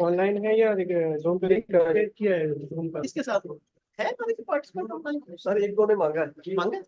Online है या zoom पे किया है? जूम का इसके साथ है पार्टिसिपेंट ऑनलाइन? सर एक दो ने मांगा मांगा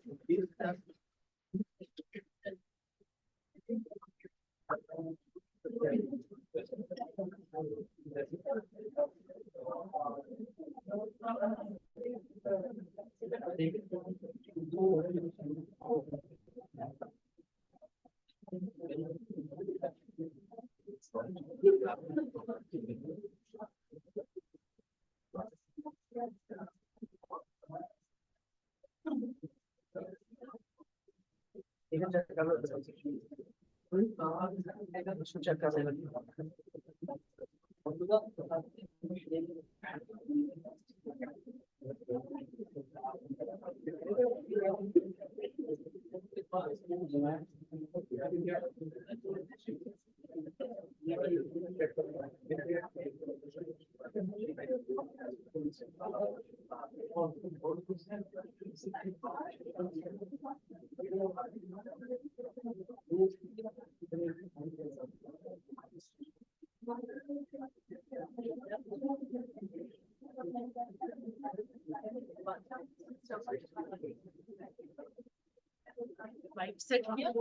माइक सेट किया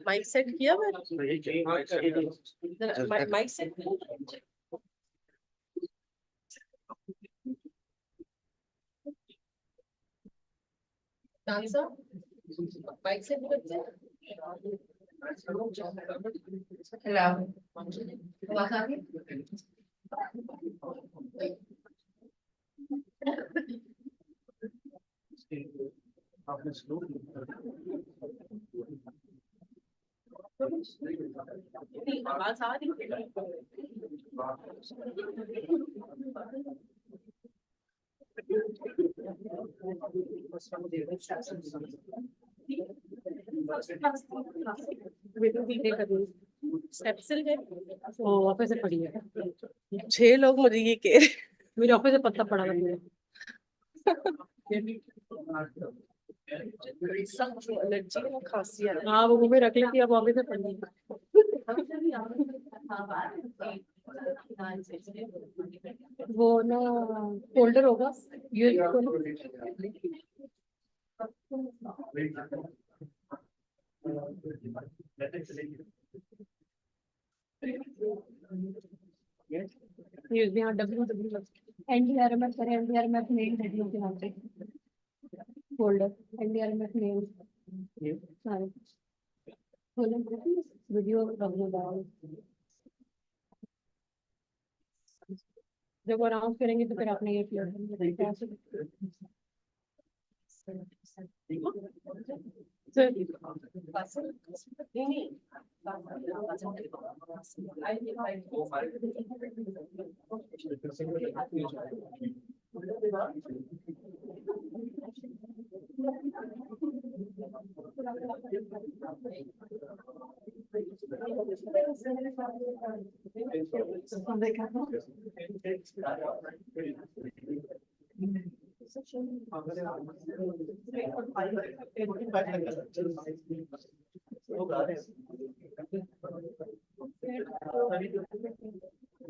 माइक सेट किया mic set dancer mic set करते हैं हेलो आवाज आ रही आवाज आ रही स्टेप्सिल है ऑफिस से पड़ी है 6 लोग मुझे ये कह रहे मेरे ऑफिस से पत्ता पड़ा है खासियत हाँ वो भी रख लेती अब ऑफिस से पड़ी वो ना फोल्डर होगा ये यूज में डब्ल्यू एनडीआरएमएफ करें एनडीआरएमएफ नेम रेडियो के नाम से फोल्डर एनडीआरएमएफ नेम सारे वीडियो डाउन जब अनाउंस करेंगे तो फिर आपने ये किया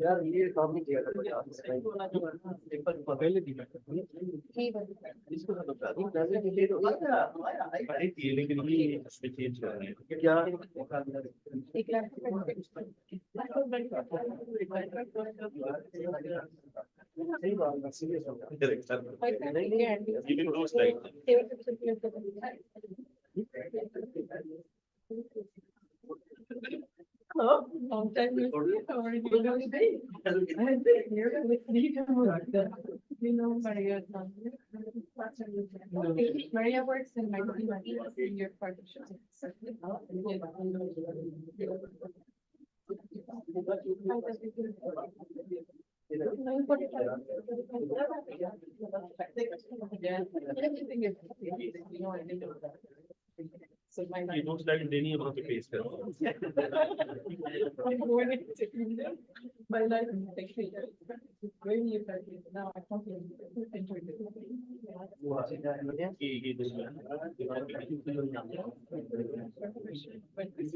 यार ये काम नहीं किया था पहले दी इसको तो पहले के लिए तो बड़ी थी लेकिन ये उसमें चेंज कर रहे हैं क्या सही बात है सीरियस हो long time you know Maria works in my in your partnership So he looks like Denny about to face her. My life is actually very effective. Now I can't enjoy it. But this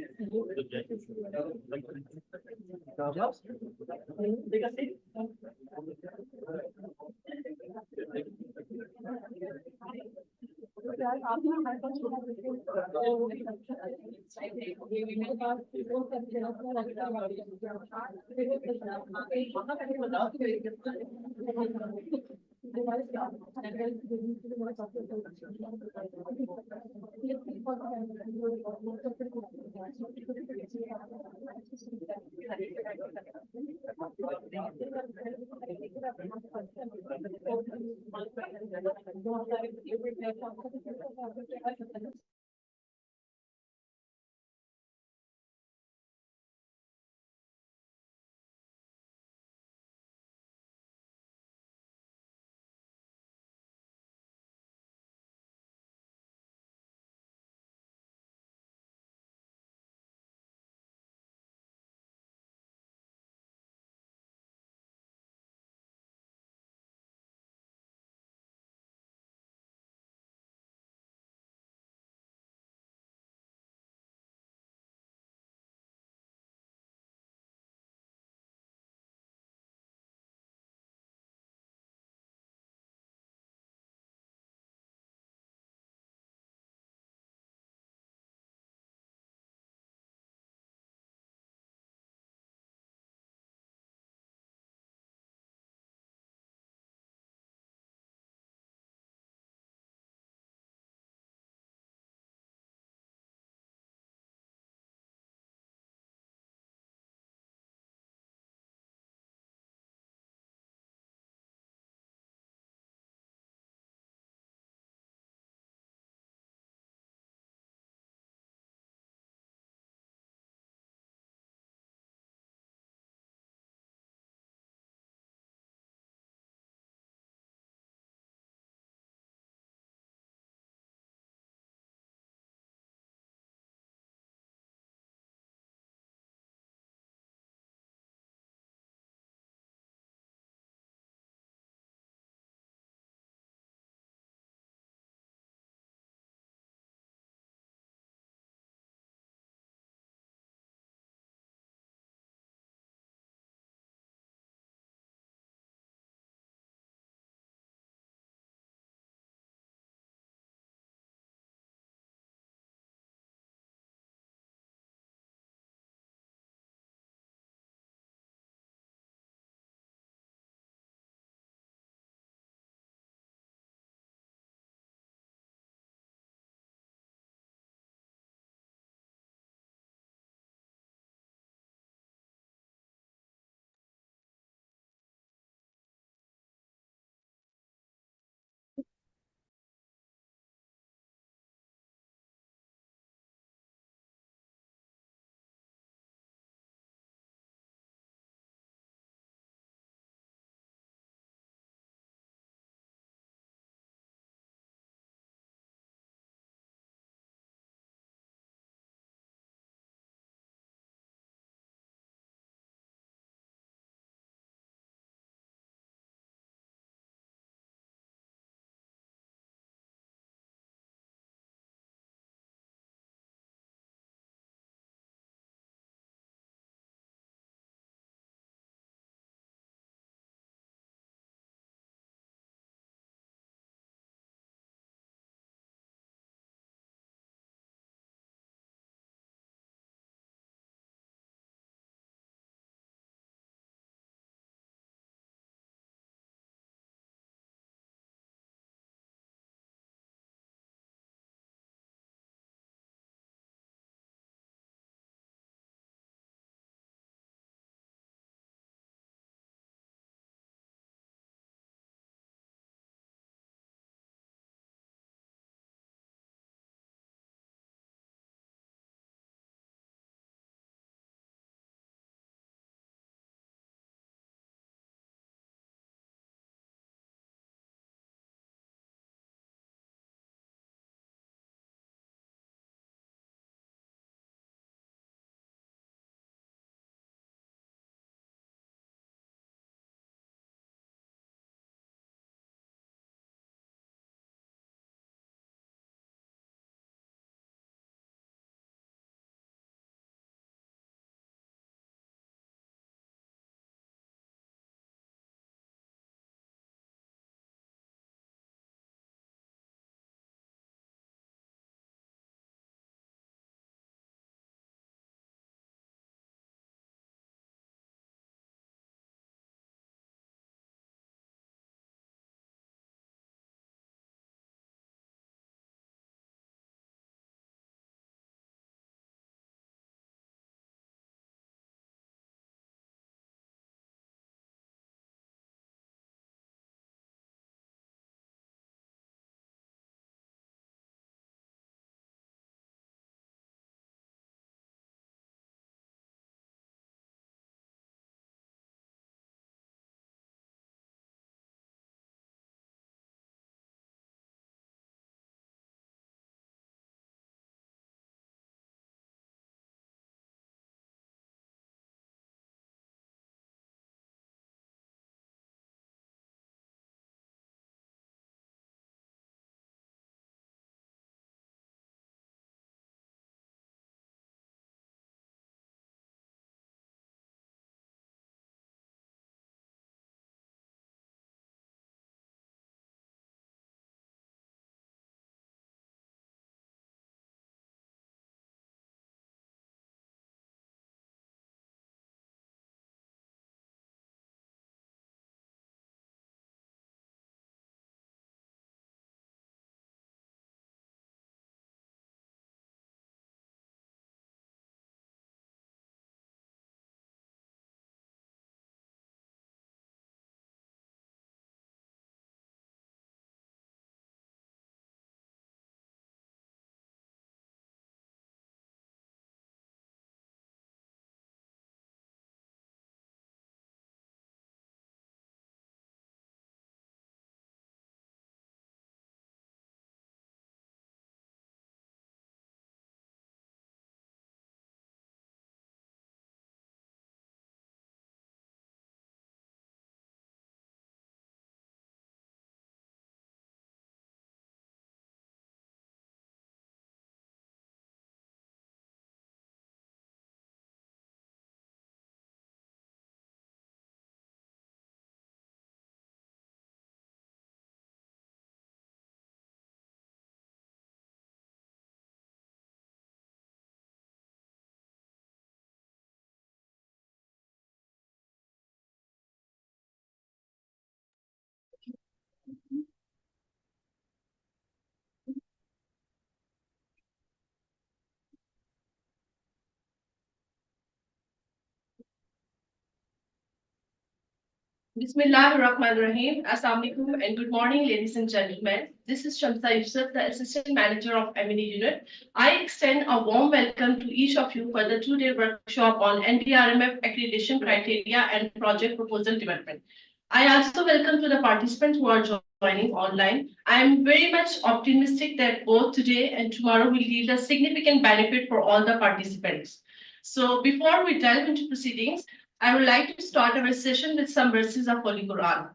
Bismillahirrahmanirrahim. Assalamu alaikum and good morning, ladies and gentlemen. This is Shamsa Yusuf, the Assistant Manager of M&E Unit. I extend a warm welcome to each of you for the two-day workshop on NDRMF accreditation criteria and project proposal development. I also welcome to the participants who are joining online. I am very much optimistic that both today and tomorrow will yield a significant benefit for all the participants. So before we delve into proceedings, I would like to start our session with some verses of Holy Quran.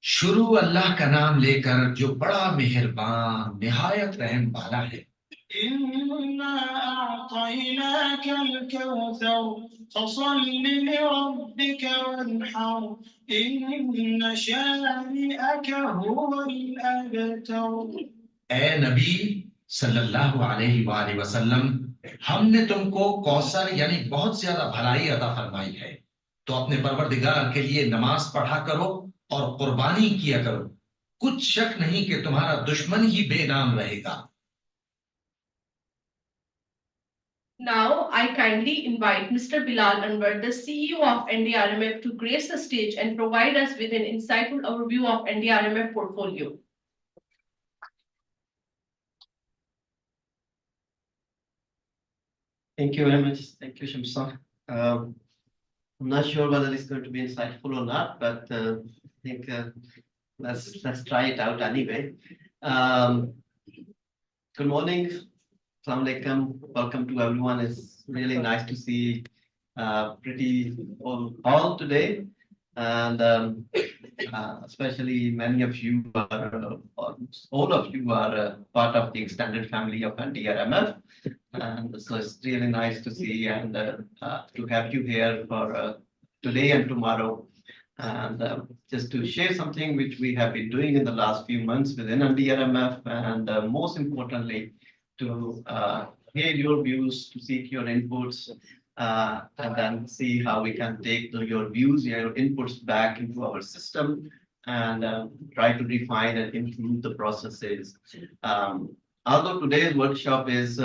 शुरू अल्लाह का नाम लेकर जो बड़ा मेहरबान निहायत रहम वाला है। إنا أعطيناك الكوثر فصل لربك وانحر إن شانئك هو الأبتر। ए नबी सल्लल्लाहु अलैहि वसल्लम, हमने तुमको कौसर यानी बहुत ज्यादा भलाई अता फरमाई है, तो अपने परवरदिगार के लिए नमाज पढ़ा करो और कुर्बानी किया करो। कुछ शक नहीं कि तुम्हारा दुश्मन ही बेनाम रहेगा। Now, I kindly invite Mr. Bilal Anwar, the CEO of NDRMF, to grace the stage and provide us with an insightful overview of NDRMF portfolio. Thank you very much. Thank you, Shamsa. I'm not sure whether it's going to be insightful or not, but I think let's try it out anyway. Good morning. Assalamu alaikum. Welcome to everyone. It's really nice to see pretty all today, and especially many of you are, all of you are part of the extended family of NDRMF. And so it's really nice to see and to have you here for today and tomorrow. And just to share something which we have been doing in the last few months within NDRMF, and most importantly, to hear your views, to seek your inputs, and then see how we can take your views, your inputs back into our system and try to refine and improve the processes. Although today's workshop is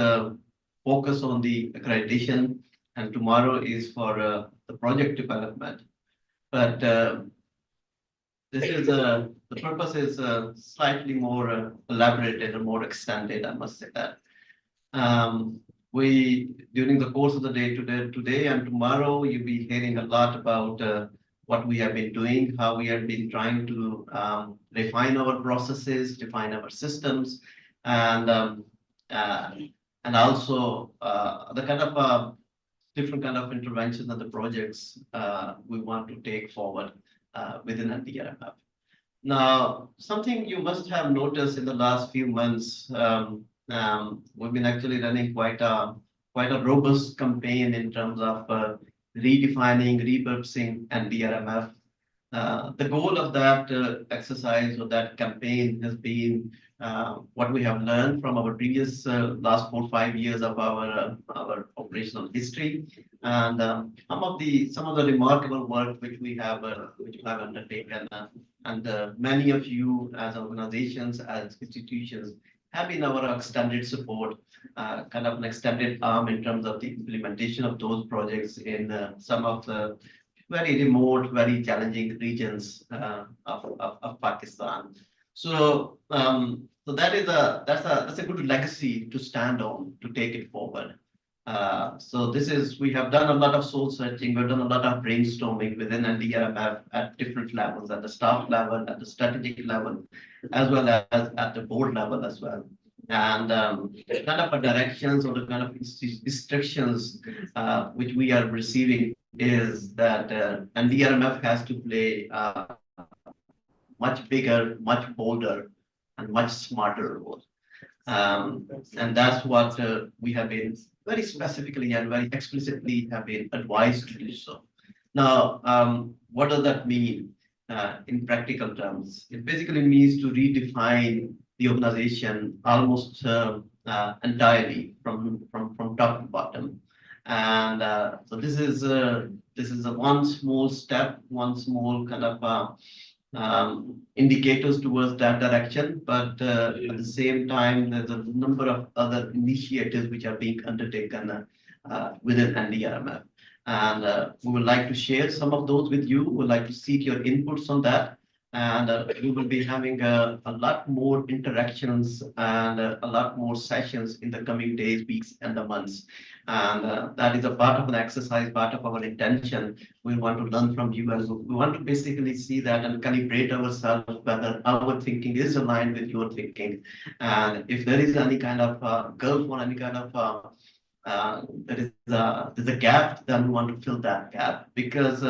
focus on the accreditation, and tomorrow is for the project development. But this is the purpose is slightly more elaborated and more extended, I must say that. We during the course of the day today and tomorrow, you'll be hearing a lot about what we have been doing, how we have been trying to refine our processes, define our systems, and also the kind of different kind of interventions and the projects we want to take forward within NDRMF. Now, something you must have noticed in the last few months, we've been actually running quite a robust campaign in terms of redefining, repurposing NDRMF. The goal of that exercise or that campaign has been what we have learned from our previous last 4 or 5 years of our operational history, and some of the remarkable work which we have undertaken, and many of you as organizations, as institutions, have been our extended support, kind of an extended arm in terms of the implementation of those projects in some of the very remote, very challenging regions of Pakistan. So that's a good legacy to stand on, to take it forward. So we have done a lot of soul searching, we've done a lot of brainstorming within NDRMF at different levels, at the staff level, at the strategic level, as well as at the board level as well. And the kind of directions or the kind of instructions which we are receiving is that NDRMF has to play much bigger, much bolder, and much smarter role. And that's what we have been very specifically and very explicitly have been advised to do so. Now, what does that mean in practical terms? It basically means to redefine the organization almost entirely from top to bottom. And so this is a one small step, one small kind of indicators towards that direction, but at the same time, there's a number of other initiatives which are being undertaken within NDRMF. And we would like to share some of those with you. We'd like to seek your inputs on that. And we will be having a lot more interactions and a lot more sessions in the coming days, weeks, and the months. And that is a part of an exercise, part of our intention. We want to learn from you, and we want to basically see that and calibrate ourselves whether our thinking is aligned with your thinking. And if there is any kind of gulf or any kind of there's a gap, then we want to fill that gap, because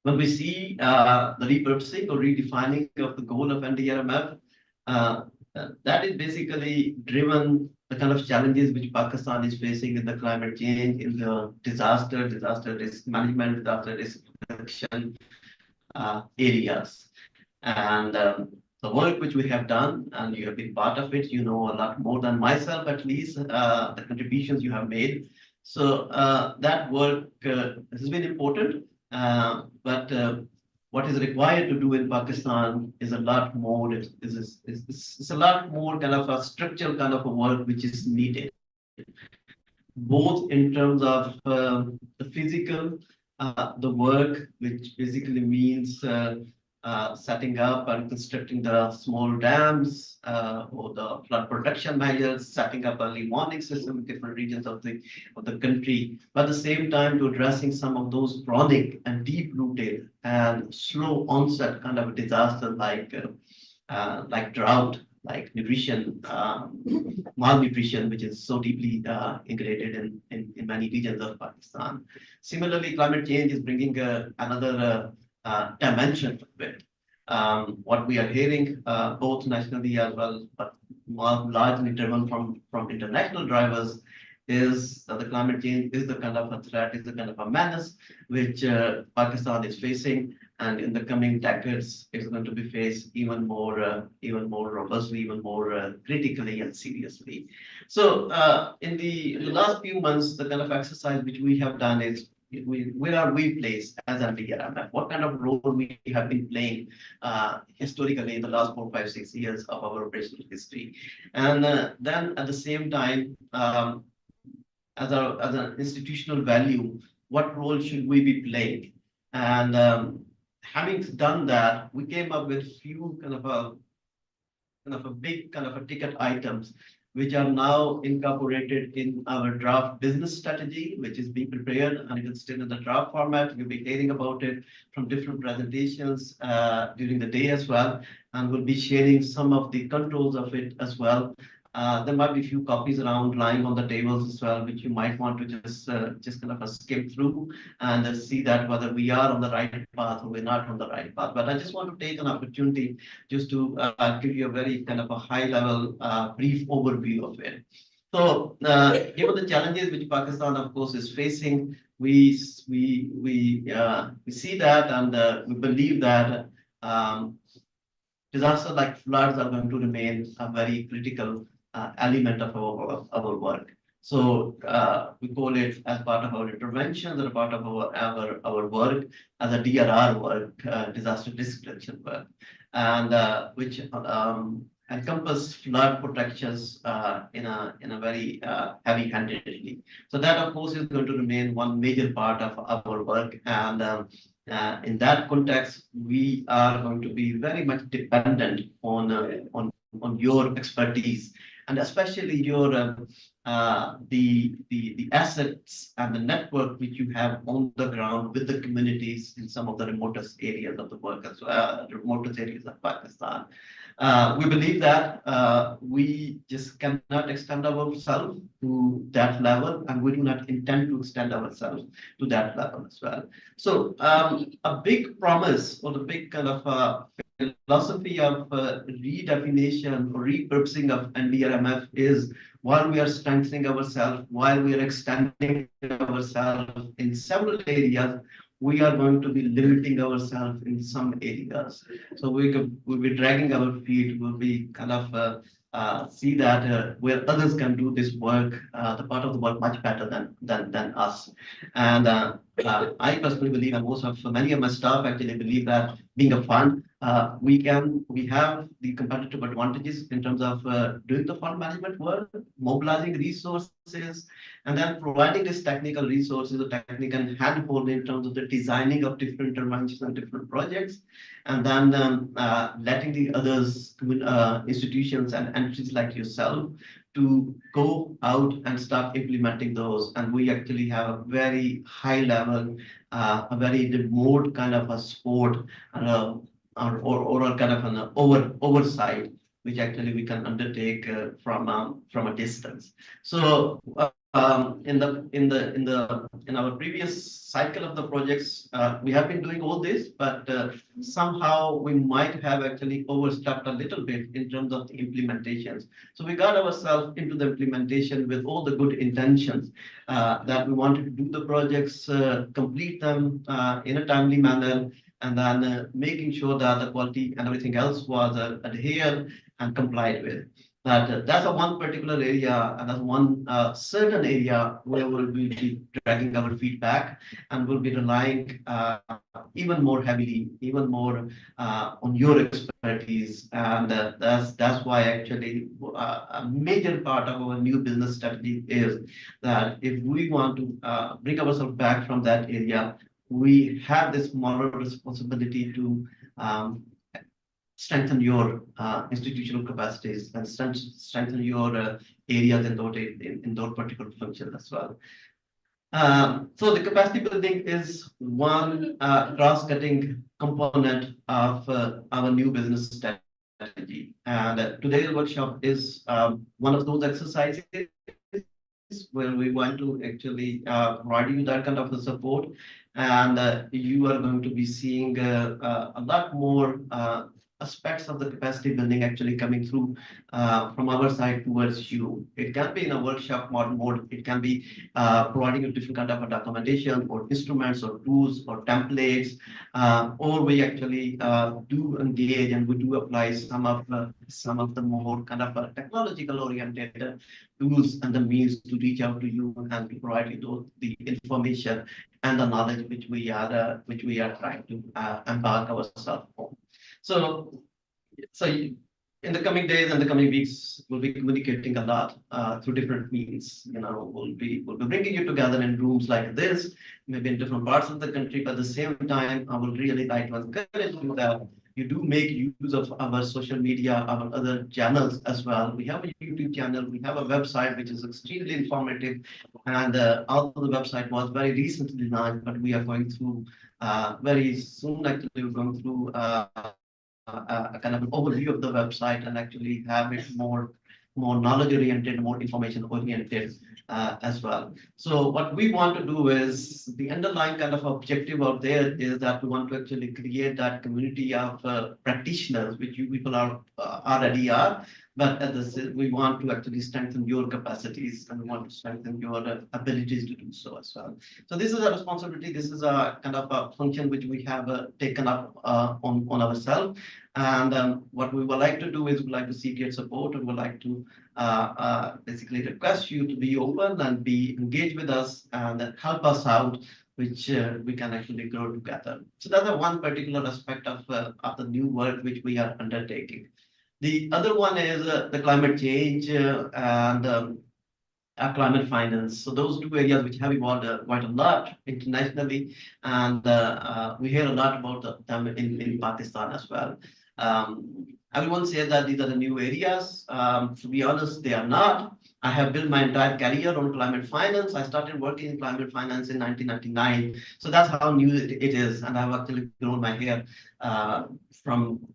when we see the repurposing or redefining of the goal of NDRMF, that is basically driven the kind of challenges which Pakistan is facing in the climate change, in the disaster risk management, disaster risk reduction areas. And the work which we have done, and you have been part of it, you know a lot more than myself, at least, the contributions you have made. So that work has been important, but what is required to do in Pakistan is a lot more. It's a lot more kind of a structural kind of a work which is needed, both in terms of the physical, the work, which basically means setting up and constructing the small dams or the flood protection measures, setting up early warning system in different regions of the country, but at the same time to addressing some of those chronic and deep-rooted and slow onset kind of disaster like drought, like nutrition, malnutrition, which is so deeply integrated in many regions of Pakistan. Similarly, climate change is bringing another dimension of it. What we are hearing, both nationally as well, but more largely driven from international drivers, is that the climate change is the kind of a threat, is the kind of a menace which Pakistan is facing, and in the coming decades, it's going to be faced even more robustly, even more critically and seriously. So, in the last few months, the kind of exercise which we have done is, where are we placed as NDRMF? What kind of role we have been playing historically in the last 4, 5, 6 years of our operational history? And then at the same time, as an institutional value, what role should we be playing? And having done that, we came up with few kind of a big kind of a ticket items, which are now incorporated in our draft business strategy, which is being prepared, and it is still in the draft format. You'll be hearing about it from different presentations during the day as well, and we'll be sharing some of the controls of it as well. There might be a few copies around lying on the tables as well, which you might want to just kind of skim through and see that whether we are on the right path or we're not on the right path. But I just want to take an opportunity just to give you a very kind of a high level brief overview of it. So given the challenges which Pakistan, of course, is facing, we see that, and we believe that disasters like floods are going to remain a very critical element of our work. So we call it as part of our interventions or part of our work as a DRR work, disaster risk reduction work, and which encompass flood protections in a very heavy-handedly. So that, of course, is going to remain one major part of our work, and in that context, we are going to be very much dependent on your expertise, and especially your the assets and the network which you have on the ground with the communities in some of the remotest areas of the work as well, the remotest areas of Pakistan. We believe that we just cannot extend ourselves to that level, and we do not intend to extend ourselves to that level as well. So a big promise, or the big kind of philosophy of redefinition or repurposing of NDRMF is, while we are strengthening ourselves, while we are extending ourselves in several areas, we are going to be limiting ourselves in some areas. So we'll be dragging our feet, we'll be kind of see that where others can do this work, the part of the work much better than us. And I personally believe, and many of my staff actually believe that being a fund, we have the competitive advantages in terms of doing the fund management work, mobilizing resources, and then providing this technical resources, the technical handhold in terms of the designing of different interventions and different projects, and then letting the others, institutions and entities like yourself to go out and start implementing those. And we actually have a very high level, a very remote kind of a support and or a kind of an oversight, which actually we can undertake from a distance. So in our previous cycle of the projects, we have been doing all this, but somehow we might have actually overstepped a little bit in terms of the implementations. So we got ourselves into the implementation with all the good intentions that we wanted to do the projects, complete them in a timely manner, and then making sure that the quality and everything else was adhered and complied with. That's a one particular area, and that's one certain area where we'll be dragging our feet back, and we'll be relying even more heavily, even more on your expertise. And that's why actually a major part of our new business strategy is that if we want to bring ourselves back from that area, we have this moral responsibility to strengthen your institutional capacities and strengthen your areas in those particular functions as well. So the capacity building is one cross-cutting component of our new business strategy. And today's workshop is one of those exercises where we want to actually provide you that kind of a support. And you are going to be seeing a lot more aspects of the capacity building actually coming through from our side towards you. It can be in a workshop mode. It can be providing a different kind of a documentation or instruments or tools or templates, or we actually do engage and we do apply some of the more kind of technological oriented tools and the means to reach out to you and to provide you the information and the knowledge which we are trying to embark ourselves on. So in the coming days and the coming weeks, we'll be communicating a lot through different means. We'll be bringing you together in rooms like this, maybe in different parts of the country. But at the same time, I would really like to encourage you that you do make use of our social media, our other channels as well. We have a YouTube channel, we have a website which is extremely informative, and although the website was very recently launched, but we are going through very soon. Actually, we're going through a kind of an overview of the website and actually have it more knowledge oriented, more information oriented as well. So what we want to do is the underlying kind of objective out there is that we want to actually create that community of practitioners, which you people are already are. But we want to actually strengthen your capacities and we want to strengthen your abilities to do so as well. So this is a responsibility. This is a kind of a function which we have taken up on ourselves. And what we would like to do is we'd like to seek your support and would like to basically request you to be open and be engaged with us and help us out, which we can actually grow together. So that's one particular aspect of the new work which we are undertaking. The other one is the climate change and climate finance. So those two areas which have evolved quite a lot internationally, and we hear a lot about them in Pakistan as well. Everyone says that these are the new areas. To be honest, they are not. I have built my entire career on climate finance. I started working in climate finance in 1999. So that's how new it is. And I've actually grown my hair from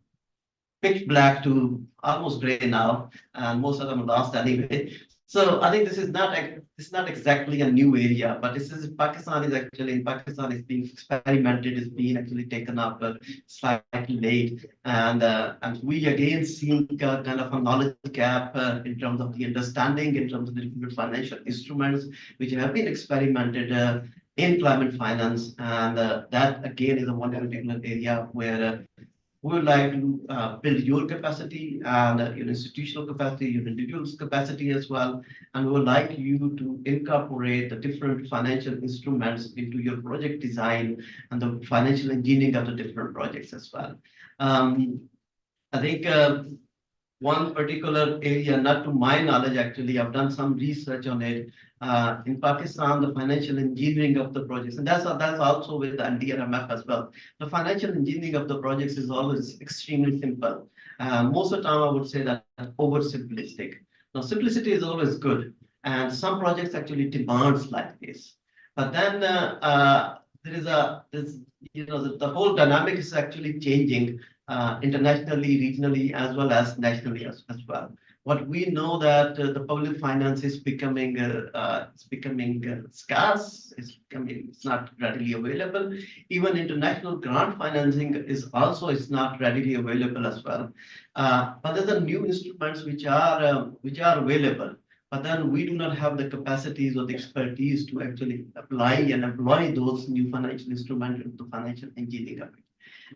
pitch black to almost gray now, and most of them lost anyway. So I think this is not exactly a new area, but this is in Pakistan is being experimented, is being actually taken up slightly late, and we again see kind of a knowledge gap in terms of the understanding, in terms of the different financial instruments which have been experimented in climate finance, and that again is a one particular area where We would like to build your capacity and your institutional capacity, your individual's capacity as well. And we would like you to incorporate the different financial instruments into your project design and the financial engineering of the different projects as well. I think one particular area, not to my knowledge, actually, I've done some research on it. In Pakistan, the financial engineering of the projects, and that's also with the NDRMF as well. The financial engineering of the projects is always extremely simple. Most of the time, I would say that oversimplistic. Now, simplicity is always good, and some projects actually demands like this. But then there's the whole dynamic is actually changing internationally, regionally, as well as nationally as well. What we know that the public finance is becoming scarce. It's not readily available. Even international grant financing is not readily available as well. But there's a new instruments which are available. But then we do not have the capacities or the expertise to actually apply and employ those new financial instruments into financial engineering of it.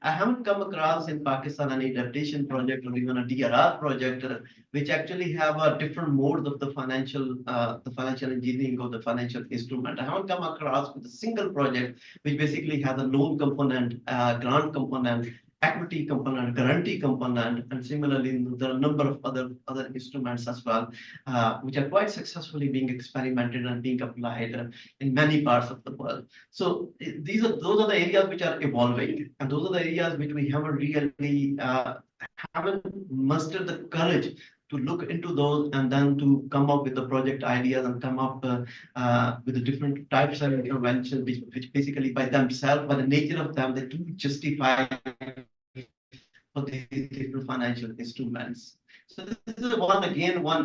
I haven't come across in Pakistan any adaptation project or even a DRR project which actually have a different mode of the financial engineering or the financial instrument. I haven't come across with a single project which basically has a loan component, grant component, equity component, guarantee component, and similarly there are a number of other instruments as well, which are quite successfully being experimented and being applied in many parts of the world. So those are the areas which are evolving, and those are the areas which we haven't really haven't mustered the courage to look into those and then to come up with the project ideas and come up with the different types of interventions, which basically by themselves, by the nature of them, they do justify for these different financial instruments. So this is one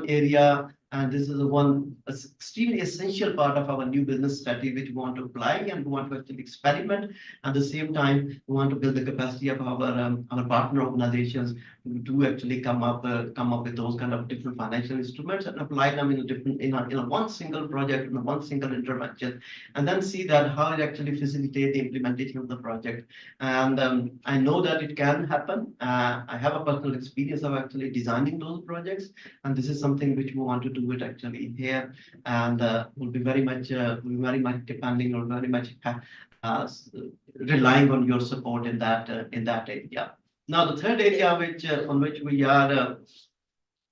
area, and this is one extremely essential part of our new business strategy, which we want to apply and we want to actually experiment. At the same time, we want to build the capacity of our partner organizations to actually come up with those kind of different financial instruments and apply them in one single project, in one single intervention, and then see that how it actually facilitate the implementation of the project. And I know that it can happen. I have a personal experience of actually designing those projects, and this is something which we want to do it actually here, and will be very much depending or very much relying on your support in that area. Now, the third area on which we are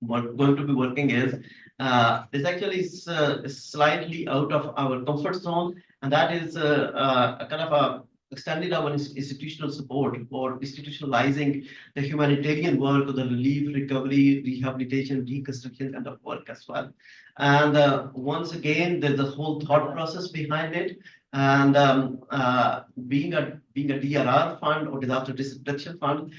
going to be working is actually slightly out of our comfort zone, and that is a kind of a extended our institutional support for institutionalizing the humanitarian work to the relief, recovery, rehabilitation, reconstruction kind of work as well. And once again, there's a whole thought process behind it. And being a DRR fund or disaster risk reduction fund,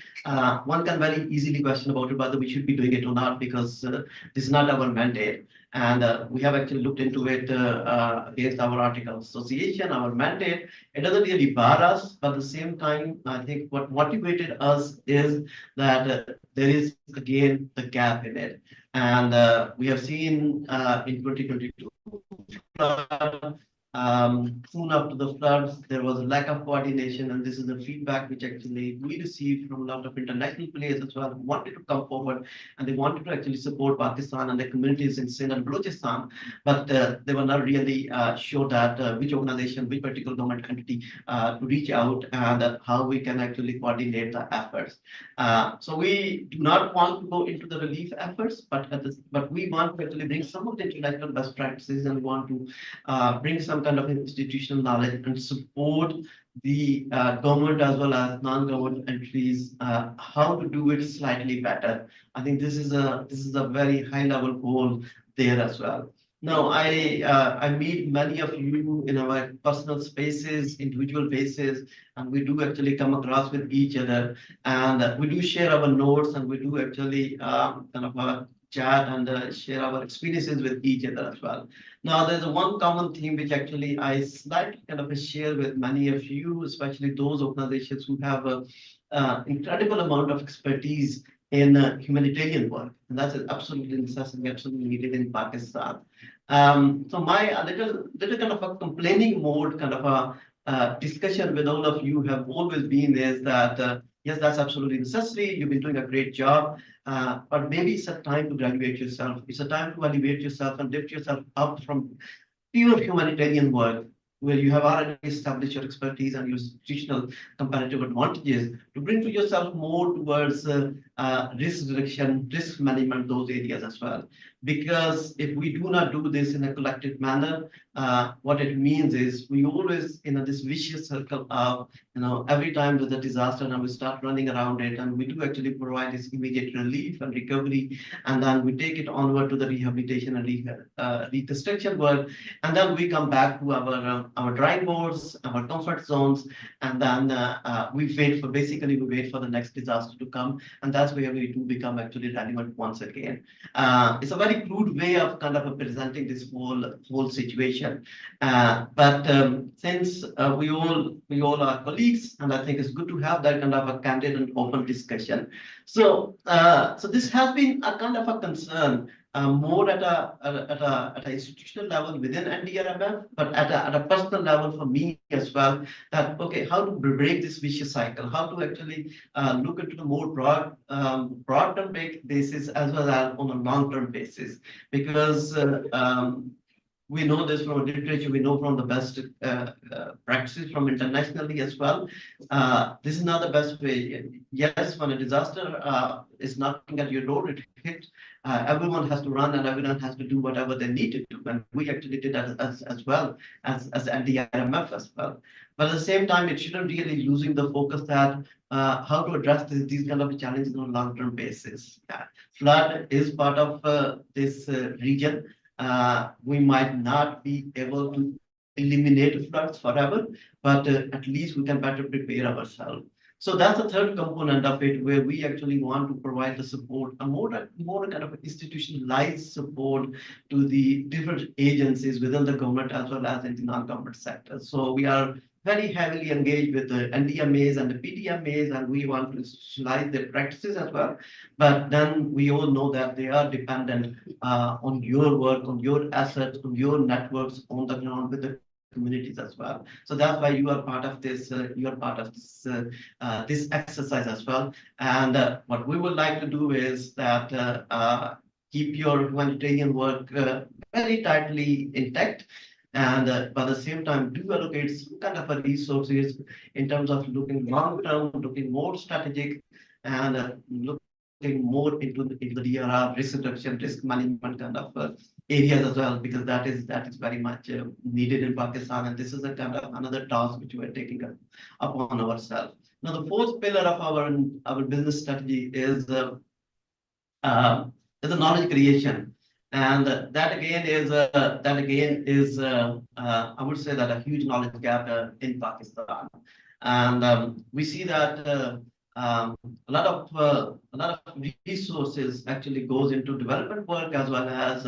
one can very easily question about it, whether we should be doing it or not, because this is not our mandate. And we have actually looked into it against our article of association, our mandate. It doesn't really bar us, but at the same time, I think what motivated us is that there is again the gap in it. And we have seen in 2022, soon after the floods, there was a lack of coordination, and this is the feedback which actually we received from a lot of international players as well, who wanted to come forward and they wanted to actually support Pakistan and the communities in Sindh and Balochistan, but they were not really sure that which organization, which particular government entity to reach out and how we can actually coordinate the efforts. So we do not want to go into the relief efforts, but we want to actually bring some of the international best practices and want to bring some kind of institutional knowledge and support the government as well as non-government entities how to do it slightly better. I think this is a very high level goal there as well. Now, I meet many of you in our personal spaces, individual basis, and we do actually come across with each other, and we do share our notes, and we do actually kind of chat and share our experiences with each other as well. Now, there's one common theme which actually I slightly kind of share with many of you, especially those organizations who have an incredible amount of expertise in humanitarian work, and that's absolutely necessary, absolutely needed in Pakistan. So my little kind of a complaining mode, kind of a discussion with all of you have always been is that yes, that's absolutely necessary. You've been doing a great job, but maybe it's a time to graduate yourself. It's a time to elevate yourself and lift yourself up from pure humanitarian work, where you have already established your expertise and your institutional comparative advantages, to bring to yourself more towards risk reduction, risk management, those areas as well. Because if we do not do this in a collective manner, what it means is we always in this vicious circle of, every time there's a disaster and we start running around it, and we do actually provide this immediate relief and recovery, and then we take it onward to the rehabilitation and reconstruction work, and then we come back to our drawing boards, our comfort zones, and then we wait for the next disaster to come, and that's where we do become actually relevant once again. It's a very crude way of kind of presenting this whole situation, but since we all are colleagues, and I think it's good to have that kind of a candid and open discussion. So this has been a kind of a concern. More at a institutional level within NDRMF, but at a personal level for me as well. That okay, how to break this vicious cycle? How to actually look into the more broad-term basis as well as on a long-term basis, because we know this from literature, we know from the best practices from internationally as well. This is not the best way. Yes, when a disaster is knocking at your door, it hits. Everyone has to run and everyone has to do whatever they need to do. And we actually did that as well as NDRMF as well. But at the same time, it shouldn't really losing the focus that how to address these kind of challenges on a long-term basis. Flood is part of this region. We might not be able to eliminate floods forever, but at least we can better prepare ourselves. So that's the third component of it, where we actually want to provide the support, a more kind of institutionalized support to the different agencies within the government as well as in the non-government sector. So we are very heavily engaged with the NDMAs and the PDMAs, and we want to institutionalize their practices as well. But then we all know that they are dependent on your work, on your assets, on your networks on the ground with the communities as well. So that's why you are part of this. This exercise as well. And what we would like to do is that keep your humanitarian work very tightly intact. And by the same time, do allocate some kind of a resources in terms of looking long term, looking more strategic, and looking more into the DRR, risk reduction, risk management kind of areas as well, because that is very much needed in Pakistan, and this is a kind of another task which we are taking upon ourselves. Now, the fourth pillar of our business strategy is the knowledge creation, and that again is I would say that a huge knowledge gap in Pakistan, and we see that. A lot of resources actually goes into development work as well as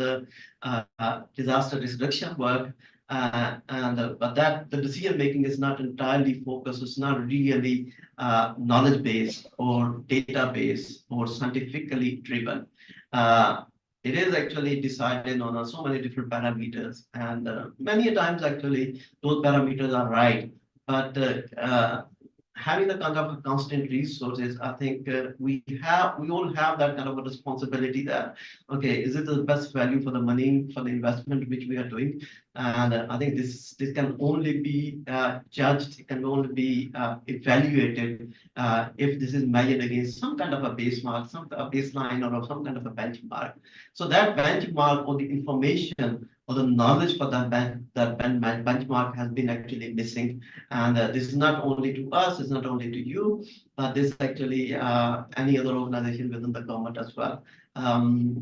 disaster risk reduction work, but that the decision making is not entirely focused. It's not really knowledge based or data based or scientifically driven. It is actually decided on so many different parameters, and many times actually those parameters are right, but having the kind of constant resources, I think we all have that kind of a responsibility that, okay, is it the best value for the money, for the investment which we are doing? And I think this can only be judged, it can only be evaluated if this is measured against some kind of a benchmark, a baseline or some kind of a benchmark. So that benchmark or the information or the knowledge for that benchmark has been actually missing. And this is not only to us, it's not only to you, but this actually any other organization within the government as well.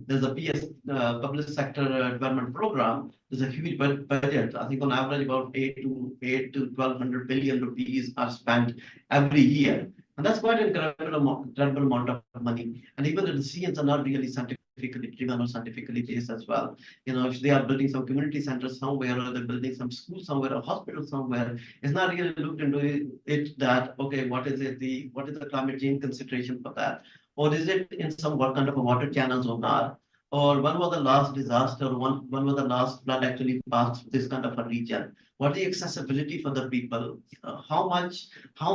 There's a PS, public sector development program. There's a huge budget. I think on average about 8 to 1200 billion rupees are spent every year. And that's quite an incredible amount of money. And even the decisions are not really scientifically driven or scientifically based as well. If they are building some community centers somewhere, or they're building some school somewhere, or hospital somewhere, it's not really looked into it that, okay, what is the climate change consideration for that? Or is it in some kind of a water channels or not? or when was the last disaster, when was the last flood actually passed through this kind of a region? What the accessibility for the people? How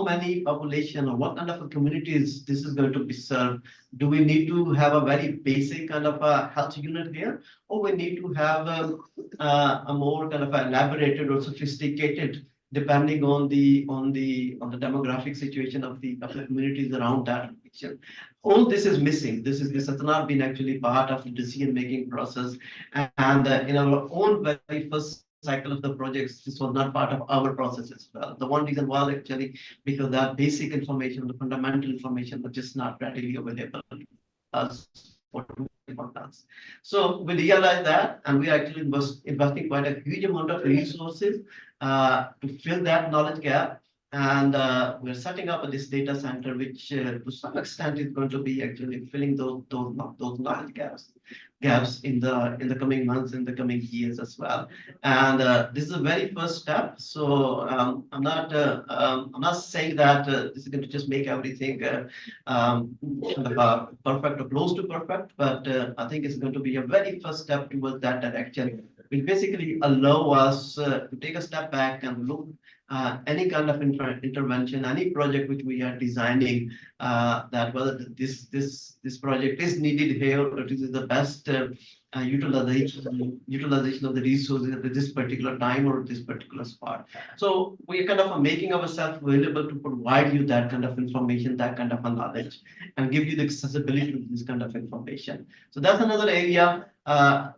many population, or what kind of a communities this is going to be served? Do we need to have a very basic kind of a health unit here, or we need to have a more kind of elaborated or sophisticated, depending on the demographic situation of the communities around that region? All this is missing. This has not been actually part of the decision-making process. And in our own very first cycle of the projects, this was not part of our process as well. The one reason was actually because that basic information, the fundamental information was just not readily available to us or to us. So we realized that, and we actually was investing quite a huge amount of resources to fill that knowledge gap. And we're setting up this data center, which to some extent is going to be actually filling those knowledge gaps in the coming months, in the coming years as well. And this is the very first step. So I'm not saying that this is going to just make everything perfect or close to perfect, but I think it's going to be a very first step towards that direction. Will basically allow us to take a step back and look any kind of intervention, any project which we are designing, that whether this project is needed here, or this is the best utilization of the resources at this particular time or this particular spot. So we are kind of making ourselves available to provide you that kind of information, that kind of knowledge, and give you the accessibility to this kind of information. So that's another area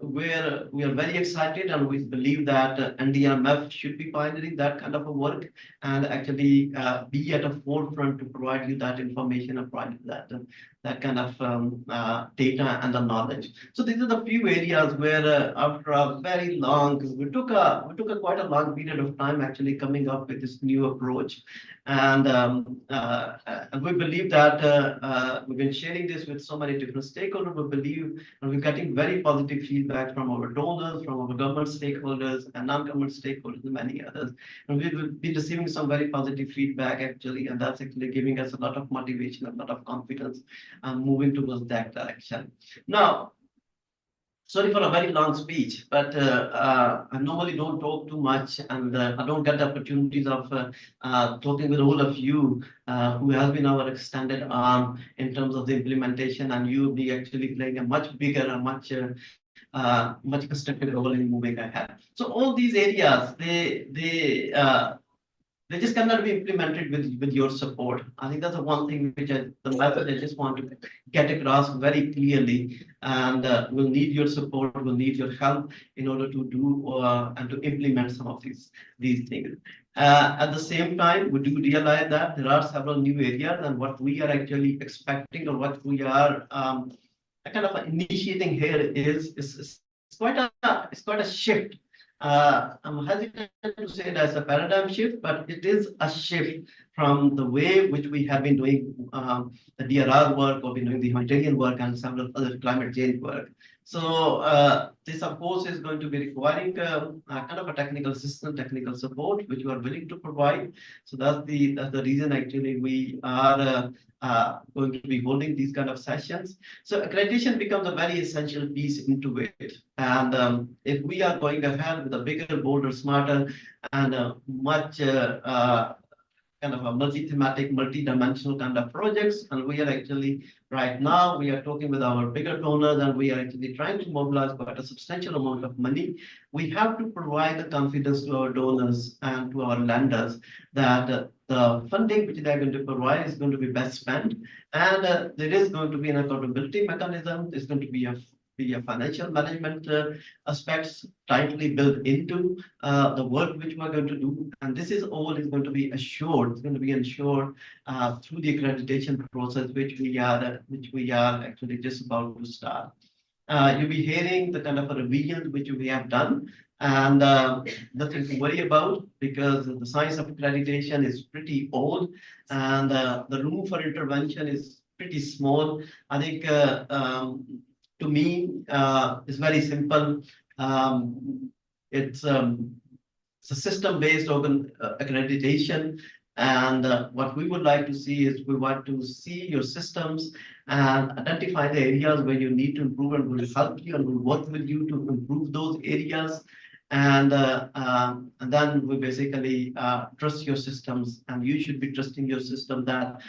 where we are very excited, and we believe that NDRMF should be pioneering that kind of a work, and actually be at a forefront to provide you that information and provide you that kind of data and the knowledge. So these are the few areas where after a very long, we took a quite a long period of time actually coming up with this new approach. And we believe that we've been sharing this with so many different stakeholders. We believe, and we're getting very positive feedback from our donors, from our government stakeholders and non-government stakeholders, and many others. And we've been receiving some very positive feedback actually, and that's actually giving us a lot of motivation, a lot of confidence, moving towards that direction. Now, sorry for a very long speech, but I normally don't talk too much, and I don't get the opportunities of talking with all of you who have been our extended arm in terms of the implementation, and you be actually playing a much bigger and much constructive role in moving ahead. So all these areas, they just cannot be implemented with your support. I think that's the one thing which the message I just want to get across very clearly. And we'll need your support, we'll need your help in order to do and to implement some of these things. At the same time, we do realize that there are several new areas, and what we are actually expecting, or what we are kind of initiating here is quite a shift. I'm hesitant to say it as a paradigm shift, but it is a shift from the way which we have been doing the DRR work, or been doing the humanitarian work, and several other climate change work. So this, of course, is going to be requiring kind of a technical assistance, technical support, which you are willing to provide. So that's the reason actually we are going to be holding these kind of sessions. So accreditation becomes a very essential piece into it. And if we are going ahead with a bigger, bolder, smarter, and much kind of a multi-thematic, multi-dimensional kind of projects, and we are actually right now we are talking with our bigger donors, and we are actually trying to mobilize quite a substantial amount of money. We have to provide the confidence to our donors and to our lenders that the funding which they are going to provide is going to be best spent, and there is going to be an accountability mechanism. There's going to be a financial management aspects tightly built into the work which we're going to do, and this is all is going to be assured. It's going to be ensured through the accreditation process, which we are actually just about to start. You'll be hearing the kind of a revisions which we have done, and nothing to worry about, because the science of accreditation is pretty old, and the room for intervention is pretty small. I think to me, it's very simple. It's a system-based accreditation, and what we would like to see is we want to see your systems and identify the areas where you need to improve, and will help you and will work with you to improve those areas. And then we basically trust your systems, and you should be trusting your system that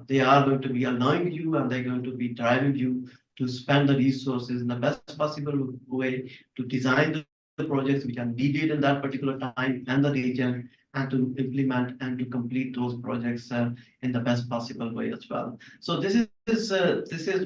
they are going to be allowing you and they're going to be driving you to spend the resources in the best possible way to design the projects which are needed in that particular time and the region, and to implement and to complete those projects in the best possible way as well. So this is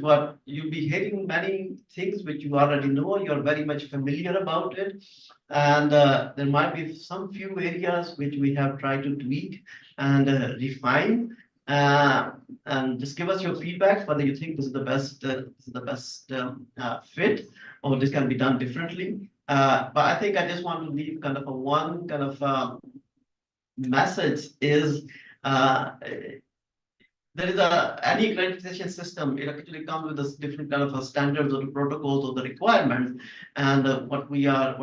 what you'll be hearing, many things which you already know, you're very much familiar about it. And there might be some few areas which we have tried to tweak and refine. And just give us your feedback whether you think this is the best fit, or this can be done differently. But I think I just want to leave kind of a one kind of message is there is any accreditation system. It actually comes with a different kind of standards or the protocols or the requirements. And what we're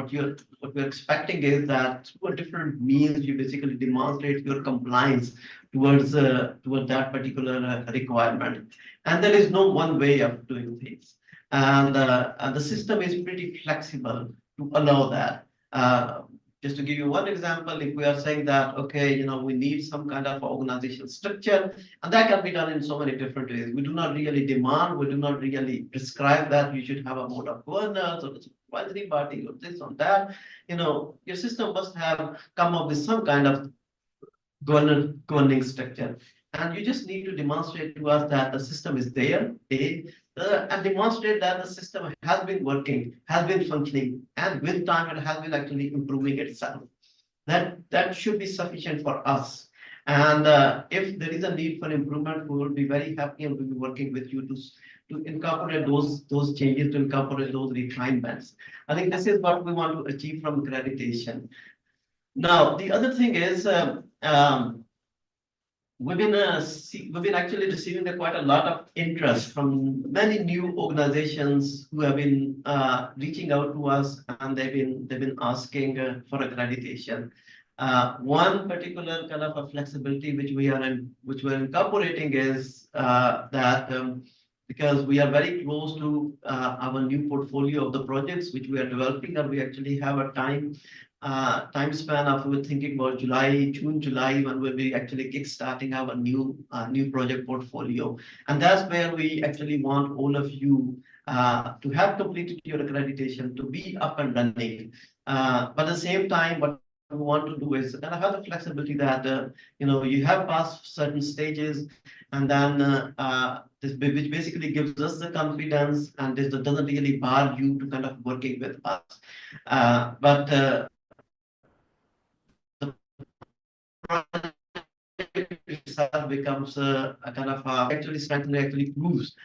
expecting is that through a different means you basically demonstrate your compliance towards that particular requirement. And there is no one way of doing things. And the system is pretty flexible to allow that. Just to give you one example, if we are saying that, okay, we need some kind of organizational structure, and that can be done in so many different ways. We do not really demand, we do not really prescribe that you should have a board of governors or a supervisory body or this or that. Your system must have come up with some kind of governing structure. And you just need to demonstrate to us that the system is there, and demonstrate that the system has been working, has been functioning, and with time it has been actually improving itself. That should be sufficient for us. And if there is a need for improvement, we will be very happy and we'll be working with you to incorporate those changes, to incorporate those refinements. I think this is what we want to achieve from accreditation. Now, the other thing is, we've been actually receiving quite a lot of interest from many new organizations who have been reaching out to us, and they've been asking for accreditation. One particular kind of a flexibility which we're incorporating is that because we are very close to our new portfolio of the projects which we are developing, and we actually have a time span of, we're thinking about June, July, when we'll be actually kickstarting our new project portfolio. And that's where we actually want all of you to have completed your accreditation, to be up and running. But at the same time, what we want to do is kind of have the flexibility that you have passed certain stages, and then which basically gives us the confidence, and this doesn't really bar you to kind of working with us. But itself becomes a kind of actually strengthening, actually proves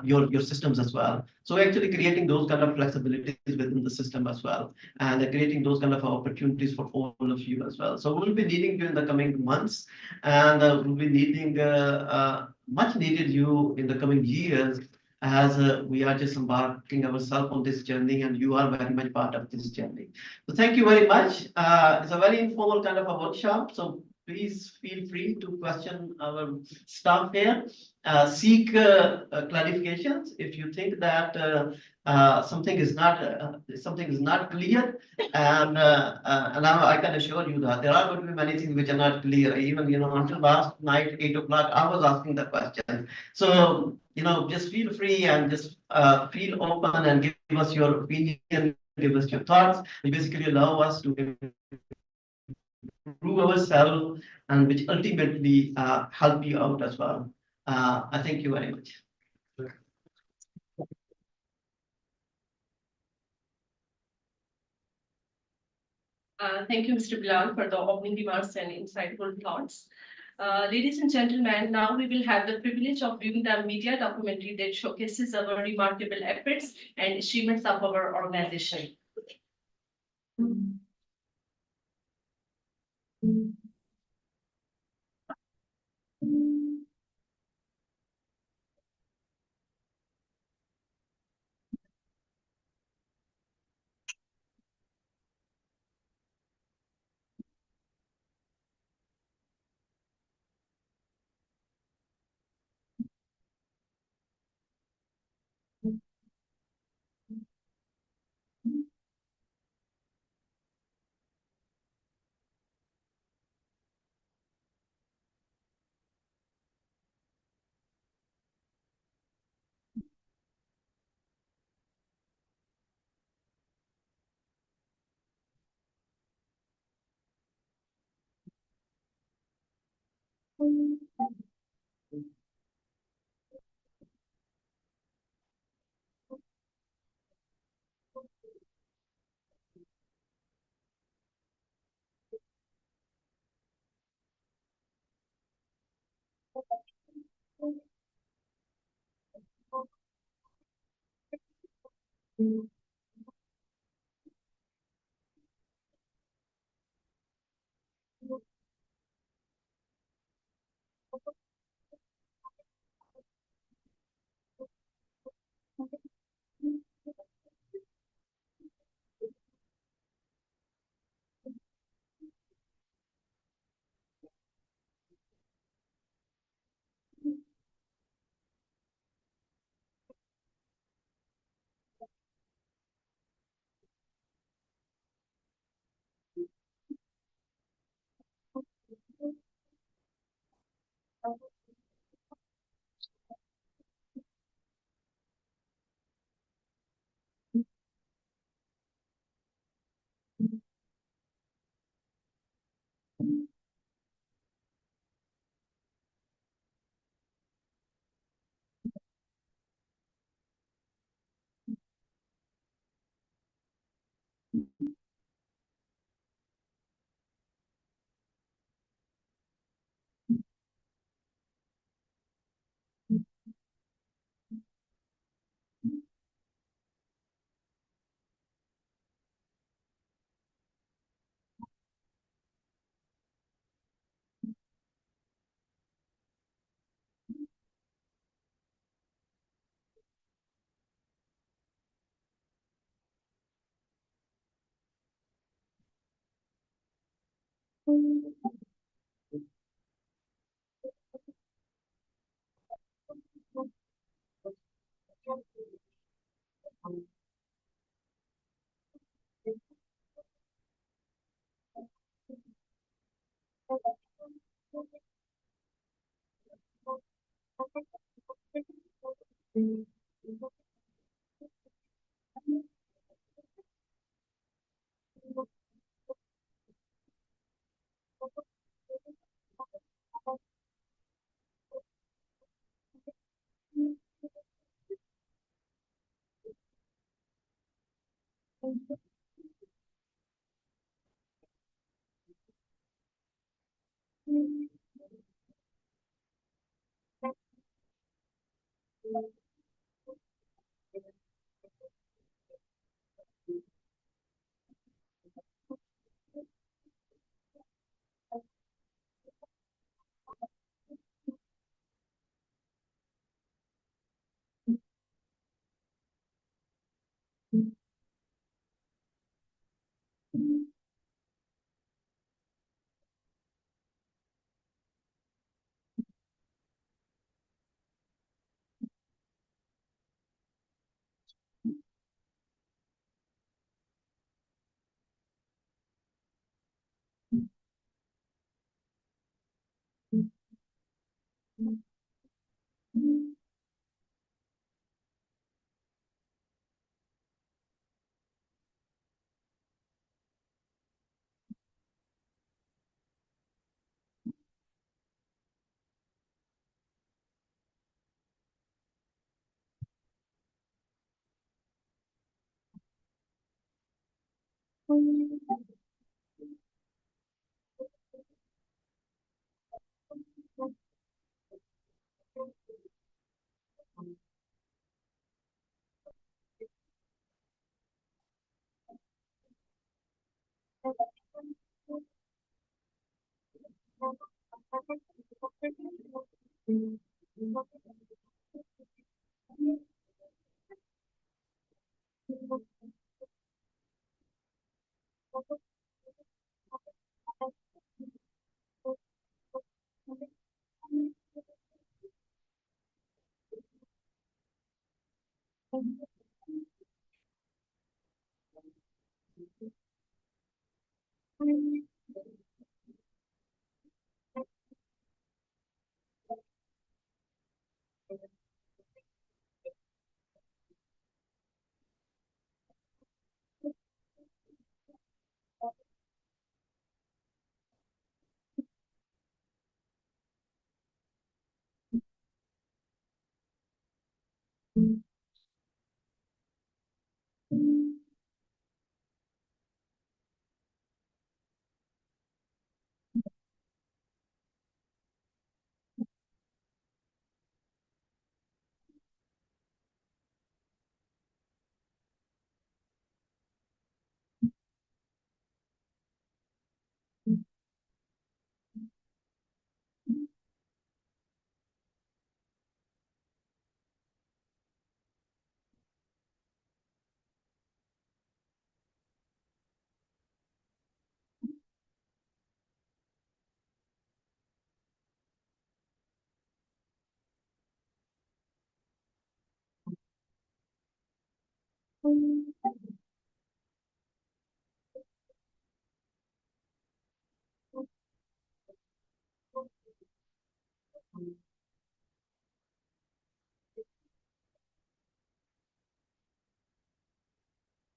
your systems as well. So actually creating those kind of flexibilities within the system as well, and creating those kind of opportunities for all of you as well. So we'll be needing you in the coming months, and we'll be needing much needed you in the coming years, as we are just embarking ourselves on this journey, and you are very much part of this journey. So thank you very much. It's a very informal kind of a workshop, so please feel free to question our staff here. Seek clarifications if you think that something is not clear, and I can assure you that there are going to be many things which are not clear. Even until last night 8 o'clock, I was asking the question. So just feel free and just feel open and give us your opinion, give us your thoughts. You basically allow us to improve ourselves, and which ultimately help you out as well. I thank you very much. Thank you, Mr. Bilal, for the opening remarks and insightful thoughts. Ladies and gentlemen, now we will have the privilege of viewing the media documentary that showcases our remarkable efforts and achievements of our organization.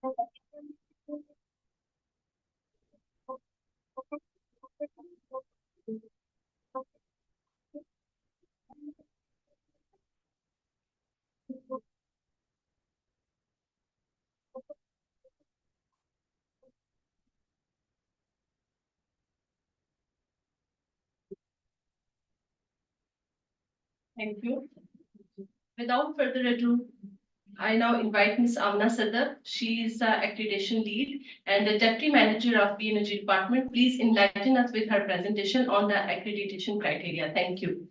Thank you. Without further ado, I now invite Ms. Amna Sadar. She is the accreditation lead and the deputy manager of PNG department. Please enlighten us with her presentation on the accreditation criteria. Thank you.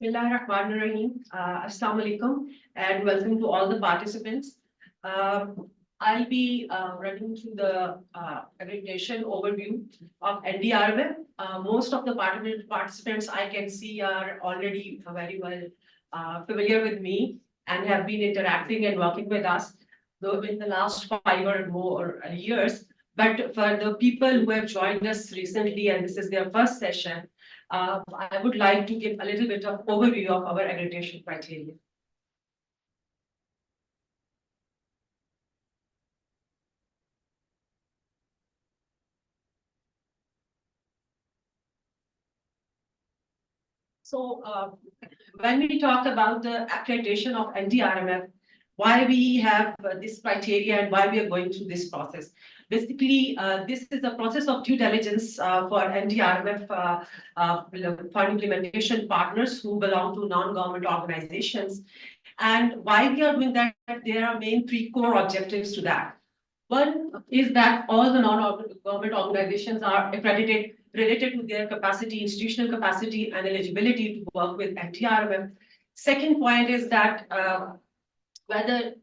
Bismillahirrahmanirrahim. Assalamu alaikum and welcome to all the participants. I'll be running through the accreditation overview of NDRMF. Most of the participants I can see are already very well familiar with me and have been interacting and working with us though in the last 5 or more years. But for the people who have joined us recently and this is their first session, I would like to give a little bit of overview of our accreditation criteria. So when we talk about the accreditation of NDRMF, why we have this criteria and why we are going through this process. Basically, this is a process of due diligence for NDRMF fund implementation partners who belong to non-government organizations. And why we are doing that, there are main 3 core objectives to that. One is that all the non-government organizations are accredited related to their capacity, institutional capacity and eligibility to work with NDRMF. Second point is that whether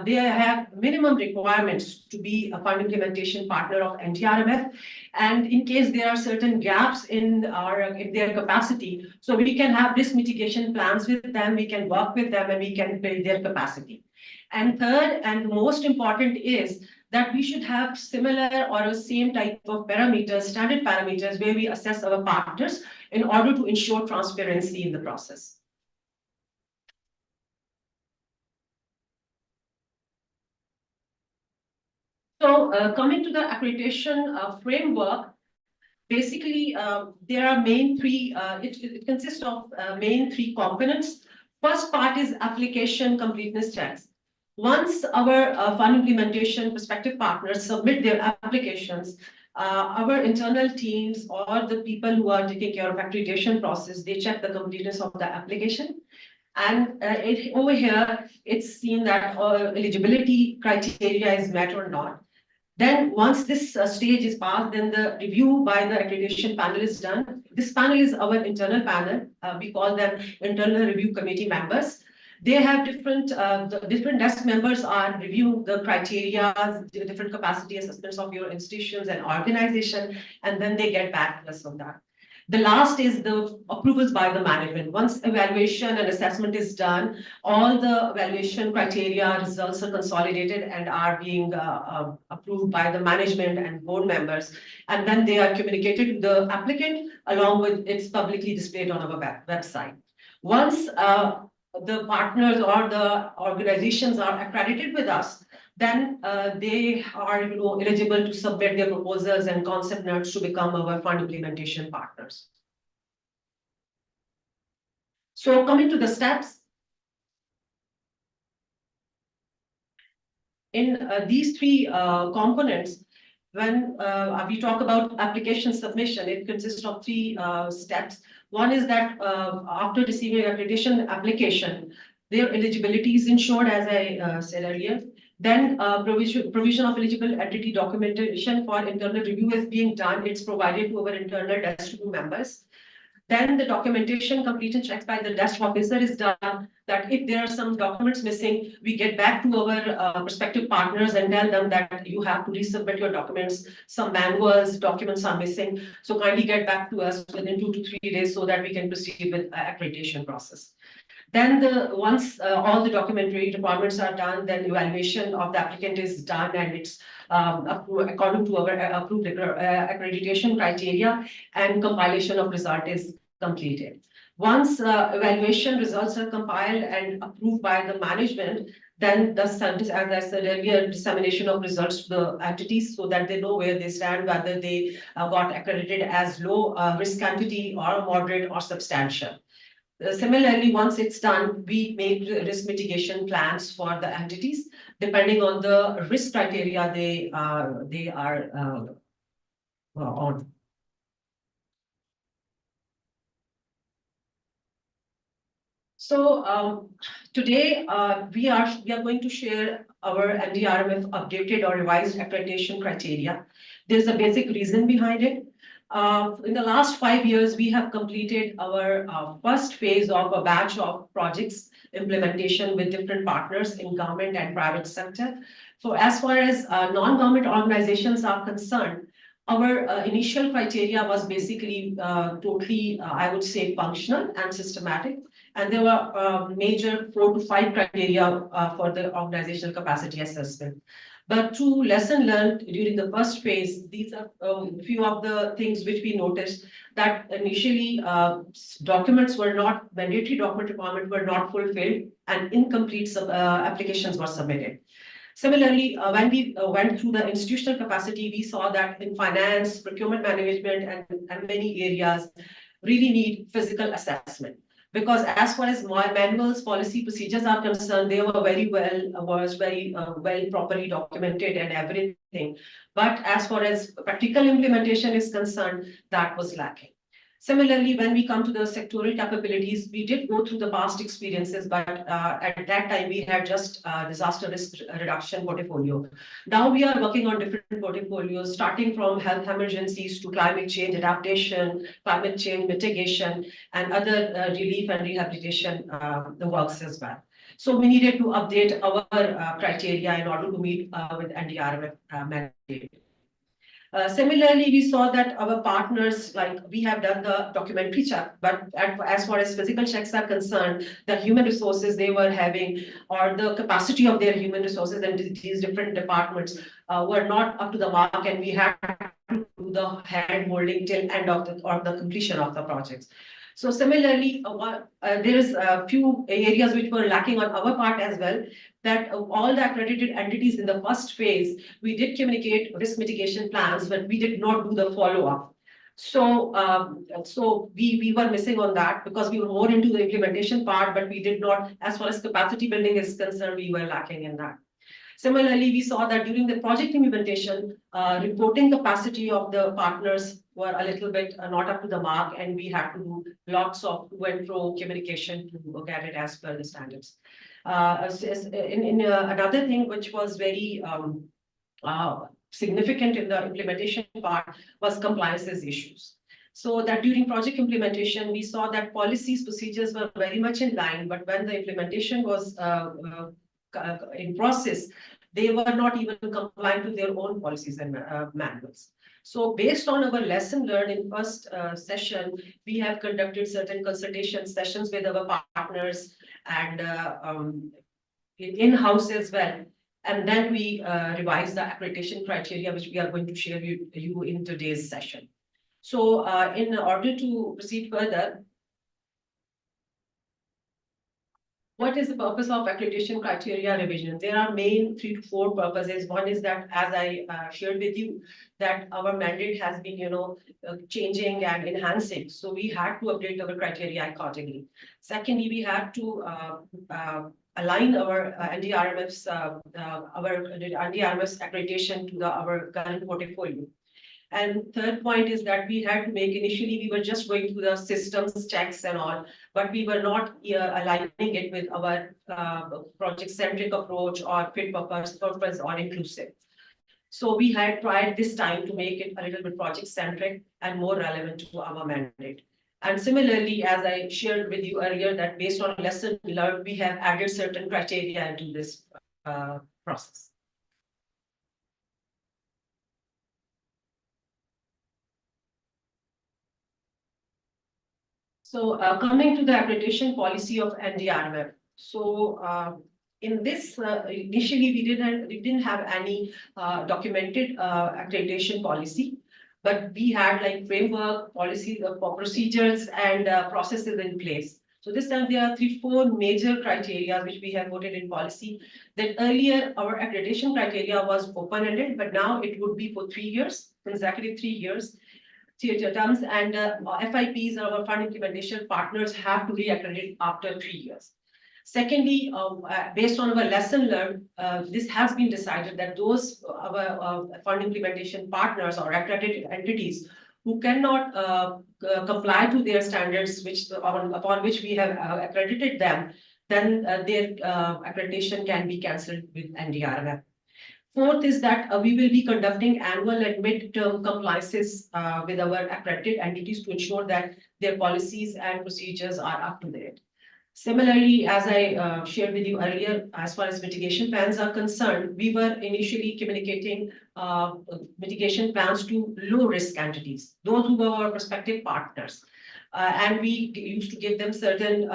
they have minimum requirements to be a fund implementation partner of NDRMF, and in case there are certain gaps in their capacity, so we can have risk mitigation plans with them, we can work with them, and we can build their capacity. And third, and most important is that we should have similar or the same type of parameters, standard parameters, where we assess our partners in order to ensure transparency in the process. So coming to the accreditation framework, basically there are main 3, it consists of main 3 components. First part is application completeness checks. Once our fund implementation prospective partners submit their applications, our internal teams or the people who are taking care of accreditation process, they check the completeness of the application. And over here, it's seen that eligibility criteria is met or not. Then once this stage is passed, then the review by the accreditation panel is done. This panel is our internal panel. We call them internal review committee members. They have the different desk members are reviewing the criteria, the different capacity assessments of your institutions and organization, and then they get back to us on that. The last is the approvals by the management. Once evaluation and assessment is done, all the evaluation criteria results are consolidated and are being approved by the management and board members. And then they are communicated to the applicant along with it's publicly displayed on our website. Once the partners or the organizations are accredited with us, then they are eligible to submit their proposals and concept notes to become our fund implementation partners. So coming to the steps, in these 3 components, when we talk about application submission, it consists of 3 steps. One is that after receiving accreditation application, their eligibility is ensured, as I said earlier. Then provision of eligible entity documentation for internal review is being done. It's provided to our internal desk review members. Then the documentation completion checks by the desk officer is done, that if there are some documents missing, we get back to our prospective partners and tell them that you have to resubmit your documents. Some manuals, documents are missing. So kindly get back to us within 2 to 3 days so that we can proceed with accreditation process. Then once all the documentary requirements are done, then evaluation of the applicant is done and it's according to our approved accreditation criteria, and compilation of result is completed. Once evaluation results are compiled and approved by the management, then the as I said earlier, dissemination of results to the entities so that they know where they stand, whether they got accredited as low risk entity or moderate or substantial. Similarly, once it's done, we make risk mitigation plans for the entities depending on the risk criteria they are on. So today we are going to share our NDRMF updated or revised accreditation criteria. There's a basic reason behind it. In the last 5 years, we have completed our first phase of a batch of projects implementation with different partners in government and private sector. So as far as non-government organizations are concerned, our initial criteria was basically totally, I would say, functional and systematic. And there were major 4 to 5 criteria for the organizational capacity assessment. But through lesson learned during the first phase, these are few of the things which we noticed that initially documents were not, mandatory document requirements were not fulfilled and incomplete applications were submitted. Similarly, when we went through the institutional capacity, we saw that in finance, procurement management, and many areas really need physical assessment. Because as far as manuals, policy procedures are concerned, they were very well properly documented and everything. But as far as practical implementation is concerned, that was lacking. Similarly, when we come to the sectoral capabilities, we did go through the past experiences, but at that time we had just disaster risk reduction portfolio. Now we are working on different portfolios, starting from health emergencies to climate change adaptation, climate change mitigation, and other relief and rehabilitation works as well. So we needed to update our criteria in order to meet with NDRMF mandate. Similarly, we saw that our partners, like we have done the documentary check, but as far as physical checks are concerned, the human resources they were having or the capacity of their human resources and these different departments were not up to the mark, and we had to do the hand holding till end of the completion of the projects. So similarly, there is a few areas which were lacking on our part as well, that all the accredited entities in the first phase, we did communicate risk mitigation plans, but we did not do the follow-up. So, we were missing on that because we were more into the implementation part, but we did not, as far as capacity building is concerned, we were lacking in that. Similarly, we saw that during the project implementation, reporting capacity of the partners were a little bit not up to the mark, and we had to do lots of to and fro communication to look at it as per the standards. Another thing which was very significant in the implementation part was compliances issues. So that during project implementation, we saw that policies, procedures were very much in line, but when the implementation was in process, they were not even compliant to their own policies and manuals. So based on our lesson learned in first session, we have conducted certain consultation sessions with our partners and in-house as well. And then we revised the accreditation criteria, which we are going to share with you in today's session. So in order to proceed further, what is the purpose of accreditation criteria revision? There are main 3 to 4 purposes. One is that, as I shared with you, that our mandate has been, changing and enhancing. So we had to update our criteria accordingly. Secondly, we had to align our NDRMF's accreditation to our current portfolio. And third point is that we had to make, initially we were just going through the systems checks and all, but we were not aligning it with our project-centric approach or fit purpose or inclusive. So we had tried this time to make it a little bit project-centric and more relevant to our mandate. And similarly, as I shared with you earlier, that based on lesson learned, we have added certain criteria into this process. So coming to the accreditation policy of NDRMF. So In this, initially we didn't have any documented accreditation policy, but we had like framework, policy, procedures and processes in place. So this time there are 3-4 major criteria which we have voted in policy. That earlier our accreditation criteria was open-ended, but now it would be for 3 years, consecutive 3 years. Terms and FIPs or our fund implementation partners have to re-accredit after 3 years. Secondly, based on our lesson learned, this has been decided that those our fund implementation partners or accredited entities who cannot comply to their standards, upon which we have accredited them, then their accreditation can be cancelled with NDRMF. Fourth is that we will be conducting annual and mid-term compliances with our accredited entities to ensure that their policies and procedures are up to date. Similarly, as I shared with you earlier, as far as mitigation plans are concerned, we were initially communicating mitigation plans to low-risk entities, those who were our prospective partners. And we used to give them certain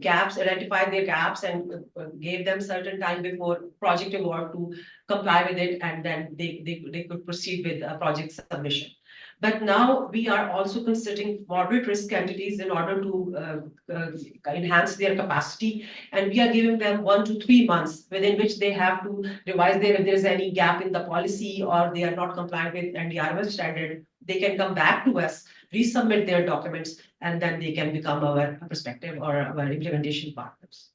gaps, identify their gaps, and gave them certain time before project award to comply with it, and then they could proceed with a project submission. But now we are also considering moderate risk entities in order to enhance their capacity, and we are giving them 1 to 3 months within which they have to revise if there is any gap in the policy or they are not compliant with NDRMF standard. They can come back to us, resubmit their documents, and then they can become our prospective or our implementation partners.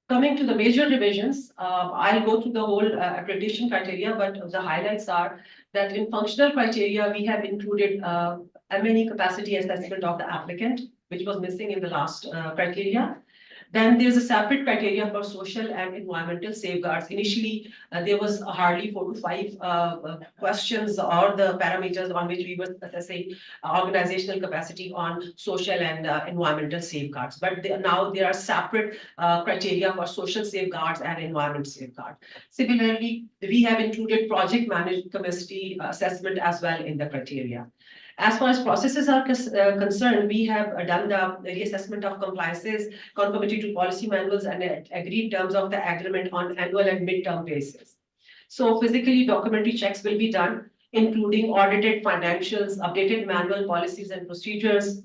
Coming to the major revisions, I'll go through the whole accreditation criteria, but the highlights are that in functional criteria, we have included M&E capacity assessment of the applicant, which was missing in the last criteria. Then there's a separate criteria for social and environmental safeguards. Initially, there was hardly 4 to 5 questions or the parameters on which we were assessing organizational capacity on social and environmental safeguards. But now there are separate criteria for social safeguards and environmental safeguards. Similarly, we have included project management capacity assessment as well in the criteria. As far as processes are concerned, we have done the reassessment of compliances, conformity to policy manuals, and agreed terms of the agreement on annual and mid-term basis. So physically, documentary checks will be done, including audited financials, updated manual policies and procedures.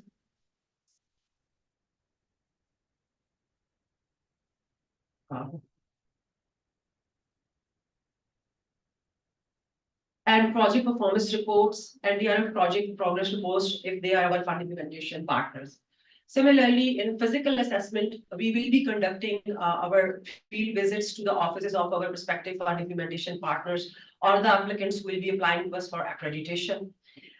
And project performance reports and NDRMF project progress reports if they are our fund implementation partners. Similarly, in physical assessment, we will be conducting our field visits to the offices of our respective fund implementation partners or the applicants who will be applying to us for accreditation.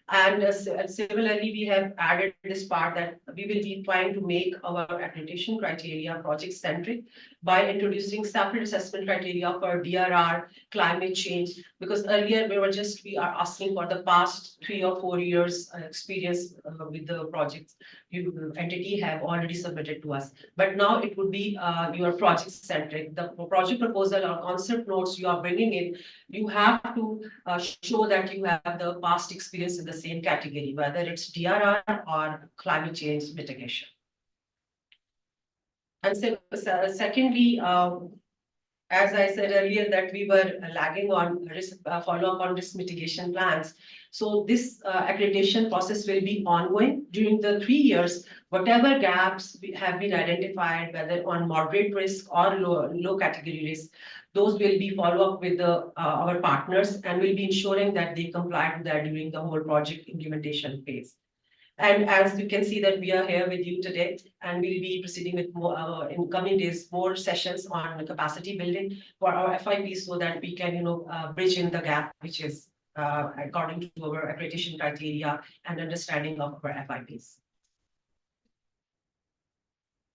And similarly, we have added this part that we will be trying to make our accreditation criteria project-centric by introducing separate assessment criteria for DRR, climate change, because earlier we are asking for the past 3 or 4 years experience with the projects entity have already submitted to us. But now it would be your project-centric. The project proposal or concept notes you are bringing in, you have to show that you have the past experience in the same category, whether it's DRR or climate change mitigation. And so, secondly, as I said earlier, that we were lagging on risk follow-up on risk mitigation plans. So this accreditation process will be ongoing during the 3 years. Whatever gaps have been identified, whether on moderate risk or low category risk, those will be follow up with our partners and will be ensuring that they comply to that during the whole project implementation phase. And as you can see that we are here with you today, and we'll be proceeding with more in coming days, more sessions on capacity building for our FIPs so that we can, bridge in the gap, which is according to our accreditation criteria and understanding of our FIPs.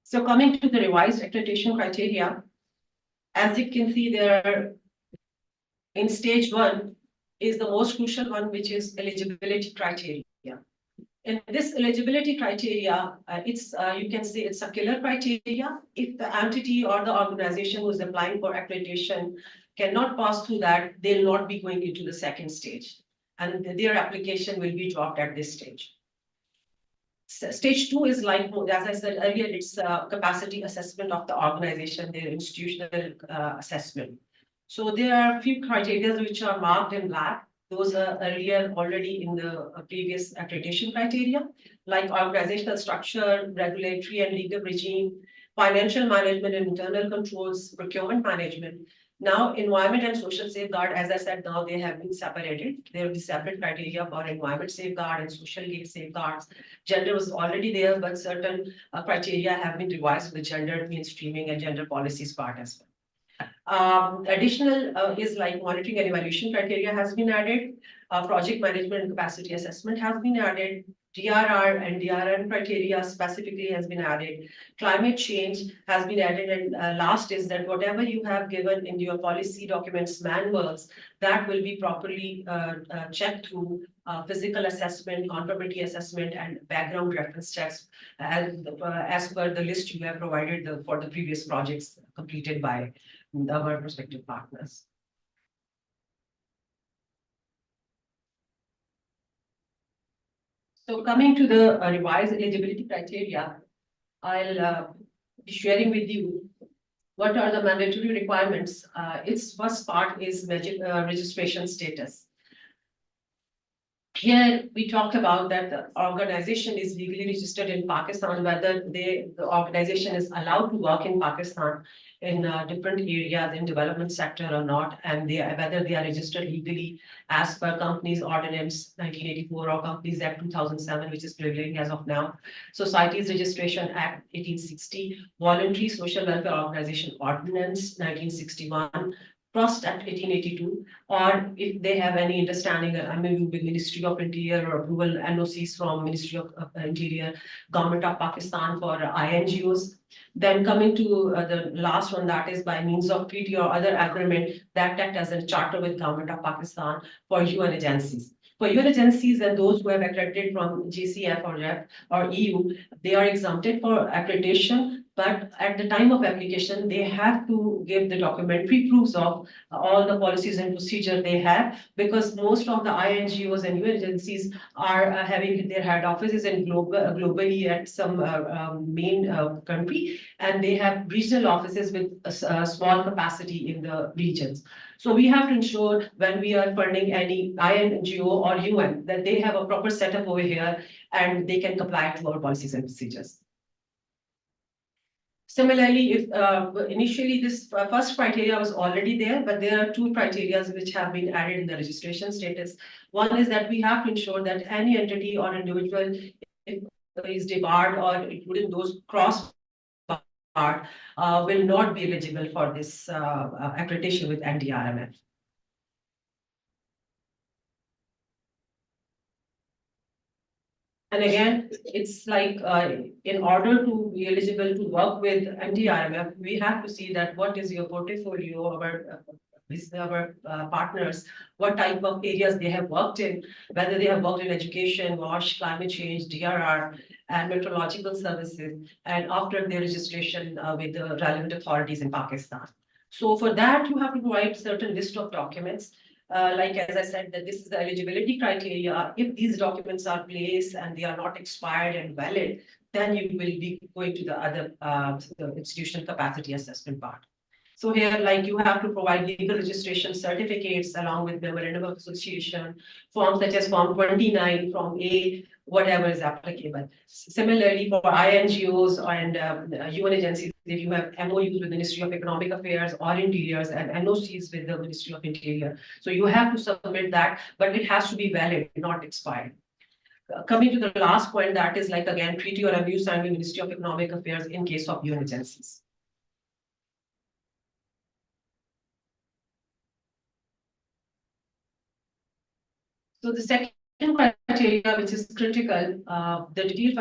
So coming to the revised accreditation criteria, as you can see there, in stage 1 is the most crucial one, which is eligibility criteria. In this eligibility criteria, you can see it's a killer criteria. If the entity or the organization who is applying for accreditation cannot pass through that, they'll not be going into the second stage, and their application will be dropped at this stage. Stage 2 is like, as I said earlier, it's capacity assessment of the organization, their institutional assessment. So there are a few criteria which are marked in black. Those are earlier already in the previous accreditation criteria, like organizational structure, regulatory and legal regime, financial management and internal controls, procurement management. Now, environment and social safeguard, as I said, now they have been separated. There will be separate criteria for environment safeguard and social safeguards. Gender was already there, but certain criteria have been revised with gender mainstreaming and gender policies part as well. Additional is like monitoring and evaluation criteria has been added. Project management and capacity assessment has been added. DRR and DRM criteria specifically has been added. Climate change has been added. And last is that whatever you have given in your policy documents, manuals, that will be properly checked through physical assessment, conformity assessment, and background reference checks as per the list you have provided for the previous projects completed by our prospective partners. So coming to the revised eligibility criteria, I'll be sharing with you what are the mandatory requirements. Its first part is registration status. Here we talked about that the organization is legally registered in Pakistan, whether the organization is allowed to work in Pakistan in different areas in development sector or not, and whether they are registered legally as per Companies Ordinance 1984 or Companies Act 2007, which is prevailing as of now. Societies Registration Act 1860, Voluntary Social Welfare Organization Ordinance 1961, Trust Act 1882, or if they have any understanding, maybe with Ministry of Interior or approval NOCs from Ministry of Interior, Government of Pakistan for INGOs. Then coming to the last one, that is by means of treaty or other agreement that act as a charter with Government of Pakistan for UN agencies. For UN agencies and those who have accredited from GCF or REP or EU, they are exempted for accreditation. But at the time of application, they have to give the documentary proofs of all the policies and procedure they have, because most of the INGOs and UN agencies are having their head offices in globally at some main country, and they have regional offices with a small capacity in the regions. So we have to ensure when we are funding any INGO or UN that they have a proper setup over here and they can comply to our policies and procedures. Similarly, if initially this first criteria was already there, but there are two criteria which have been added in the registration status. One is that we have to ensure that any entity or individual is debarred or including those cross barred will not be eligible for this accreditation with NDRMF. And again, it's like in order to be eligible to work with NDRMF, we have to see that what is your portfolio, our partners, what type of areas they have worked in, whether they have worked in education, WASH, climate change, DRR, and meteorological services, and after their registration with the relevant authorities in Pakistan. So for that, you have to provide certain list of documents. Like as I said, that this is the eligibility criteria. If these documents are placed and they are not expired and valid, then you will be going to the other the institutional capacity assessment part. So here, like you have to provide legal registration certificates along with memorandum of association, forms such as Form 29, Form A, whatever is applicable. Similarly, for INGOs and UN agencies, if you have MOUs with the Ministry of Economic Affairs or Interiors and NOCs with the Ministry of Interior, so you have to submit that, but it has to be valid, not expired. Coming to the last point, that is like again treaty or MOU signed with Ministry of Economic Affairs in case of UN agencies. So the second criteria, which is critical, the detailed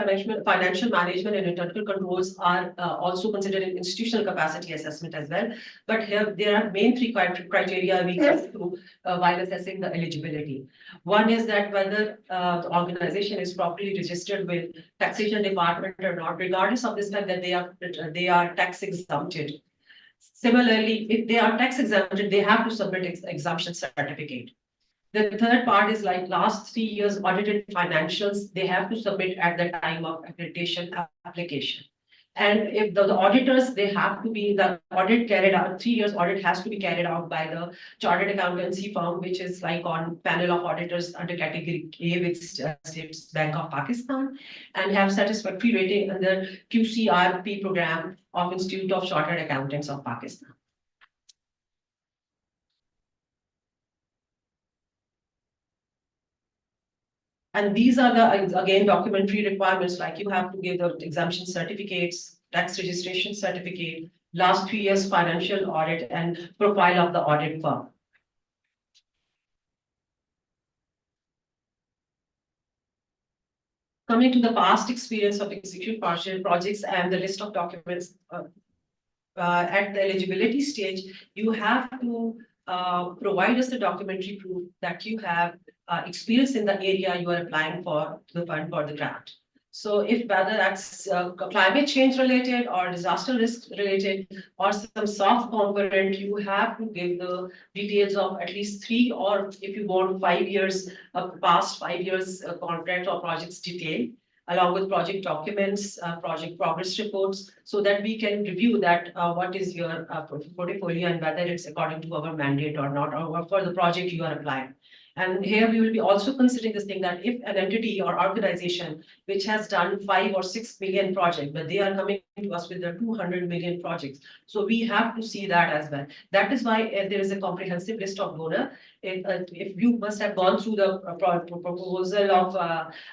financial management and internal controls are also considered in institutional capacity assessment as well. But here there are main three criteria we go through while assessing the eligibility. One is that whether the organization is properly registered with taxation department or not, regardless of this fact that they are tax exempted. Similarly, if they are tax exempted, they have to submit exemption certificate. The third part is like last 3 years audited financials, they have to submit at the time of accreditation application. And if the auditors, they have to be, the audit carried out, 3 years audit has to be carried out by the chartered accountancy firm, which is like on panel of auditors under category A with State Bank of Pakistan, and have satisfactory rating under QCRP program of Institute of Chartered Accountants of Pakistan. And these are the, again, documentary requirements, like you have to give the exemption certificates, tax registration certificate, last 3 years financial audit, and profile of the audit firm. Coming to the past experience of execution partial projects and the list of documents, at the eligibility stage, you have to provide us the documentary proof that you have experience in the area you are applying for the fund for the grant. So if whether that's climate change related or disaster risk related or some soft component, you have to give the details of at least 3, or if you want 5 years, past 5 years contract or projects detail, along with project documents, project progress reports, so that we can review that what is your portfolio and whether it's according to our mandate or not, or for the project you are applying. And here we will be also considering this thing that if an entity or organization which has done 5 or 6 million projects, but they are coming to us with the 200 million projects. So we have to see that as well. That is why there is a comprehensive list of donor. If you must have gone through the proposal of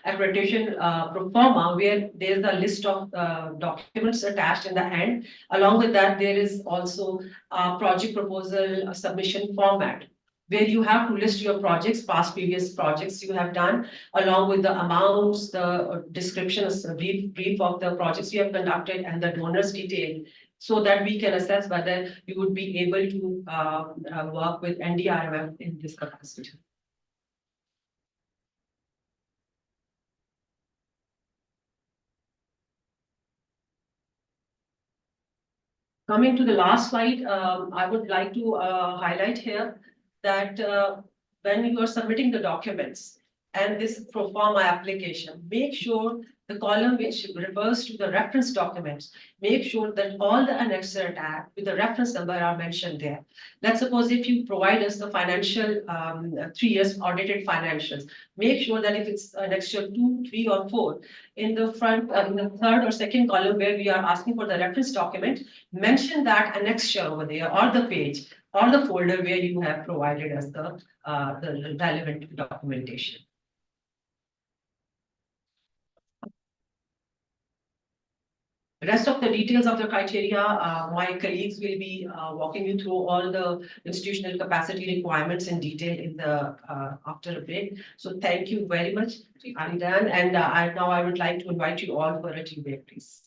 accreditation pro forma, where there is a list of documents attached in the end. Along with that, there is also a project proposal submission format, where you have to list your projects, past previous projects you have done, along with the amounts, the descriptions, brief of the projects you have conducted, and the donors detail, so that we can assess whether you would be able to work with NDRMF in this capacity. Coming to the last slide, I would like to highlight here that when you are submitting the documents and this pro forma application, make sure the column which refers to the reference documents, make sure that all the annexes attached with the reference number are mentioned there. Let's suppose if you provide us the financial 3 years audited financials, make sure that if it's annexure 2, 3, or 4, in the front, in the third or second column where we are asking for the reference document, mention that annexure over there, or the page, or the folder where you have provided us the relevant documentation. The rest of the details of the criteria, my colleagues will be walking you through all the institutional capacity requirements in detail in the after a break. So thank you very much. I'm done, and now I would like to invite you all for a tea break, please.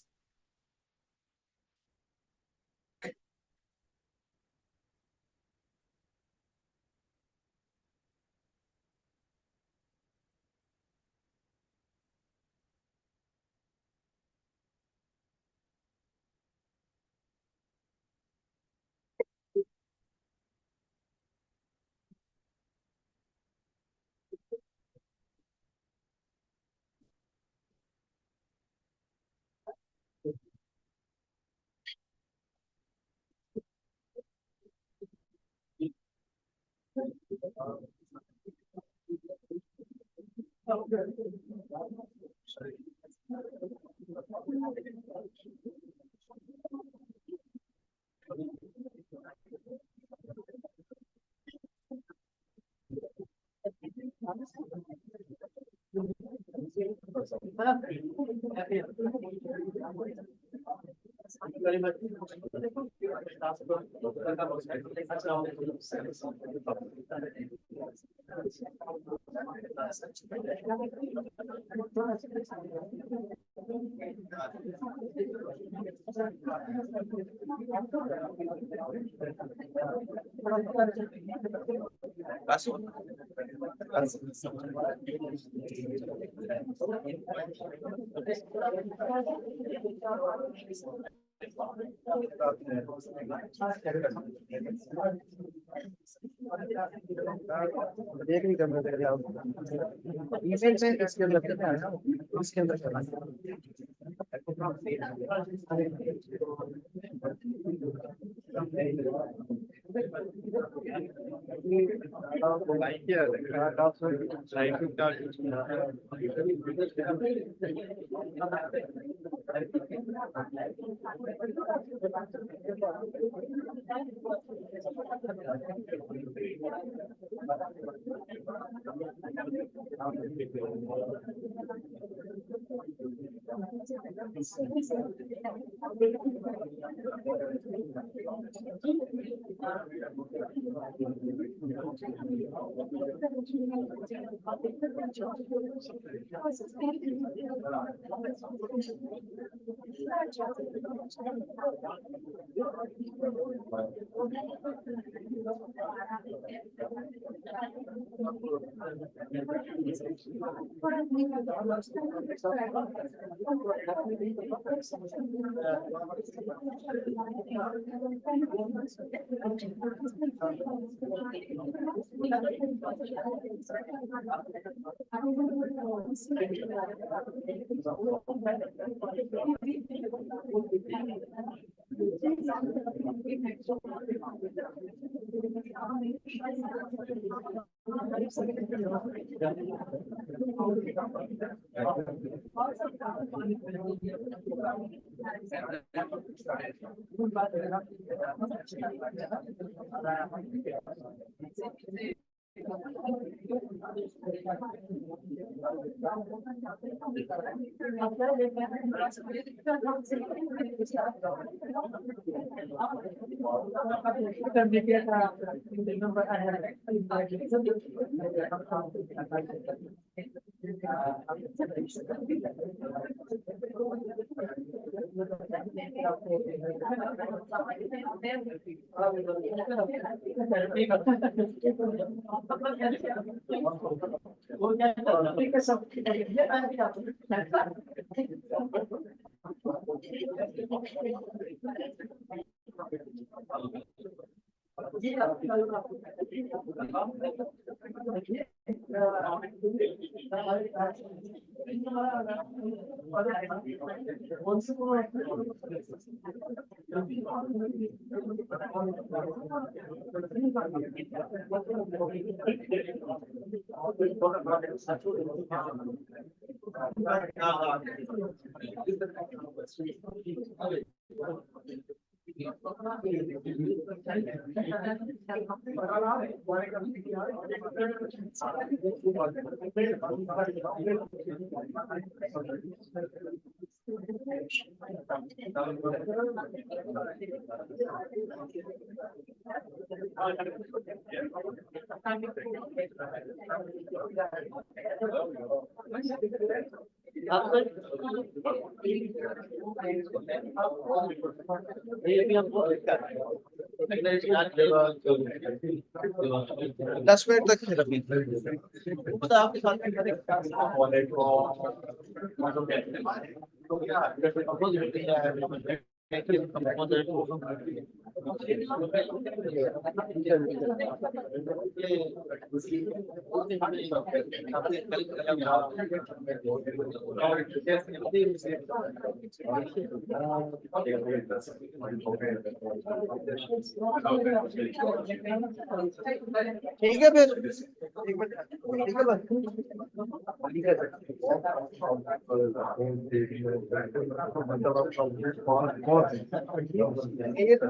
Very much. देख नहीं करना चाहिए आप event में इसके अंदर क्या है ना इसके अंदर दस मिनट तक आपके साथ ठीक है फिर ठीक है बस ये तो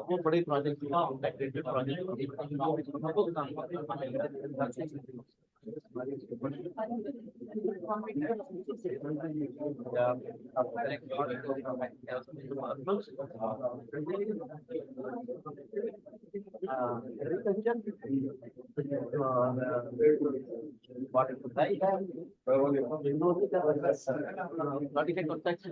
वो बड़े project water supply, vertical construction,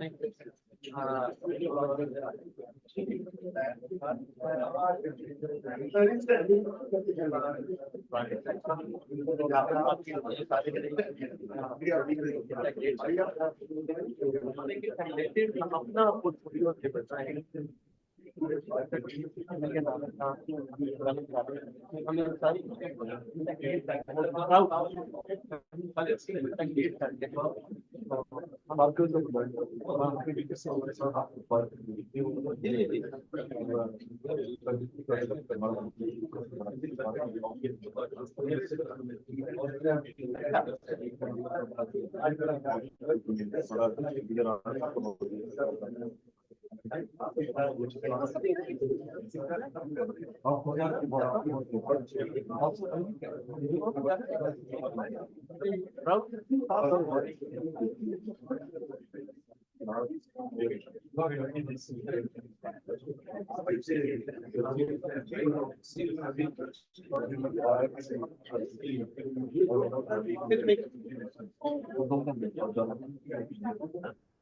अपना portfolio से बताएं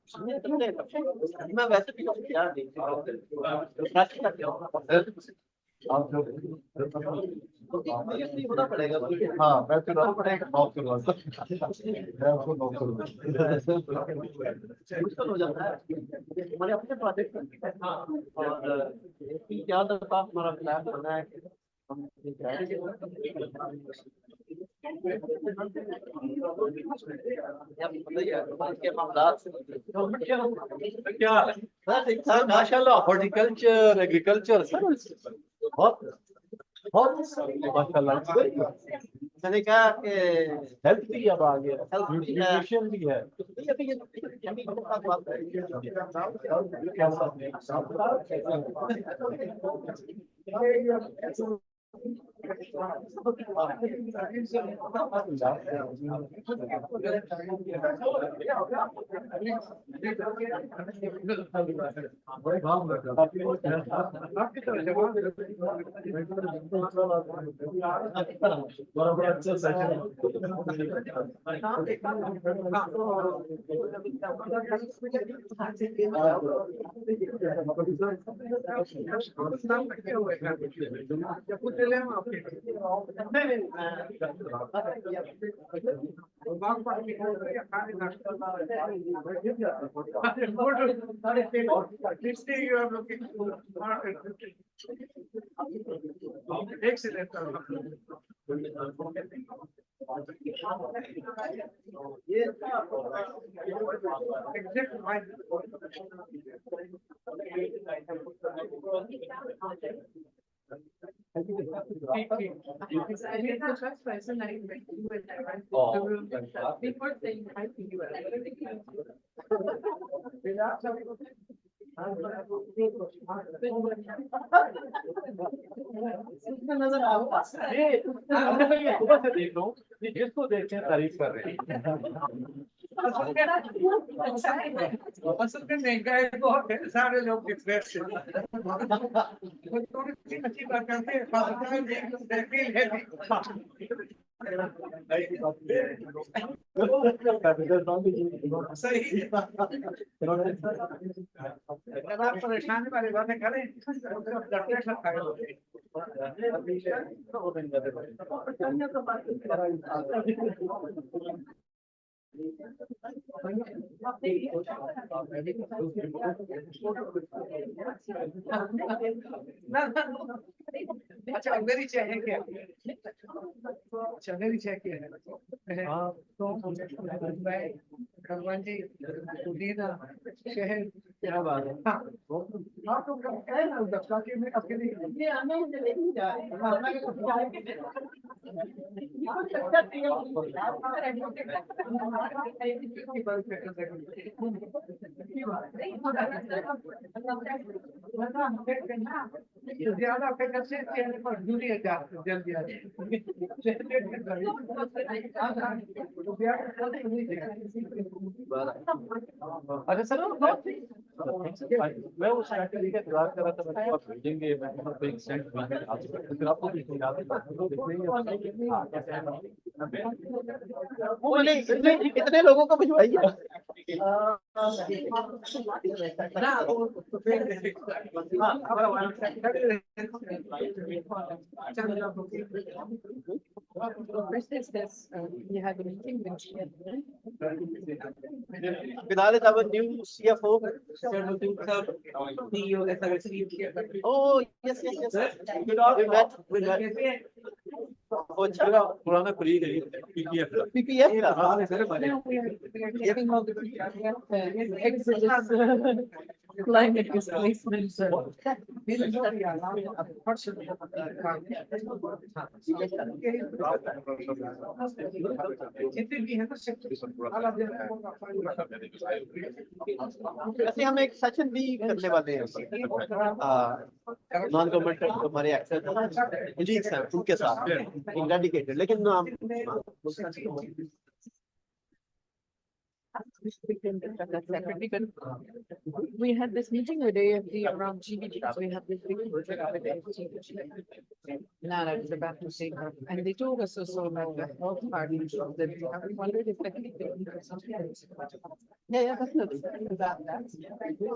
मैं वैसे भी क्या होना पड़ेगा। हाँ मैं तो पड़ेगा मुश्किल हो जाता है हमारे अपने प्रोजेक्ट और क्या दफा हमारा प्लान बना है माशाल्लाह हॉर्टिकल्चर एग्रीकल्चर बहुत बहुत माशाल्लाह मैंने कहा कि हेल्थ भी अब आ गया न्यूट्रिशन भी है Before saying hi to you, नजर देख लो जिसको देखते हैं तारीफ कर रहे हैं असल में महंगाई बहुत है सारे लोग डिप्रेस थोड़ी सी अच्छी बात करते हैं सही अगर आप परेशानी वाली बातें करें अच्छा मेरी चाहिए क्या? अच्छा मेरी चाहिए हाँ तो मैं भगवान जी पुदीना शहर क्या बात है हाँ हाँ तो है ना दफ्तर के में अकेले ये आना मुझे लेके जा रहे हैं आना के कुछ ज्यादा फिक्र से चेहरे पर दूरी है जल्दी आ अच्छा सर मैं उस कैटेगरी का इंतजार कर रहा था मैंने आप भेजेंगे मैं एक सेंट फिर आपको भी वो बोले इतने लोगों को भिजवाइए We had a meeting with Vidal is our new CFO. Oh, yes, yes, yes. We met. पुराना कुलीग है PPF का now we are giving all the exodus, climate displacement. वैसे हम एक सेशन भी करने वाले हैं नॉन गवर्नमेंट हमारे एक्टर लीग्स हैं उनके साथ डेडिकेटेड लेकिन We had this meeting with AFD around GB because we have this big project with AFD. Nana is about to say her, and they told us also about the health part that we wondered if they need something. Yeah, definitely about that.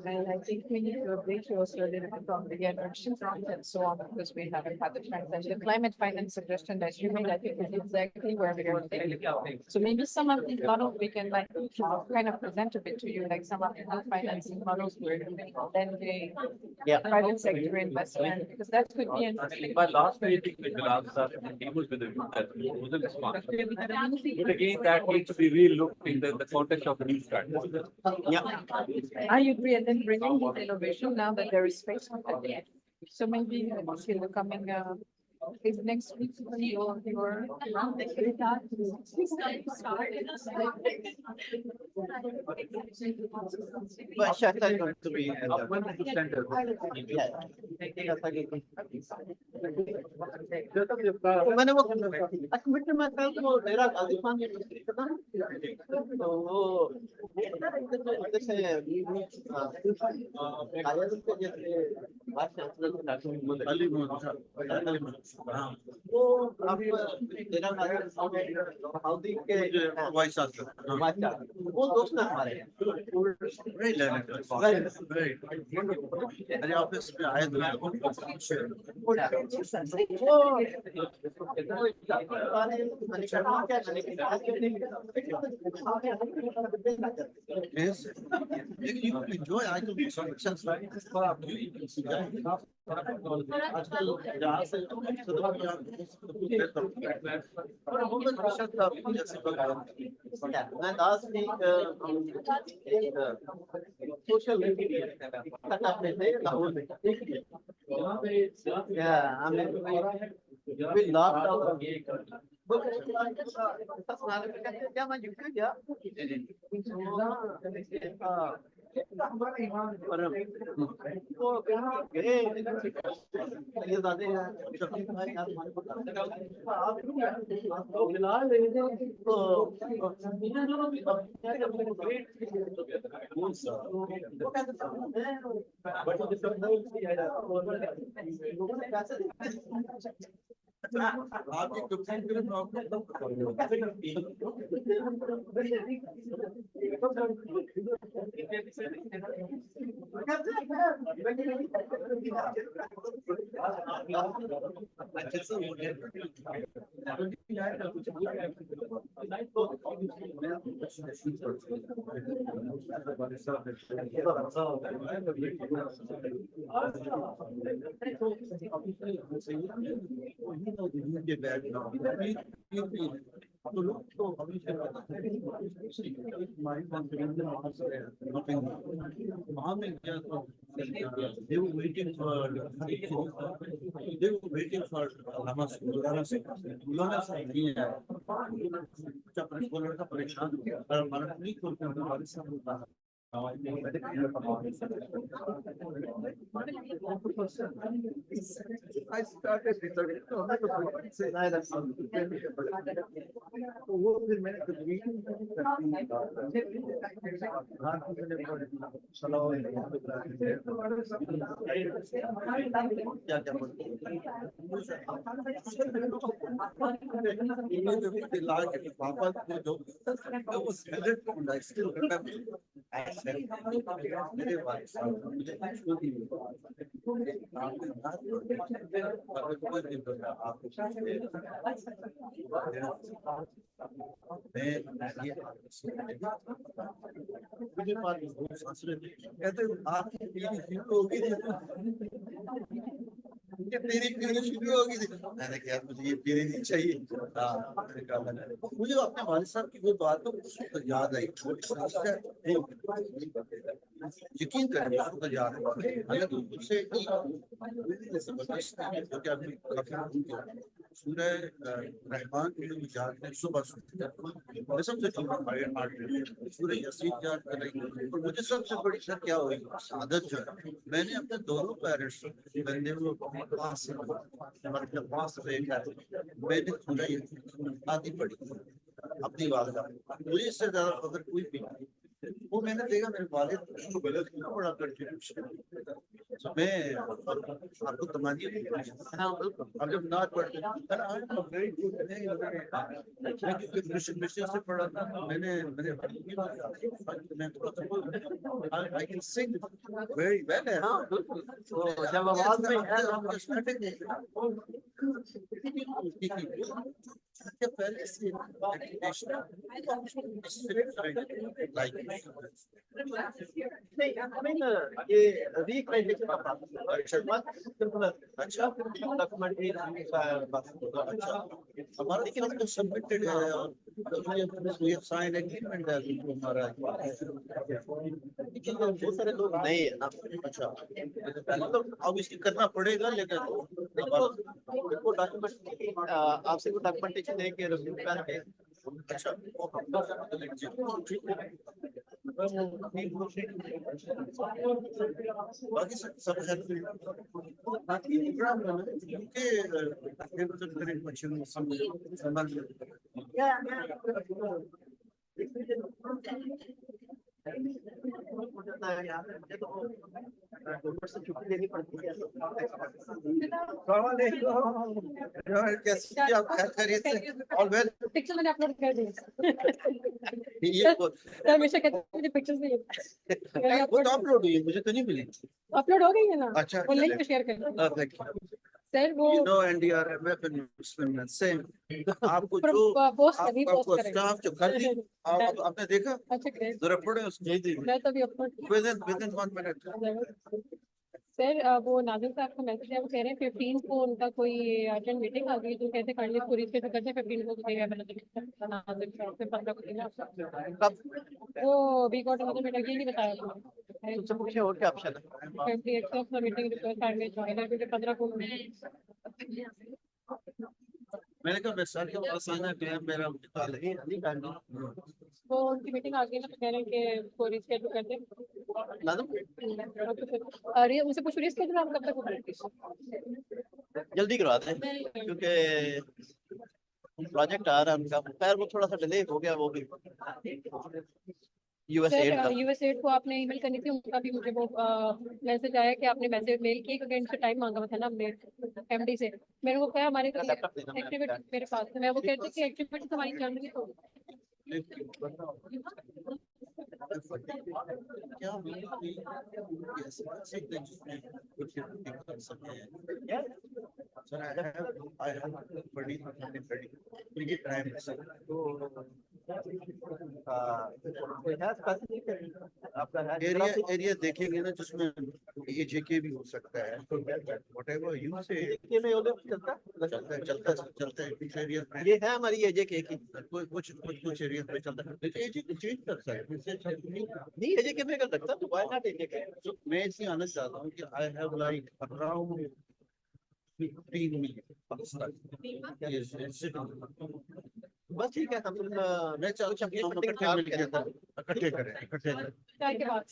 And I think we need to update you also a little bit on the energy front and so on, because we haven't had the transition. The climate finance suggestion that you made, I think is exactly where we're going to take. So maybe some of these models we can like kind of present a bit to you, like some of the financing models we're doing, then the private sector investment, because that could be interesting. My last meeting with Bilal sir, he was with the view that wasn't smart. But again, that needs to be re-looked in the context of the new strategy. I agree, and then bringing these innovation now that there is space for that. So maybe in the coming is next week your but Shasta is going to be When the center. मैंने वो commitment में था तो मेरा राजस्थान में था तो वो जैसे आयोजन के जैसे वाइस चांसलर वो अब तेरा हाउसिंग के वाइस चांसलर वो दोस्त है हमारे मेरे ऑफिस में आए Yes, you can enjoy. I can be some success. And last week, social media cut off the whole thing. Yeah, I mean, we locked out. तो लोग तो हमेशा हमारी कॉन्फिडेंस वहाँ में क्या तो they were waiting for नमस बुलाना से नहीं है जब बोल रहा था परेशान और हमारा नहीं खोल कर हमारे साथ होता है I started researching. So I was saying that वो फिर मैंने कुछ रीडिंग क्या क्या पापा को जो I still remember मेरे भाई साहब मुझे छू दी मुझे बात कहते आपकी पीढ़ी शुरू होगी तेरी पीढ़ी शुरू होगी मैंने कहा मुझे ये पीढ़ी नहीं चाहिए मुझे अपने वालिद साहब की वो बात तो याद आई यकीन करें उसको याद है हालांकि उससे सूरह रहमान की जो याद है सुबह सुबह सबसे सूरह यासीन याद कर रही है और मुझे सबसे बड़ी सर क्या हुई आदत जो है मैंने अपने दोनों पेरेंट्स बंदे को पास से मैंने सूरह आदि पढ़ी अपनी वालिदा मुझे इससे ज्यादा अगर कोई भी वो मैंने देखा मेरे वालिद को गलत बड़ा कंट्रीब्यूशन तो मैं आपको तमानी अब जब नात पढ़ते वेरी गुड मिशन से पढ़ा था मैंने I can sing very well जब आवाज में पहले से ये रीक्रेडिटेशन का अच्छा हमारा लेकिन तो सबमिटेड है और वी हैव साइन एग्रीमेंट है हमारा लेकिन बहुत सारे लोग नहीं है ना अच्छा मतलब अब इसकी करना पड़ेगा लेकिन डॉक्यूमेंट आपसे वो डॉक्यूमेंटेशन है कि रिव्यू करके अच्छा बाकी सब छुट्टी लेनी पड़ती है कैसे आप खैरियत से ऑल वेल पिक्चर मैंने अपलोड कर दिया ये सर हमेशा कहते हैं मुझे पिक्चर्स नहीं वो तो अपलोड हुई है मुझे तो नहीं मिली अपलोड हो गई है ना अच्छा वो लिंक पे शेयर कर सर वो you know NDRMF and Muslim same आपको जो पोस्ट अभी आपको पोस्ट करेंगे स्टाफ जो कर दी आपने देखा अच्छा ग्रेट जरा पढ़े उसको मैं तो अभी अपलोड within 1 minute सर वो नाज़िम साहब का मैसेज है वो कह रहे हैं 15 को उनका कोई अर्जेंट मीटिंग आ गई तो कैसे कर लिए पूरी से करते हैं 15 को देगा मैंने नाज़िम साहब से 15 को देना वो वी गॉट अनदर मीटिंग ये नहीं बताया तुमसे पूछे और क्या ऑप्शन है फैमिली एक्सेप्ट मीटिंग रिक्वेस्ट आई में ज्वाइन है क्योंकि 15 को मैंने कहा मैं सर के पास आना है मेरा वो उनकी मीटिंग आ गई ना तो कह रहे हैं कि उसको रिस्केड्यूल कर दें अरे उनसे पूछ रिस्केड्यूल आप कब तक होगा जल्दी करवा दें क्योंकि प्रोजेक्ट आ रहा है उनका खैर वो थोड़ा सा डिले हो गया वो भी यूएसएड को आपने ईमेल करनी थी उनका भी मुझे वो मैसेज आया कि आपने मैसेज मेल किया क्योंकि इनसे टाइम मांगा हुआ था ना हमने एमडी से मैंने वो कहा हमारे एक्टिविटी मेरे पास है मैं वो कहती कि एक्टिविटी हमारी चल रही तो Sir, I have pretty time. Area देखेंगे ना जिसमें ये जेके भी हो सकता है whatever you say चलता है कुछ एरिया में ये है हमारी एजे के की कुछ एरिया में चलता है लेकिन एजे चेंज करता है नहीं एजे के में कर सकता तो व्हाई नॉट एजे के so मैं इसलिए आना चाहता हूँ कि I have like around 15 million yes बस ठीक है हम मैं चाहता हूँ हम इकट्ठे करें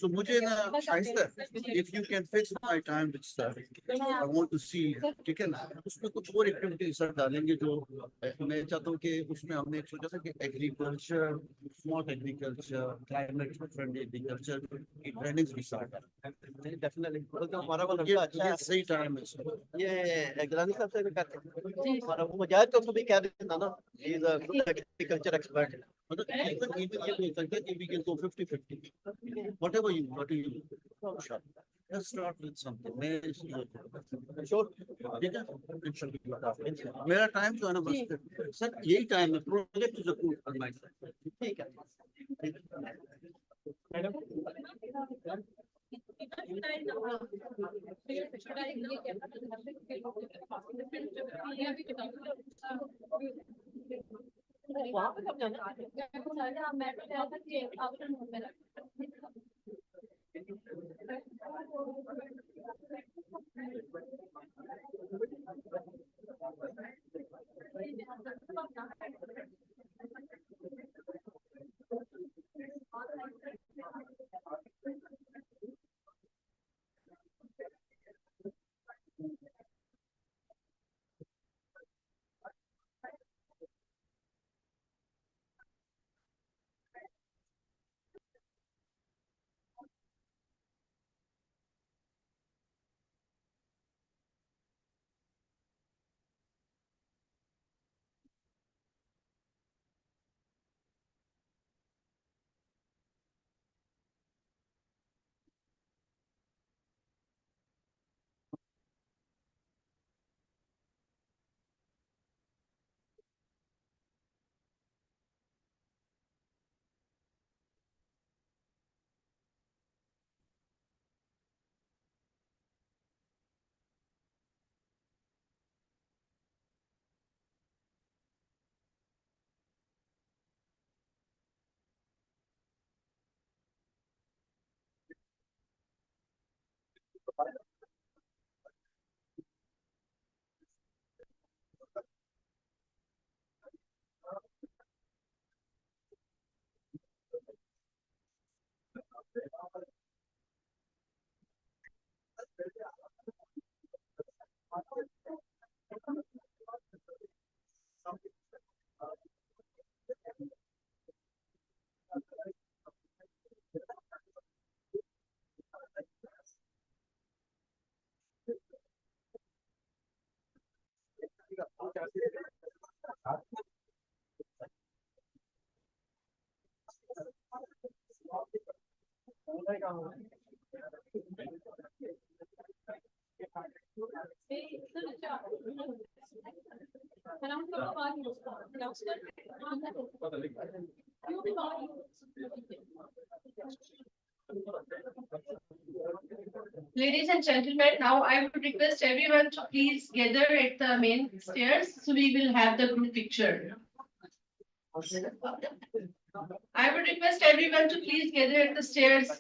so मुझे ना Shaista if you can fix my time with stuff I want to see ठीक है ना उसमें कुछ और एक्टिविटी सर डालेंगे जो मैं चाहता हूँ कि उसमें हमने एक सोचा था कि agriculture smart agriculture climate friendly agriculture की ट्रेनिंग्स भी स्टार्ट है डेफिनेटली हमारा वो लड़का अच्छा है सही टाइम है सर ये एग्रानी साहब से भी करते हैं हमारा वो मजाक तो भी कह देता ना he is a agriculture expert. Even you can get we can go 50-50. Whatever you do. Sure. Let's start with something. Sure. मेरा टाइम जो है ना बस सर यही टाइम है project is approved on my side ठीक है मैडम वहाँ पे कब जाना Ladies and gentlemen, now I would request everyone to please gather at the main stairs so we will have the group picture. I would request everyone to please gather at the stairs.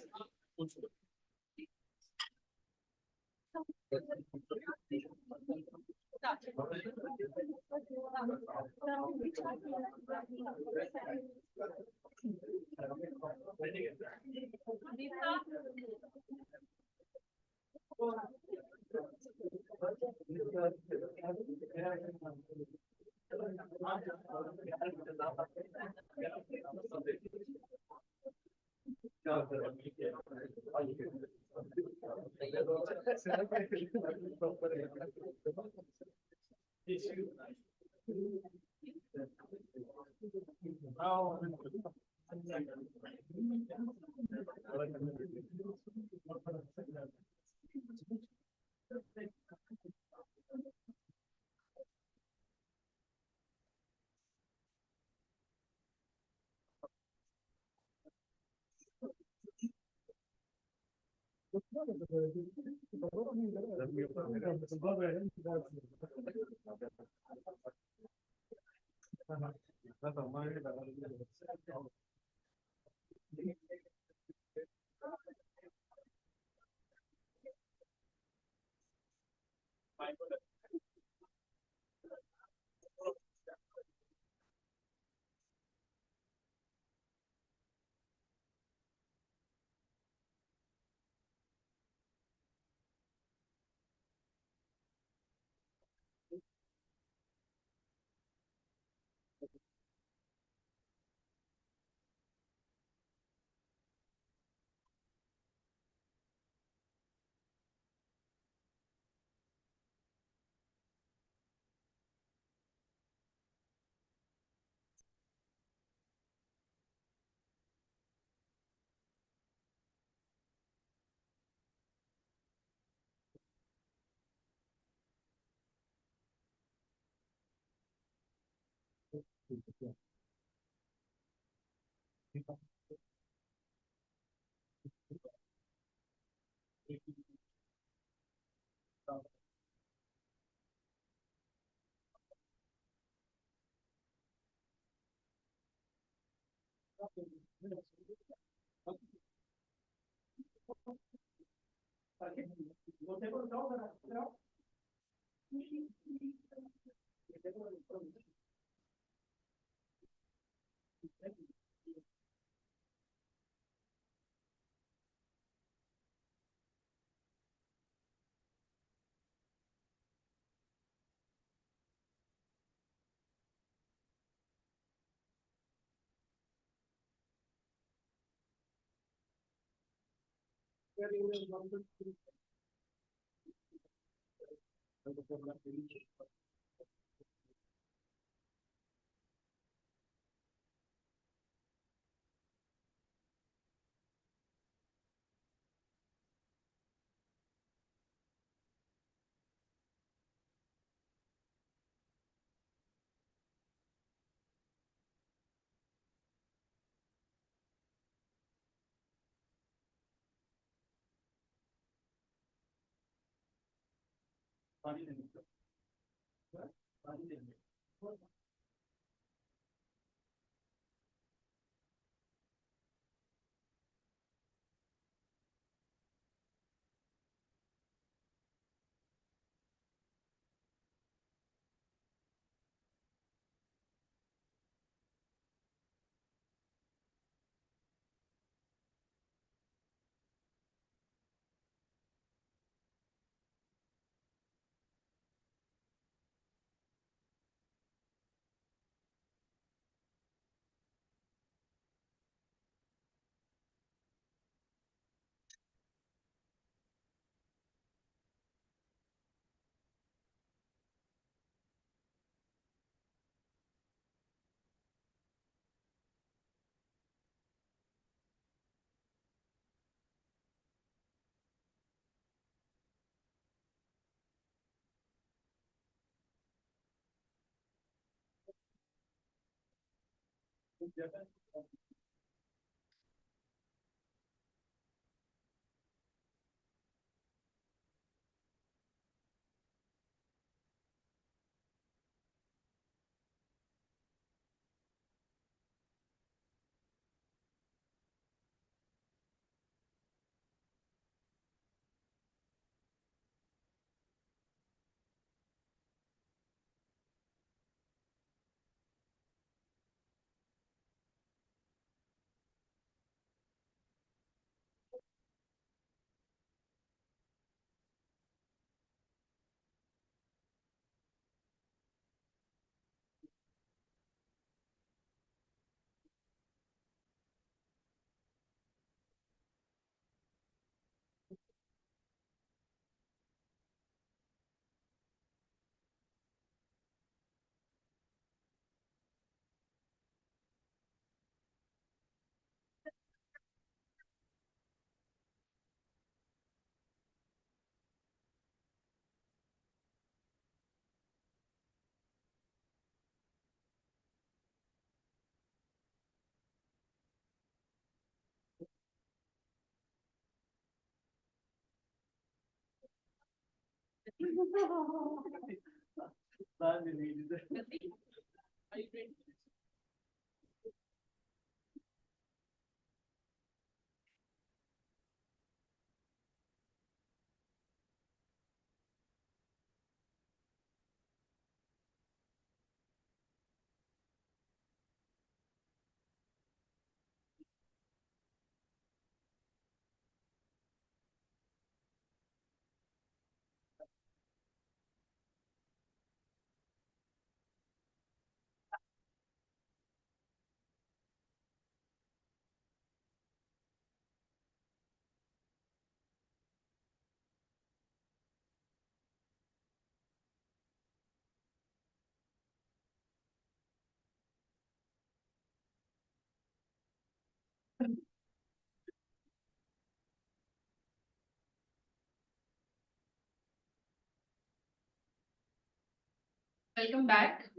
Welcome back.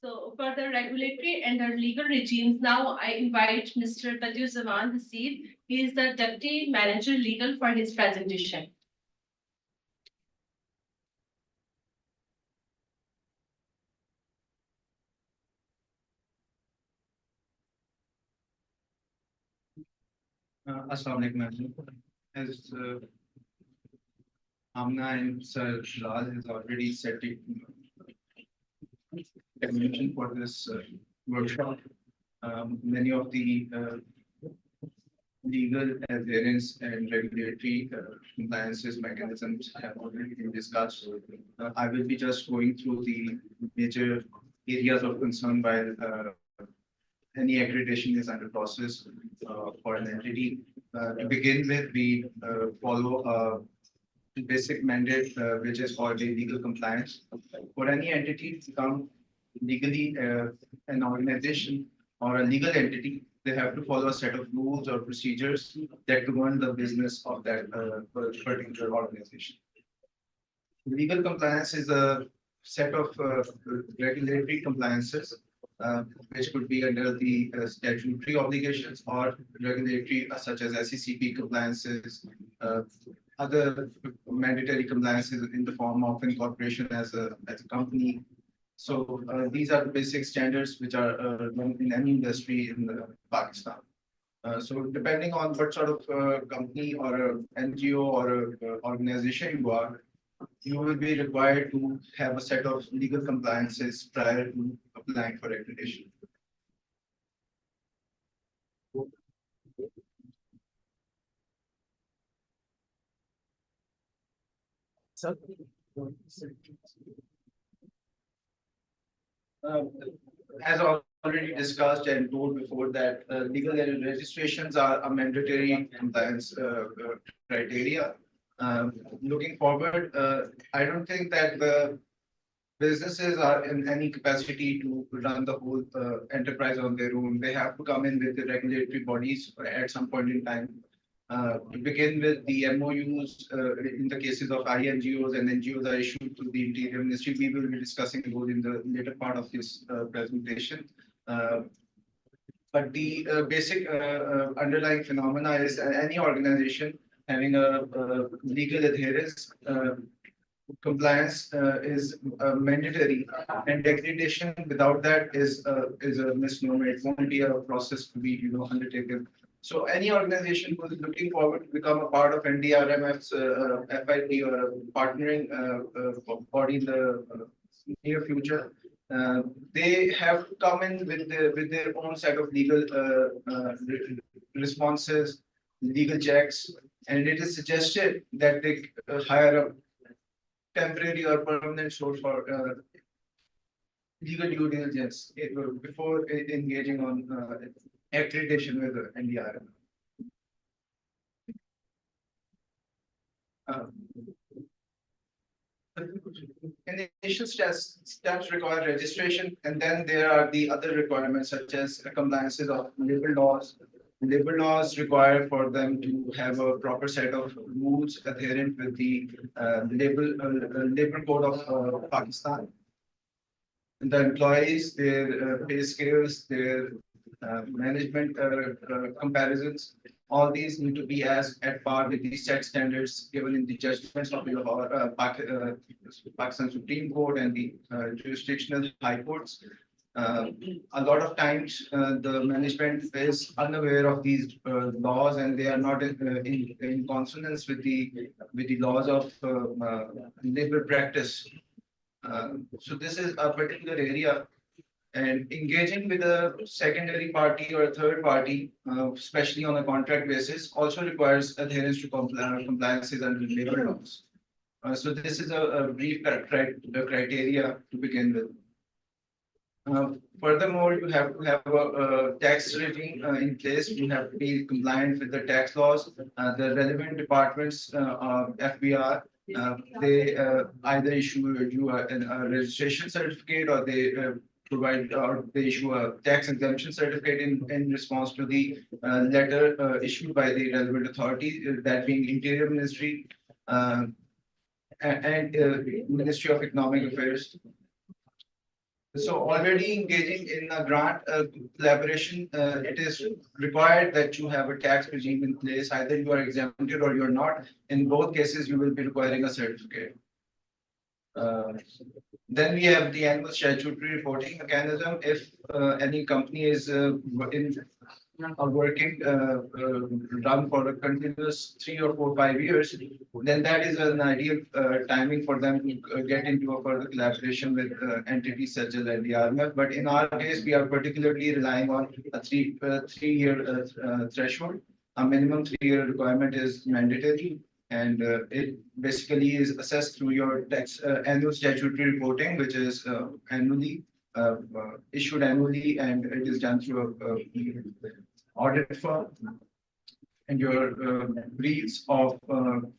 So for the regulatory and the legal regimes, now I invite Mr. Badiuzzzaman Hasib. He is the Deputy Manager Legal for his presentation. Assalamu alaikum. As Amna and Sir Raj has already set the definition for this workshop. Many of the legal adherence and regulatory compliances mechanisms have already been discussed. I will be just going through the major areas of concern while any accreditation is under process for an entity. To begin with, we follow a basic mandate, which is for the legal compliance. For any entity to become legally an organization or a legal entity, they have to follow a set of rules or procedures that govern the business of that particular organization. Legal compliance is a set of regulatory compliances, which could be under the statutory obligations or regulatory, such as SECP compliances, other mandatory compliances in the form of incorporation as a company. So these are the basic standards which are known in any industry in Pakistan. So depending on what sort of company or a NGO or a organization you are, you will be required to have a set of legal compliances prior to applying for accreditation. As already discussed and told before that legal registrations are a mandatory compliance criteria. Looking forward, I don't think that the businesses are in any capacity to run the whole enterprise on their own. They have to come in with the regulatory bodies at some point in time. To begin with, the MOUs in the cases of INGOs and NGOs are issued to the Interior Ministry. We will be discussing those in the later part of this presentation. But the basic underlying phenomena is any organization having a legal adherence compliance is mandatory, and accreditation without that is a misnomer. It won't be a process to be undertaken. So any organization who is looking forward to become a part of NDRMF's FIP or a partnering body in the near future, they have to come in with their own set of legal responses, legal checks, and it is suggested that they hire a temporary or permanent source for legal due diligence before engaging on accreditation with the NDRM. Initial steps require registration, and then there are the other requirements such as compliances of labor laws. Labor laws require for them to have a proper set of rules adherent with the labor code of Pakistan. And the employees, their pay scales, their management comparisons, all these need to be as at par with the set standards given in the judgments of the Pakistan Supreme Court and the jurisdictional high courts. A lot of times, the management is unaware of these laws, and they are not in consonance with the laws of labor practice. So this is a particular area, and engaging with a secondary party or a third party, especially on a contract basis, also requires adherence to compliances under labor laws. So this is a brief criteria to begin with. Furthermore, you have to have a tax regime in place. You have to be compliant with the tax laws. The relevant departments, FBR, they either issue you a registration certificate, or they provide, or they issue a tax exemption certificate in response to the letter issued by the relevant authority, that being Interior Ministry and Ministry of Economic Affairs. So already engaging in a grant collaboration, it is required that you have a tax regime in place. Either you are exempted or you're not. In both cases, you will be requiring a certificate. Then we have the annual statutory reporting mechanism. If any company is working run for a continuous 3 or 4, 5 years, then that is an ideal timing for them to get into a further collaboration with entities such as NDRMF. But in our case, we are particularly relying on a three-year threshold. A minimum 3-year requirement is mandatory, and it basically is assessed through your tax annual statutory reporting, which is annually issued annually, and it is done through a audit firm. And your briefs of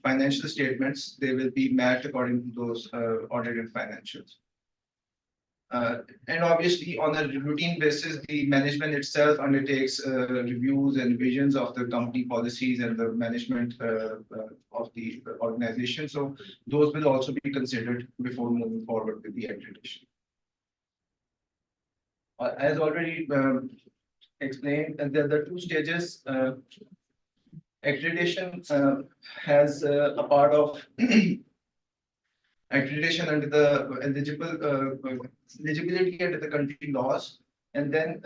financial statements, they will be matched according to those audited financials. And obviously, on a routine basis, the management itself undertakes reviews and revisions of the company policies and the management of the organization. So those will also be considered before moving forward with the accreditation. As already explained, the 2 stages. Accreditation has a part of accreditation under the eligibility under the country laws, and then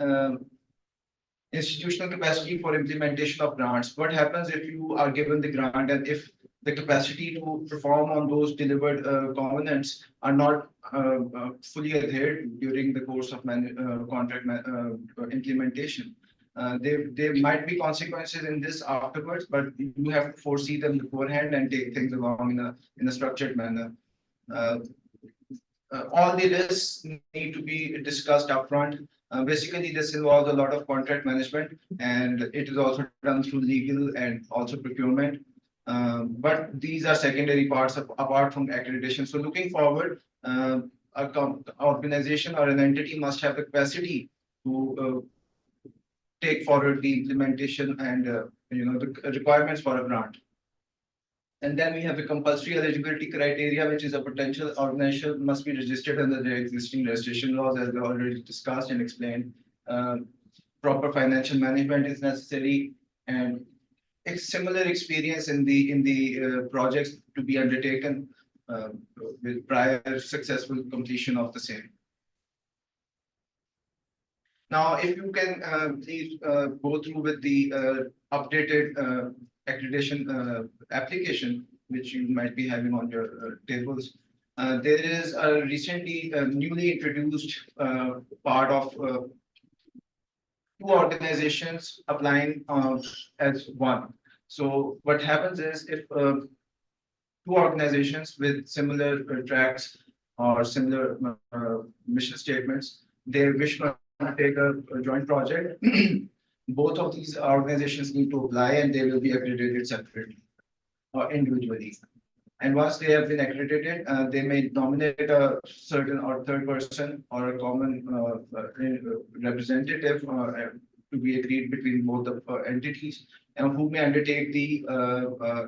institutional capacity for implementation of grants. What happens if you are given the grant, and if the capacity to perform on those delivered covenants are not fully adhered during the course of contract implementation? There might be consequences in this afterwards, but you have to foresee them beforehand and take things along in a structured manner. All the risks need to be discussed upfront. Basically, this involves a lot of contract management, and it is also done through legal and also procurement. But these are secondary parts apart from accreditation. So looking forward, an organization or an entity must have the capacity to take forward the implementation and the requirements for a grant. And then we have the compulsory eligibility criteria, which is a potential organization must be registered under the existing registration laws, as we already discussed and explained. Proper financial management is necessary, and a similar experience in the projects to be undertaken with prior successful completion of the same. Now, if you can please go through with the updated accreditation application, which you might be having on your tables. There is a recently newly introduced part of 2 organizations applying as one. So what happens is, if 2 organizations with similar tracks or similar mission statements, they wish to take a joint project, both of these organizations need to apply, and they will be accredited separately or individually. And once they have been accredited, they may nominate a certain or third person or a common representative to be agreed between both the entities, and who may undertake the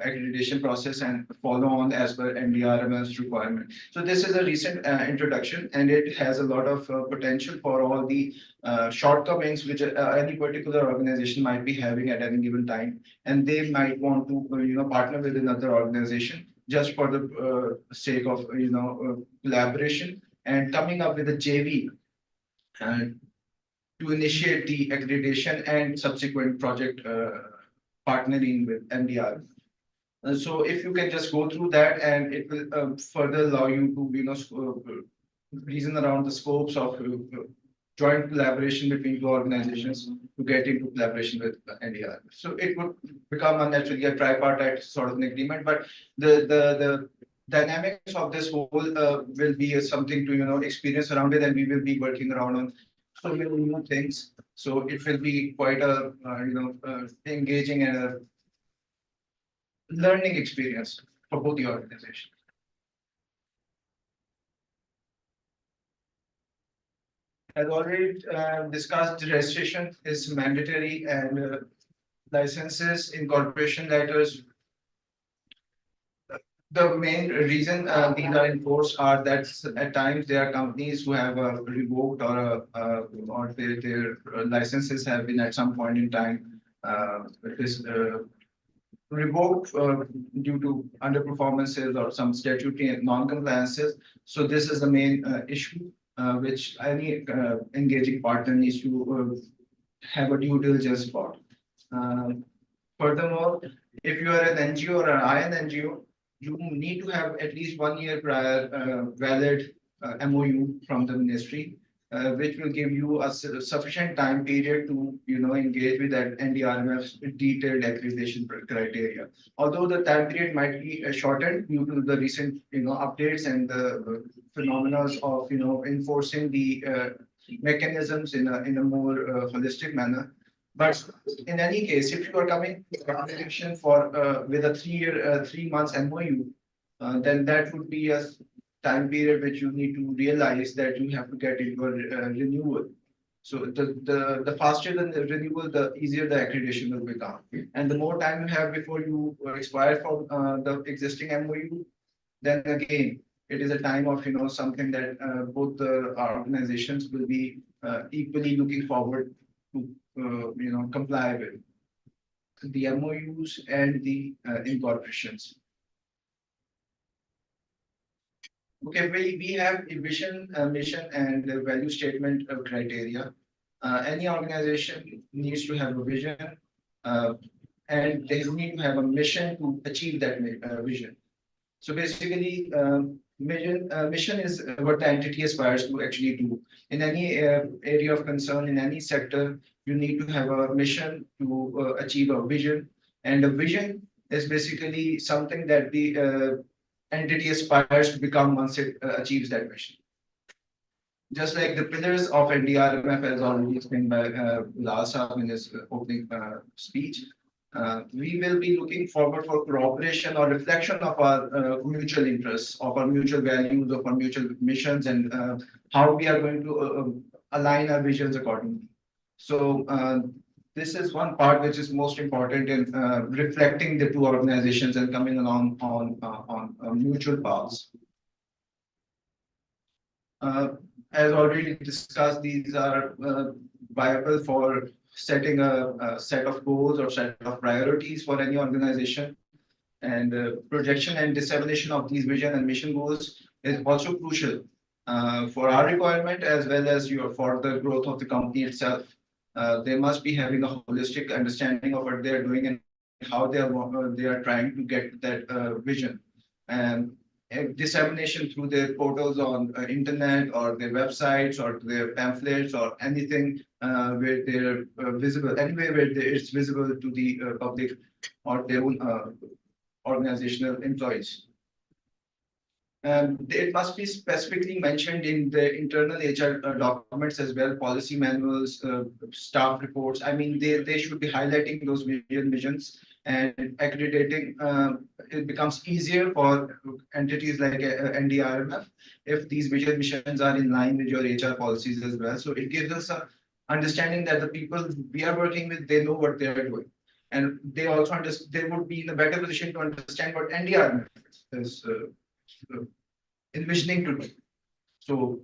accreditation process and follow on as per NDRMS requirement. So this is a recent introduction, and it has a lot of potential for all the shortcomings which any particular organization might be having at any given time, and they might want to partner with another organization just for the sake of collaboration and coming up with a JV and to initiate the accreditation and subsequent project partnering with MDR. So if you can just go through that, and it will further allow you to reason around the scopes of joint collaboration between two organizations to get into collaboration with NDR. So it would become naturally a tripartite sort of an agreement, but the dynamics of this whole will be something to experience around it, and we will be working around on so many new things. So it will be quite a engaging and a learning experience for both the organizations. As already discussed, registration is mandatory, and licenses, incorporation letters. The main reason these are enforced are that at times there are companies who have revoked or their licenses have been at some point in time revoked due to underperformances or some statutory non-compliances. So this is the main issue which any engaging partner needs to have a due diligence for. Furthermore, if you are an NGO or an INNGO, you need to have at least 1 year prior valid MOU from the ministry, which will give you a sufficient time period to engage with that NDRMF's detailed accreditation criteria. Although the time period might be shortened due to the recent updates and the phenomena of enforcing the mechanisms in a more holistic manner. But in any case, if you are coming to accreditation for with a 3 months MOU, then that would be a time period which you need to realize that you have to get into a renewal. So the faster the renewal, the easier the accreditation will become. And the more time you have before you expire for the existing MOU, then again it is a time of something that both the organizations will be equally looking forward to comply with the MOUs and the incorporations. Okay, we have a vision, mission, and a value statement criteria. Any organization needs to have a vision, and they need to have a mission to achieve that vision. So basically, mission is what the entity aspires to actually do. In any area of concern, in any sector, you need to have a mission to achieve a vision. And a vision is basically something that the entity aspires to become once it achieves that mission. Just like the pillars of NDRMF, as already explained by Lal Saab in his opening speech, we will be looking forward for cooperation or reflection of our mutual interests, of our mutual values, of our mutual missions, and how we are going to align our visions accordingly. So this is one part which is most important in reflecting the two organizations and coming along on mutual paths. As already discussed, these are viable for setting a set of goals or set of priorities for any organization. And projection and dissemination of these vision and mission goals is also crucial for our requirement as well as for the growth of the company itself. They must be having a holistic understanding of what they are doing and how they are trying to get that vision. And dissemination through their portals on internet or their websites or their pamphlets or anything where they're visible, anywhere where it's visible to the public or their own organizational employees. It must be specifically mentioned in the internal HR documents as well, policy manuals, staff reports. I mean, they should be highlighting those visions and accrediting. It becomes easier for entities like NDRMF if these vision missions are in line with your HR policies as well. So it gives us understanding that the people we are working with, they know what they are doing. And they also understand, they would be in a better position to understand what NDR is envisioning to do. So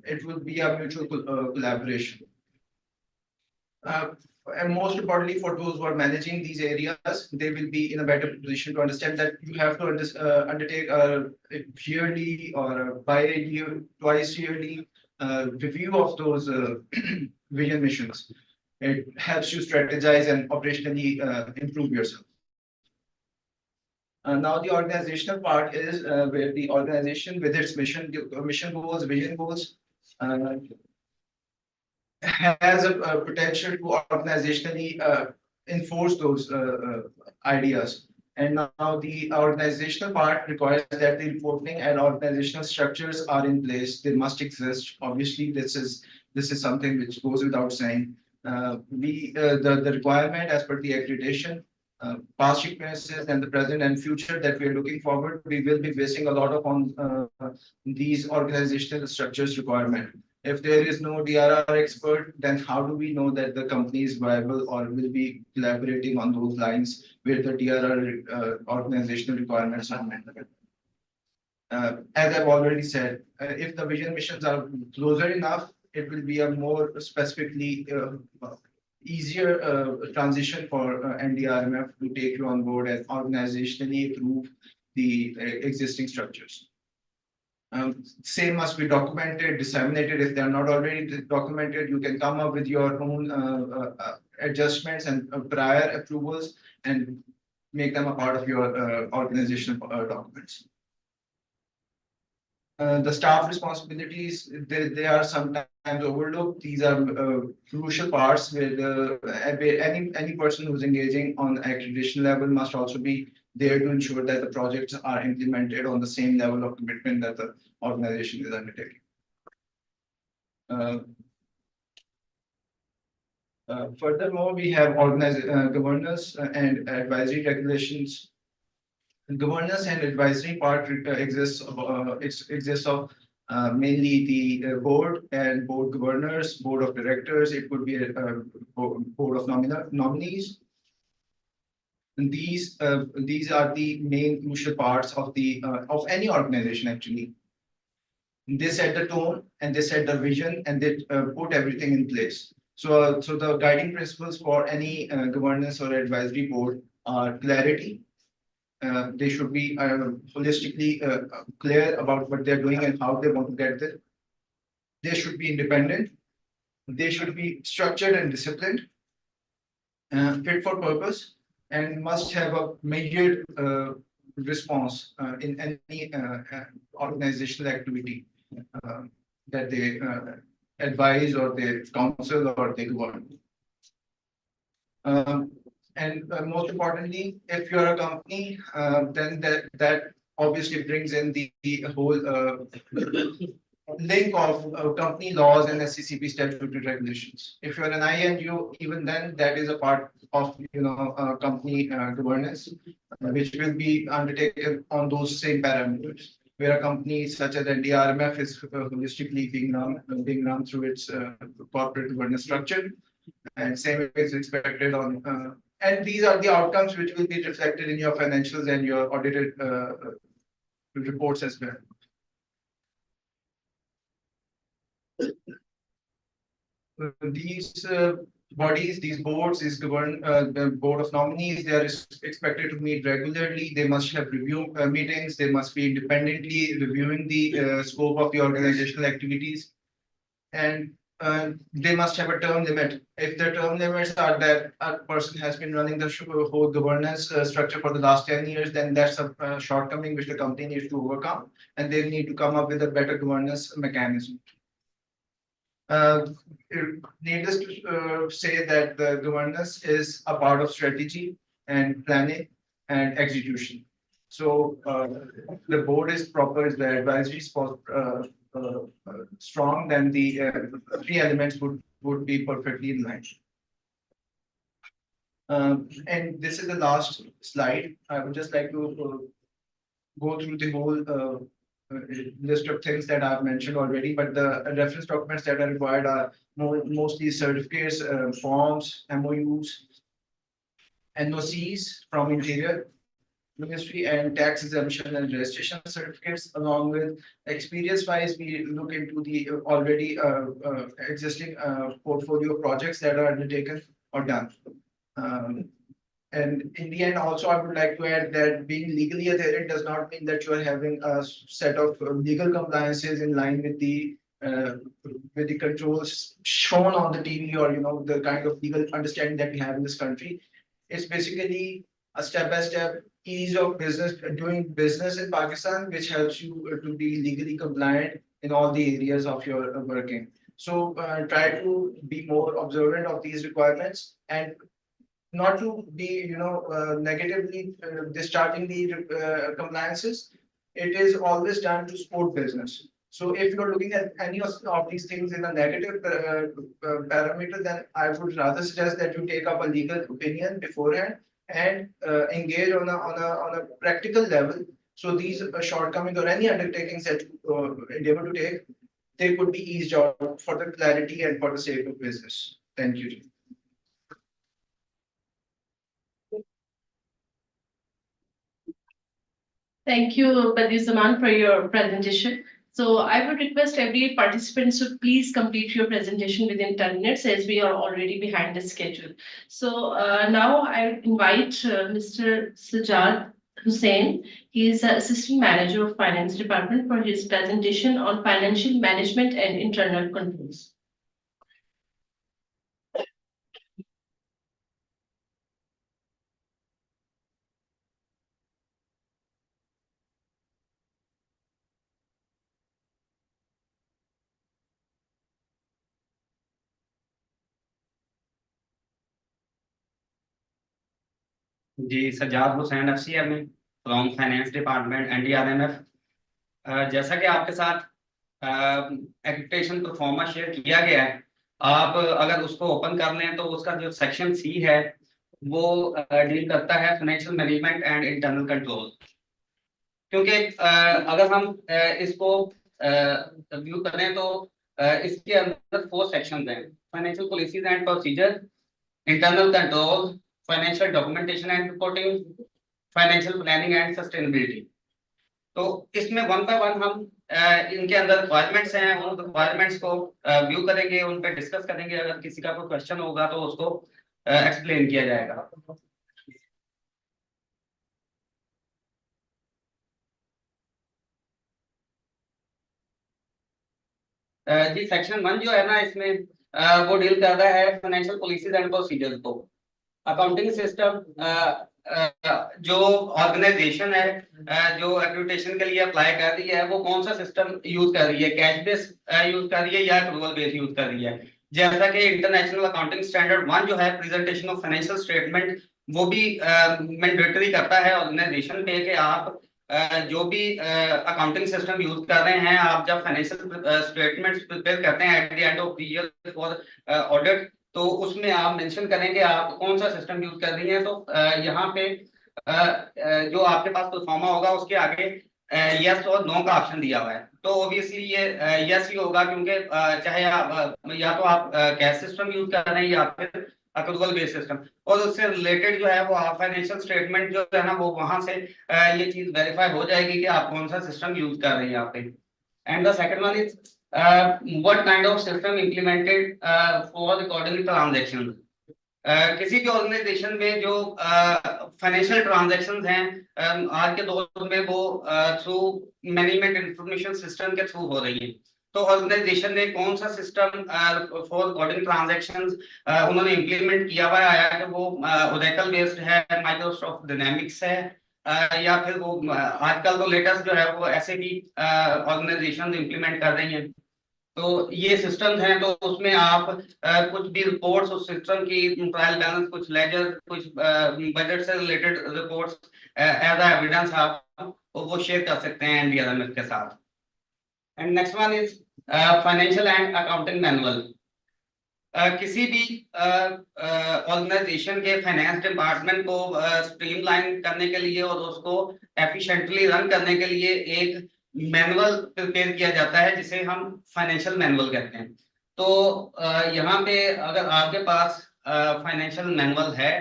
it will be a mutual collaboration. And most importantly, for those who are managing these areas, they will be in a better position to understand that you have to undertake a yearly or a bi-year, twice yearly review of those vision missions. It helps you strategize and operationally improve yourself. Now the organizational part is where the organization with its mission goals, vision goals, has a potential to organizationally enforce those ideas. And now the organizational part requires that the reporting and organizational structures are in place. They must exist. Obviously, this is something which goes without saying. The requirement as per the accreditation, past experiences and the present and future that we are looking forward, we will be basing a lot of on these organizational structures requirement. If there is no DRR expert, then how do we know that the company is viable or will be collaborating on those lines where the DRR organizational requirements are met? As I've already said, if the vision missions are closer enough, it will be a more specifically easier transition for NDRMF to take you on board and organizationally improve the existing structures. Same must be documented, disseminated. If they are not already documented, you can come up with your own adjustments and prior approvals and make them a part of your organizational documents. The staff responsibilities, they are sometimes overlooked. These are crucial parts where any person who's engaging on accreditation level must also be there to ensure that the projects are implemented on the same level of commitment that the organization is undertaking. Furthermore, we have governance and advisory regulations. Governance and advisory part exists of mainly the board and board governors, board of directors. It could be a board of nominees. And these are the main crucial parts of the of any organization actually. They set the tone and they set the vision and they put everything in place. So the guiding principles for any governance or advisory board are clarity. They should be holistically clear about what they're doing and how they want to get there. They should be independent. They should be structured and disciplined, fit for purpose, and must have a measured response in any organizational activity that they advise or they counsel or they govern. And most importantly, if you're a company, then that obviously brings in the whole link of company laws and SCCP statutory regulations. If you're an INGO, even then that is a part of company governance, which will be undertaken on those same parameters. Where a company such as NDRMF is holistically being run through its corporate governance structure, and same is expected on. And these are the outcomes which will be reflected in your financials and your audited reports as well. These bodies, these boards, is governed the board of nominees. They are expected to meet regularly. They must have review meetings. They must be independently reviewing the scope of the organizational activities, and they must have a term limit. If the term limits are that a person has been running the whole governance structure for the last 10 years, then that's a shortcoming which the company needs to overcome, and they need to come up with a better governance mechanism. Needless to say that the governance is a part of strategy and planning and execution. So the board is proper, the advisory is strong, then the three elements would be perfectly in line. And this is the last slide. I would just like to go through the whole list of things that I've mentioned already, but the reference documents that are required are mostly certificates, forms, MOUs, NOCs from Interior Ministry, and tax exemption and registration certificates. Along with experience wise, we look into the already existing portfolio of projects that are undertaken or done. And in the end, also, I would like to add that being legally adherent does not mean that you are having a set of legal compliances in line with the controls shown on the TV, or the kind of legal understanding that we have in this country. It's basically a step-by-step ease of business, doing business in Pakistan, which helps you to be legally compliant in all the areas of your working. So try to be more observant of these requirements, and not to be, negatively discharging the compliances. It is always done to support business. So if you're looking at any of these things in a negative parameter, then I would rather suggest that you take up a legal opinion beforehand and engage on a practical level. So these shortcomings or any undertakings that you endeavor to take, they could be eased out for the clarity and for the sake of business. Thank you. Thank you, Badiuzzzaman, for your presentation. So I would request every participant to please complete your presentation within 10 minutes, as we are already behind the schedule. So now I invite Mr. Sajjad Hussain. He is the Assistant Manager of Finance Department, for his presentation on financial management and internal controls. जी Sajjad Hussain FCM from finance department NDRMF। जैसा कि आपके साथ accreditation pro forma share किया गया है, आप अगर उसको ओपन कर लें तो उसका जो सेक्शन C है वो डील करता है financial management and internal control. क्योंकि अगर हम इसको व्यू करें तो इसके अंदर 4 सेक्शंस हैं: financial policies and procedure, internal control, financial documentation and reporting, financial planning and sustainability. तो इसमें 1 बाय 1 हम इनके अंदर रिक्वायरमेंट्स हैं, उन रिक्वायरमेंट्स को व्यू करेंगे, उन पे डिस्कस करेंगे। अगर किसी का कोई क्वेश्चन होगा तो उसको एक्सप्लेन किया जाएगा। जी सेक्शन 1 जो है ना, इसमें वो डील कर रहा है फाइनेंशियल पॉलिसीज एंड प्रोसीजर्स को। अकाउंटिंग सिस्टम जो ऑर्गेनाइजेशन है जो एक्रेडिटेशन के लिए अप्लाई कर रही है, वो कौन सा सिस्टम यूज कर रही है, कैश बेस यूज कर रही है या एक्रूअल बेस यूज कर रही है। जैसा कि इंटरनेशनल अकाउंटिंग स्टैंडर्ड 1 जो है प्रेजेंटेशन ऑफ फाइनेंशियल स्टेटमेंट, वो भी मैंडेटरी करता है ऑर्गेनाइजेशन पे कि आप जो भी अकाउंटिंग सिस्टम यूज कर रहे हैं, आप जब फाइनेंशियल स्टेटमेंट्स प्रिपेयर करते हैं at the end of the year for audit, तो उसमें आप मेंशन करें कि आप कौन सा सिस्टम यूज कर रही हैं। तो यहाँ पे जो आपके पास परफॉर्मा होगा उसके आगे यस और नो का ऑप्शन दिया हुआ है। तो ऑब्वियसली ये यस ही होगा, क्योंकि चाहे आप या तो आप कैश सिस्टम यूज कर रहे हैं या फिर एक्रूअल बेस सिस्टम, और उससे रिलेटेड जो है वो आप फाइनेंशियल स्टेटमेंट जो है ना, वो वहां से ये चीज वेरीफाई हो जाएगी कि आप कौन सा सिस्टम यूज कर रहे हैं यहाँ पे। And the second one is what kind of system implemented for recording transactions। किसी भी ऑर्गेनाइजेशन में जो फाइनेंशियल ट्रांजैक्शंस हैं आज के दौर में, वो थ्रू मैनेजमेंट इंफॉर्मेशन सिस्टम के थ्रू हो रही है। तो ऑर्गेनाइजेशन ने कौन सा सिस्टम फॉर रिकॉर्डिंग ट्रांजैक्शंस उन्होंने इम्प्लीमेंट किया हुआ है, आया कि वो ओरेकल बेस्ड है, माइक्रोसॉफ्ट डायनामिक्स है, या फिर वो आजकल तो लेटेस्ट जो है वो ऐसे भी ऑर्गेनाइजेशन इम्प्लीमेंट कर रही हैं। तो ये सिस्टम्स हैं, तो उसमें आप कुछ भी रिपोर्ट्स उस सिस्टम की, ट्रायल बैलेंस, कुछ लेजर, कुछ बजट से रिलेटेड रिपोर्ट्स एज एविडेंस आप वो शेयर कर सकते हैं NDRMF के साथ। And next one is financial and accounting manual. किसी भी ऑर्गेनाइजेशन के फाइनेंस डिपार्टमेंट को स्ट्रीमलाइन करने के लिए और उसको एफिशिएंटली रन करने के लिए एक मैनुअल प्रिपेयर किया जाता है जिसे हम फाइनेंशियल मैनुअल कहते हैं। तो यहाँ पे अगर आपके पास फाइनेंशियल मैनुअल है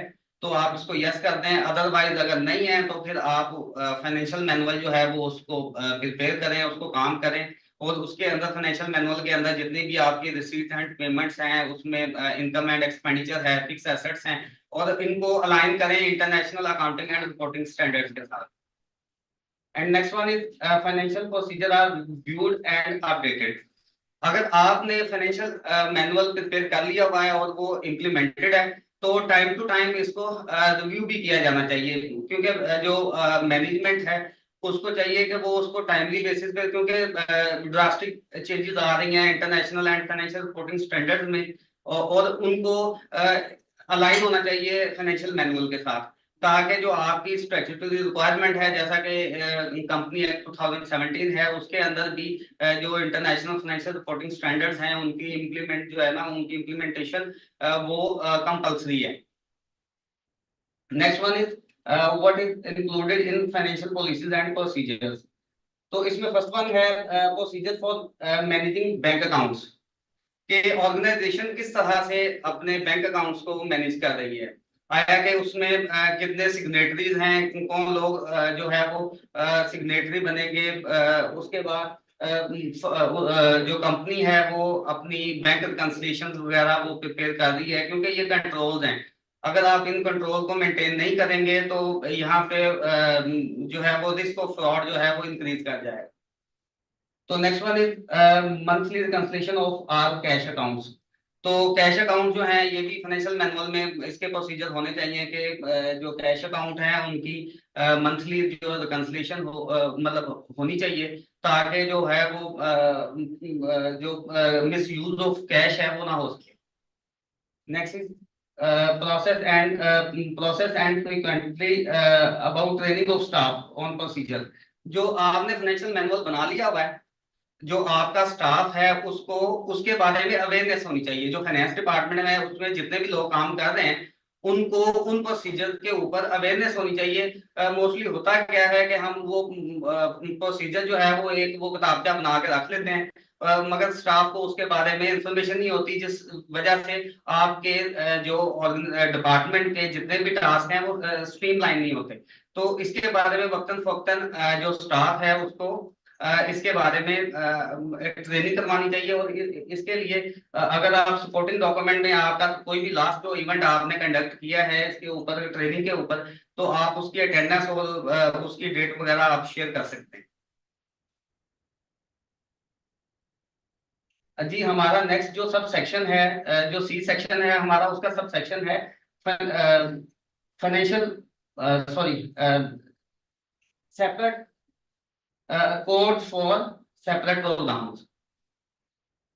तो आप इसको यस कर दें, अदरवाइज अगर नहीं है तो फिर आप फाइनेंशियल मैनुअल जो है वो उसको प्रिपेयर करें, उसको काम करें, और उसके अंदर फाइनेंशियल मैनुअल के अंदर जितनी भी आपकी रिसीट एंड पेमेंट्स हैं, उसमें इनकम एंड एक्सपेंडिचर है, फिक्स एसेट्स हैं, और इनको अलाइन करें international accounting and reporting standards के साथ। And next one is financial procedure are reviewed and updated. अगर आपने फाइनेंशियल मैनुअल प्रिपेयर कर लिया हुआ है और वो इम्प्लीमेंटेड है तो टाइम टू टाइम इसको रिव्यू भी किया जाना चाहिए, क्योंकि जो मैनेजमेंट है उसको चाहिए कि वो उसको टाइमली बेसिस पे, क्योंकि ड्रास्टिक चेंजेस आ रही हैं international and financial reporting standards में, और उनको अलाइन होना चाहिए फाइनेंशियल मैनुअल के साथ, ताकि जो आपकी स्टैट्यूटरी रिक्वायरमेंट है, जैसा कि कंपनी एक्ट 2017 है, उसके अंदर भी जो इंटरनेशनल फाइनेंशियल रिपोर्टिंग स्टैंडर्ड्स हैं उनकी इम्प्लीमेंट जो है ना, उनकी इम्प्लीमेंटेशन वो कंपल्सरी है। Next one is what is included in financial policies and procedures. तो इसमें फर्स्ट वन है procedure for managing bank accounts, कि ऑर्गेनाइजेशन किस तरह से अपने बैंक अकाउंट्स को मैनेज कर रही है, आया कि उसमें कितने सिग्नेटरीज हैं, कौन लोग जो है वो सिग्नेटरी बनेंगे, उसके बाद जो कंपनी है वो अपनी बैंक रिकंसिलिएशन वगैरह वो प्रिपेयर कर रही है, क्योंकि ये कंट्रोल्स हैं। अगर आप इन कंट्रोल को मेंटेन नहीं करेंगे तो यहाँ पे जो है वो रिस्क ऑफ फ्रॉड जो है वो इंक्रीज कर जाएगा। तो next one is monthly reconciliation of our cash accounts. तो कैश अकाउंट जो है ये भी फाइनेंशियल मैनुअल में इसके प्रोसीजर होने चाहिए कि जो कैश अकाउंट है उनकी मंथली जो रिकंसिलिएशन हो मतलब होनी चाहिए, ताकि जो है वो जो मिस यूज ऑफ कैश है वो ना हो सके। Next is process and frequently about training of staff on procedure। जो आपने फाइनेंशियल मैनुअल बना लिया हुआ है, जो आपका स्टाफ है उसको उसके बारे में अवेयरनेस होनी चाहिए। जो फाइनेंस डिपार्टमेंट में उसमें जितने भी लोग काम कर रहे हैं उनको उन प्रोसीजर के ऊपर अवेयरनेस होनी चाहिए। मोस्टली होता क्या है कि हम वो प्रोसीजर जो है वो एक वो किताबचा बना के रख लेते हैं, मगर स्टाफ को उसके बारे में इंफॉर्मेशन नहीं होती, जिस वजह से आपके जो डिपार्टमेंट के जितने भी टास्क हैं वो स्ट्रीमलाइन नहीं होते। तो इसके बारे में वक्तन फवक्तन जो स्टाफ है उसको इसके बारे में ट्रेनिंग करवानी चाहिए। और इसके लिए अगर आप सपोर्टिंग डॉक्यूमेंट में आपका कोई भी लास्ट जो इवेंट आपने कंडक्ट किया है इसके ऊपर ट्रेनिंग के ऊपर, तो आप उसकी अटेंडेंस और उसकी डेट वगैरह आप शेयर कर सकते हैं। जी हमारा नेक्स्ट जो सब सेक्शन है, जो सी सेक्शन है हमारा, उसका सब सेक्शन है financial sorry separate code for separate programmes.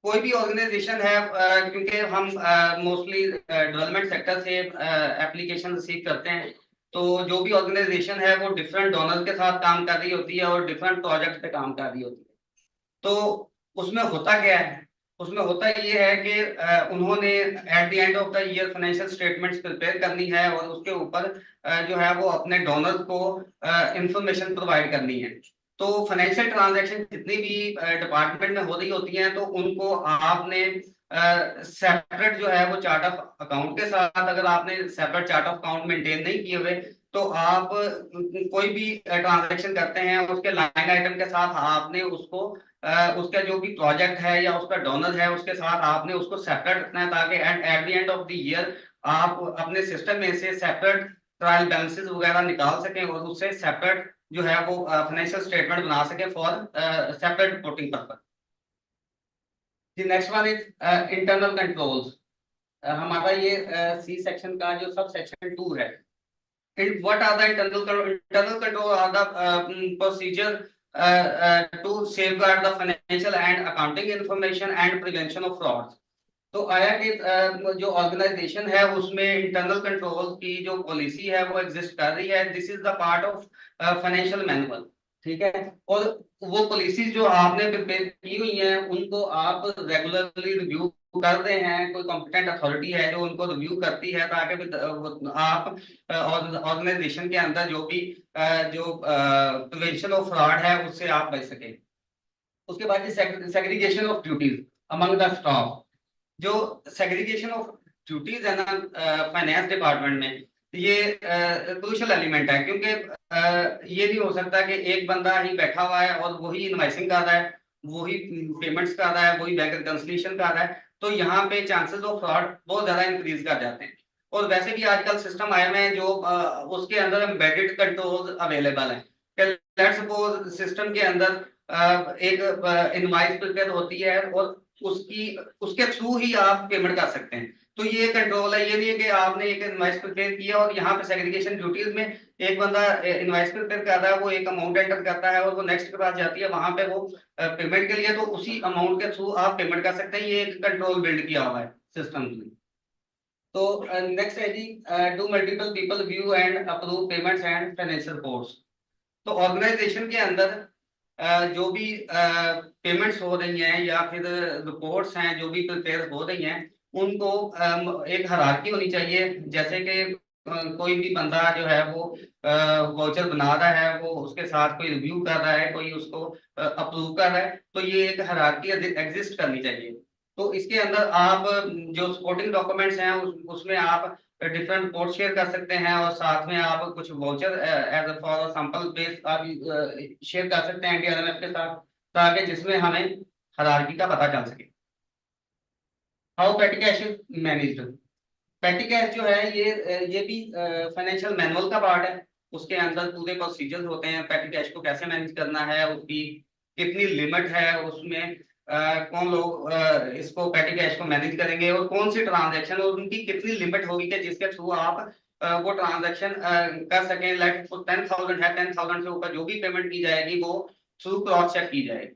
कोई भी ऑर्गेनाइजेशन है, क्योंकि हम मोस्टली डेवलपमेंट सेक्टर से एप्लीकेशन रिसीव करते हैं, तो जो भी ऑर्गेनाइजेशन है वो डिफरेंट डोनर के साथ काम कर रही होती है और डिफरेंट प्रोजेक्ट पे काम कर रही होती है। तो उसमें होता क्या है, उसमें होता ये है कि उन्होंने at the end of the year financial statements prepare करनी है और उसके ऊपर जो है वो अपने डोनर्स को इंफॉर्मेशन प्रोवाइड करनी है। तो फाइनेंशियल ट्रांजैक्शन जितनी भी डिपार्टमेंट में हो रही होती हैं तो उनको आपने सेपरेट जो है वो चार्ट ऑफ अकाउंट के साथ, अगर आपने separate chart of account maintain नहीं किए हुए तो आप कोई भी ट्रांजैक्शन करते हैं उसके लाइन आइटम के साथ आपने उसको उसका जो भी प्रोजेक्ट है या उसका डोनर है उसके साथ आपने उसको सेपरेट रखना है, ताकि at the end of the year आप अपने सिस्टम में से सेपरेट ट्रायल बैलेंसेस वगैरह निकाल सकें और उससे सेपरेट जो है वो फाइनेंशियल स्टेटमेंट बना सके for separate reporting purpose. The next one is internal controls. हमारा ये सी सेक्शन का जो सब सेक्शन 2 है। What are the internal control are the procedure to safeguard the financial and accounting information and prevention of frauds। तो आया कि जो organisation है उसमें इंटरनल कंट्रोल की जो पॉलिसी है वो एग्जिस्ट कर रही है। This is the part of financial manual, ठीक है। और वो पॉलिसीज जो आपने प्रिपेयर की हुई हैं उनको आप रेगुलरली रिव्यू कर रहे हैं, कोई कॉम्पिटेंट अथॉरिटी है जो उनको रिव्यू करती है, ताकि आप ऑर्गेनाइजेशन के अंदर जो भी जो प्रिवेंशन ऑफ फ्रॉड है उससे आप बच सके। उसके बाद segregation of duties among the staff. जो सेग्रीगेशन ऑफ ड्यूटीज है ना फाइनेंस डिपार्टमेंट में, ये क्रूशियल एलिमेंट है, क्योंकि ये नहीं हो सकता कि एक बंदा ही बैठा हुआ है और वही इनवाइसिंग कर रहा है, वही पेमेंट्स कर रहा है, वही बैंक रिकंसिलिएशन कर रहा है, तो यहाँ पे चांसेस ऑफ फ्रॉड बहुत ज्यादा इंक्रीज कर जाते हैं। और वैसे भी आजकल सिस्टम आए हुए हैं जो उसके अंदर एम्बेडेड कंट्रोल अवेलेबल हैं। लेट्स सपोज सिस्टम के अंदर एक इनवाइस प्रिपेयर होती है और उसके थ्रू ही आप पेमेंट कर सकते हैं। तो ये कंट्रोल है, ये नहीं है कि आपने एक इनवाइस प्रिपेयर किया और यहाँ पे सेग्रीगेशन ड्यूटीज में एक बंदा इनवाइस प्रिपेयर कर रहा है, वो एक अमाउंट एंटर करता है और वो नेक्स्ट के पास जाती है वहां पे वो पेमेंट के लिए, तो उसी अमाउंट के थ्रू आप पेमेंट कर सकते हैं। ये एक कंट्रोल बिल्ड किया हुआ है सिस्टम में। तो नेक्स्ट है जी, do multiple people view and approve payments and financial reports. तो ऑर्गेनाइजेशन के अंदर जो भी पेमेंट्स हो रही हैं या फिर रिपोर्ट्स हैं जो भी प्रिपेयर हो रही हैं, उनको एक हायरार्की होनी चाहिए। जैसे कि कोई भी बंदा जो है वो वाउचर बना रहा है, वो उसके साथ कोई रिव्यू कर रहा है, कोई उसको अप्रूव कर रहा है, तो ये एक हायरार्की एग्जिस्ट करनी चाहिए। तो इसके अंदर आप जो सपोर्टिंग डॉक्यूमेंट्स हैं उसमें आप डिफरेंट कोड शेयर कर सकते हैं और साथ में आप कुछ voucher as for sample base आप शेयर कर सकते हैं एनडीआरएमएफ के साथ, ताकि जिसमें हमें हायरार्की का पता चल सके। हाउ पेटी कैश इज मैनेज्ड। पेटी कैश जो है ये भी फाइनेंशियल मैनुअल का पार्ट है। उसके अंदर पूरे प्रोसीजर्स होते हैं, पेटी कैश को कैसे मैनेज करना है, उसकी कितनी लिमिट है, उसमें कौन लोग इसको पेटी कैश को मैनेज करेंगे और कौन सी ट्रांजैक्शन और उनकी कितनी लिमिट होगी कि जिसके थ्रू आप वो ट्रांजैक्शन कर सकें। लाइक 10,000 है, 10,000 से ऊपर जो भी पेमेंट की जाएगी वो थ्रू क्रॉस चेक की जाएगी।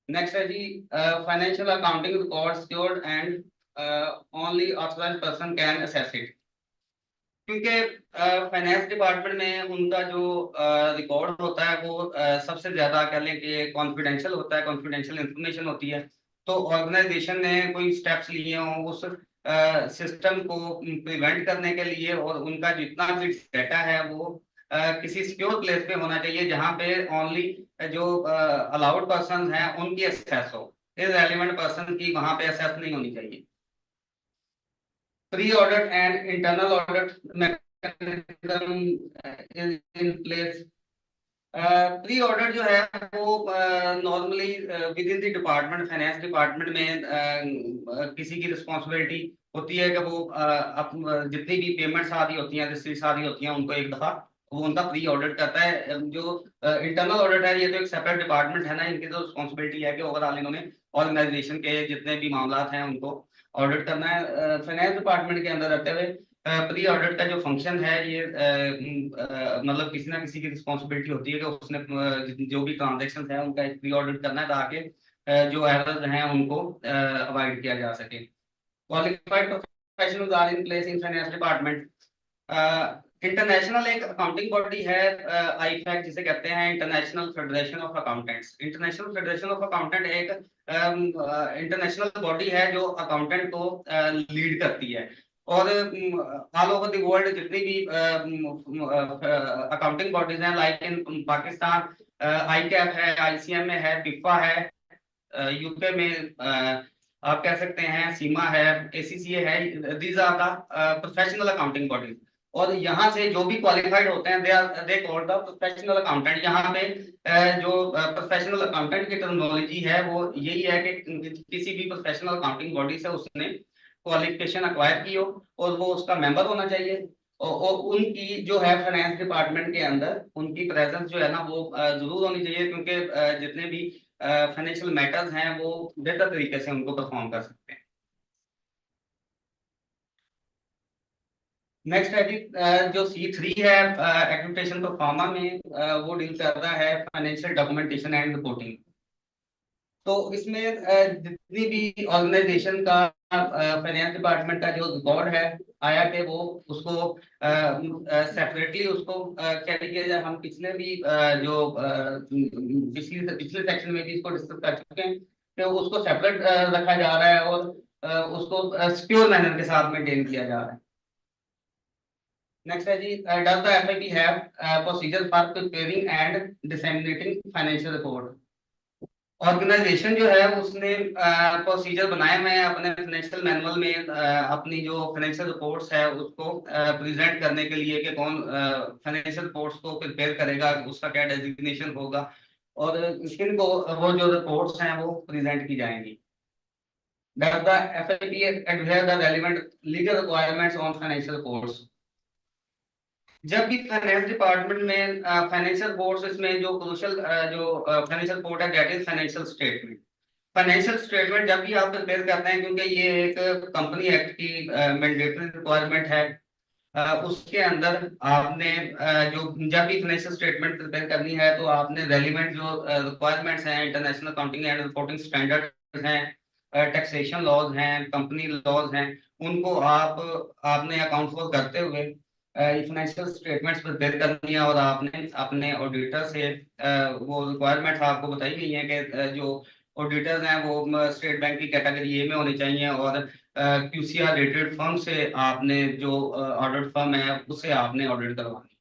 नेक्स्ट है जी, financial accounting record secured and only authorised person can access it. क्योंकि फाइनेंस डिपार्टमेंट में उनका जो रिकॉर्ड होता है वो सबसे ज्यादा कह लें कि कॉन्फिडेंशियल होता है, कॉन्फिडेंशियल इंफॉर्मेशन होती है। तो ऑर्गेनाइजेशन ने कोई स्टेप्स लिए हों उस सिस्टम को प्रिवेंट करने के लिए, और उनका जितना भी डाटा है वो किसी सिक्योर प्लेस पे होना चाहिए, जहाँ पे ओनली जो अलाउड पर्सन हैं उनकी एक्सेस हो, इररेलेवेंट पर्सन की वहां पे एक्सेस नहीं होनी चाहिए। Pre audit and internal audit mechanism in place। Pre audit जो है वो normally with in the department, finance department में किसी की रिस्पॉन्सिबिलिटी होती है कि वो जितनी भी पेमेंट्स आ रही होती हैं, रिसीट्स आ रही होती हैं, उनको एक दफा वो उनका प्री ऑडिट करता है। जो इंटरनल ऑडिट है ये तो एक सेपरेट डिपार्टमेंट है ना, इनकी तो रिस्पॉन्सिबिलिटी है कि ओवरऑल इन्होंने ऑर्गेनाइजेशन के जितने भी मामला हैं उनको ऑडिट करना है। फाइनेंस डिपार्टमेंट के अंदर रहते हुए प्री ऑडिट का जो फंक्शन है ये मतलब किसी ना किसी की रिस्पॉन्सिबिलिटी होती है कि उसने जो भी ट्रांजेक्शन है उनका एक प्री ऑडिट करना है, ताकि जो एरर्स हैं उनको अवॉइड किया जा सके। Qualified professionals are in place in finance department. International एक अकाउंटिंग बॉडी है आईफैक जिसे कहते हैं, international federation of accountants. International federation of accountant एक इंटरनेशनल बॉडी है जो अकाउंटेंट को लीड करती है, और ऑल ओवर द वर्ल्ड जितनी भी अकाउंटिंग बॉडीज हैं, लाइक इन पाकिस्तान आईकैप है, आईसीएम में है, बिफा है, यूके में आप कह सकते हैं सीमा है, एसीसीए है, these are the professional accounting bodies. और यहाँ से जो भी क्वालिफाइड होते हैं they called the professional accountant. यहाँ पे जो प्रोफेशनल अकाउंटेंट की टर्मिनोलॉजी है वो यही है कि किसी भी प्रोफेशनल अकाउंटिंग बॉडी से उसने क्वालिफिकेशन अक्वायर की हो और वो उसका मेंबर होना चाहिए, और उनकी जो है फाइनेंस डिपार्टमेंट के अंदर उनकी प्रेजेंस जो है ना वो जरूर होनी चाहिए, क्योंकि जितने भी फाइनेंशियल मैटर्स हैं वो बेहतर तरीके से उनको परफॉर्म कर सकते हैं। नेक्स्ट है जी, जो C3 है एक्रेडिटेशन तो फार्मा में वो डील कर रहा है फाइनेंशियल डॉक्यूमेंटेशन एंड रिपोर्टिंग। तो इसमें जितनी भी ऑर्गेनाइजेशन का फाइनेंस डिपार्टमेंट का जो रिकॉर्ड है आया कि वो उसको सेपरेटली उसको क्या किया जाए। हम पिछले भी जो पिछले सेक्शन में भी इसको डिस्कस कर चुके हैं कि उसको सेपरेट रखा जा रहा है और उसको सिक्योर मैनर के साथ मेंटेन किया जा रहा है। नेक्स्ट है जी, does the FIP have procedure for preparing and disseminating financial report. Organisation जो है उसने प्रोसीजर बनाए हुए हैं अपने फाइनेंशियल मैनुअल में, अपनी जो फाइनेंशियल रिपोर्ट्स है उसको प्रेजेंट करने के लिए कि कौन फाइनेंशियल रिपोर्ट्स को प्रिपेयर करेगा, उसका क्या डेजिग्नेशन होगा और किन को वो जो रिपोर्ट्स हैं वो प्रेजेंट की जाएंगी। Does the FIP adhere the relevant legal requirements on financial reports? जब भी फाइनेंस डिपार्टमेंट में फाइनेंशियल रिपोर्ट्स, इसमें जो क्रूशियल जो फाइनेंशियल रिपोर्ट है that is financial statement. Financial statement जब भी आप प्रिपेयर करते हैं, क्योंकि ये एक कंपनी एक्ट की मैंडेटरी रिक्वायरमेंट है, उसके अंदर आपने जो जब भी फाइनेंशियल स्टेटमेंट प्रिपेयर करनी है तो आपने रेलिवेंट जो रिक्वायरमेंट्स हैं, international accounting and reporting standards हैं, टैक्सेशन लॉज हैं, कंपनी लॉज हैं, उनको आपने अकाउंट फॉर करते हुए फाइनेंशियल स्टेटमेंट्स प्रिपेयर करनी है। और आपने अपने ऑडिटर से वो रिक्वायरमेंट्स आपको बताई गई हैं कि जो ऑडिटर्स हैं वो स्टेट बैंक की कैटेगरी ए में होने चाहिए और QCR रेटेड फर्म से आपने जो ऑडिट फर्म है उससे आपने ऑडिट करवानी।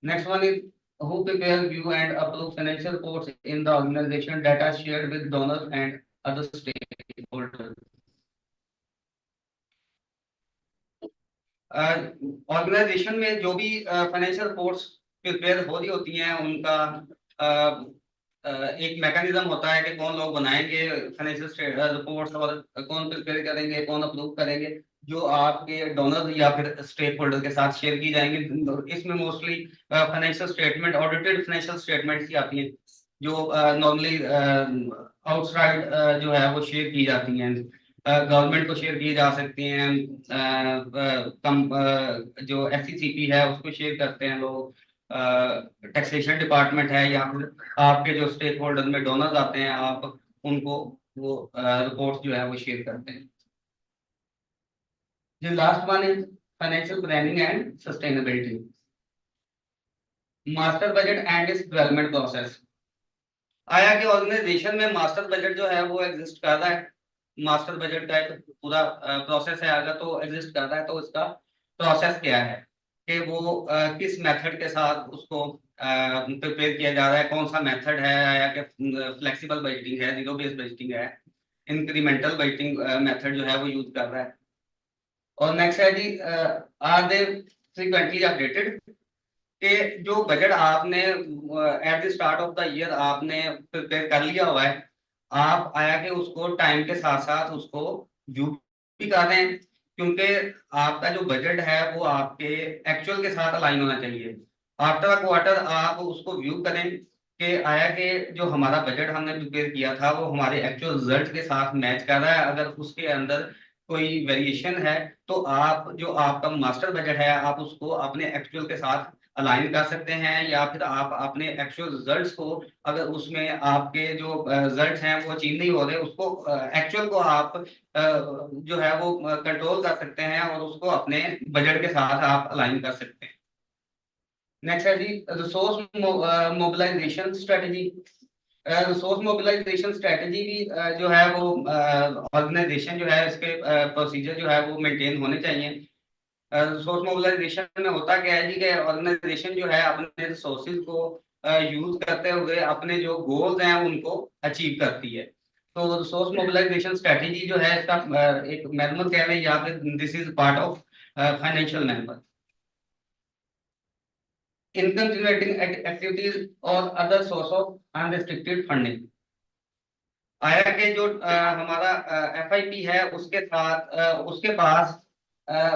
Next one is who prepare view and approve financial reports in the organization that are shared with donors and other stakeholders. Organisation में जो भी फाइनेंशियल रिपोर्ट्स प्रिपेयर हो रही होती हैं उनका एक मैकेनिज्म होता है कि कौन लोग बनाएंगे फाइनेंशियल रिपोर्ट्स और कौन प्रिपेयर करेंगे, कौन अप्रूव करेंगे, जो आपके डोनर या फिर स्टेक होल्डर के साथ शेयर की जाएंगी। इसमें mostly financial statement, audited financial statements ही आती हैं जो नॉर्मली आउटसाइड जो है वो शेयर की जाती हैं, गवर्नमेंट को शेयर की जा सकती हैं, जो SECP है उसको शेयर करते हैं लोग, टैक्सेशन डिपार्टमेंट है, या फिर आपके जो स्टेक होल्डर में डोनर्स आते हैं आप उनको वो रिपोर्ट्स जो है वो शेयर करते हैं। The last one is financial planning and sustainability. Master budget and its development process. आया कि ऑर्गेनाइजेशन में मास्टर बजट जो है वो एग्जिस्ट कर रहा है, मास्टर बजट का एक पूरा प्रोसेस है, अगर तो एग्जिस्ट कर रहा है तो इसका प्रोसेस क्या है कि वो किस मेथड के साथ उसको प्रिपेयर किया जा रहा है, कौन सा मेथड है, या कि फ्लेक्सिबल बजटिंग है, जीरो बेस्ड बजटिंग है, इंक्रीमेंटल बजटिंग मेथड जो है वो यूज कर रहा है। और नेक्स्ट है जी, आर दे फ्रीक्वेंटली अपडेटेड, कि जो बजट आपने at the start of the year आपने प्रिपेयर कर लिया हुआ है, आप आया कि उसको टाइम के साथ साथ उसको व्यू भी कर रहे हैं, क्योंकि आपका जो बजट है वो आपके एक्चुअल के साथ अलाइन होना चाहिए। आफ्टर अ क्वार्टर आप उसको व्यू करें कि आया कि जो हमारा बजट हमने प्रिपेयर किया था वो हमारे एक्चुअल रिजल्ट के साथ मैच कर रहा है। अगर उसके अंदर कोई वेरिएशन है तो आप जो आपका मास्टर बजट है आप उसको अपने एक्चुअल के साथ अलाइन कर सकते हैं, या फिर आप अपने एक्चुअल रिजल्ट्स को, अगर उसमें आपके जो रिजल्ट्स हैं वो अचीव नहीं हो रहे, उसको एक्चुअल को आप जो है वो कंट्रोल कर सकते हैं और उसको अपने बजट के साथ आप अलाइन कर सकते हैं। नेक्स्ट है जी, resource mobilisation strategy. Resource mobilisation strategy भी जो है वो ऑर्गेनाइजेशन जो है इसके प्रोसीजर जो है वो मेंटेन होने चाहिए। रिसोर्स मोबिलाइजेशन में होता क्या है जी कि ऑर्गेनाइजेशन जो है अपने रिसोर्सेज को यूज करते हुए अपने जो गोल्स हैं उनको अचीव करती है। तो रिसोर्स मोबिलाइजेशन स्ट्रेटजी जो है इसका एक मैनुअल कह लें या फिर this is part of financial manual. Income generating activities और other source of unrestricted funding. आया कि जो हमारा FIP है उसके साथ उसके पास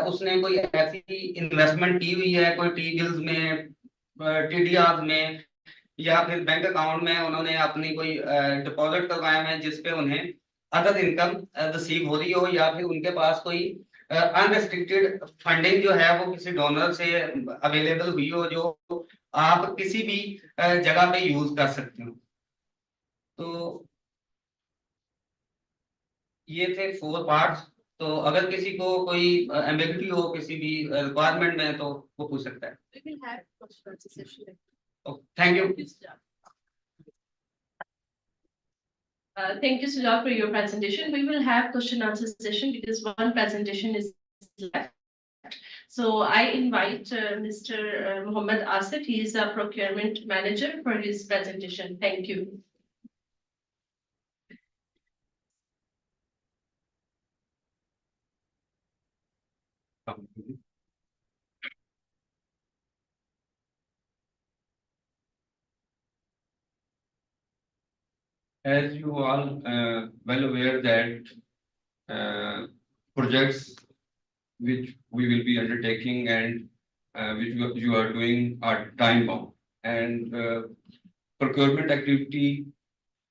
उसने कोई ऐसी इन्वेस्टमेंट की हुई है, कोई टी बिल्स में, TDR में, या फिर बैंक अकाउंट में उन्होंने अपनी कोई डिपॉजिट करवाया है जिसपे उन्हें अदर इनकम रिसीव हो रही हो, या फिर उनके पास कोई अनरिस्ट्रिक्टेड फंडिंग जो है वो किसी डोनर से अवेलेबल हुई हो जो आप किसी भी जगह पे यूज कर सकते हो। तो ये थे 4 पार्ट्स। तो अगर किसी को कोई एम्बिग्यूटी हो किसी भी रिक्वायरमेंट में तो वो पूछ सकता है। We will have question session. Thank you. Thank you, Sujal, for your presentation. We will have question answer session because one presentation is left. So I invite Mr. Mohammed Asif. He is a procurement manager for his presentation. Thank you. As you all well aware that projects which we will be undertaking and which you are doing are time bound, and procurement activity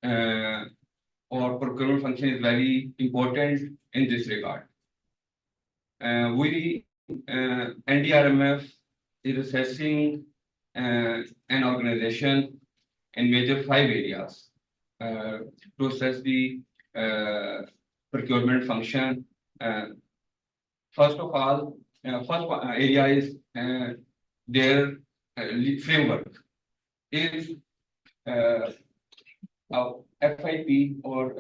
or procurement function is very important in this regard. NDRMF is assessing an organization in major 5 areas to assess the procurement function. First of all, first area is their framework. Is FIP or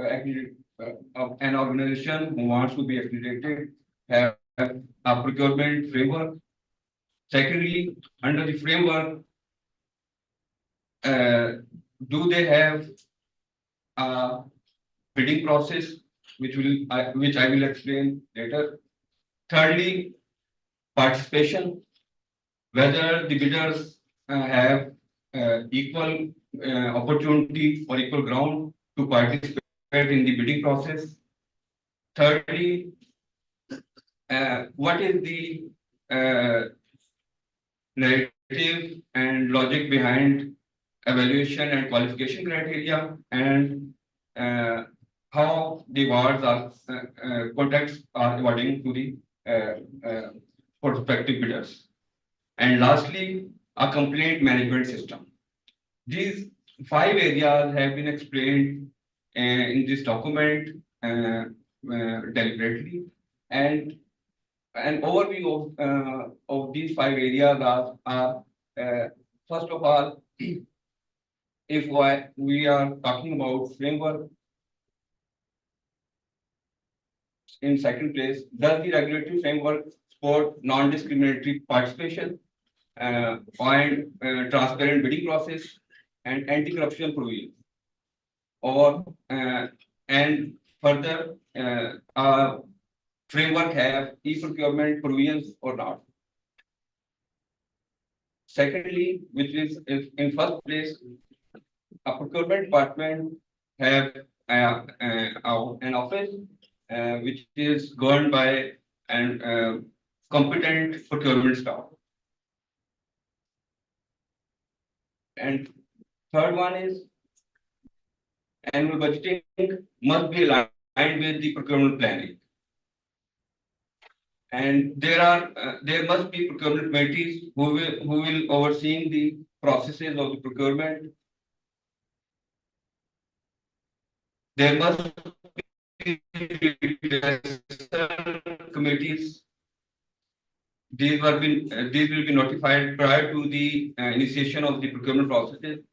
an organization who wants to be accredited have a procurement framework. Secondly, under the framework, do they have a bidding process, which I will explain later. Thirdly, participation, whether the bidders have equal opportunity or equal ground to participate in the bidding process. Thirdly, what is the narrative and logic behind evaluation and qualification criteria, and how the awards are contracts are awarding to the prospective bidders. And lastly, a complaint management system. These 5 areas have been explained in this document deliberately, and an overview of these 5 areas are first of all, if we are talking about framework, in second place, does the regulatory framework support non-discriminatory participation, and transparent bidding process, and anti-corruption provision, or and further framework have e-procurement provisions or not. Secondly, which is in first place, a procurement department have an office which is governed by an competent procurement staff. And third one is annual budgeting must be aligned with the procurement planning. And there must be procurement committees who will oversee the processes of the procurement. There must be committees. These will be notified prior to the initiation of the procurement processes.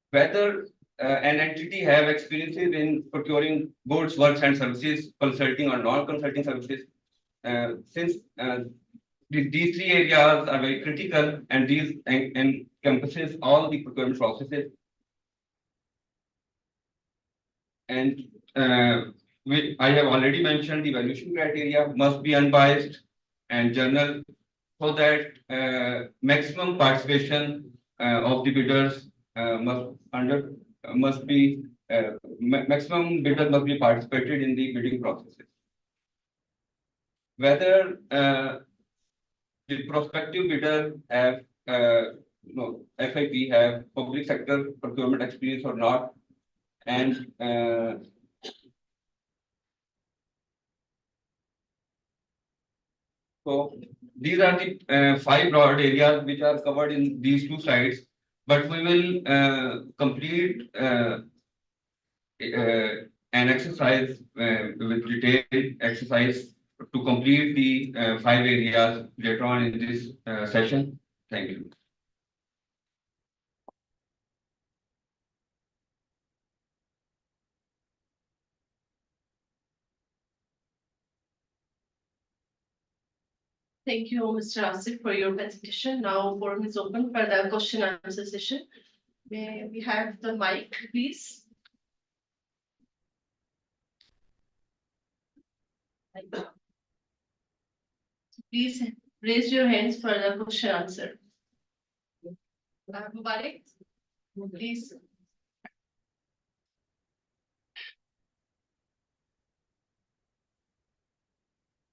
Whether an entity have experiences in procuring goods, works, and services, consulting or non-consulting services, since these 3 areas are very critical, and these encompasses all the procurement processes. And I have already mentioned the evaluation criteria must be unbiased and general, so that maximum participation of the bidders must be maximum bidders must be participated in the bidding processes. Whether the prospective bidder have FIP have public sector procurement experience or not, and so these are the 5 broad areas which are covered in these 2 slides, but we will complete an exercise with detailed exercise to complete the 5 areas later on in this session. Thank you. Thank you, Mr. Asif, for your presentation. Now forum is open for the question and answer session. May we have the mic, please? Please raise your hands for the question answer. Mubarak, please.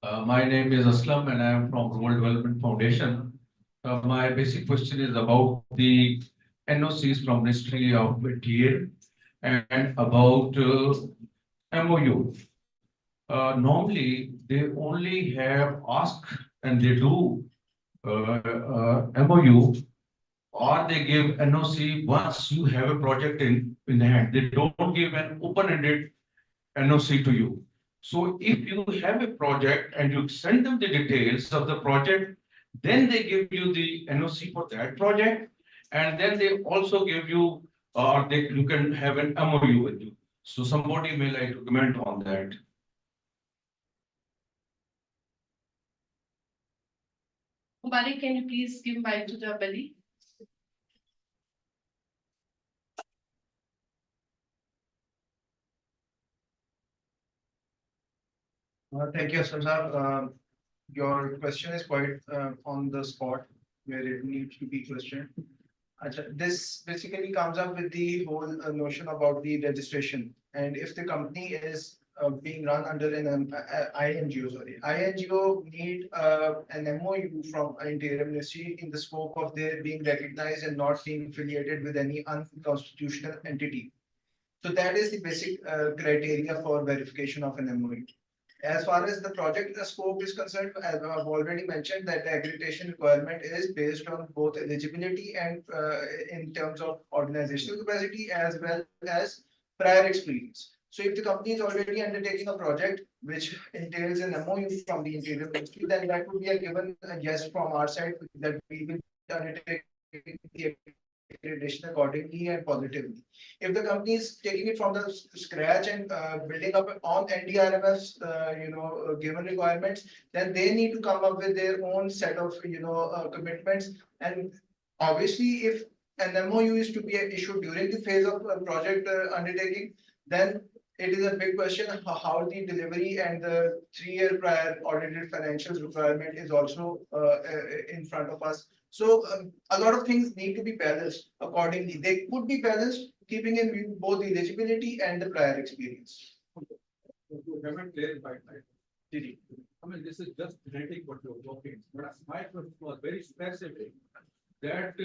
My name is Aslam and I am from Rural Development Foundation. My basic question is about the NOCs from Ministry of Interior and about MOU. Normally, they only have ask and they do MOU, or they give NOC once you have a project in hand. They don't give an open-ended NOC to you. So if you have a project and you send them the details of the project, then they give you the NOC for that project, and then they also give you, or you can have an MOU with you. So somebody may like to comment on that. Mubarak, can you please give mic to the belly? Thank you, Aslam. Your question is quite on the spot where it needs to be questioned. This basically comes up with the whole notion about the registration. And if the company is being run under an INGO, INGO need an MOU from Interior Ministry in the scope of their being recognized and not being affiliated with any unconstitutional entity. So that is the basic criteria for verification of an MOU. As far as the project scope is concerned, as I've already mentioned, that the accreditation requirement is based on both eligibility and in terms of organizational capacity as well as prior experience. So if the company is already undertaking a project which entails an MOU from the Interior Ministry, then that would be a given yes from our side that we will undertake the accreditation accordingly and positively. If the company is taking it from the scratch and building up on NDRMF's given requirements, then they need to come up with their own set of commitments. And obviously, if an MOU is to be issued during the phase of project undertaking, then it is a big question how the delivery and the 3-year prior audited financials requirement is also in front of us. So a lot of things need to be balanced accordingly. They could be balanced, keeping in view both the eligibility and the prior experience. You haven't clarified that. I mean, this is just generic what you're talking, but my question was very specific. That,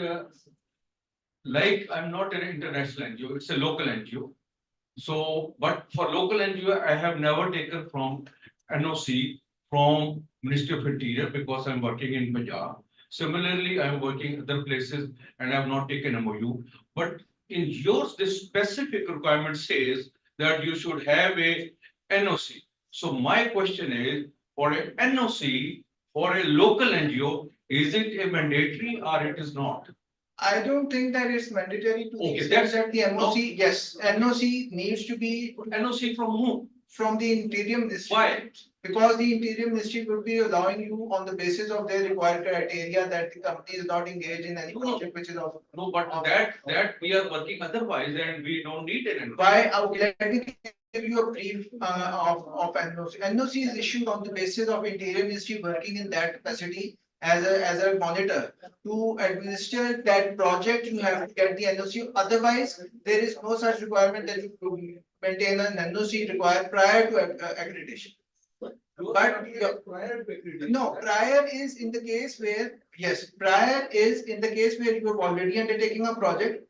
like, I'm not an international NGO, it's a local NGO. So, but for local NGO, I have never taken from NOC from Ministry of Interior because I'm working in Punjab. Similarly, I'm working other places and I have not taken MOU. But in yours, this specific requirement says that you should have a NOC. So my question is, for a NOC, for a local NGO, is it a mandatory or it is not? I don't think that it's mandatory to the extent that the NOC, yes, NOC needs to be. NOC from whom? From the Interior Ministry. Why? Because the Interior Ministry will be allowing you on the basis of their required criteria that the company is not engaged in any project which is of. No, but that we are working otherwise and we don't need it. Why? Let me give you a brief of NOC. NOC is issued on the basis of Interior Ministry working in that capacity as a monitor to administer that project. You have to get the NOC. Otherwise, there is no such requirement that you maintain an NOC required prior to accreditation. But no, prior is in the case where, yes, prior is in the case where you have already undertaking a project,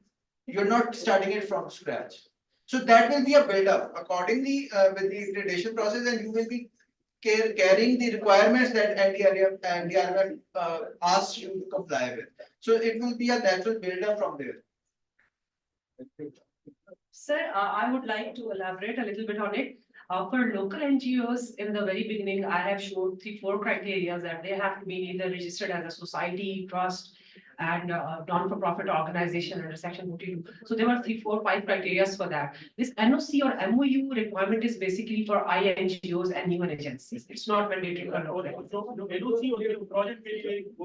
you're not starting it from scratch. So that will be a build-up accordingly with the accreditation process, and you will be carrying the requirements that NDRMF asks you to comply with. So it will be a natural build-up from there. Sir, I would like to elaborate a little bit on it. For local NGOs, in the very beginning, I have showed 3-4 criteria that they have to be either registered as a society, trust, and non-for-profit organization under section 42. So there were 3, 4, 5 criteria for that. This NOC or MOU requirement is basically for INGOs and human agencies. It's not mandatory for all.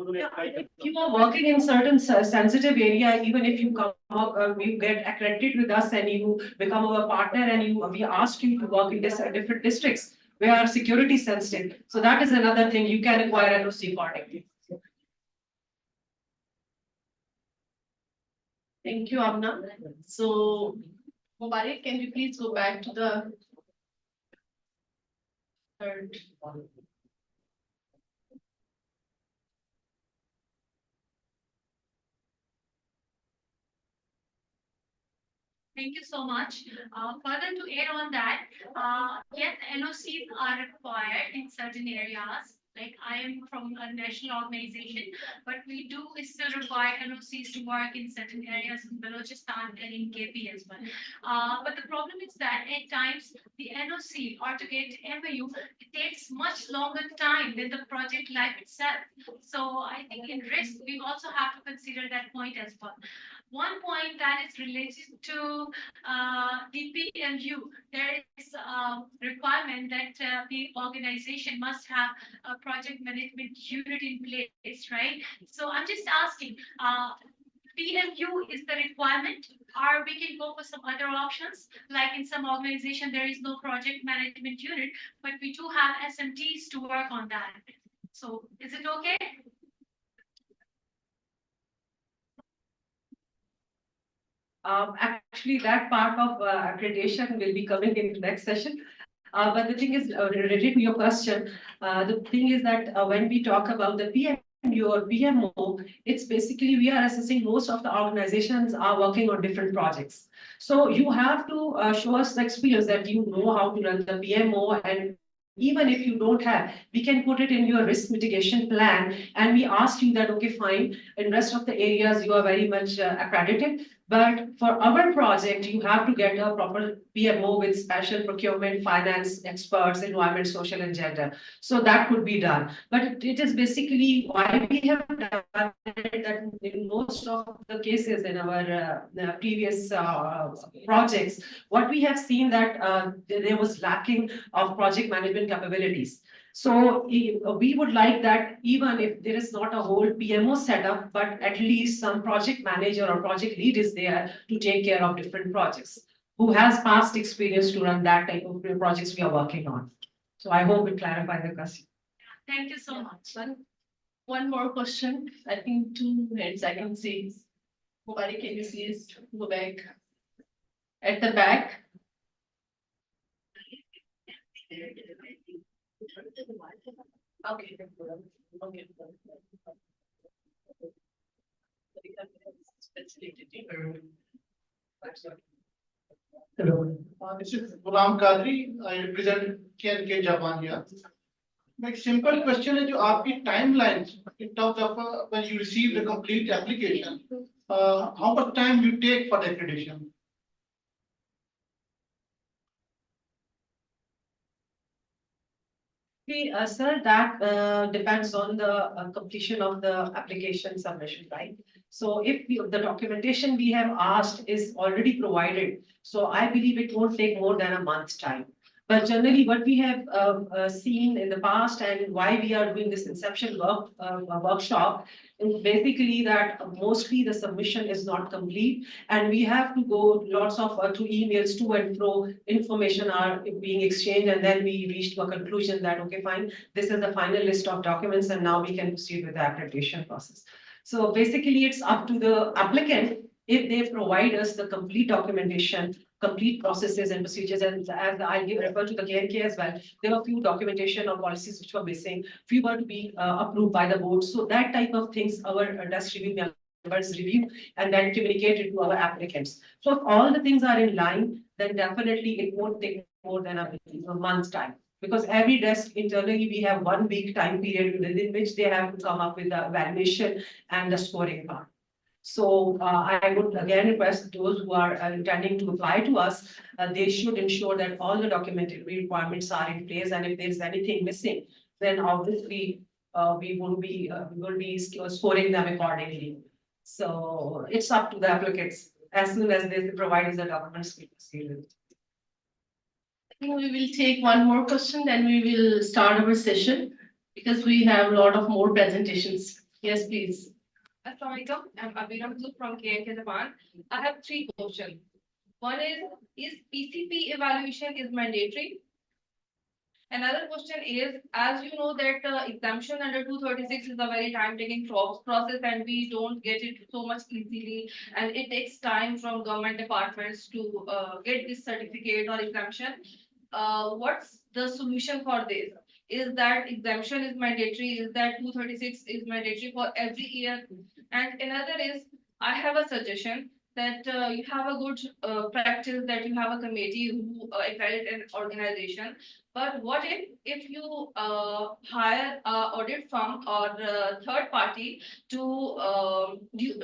If you are working in certain sensitive area, even if you come up, you get accredited with us and you become our partner and we ask you to work in different districts where are security sensitive. So that is another thing you can acquire NOC accordingly. Thank you, Amna. So, Mubarak, can you please go back to the third one? Thank you so much. Further to add on that, yes, NOCs are required in certain areas. Like I am from a national organization, but we do still require NOCs to work in certain areas in Balochistan and in KP as well. But the problem is that at times the NOC or to get MOU, it takes much longer time than the project life itself. So I think in risk, we also have to consider that point as well. One point that is related to the PMU, there is a requirement that the organization must have a project management unit in place, right? So I'm just asking, PMU is the requirement, or we can go for some other options? Like in some organization, there is no project management unit, but we do have SMTs to work on that. So is it okay? Actually, that part of accreditation will be coming in the next session. But the thing is, related to your question, the thing is that when we talk about the PMU or PMO, it's basically we are assessing most of the organizations are working on different projects. So you have to show us the experience that you know how to run the PMO, and even if you don't have, we can put it in your risk mitigation plan. And we asked you that, okay, fine, in rest of the areas, you are very much accredited. But for our project, you have to get a proper PMO with special procurement, finance experts, environment, social, and gender. So that could be done. But it is basically why we have done it, that in most of the cases in our previous projects, what we have seen that there was lacking of project management capabilities. So we would like that even if there is not a whole PMO setup, but at least some project manager or project lead is there to take care of different projects, who has past experience to run that type of projects we are working on. So I hope it clarifies the question. Thank you so much. One more question. I think 2 minutes I can see. Mubarak, can you please go back? At the back. Okay. Okay. Hello, this is Ghulam Qadri. I represent KNK Japan here. My simple question is, your timelines in terms of when you receive the complete application, how much time you take for the accreditation? Sir, that depends on the completion of the application submission, right? So if the documentation we have asked is already provided, so I believe it won't take more than a month's time. But generally, what we have seen in the past and why we are doing this inception workshop is basically that mostly the submission is not complete, and we have to go lots of through emails to and fro, information are being exchanged, and then we reach to a conclusion that, okay, fine, this is the final list of documents, and now we can proceed with the accreditation process. So basically, it's up to the applicant if they provide us the complete documentation, complete processes and procedures, and as I refer to the KNK as well, there were a few documentation or policies which were missing, few were to be approved by the board. So that type of things our industry review members review and then communicate it to our applicants. So if all the things are in line, then definitely it won't take more than a month's time. Because every desk internally, we have 1 week time period within which they have to come up with the evaluation and the scoring part. So I would again request those who are intending to apply to us, they should ensure that all the documented requirements are in place, and if there is anything missing, then obviously we will be scoring them accordingly. So it's up to the applicants. As soon as they provide us the documents, we proceed with it. I think we will take one more question, then we will start our session because we have a lot of more presentations. Yes, please. Assalamualaikum, I'm Abhiram from KNK Japan. I have three questions. One is PCP evaluation is mandatory? Another question is, as you know that exemption under 236 is a very time-taking process and we don't get it so much easily, and it takes time from government departments to get this certificate or exemption. What's the solution for this? Is that exemption is mandatory? Is that 236 is mandatory for every year? And another is, I have a suggestion that you have a good practice that you have a committee who accredit an organization. But what if you hire a audit firm or third party to for due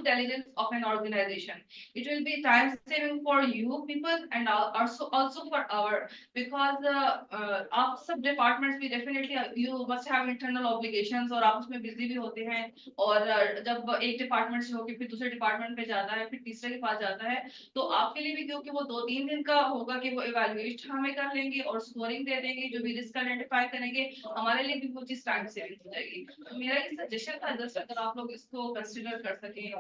diligence of an organization? It will be time saving for you people and also for our, because आप सब departments भी definitely you must have internal obligations और आप उसमें busy भी होते हैं और जब एक department से होके फिर दूसरे department पे जाता है फिर तीसरे के पास जाता है तो आपके लिए भी क्योंकि वो 2-3 दिन का होगा कि वो evaluate हमें कर लेंगे और स्कोरिंग दे देंगे जो भी रिस्क आइडेंटिफाई करेंगे हमारे लिए भी वो चीज टाइम सेविंग हो जाएगी तो मेरा ये सजेशन था जस्ट अगर आप लोग इसको कंसीडर कर सकें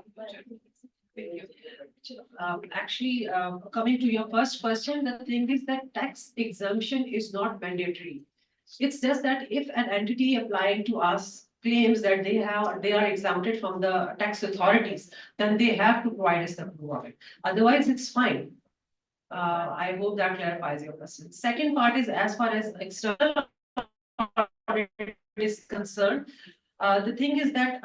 Actually, coming to your first question, the thing is that tax exemption is not mandatory. It's just that if an entity applying to us claims that they are exempted from the tax authorities, then they have to provide us the proof of it. Otherwise, it's fine. I hope that clarifies your question. Second part is as far as external audit is concerned. The thing is that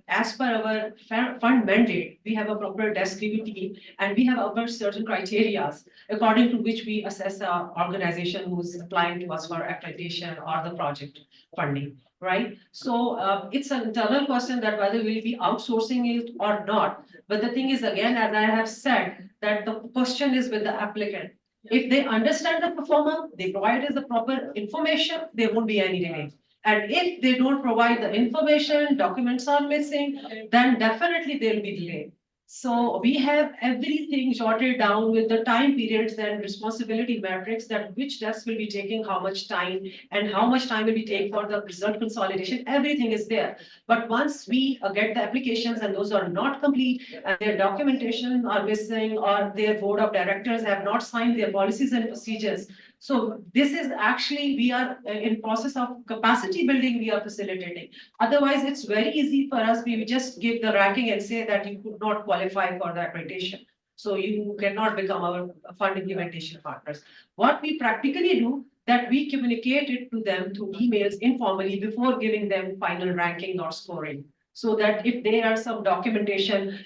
as per our fund mandate, we have a proper desk review team and we have our certain criteria according to which we assess our organization who is applying to us for accreditation or the project funding, right? So it's an internal question that whether we'll be outsourcing it or not. But the thing is, again, as I have said, that the question is with the applicant. If they understand the performer, they provide us the proper information, there won't be any delay. And if they don't provide the information, documents are missing, then definitely there will be delay. So we have everything jotted down with the time periods and responsibility metrics that which desk will be taking how much time and how much time will be taken for the result consolidation. Everything is there. But once we get the applications and those are not complete and their documentation are missing or their board of directors have not signed their policies and procedures. So this is actually, we are in process of capacity building we are facilitating. Otherwise, it's very easy for us. We just give the ranking and say that you could not qualify for the accreditation. So you cannot become our fund implementation partners. What we practically do, that we communicate it to them through emails informally before giving them final ranking or scoring. So that if there are some documentation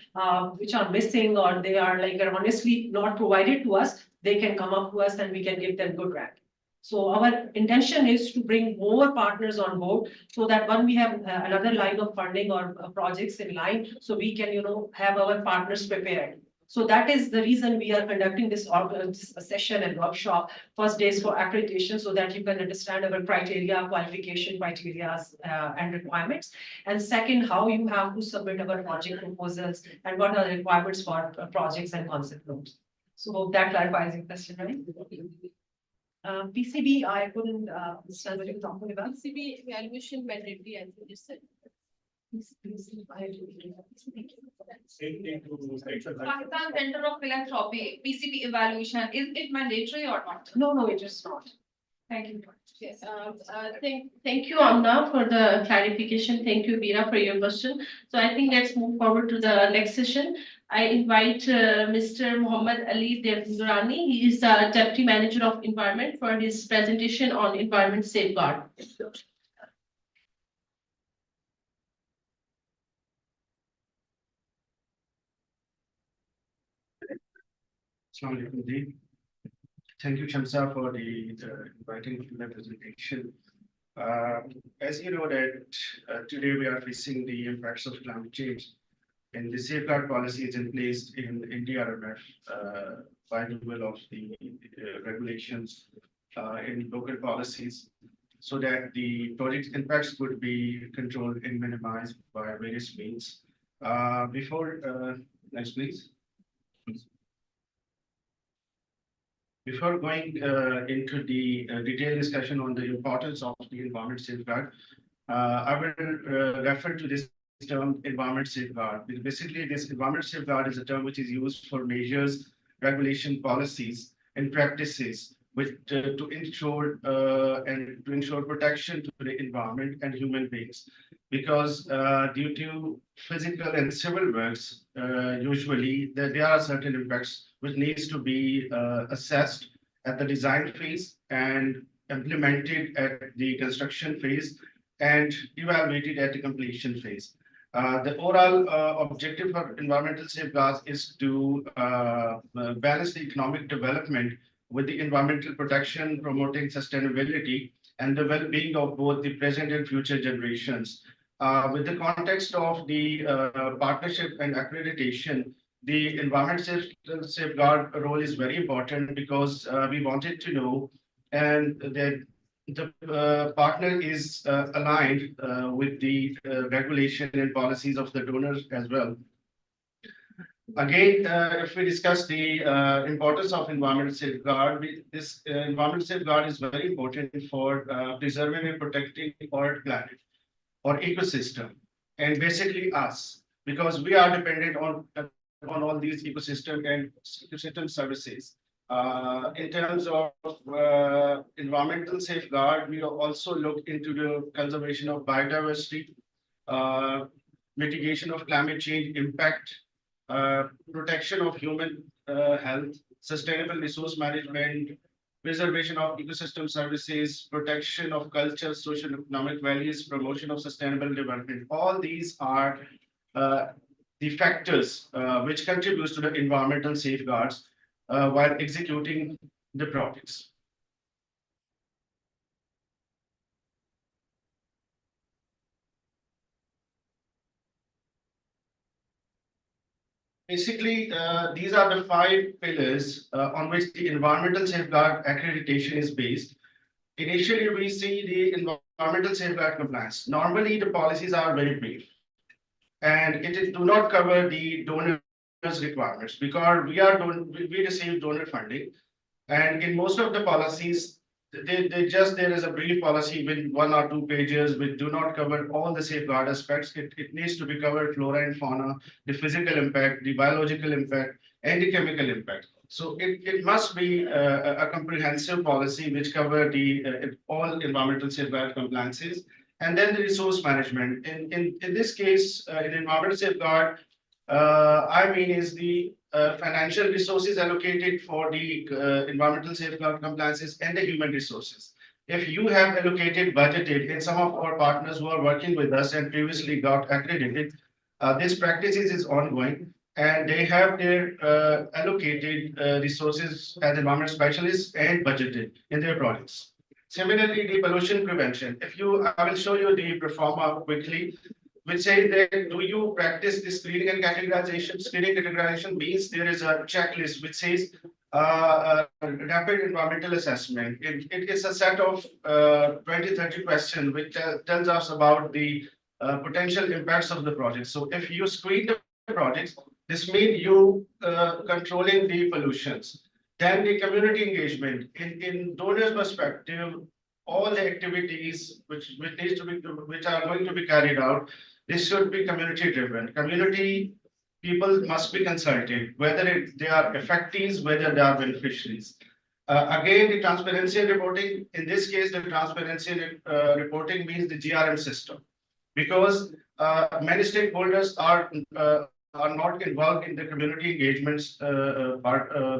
which are missing or they are like honestly not provided to us, they can come up to us and we can give them good rank. So our intention is to bring more partners on board so that when we have another line of funding or projects in line, so we can, have our partners prepared. So that is the reason we are conducting this session and workshop. First day is for accreditation so that you can understand our criteria, qualification criteria and requirements. And second, how you have to submit our project proposals and what are the requirements for projects and concept notes. So hope that clarifies your question, right? PCB, I couldn't understand what you're talking about. PCB evaluation mandatory, as you just said. Pakistan Center of Philanthropy, PCP evaluation, is it mandatory or not? No, it is not. Thank you. Yes, thank you, Amna, for the clarification. Thank you, Bira, for your question. So I think let's move forward to the next session. I invite Mr. Muhammad Ali Devdurani. He is the Deputy Manager of Environment for his presentation on environment safeguard. Thank you, Shamsa, for the inviting to the presentation. As you know that today we are facing the impacts of climate change, and the safeguard policy is in place in NDRMF by the will of the regulations in local policies, so that the project impacts could be controlled and minimized by various means. Next please. Before going into the detailed discussion on the importance of the environment safeguard, I will refer to this term environment safeguard. Basically, this environment safeguard is a term which is used for measures, regulation, policies, and practices which to ensure protection to the environment and human beings. Because due to physical and civil works, usually there are certain impacts which needs to be assessed at the design phase and implemented at the construction phase and evaluated at the completion phase. The overall objective for environmental safeguards is to balance the economic development with the environmental protection, promoting sustainability and the well-being of both the present and future generations. With the context of the partnership and accreditation, the environmental safeguard role is very important because we wanted to know and that the partner is aligned with the regulation and policies of the donors as well. Again, if we discuss the importance of environmental safeguard, this environmental safeguard is very important for preserving and protecting our planet or ecosystem, and basically us, because we are dependent on all these ecosystem and ecosystem services. In terms of environmental safeguard, we also look into the conservation of biodiversity, mitigation of climate change impact, protection of human health, sustainable resource management, preservation of ecosystem services, protection of culture, social economic values, promotion of sustainable development. All these are the factors which contributes to the environmental safeguards while executing the projects. Basically, these are the 5 pillars on which the environmental safeguard accreditation is based. Initially, we see the environmental safeguard compliance. Normally, the policies are very brief, and do not cover the donors' requirements because we receive donor funding, and in most of the policies, there is a brief policy with 1 or 2 pages which do not cover all the safeguard aspects. It needs to be covered flora and fauna, the physical impact, the biological impact, and the chemical impact. So it must be a comprehensive policy which cover the all environmental safeguard compliances. And then the resource management. In this case, in environmental safeguard, I mean is the financial resources allocated for the environmental safeguard compliances and the human resources. If you have allocated budgeted, and some of our partners who are working with us and previously got accredited, this practices is ongoing and they have their allocated resources as environmental specialists and budgeted in their projects. Similarly, the pollution prevention. I will show you the performer quickly, which say that do you practice this screening and categorization? Screening categorization means there is a checklist which says rapid environmental assessment. It is a set of 20-30 questions which tells us about the potential impacts of the project. So if you screen the projects, this means you controlling the pollutions. Then the community engagement. In donors' perspective, all the activities which are going to be carried out, this should be community driven. Community people must be consulted, whether they are effectees, whether they are beneficiaries. Again, the transparency and reporting. In this case, the transparency and reporting means the GRM system, because many stakeholders are not involved in the community engagements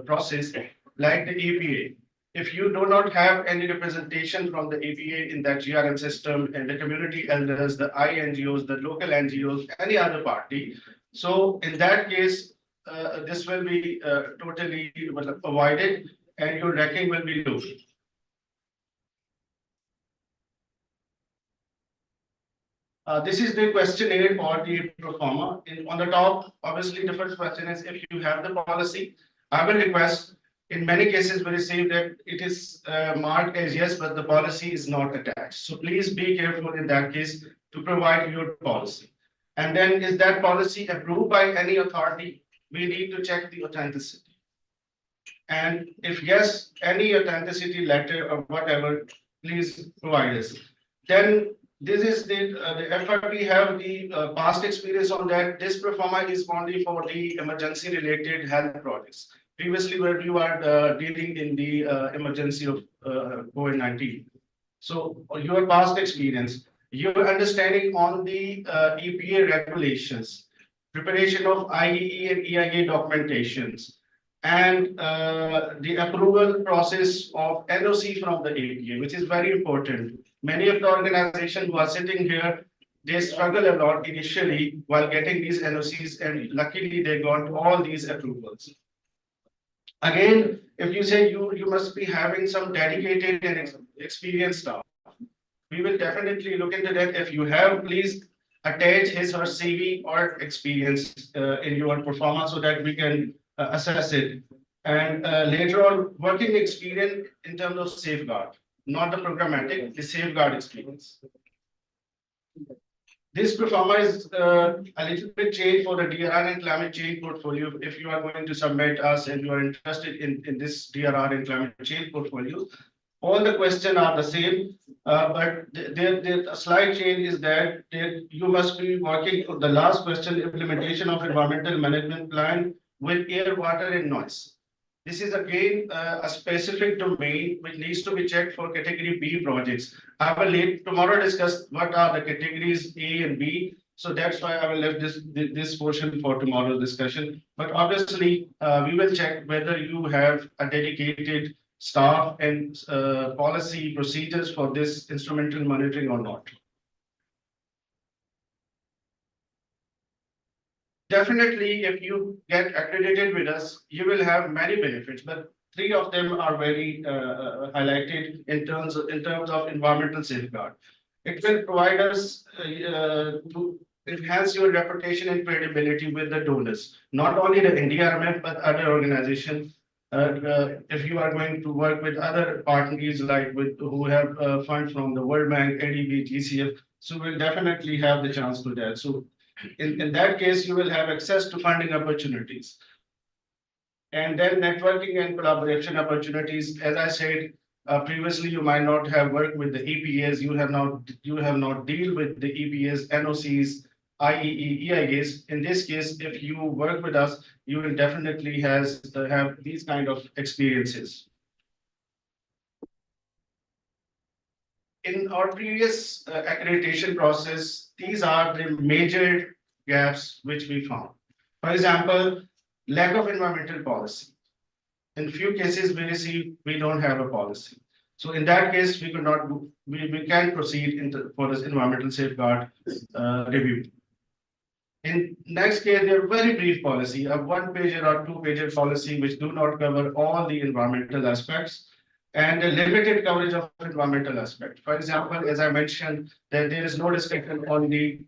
process, like the EPA. If you do not have any representation from the EPA in that GRM system and the community elders, the INGOs, the local NGOs, any other party, so in that case, this will be totally avoided and your ranking will be low. This is the questionnaire or the performer. On the top, obviously, the first question is if you have the policy. I will request, in many cases, we receive that it is marked as yes, but the policy is not attached. So please be careful in that case to provide your policy. And then is that policy approved by any authority? We need to check the authenticity. And if yes, any authenticity letter or whatever, please provide us. Then this is the effort we have the past experience on that. This pro forma is only for the emergency related health projects. Previously, where you are dealing in the emergency of COVID-19. So your past experience, your understanding on the EPA regulations, preparation of IEE and EIA documentations, and the approval process of NOC from the APA, which is very important. Many of the organizations who are sitting here, they struggle a lot initially while getting these NOCs, and luckily they got all these approvals. Again, if you say you must be having some dedicated and experienced staff, we will definitely look into that. If you have, please attach his or CV or experience in your performance so that we can assess it. And later on, working experience in terms of safeguard, not the programmatic, the safeguard experience. This performer is a little bit changed for the DRR and climate change portfolio. If you are going to submit us and you are interested in this DRR and climate change portfolio, all the questions are the same, but the slight change is that you must be working on the last question, implementation of environmental management plan with air, water, and noise. This is again a specific domain which needs to be checked for category B projects. I will tomorrow discuss what are the categories A and B. So that's why I will leave this portion for tomorrow's discussion. But obviously, we will check whether you have a dedicated staff and policy procedures for this instrumental monitoring or not. Definitely, if you get accredited with us, you will have many benefits, but three of them are very highlighted in terms of environmental safeguard. It will provide us to enhance your reputation and credibility with the donors, not only the NDRMF, but other organizations. If you are going to work with other partners like who have funds from the World Bank, ADB, GCF, so we'll definitely have the chance to that. So in that case, you will have access to funding opportunities. And then networking and collaboration opportunities. As I said previously, you might not have worked with the EPAs. You have not deal with the EPAs, NOCs, IEE, EIAs. In this case, if you work with us, you will definitely have these kind of experiences. In our previous accreditation process, these are the major gaps which we found. For example, lack of environmental policy. In few cases, we don't have a policy. So in that case, we can proceed for this environmental safeguard review. In next case, they are very brief policy, a one-pager or two-pager policy which do not cover all the environmental aspects, and a limited coverage of environmental aspect. For example, as I mentioned, that there is no discussion on the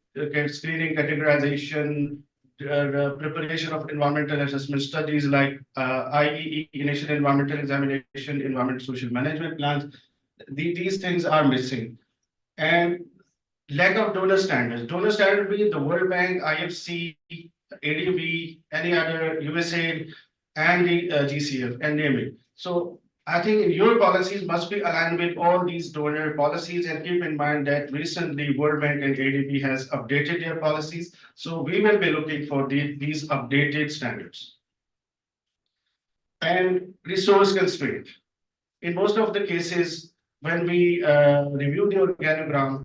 screening, categorization, preparation of environmental assessment studies like IEE, initial environmental examination, environmental social management plans. These things are missing. And lack of donor standards. Donor standard being the World Bank, IFC, ADB, any other USAID, and the GCF, and name it. So I think your policies must be aligned with all these donor policies, and keep in mind that recently World Bank and ADB has updated their policies. So we will be looking for these updated standards. And resource constraint. In most of the cases, when we review the organogram,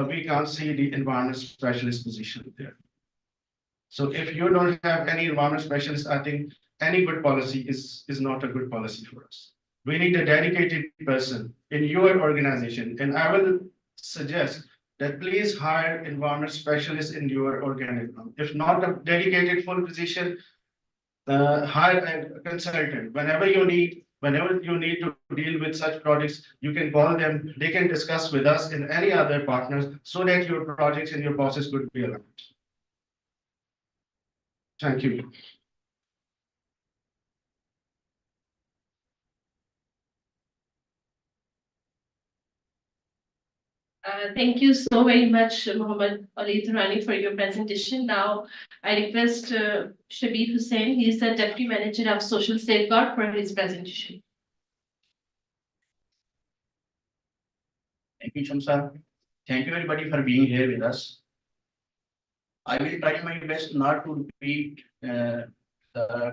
we can't see the environment specialist position there. So if you don't have any environment specialist, I think any good policy is not a good policy for us. We need a dedicated person in your organization. And I will suggest that please hire environment specialists in your organization. If not a dedicated full position, hire a consultant. Whenever you need to deal with such projects, you can call them. They can discuss with us and any other partners so that your projects and your process could be aligned. Thank you. Thank you so very much, Mohammed Ali Durrani, for your presentation. Now, I request Shabir Hussain, he is the Deputy Manager of Social Safeguard, for his presentation. Thank you, Shamsa. Thank you, everybody, for being here with us. I will try my best not to repeat the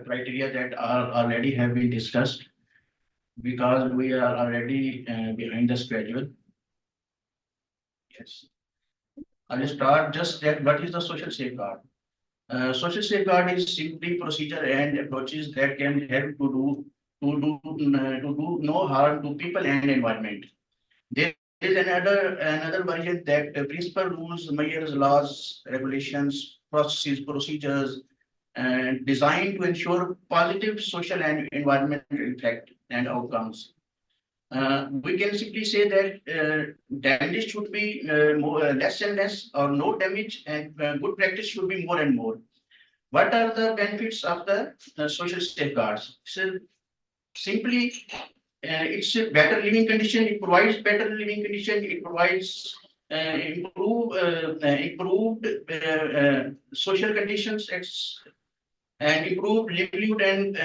criteria that are already have been discussed, because we are already behind the schedule. Yes. I will start just that what is the social safeguard? Social safeguard is simply procedure and approaches that can help to do no harm to people and environment. There is another version that principal rules, measures, laws, regulations, processes, procedures, and designed to ensure positive social and environmental effect and outcomes. We can simply say that damage should be less and less, or no damage, and good practice should be more and more. What are the benefits of the social safeguards? So simply, it's a better living condition. It provides better living condition. It provides improved social conditions. And improved livelihood and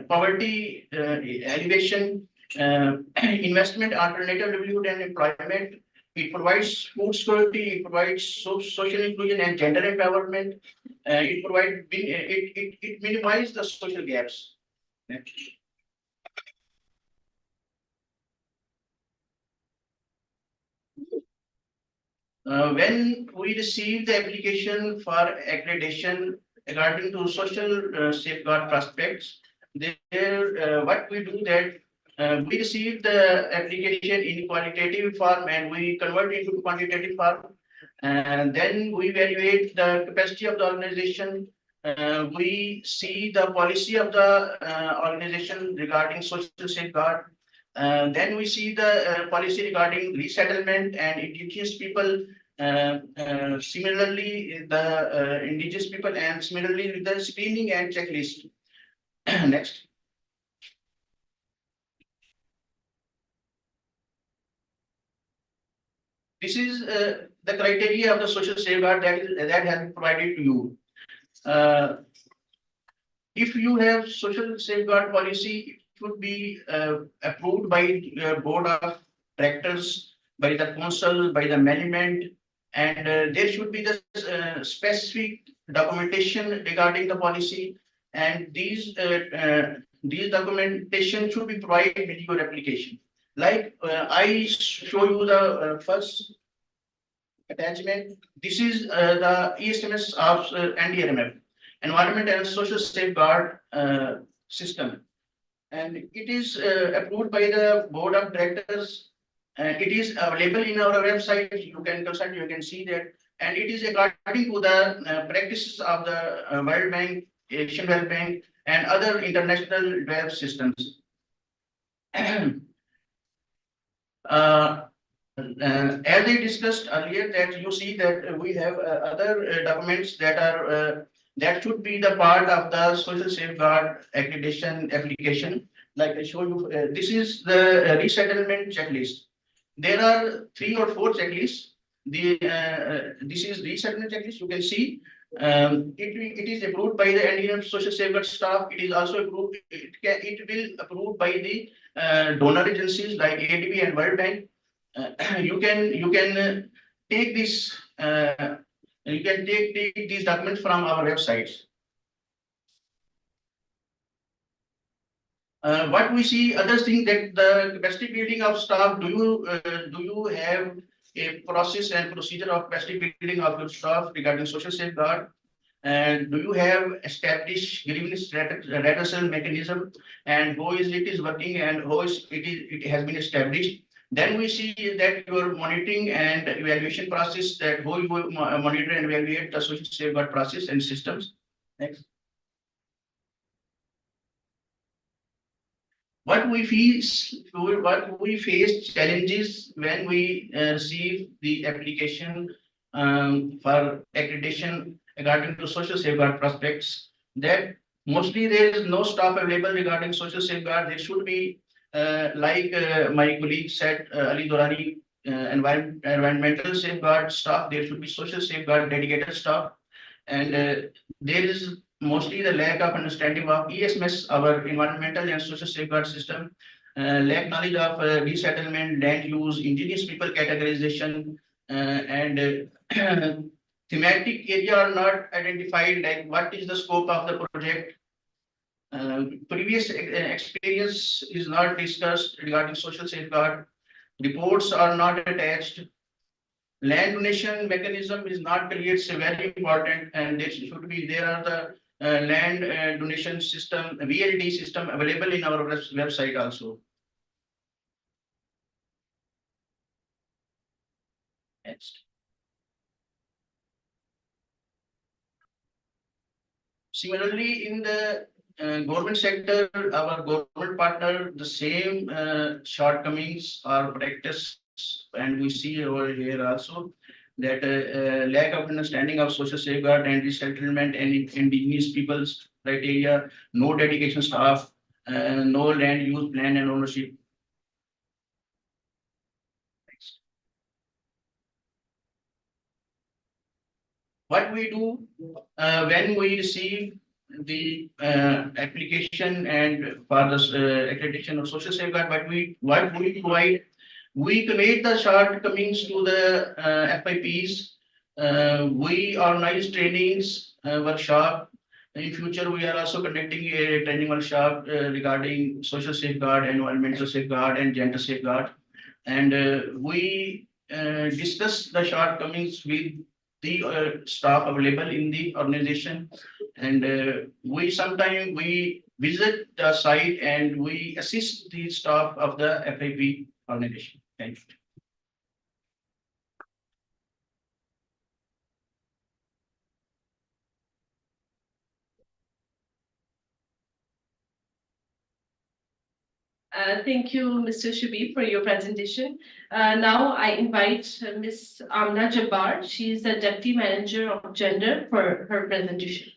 poverty elevation, investment, alternative livelihood and employment. It provides food security. It provides social inclusion and gender empowerment. It minimizes the social gaps. Next. When we receive the application for accreditation regarding to social safeguard prospects, there what we do that we receive the application in qualitative form and we convert it into quantitative form, and then we evaluate the capacity of the organization. We see the policy of the organization regarding social safeguard. Then we see the policy regarding resettlement and indigenous people. Similarly, the indigenous people, and similarly with the screening and checklist. Next. This is the criteria of the social safeguard that has been provided to you. If you have social safeguard policy, it should be approved by board of directors, by the council, by the management, and there should be the specific documentation regarding the policy, and these documentation should be provided with your application. Like I show you the first attachment. This is the ESMS of NDRMF, Environment and Social Safeguard System, and it is approved by the board of directors, and it is available in our website. You can consult, you can see that, and it is according to the practices of the World Bank, Asian World Bank, and other international developed systems. As I discussed earlier, that you see that we have other documents that are that should be the part of the social safeguard accreditation application. Like I show you, this is the resettlement checklist. There are 3 or 4 checklists. This is resettlement checklist. You can see it is approved by the Indian social safeguard staff. It is also approved. It will approved by the donor agencies like ADB and World Bank. You can take this. You can take these documents from our websites. What we see, other thing that the capacity building of staff. Do you have a process and procedure of capacity building of your staff regarding social safeguard? And do you have established grievance redressal mechanism, and how is it is working, and how is it has been established? Then we see that your monitoring and evaluation process, that how you monitor and evaluate the social safeguard process and systems. Next. What we face challenges when we receive the application for accreditation regarding to social safeguard prospects, that mostly there is no staff available regarding social safeguard. There should be, like my colleague said, Ali Durrani environmental safeguard staff, there should be social safeguard dedicated staff. And there is mostly the lack of understanding of ESMS, our environmental and social safeguard system, lack knowledge of resettlement, land use, indigenous people categorization, and thematic area are not identified, like what is the scope of the project. Previous experience is not discussed regarding social safeguard. Reports are not attached. Land donation mechanism is not clear. It's very important, and there are the land donation system, VLD system available in our website also. Next. Similarly, in the government sector, our government partner, the same shortcomings are practice, and we see over here also that lack of understanding of social safeguard and resettlement and indigenous peoples criteria, no dedication staff, no land use plan and ownership. What we do when we receive the application and for the accreditation of social safeguard, what we provide, we commit the shortcomings to the FIPs. We organize trainings workshop. In future, we are also conducting a training workshop regarding social safeguard, environmental safeguard, and gender safeguard. And we discuss the shortcomings with the staff available in the organization, and we sometimes we visit the site and we assist the staff of the FIP organization. Thank you. Thank you, Mr. Shabib, for your presentation. Now I invite Ms. Amna Jabbar. She is the Deputy Manager of Gender for her presentation.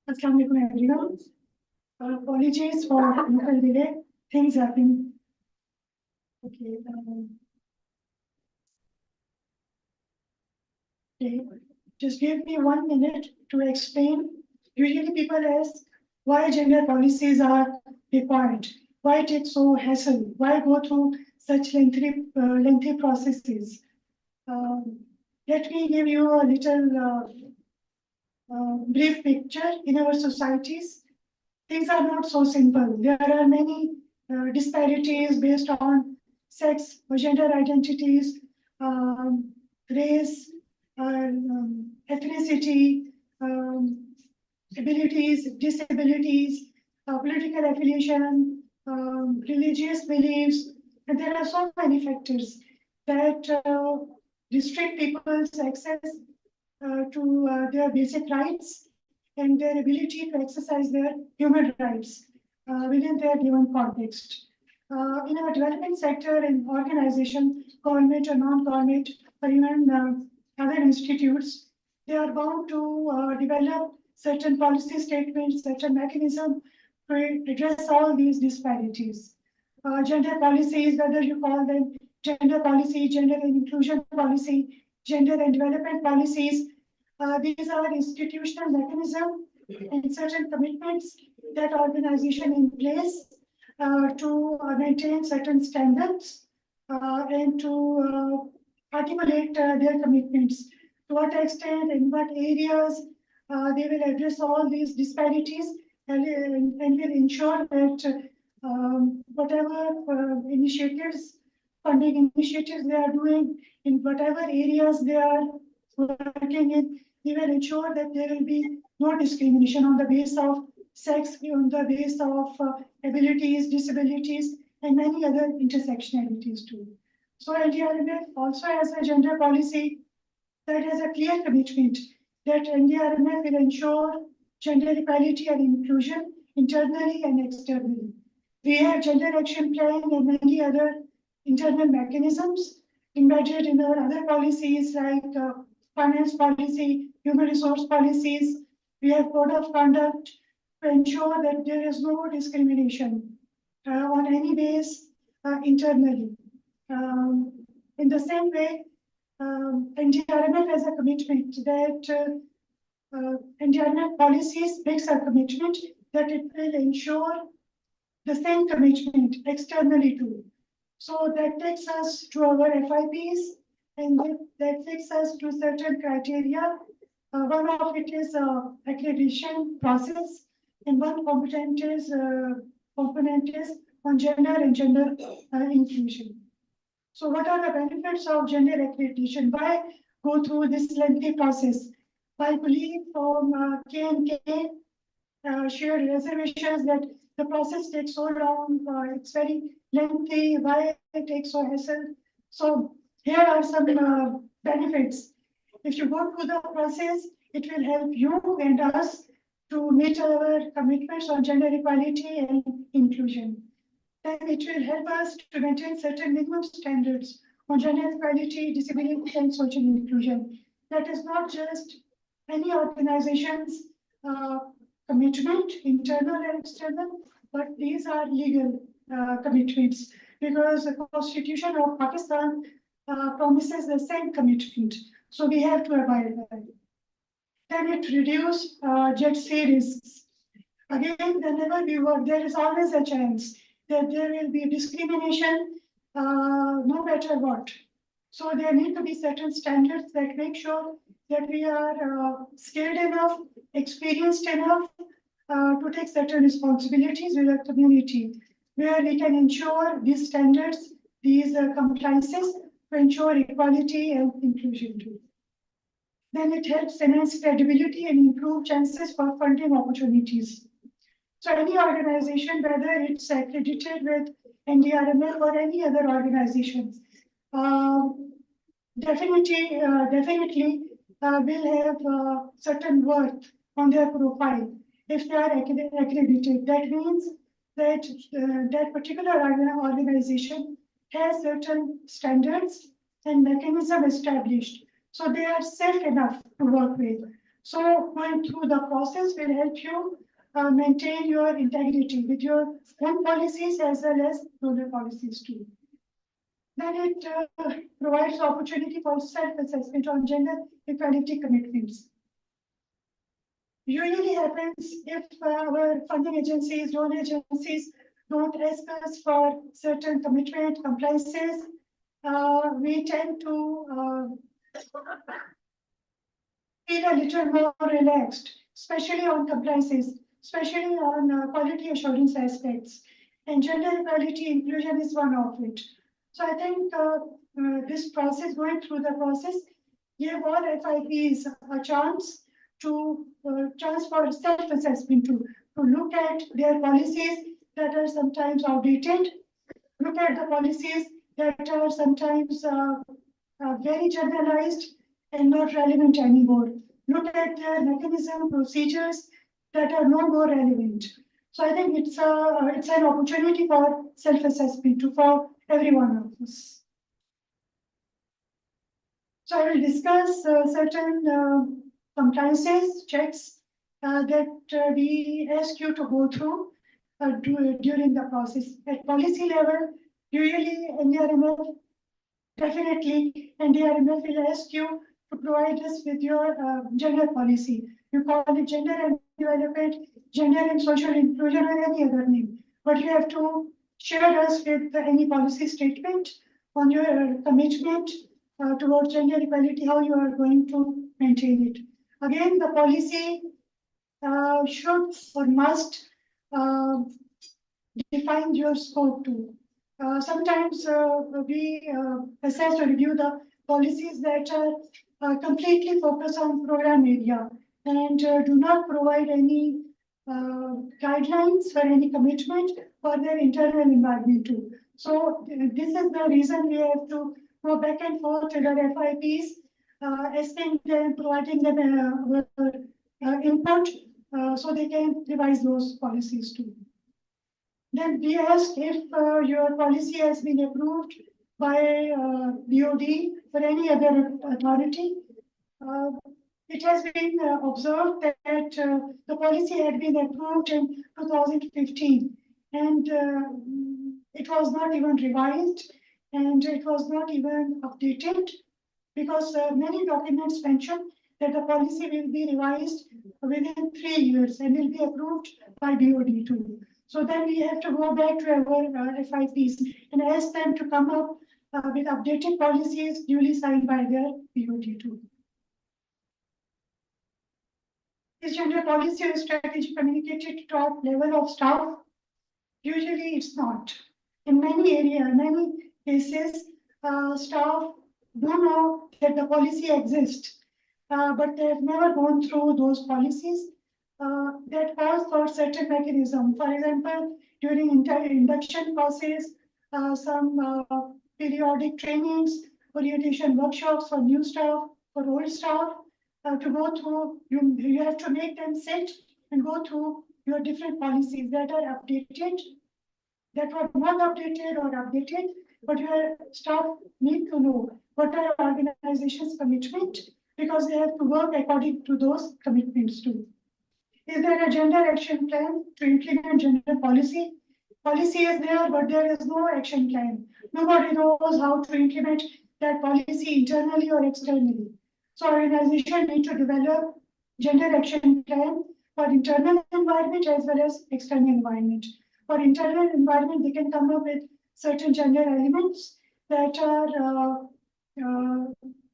Assalamu alaikum everyone. Apologies for little delay. Things have been okay. Okay. Just give me 1 minute to explain. Usually people ask why gender policies are required, why take so hassle, why go through such lengthy processes. Let me give you a little brief picture. In our societies, things are not so simple. There are many disparities based on sex or gender identities, race, ethnicity, abilities, disabilities, political affiliation, religious beliefs, and there are so many factors that restrict people's access to their basic rights and their ability to exercise their human rights within their given context. In our development sector and organization, government or non-government, or even other institutes, they are bound to develop certain policy statements, certain mechanism to address all these disparities. Gender policies, whether you call them gender policy, gender and inclusion policy, gender and development policies, these are institutional mechanisms and certain commitments that organization in place to maintain certain standards and to articulate their commitments. To what extent, in what areas they will address all these disparities and will ensure that whatever initiatives, funding initiatives they are doing in whatever areas they are working in, we will ensure that there will be no discrimination on the basis of sex, on the basis of abilities, disabilities, and many other intersectionalities too. So NDRMF also has a gender policy that has a clear commitment that NDRMF will ensure gender equality and inclusion internally and externally. We have gender action plan and many other internal mechanisms embedded in our other policies like finance policy, human resource policies. We have code of conduct to ensure that there is no discrimination on any base internally. In the same way, NDRMF has a commitment that NDRMF policies makes a commitment that it will ensure the same commitment externally too. So that takes us to our FIPs, and that takes us to certain criteria. One of it is accreditation process, and one component is on gender and gender inclusion. So what are the benefits of gender accreditation? Why go through this lengthy process? My colleague from K&K shared reservations that the process takes so long, it's very lengthy, why it takes so hassle. So here are some benefits. If you go through the process, it will help you and us to meet our commitments on gender equality and inclusion. Then it will help us to maintain certain minimum standards on gender equality, disability, and social inclusion. That is not just any organization's commitment, internal and external, but these are legal commitments because the Constitution of Pakistan promises the same commitment. So we have to abide by it. Then it reduces jet risks. Again, whenever we work, there is always a chance that there will be discrimination, no matter what. So there need to be certain standards that make sure that we are skilled enough, experienced enough to take certain responsibilities with the community, where we can ensure these standards, these compliances to ensure equality and inclusion too. Then it helps enhance credibility and improve chances for funding opportunities. So any organization, whether it's accredited with NDRMF or any other organizations, definitely will have certain worth on their profile if they are accredited. That means that that particular organization has certain standards and mechanism established. So they are safe enough to work with. So going through the process will help you maintain your integrity with your own policies as well as global policies too. Then it provides opportunity for self-assessment on gender equality commitments. Usually happens if our funding agencies, loan agencies don't ask us for certain commitment compliances, we tend to feel a little more relaxed, especially on compliances, especially on quality assurance aspects. And gender equality inclusion is one of it. So I think this process, going through the process, gave all FIPs a chance to for self-assessment to look at their policies that are sometimes outdated, look at the policies that are sometimes very generalized and not relevant anymore. Look at their mechanism, procedures that are no more relevant. So I think it's an opportunity for self-assessment for every one of us. So I will discuss certain compliances, checks that we ask you to go through during the process. At policy level, usually NDRMF, definitely NDRMF will ask you to provide us with your gender policy. You call it gender and development, gender and social inclusion, or any other name. But you have to share us with any policy statement on your commitment towards gender equality, how you are going to maintain it. Again, the policy should or must define your scope too. Sometimes we assess or review the policies that are completely focused on program area and do not provide any guidelines or any commitment for their internal environment too. So this is the reason we have to go back and forth with our FIPs, asking them, providing them input so they can revise those policies too. Then we ask if your policy has been approved by BOD or any other authority. It has been observed that the policy had been approved in 2015 and it was not even revised and it was not even updated because many documents mention that the policy will be revised within 3 years and will be approved by BOD too. So then we have to go back to our FIPs and ask them to come up with updated policies duly signed by their BOD too. Is gender policy or strategy communicated to top level of staff? Usually it's not. In many areas, many cases, staff do know that the policy exists, but they have never gone through those policies that calls for certain mechanism. For example, during induction process, some periodic trainings, orientation workshops for new staff, for old staff, to go through, you have to make them sit and go through your different policies that are updated, that were not updated or updated, but your staff need to know what are organization's commitment, because they have to work according to those commitments too. Is there a gender action plan to implement gender policy? Policy is there, but there is no action plan. Nobody knows how to implement that policy internally or externally. So organization need to develop gender action plan for internal environment as well as external environment. For internal environment, they can come up with certain gender elements that are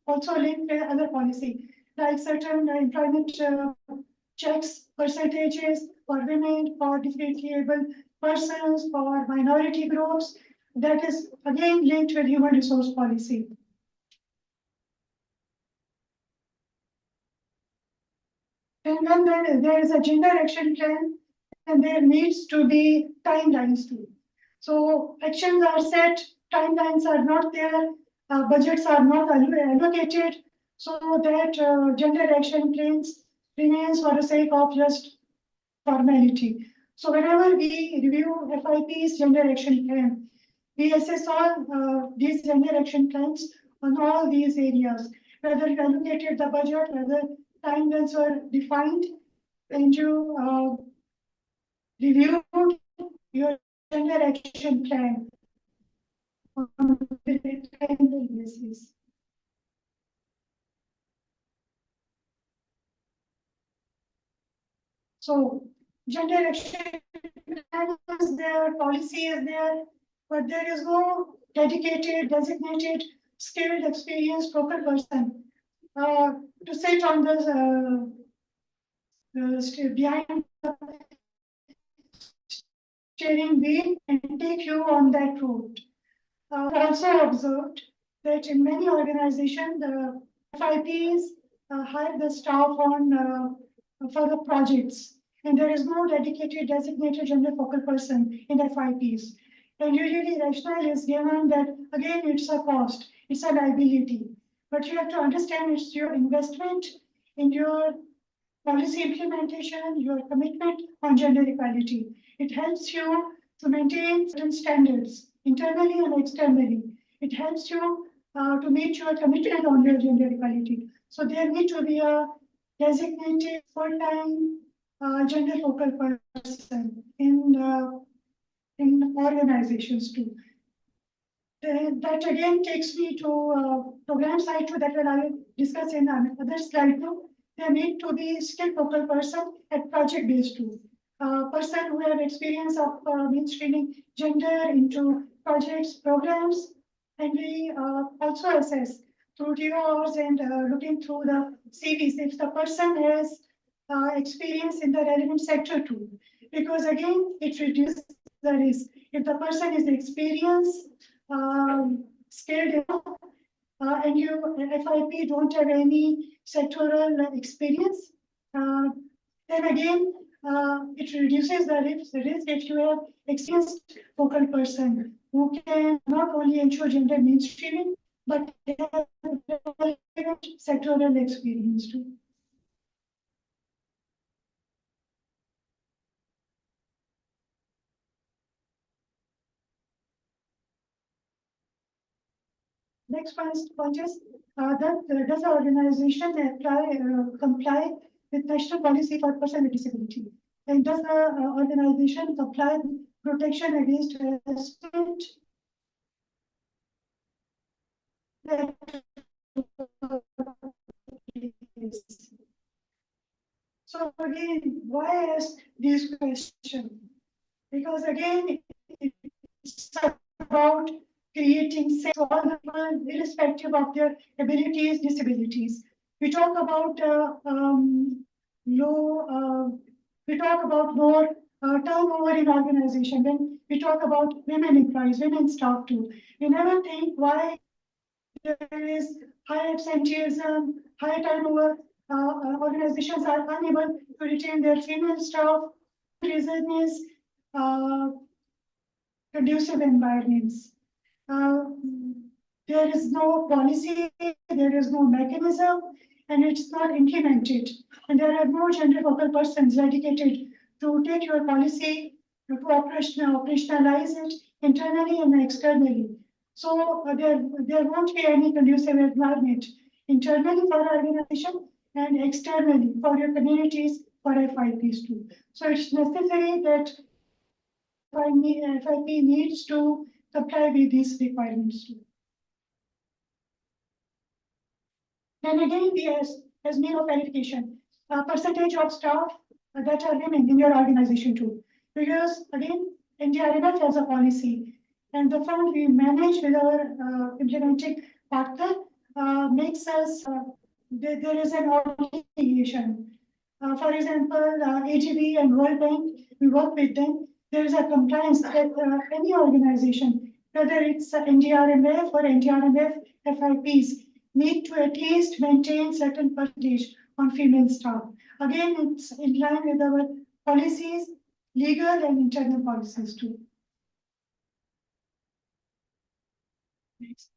also linked with other policy, like certain employment checks, percentages for women, for differently able persons, for minority groups. That is again linked with human resource policy. And when there is a gender action plan, and there needs to be timelines too. So actions are set, timelines are not there, budgets are not allocated, so that gender action plans remains for the sake of just formality. So whenever we review FIP's gender action plan, we assess all these gender action plans on all these areas, whether you allocated the budget, whether timelines were defined, and you reviewed your gender action plan on a timely basis. So gender action plan is there, policy is there, but there is no dedicated, designated, skilled, experienced, proper person to sit on the behind the steering wheel and take you on that route. Also observed that in many organizations, the FIPs hire the staff on for the projects, and there is no dedicated designated gender focal person in FIPs. And usually rationale is given that again it's a cost, it's a liability. But you have to understand it's your investment in your policy implementation, your commitment on gender equality. It helps you to maintain certain standards internally and externally. It helps you to meet your commitment on your gender equality. So there need to be a designated full-time gender focal person in organizations too. That again takes me to program side too, that I will discuss in another slide too. There need to be skilled focal person at project based too. Person who have experience of mainstreaming gender into projects, programs, and we also assess through DORs and looking through the CVs if the person has experience in the relevant sector too. Because again, it reduces the risk. If the person is experienced, skilled enough, and you FIP don't have any sectoral experience, then again it reduces the risk if you have experienced focal person who can not only ensure gender mainstreaming but have sectoral experience too. Next point is that does the organization comply with national policy for persons with disability? And does the organization comply with protection against harassment? So again, why ask these questions? Because again, it's about creating safe for all people, irrespective of their abilities, disabilities. We talk about we talk about more turnover in organization. Then we talk about women employees, women staff too. We never think why there is high absenteeism, high turnover. Organizations are unable to retain their female staff. The reason is conducive environments. There is no policy, there is no mechanism, and it's not implemented. And there are no gender focal persons dedicated to take your policy to operationalize it internally and externally. So there won't be any conducive environment internally for our organization and externally for your communities, for FIPs too. So it's necessary that FIP needs to comply with these requirements too. Then again, as mean of verification, percentage of staff that are women in your organization too. Because again, NDRMF has a policy, and the fund we manage with our implementing partner makes us, there is an obligation. For example, AGB and World Bank, we work with them. There is a compliance that any organization, whether it's NDRMF or NDRMF FIPs, need to at least maintain certain percentage on female staff. Again, it's in line with our policies, legal and internal policies too. Next.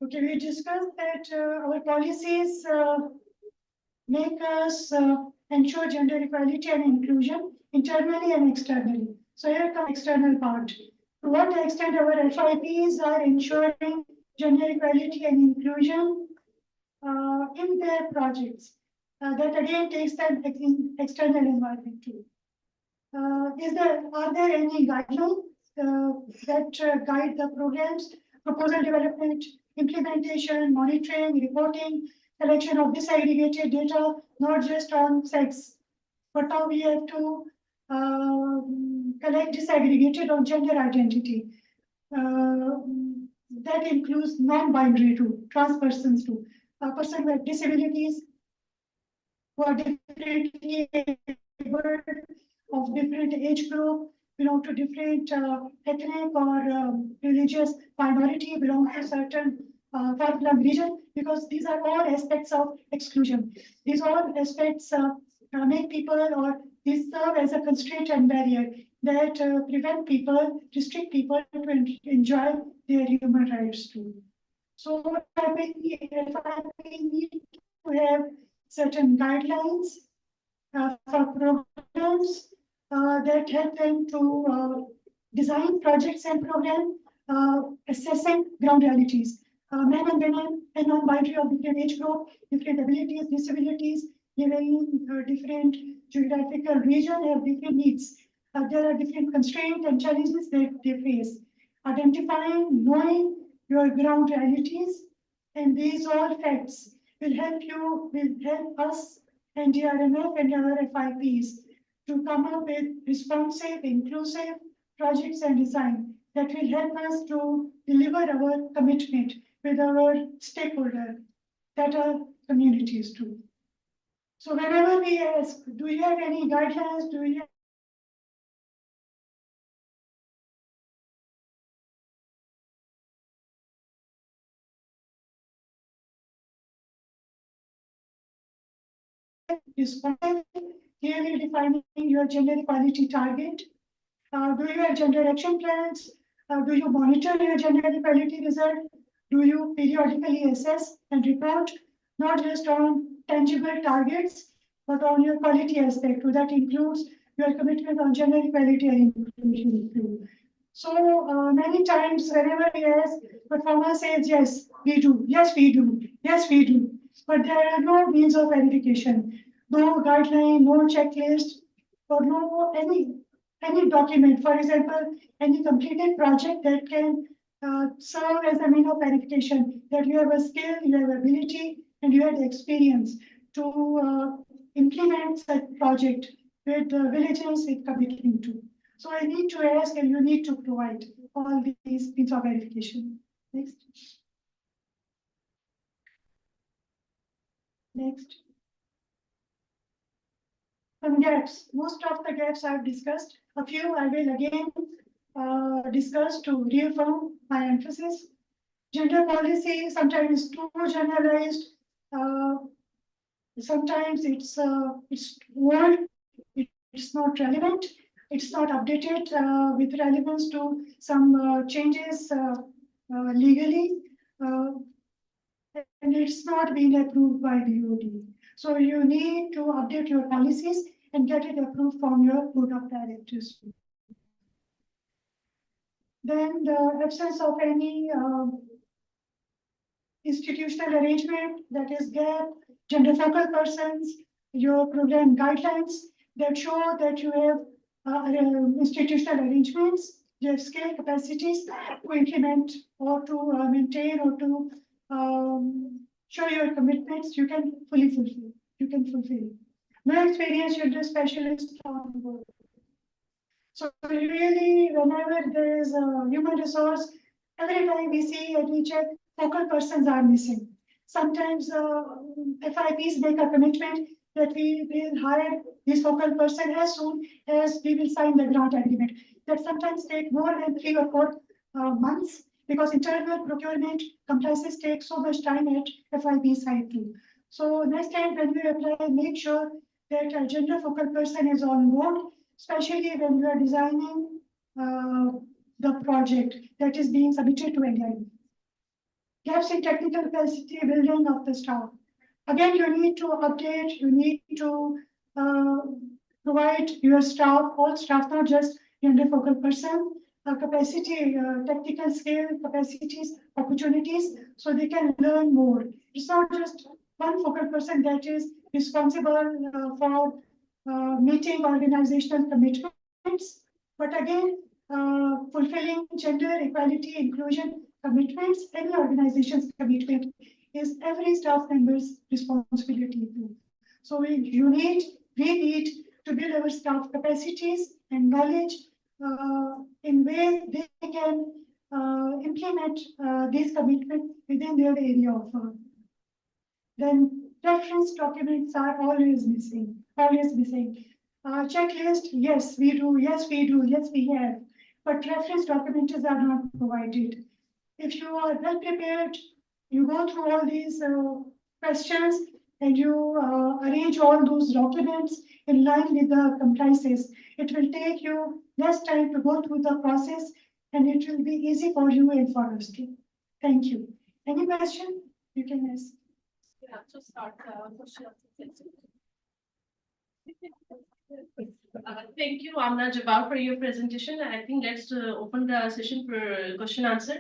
Okay, we discussed that our policies make us ensure gender equality and inclusion internally and externally. So here comes external part. To what extent our FIPs are ensuring gender equality and inclusion in their projects. That again takes them in external environment too. Are there any guidelines that guide the programs, proposal development, implementation, monitoring, reporting, collection of disaggregated data, not just on sex, but now we have to collect disaggregated on gender identity. That includes non-binary too, trans persons too, persons with disabilities who are differently able, of different age group, belong to different ethnic or religious minority, belong to certain particular region, because these are all aspects of exclusion. These all aspects make people, or these serve as a constraint and barrier that prevent people, restrict people to enjoy their human rights too. So if I need to have certain guidelines for programs that help them to design projects and programs, assessing ground realities. Men and women and non-binary of different age group, different abilities, disabilities, living in different geographical region have different needs. There are different constraints and challenges that they face. Identifying, knowing your ground realities, and these all facts will help us and DRMF and our FIPs to come up with responsive, inclusive projects and design that will help us to deliver our commitment with our stakeholders that are communities too. So whenever we ask, do you have any guidelines? Do you responsive, clearly defining your gender equality target? Do you have gender action plans? Do you monitor your gender equality result? Do you periodically assess and report, not just on tangible targets, but on your quality aspect? So that includes your commitment on gender equality and inclusion. So many times whenever we ask, performer says, yes, we do, yes, we do, yes, we do. But there are no means of verification, no guideline, no checklist, or no any document, for example, any completed project that can serve as a mean of verification that you have a skill, you have ability, and you have the experience to implement such project with diligence, with commitment to. So I need to ask, and you need to provide all these means of verification. Next. Next. Some gaps. Most of the gaps I've discussed. A few I will again discuss to reaffirm my emphasis. Gender policy sometimes is too generalized. Sometimes it's old. It's not relevant. It's not updated with relevance to some changes legally, and it's not been approved by DoD. So you need to update your policies and get it approved from your board of directors. Then the absence of any institutional arrangement, that is gap, gender focal persons, your program guidelines that show that you have institutional arrangements, you have skill capacities to implement or to maintain or to show your commitments, you can fully fulfill. You can fulfill. No experience, you're just specialist on board. So really, whenever there is a human resource, every time we see and we check, focal persons are missing. Sometimes FIPs make a commitment that we will hire this focal person as soon as we will sign the grant agreement. That sometimes take more than 3 or 4 months because internal procurement compliances take so much time at FIP side too. So next time when we apply, make sure that a gender focal person is on board, especially when you are designing the project that is being submitted to NDI. Gaps in technical capacity building of the staff. Again, you need to update, you need to provide your staff, all staff, not just gender focal person, capacity, technical skill, capacities, opportunities, so they can learn more. It's not just one focal person that is responsible for meeting organizational commitments, but again, fulfilling gender equality, inclusion commitments, any organization's commitment is every staff member's responsibility too. So we need to build our staff capacities and knowledge in ways they can implement these commitments within their area of work. Then reference documents are always missing, always missing. Checklist, yes, we do, yes, we do, yes, we have, but reference documents are not provided. If you are well prepared, you go through all these questions and you arrange all those documents in line with the compliances. It will take you less time to go through the process and it will be easy for you and for us too. Thank you. Any question? You can ask. Yeah, to start question. Thank you, Amna Jabbar, for your presentation. I think let's open the session for question answer.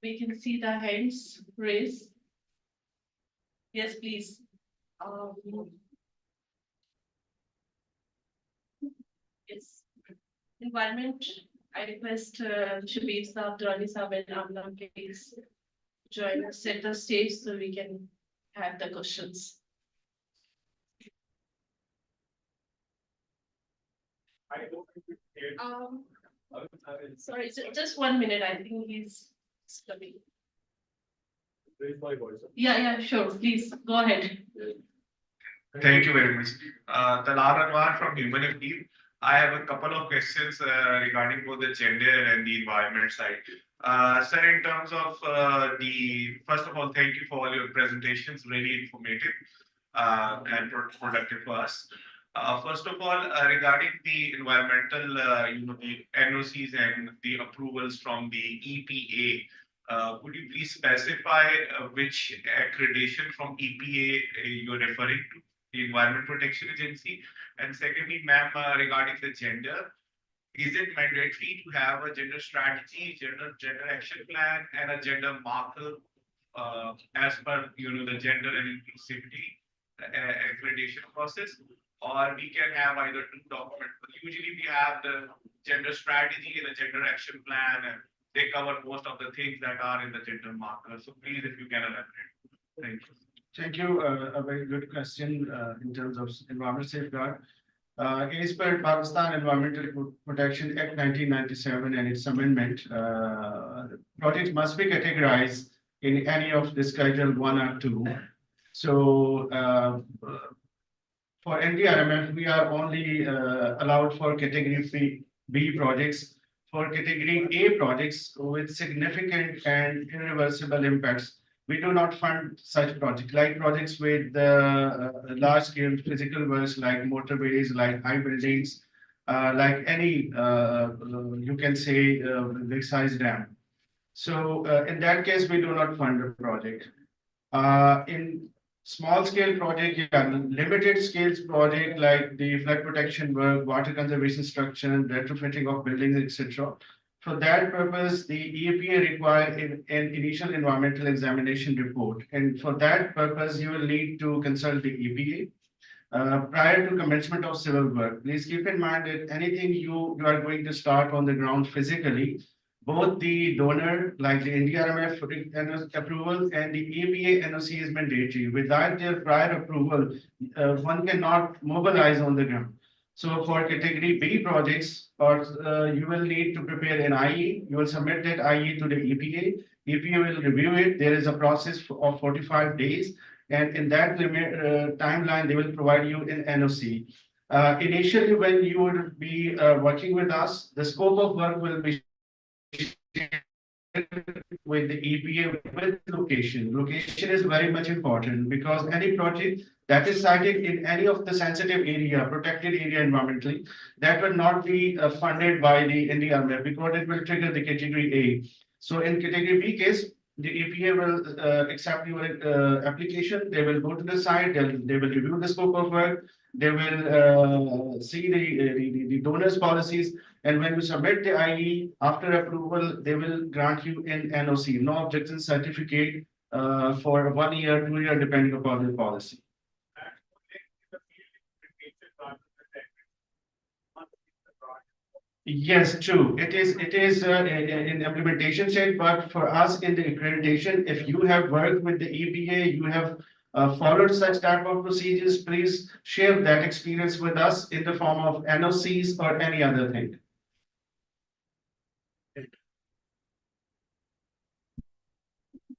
We can see the hands raised. Yes, please. Yes. Environment. I request Shabir Saab, Durrani Saab, and Amna, please join us at the stage so we can have the questions. Sorry, just 1 minute. I think he's coming. Raise my voice. Yeah, sure. Please go ahead. Thank you very much. Talal Anwar from Human Affairs. I have a couple of questions regarding both the gender and the environment side. Sir, in terms of first of all, thank you for all your presentations, really informative and productive for us. First of all, regarding the environmental, the NOCs and the approvals from the EPA, could you please specify which accreditation from EPA you're referring to, the Environment Protection Agency? And secondly, ma'am, regarding the gender, is it mandatory to have a gender strategy, gender action plan, and a gender marker as per the gender and inclusivity accreditation process? Or we can have either two documents. But usually we have the gender strategy and the gender action plan, and they cover most of the things that are in the gender marker. So please, if you can elaborate. Thank you. Thank you. A very good question in terms of environmental safeguard. As per Pakistan Environmental Protection Act 1997 and its amendment, projects must be categorized in any of the Schedule 1 or 2. So for NDRMF, we are only allowed for Category B projects. For Category A projects with significant and irreversible impacts, we do not fund such projects, like projects with large-scale physical works, like motorways, like high buildings, like any, you can say, big-size dam. So in that case, we do not fund the project. In Small scale project, yeah, limited scale project like the flood protection work, water conservation structure, retrofitting of buildings, etc. For that purpose, the EAPA require an initial environmental examination report. And for that purpose, you will need to consult the EPA prior to commencement of civil work. Please keep in mind that anything you are going to start on the ground physically, both the donor, like the NDRMF approval and the EPA NOC is mandatory. Without their prior approval, one cannot mobilize on the ground. So for category B projects, or you will need to prepare an IE. You will submit that IE to the EPA. EPA will review it. There is a process of 45 days. And in that timeline, they will provide you an NOC. Initially, when you would be working with us, the scope of work will be with the EPA with location. Location is very much important because any project that is sited in any of the sensitive area, protected area environmentally, that will not be funded by the NDRMF because it will trigger the category A. So in category B case, the EPA will accept your application. They will go to the site. They will review the scope of work. They will see the donors policies. And when you submit the IE, after approval, they will grant you an NOC, no objection certificate for 1 year, 2 year, depending upon the policy. Yes, true. It is in implementation stage, but for us in the accreditation, if you have worked with the EPA, you have followed such type of procedures, please share that experience with us in the form of NOCs or any other thing.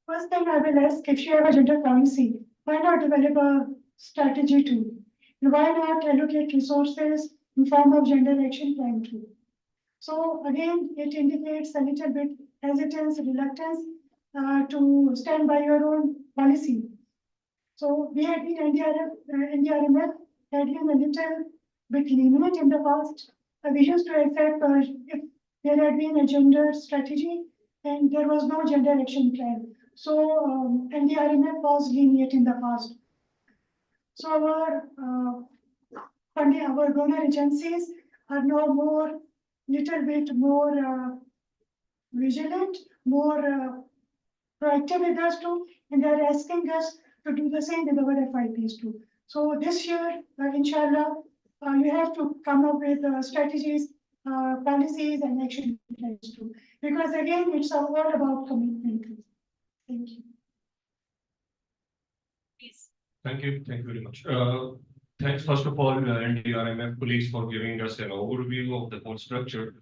First thing I will ask, if you have a gender policy, why not develop a strategy too? And why not allocate resources in form of gender action plan too? So again, it indicates a little bit hesitance, reluctance to stand by your own policy. So we had been NDRMF had been a little bit lenient in the past. We used to accept if there had been a gender strategy and there was no gender action plan. So NDRMF was lenient in the past. So our donor agencies are now little bit more vigilant, more proactive with us too, and they are asking us to do the same with our FIPs too. So this year, inshallah, you have to come up with strategies, policies, and action plans too. Because again, it's all about commitment too. Thank you. Thank you very much. Thanks first of all, NDRMF police for giving us an overview of the whole structure.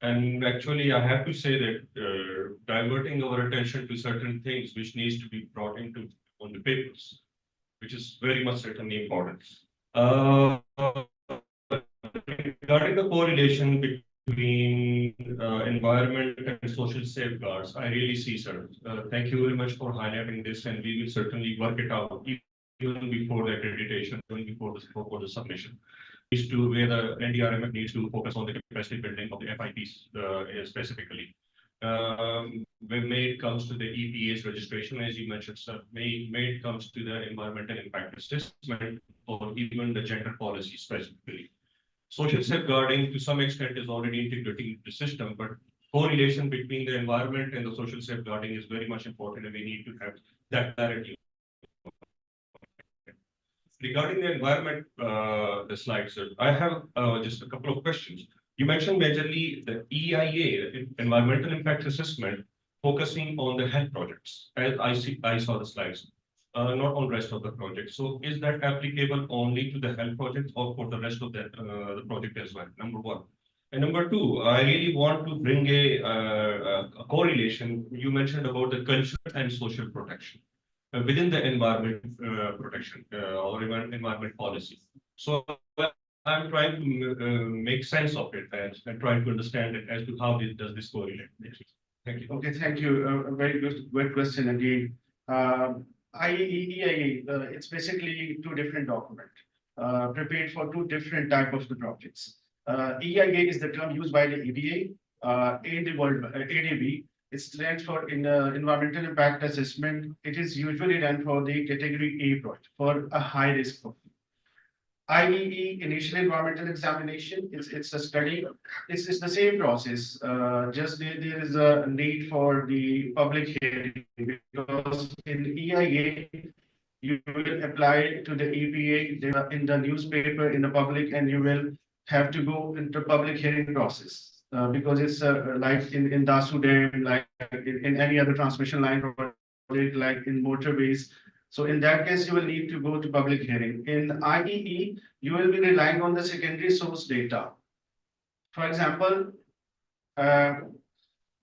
And actually, I have to say that diverting our attention to certain things which needs to be brought into on the papers, which is very much certainly important. Regarding the correlation between environment and social safeguards, I really see, sir. Thank you very much for highlighting this, and we will certainly work it out even before the accreditation, even before the submission. Is to where the NDRMF needs to focus on the capacity building of the FIPs specifically. When it comes to the EPA's registration, as you mentioned, sir, when it comes to the environmental impact assessment or even the gender policy specifically. Social safeguarding to some extent is already integrated into the system, but correlation between the environment and the social safeguarding is very much important, and we need to have that clarity. Regarding the environment, the slides, I have just a couple of questions. You mentioned majorly the EIA, Environmental Impact Assessment, focusing on the health projects, as I saw the slides, not on rest of the project. So is that applicable only to the health projects or for the rest of the project as well? Number one. And number two, I really want to bring a correlation. You mentioned about the culture and social protection within the environment protection or environment policy. So I'm trying to make sense of it and trying to understand it as to how does this correlate. Thank you. Okay, thank you. A very good question again. EIA, it's basically two different documents prepared for two different type of the projects. EIA is the term used by the EBA in the world, ADB It stands for environmental impact assessment. It is usually done for the category A project for a high risk of IEE, initial environmental examination. It's a study. It's the same process. Just there is a need for the public hearing because in EIA you will apply to the EPA in the newspaper in the public, and you will have to go into public hearing process because it's like in Dasu Dam, like in any other transmission line project, like in motorways. So in that case, you will need to go to public hearing. In IEE, you will be relying on the secondary source data. For example,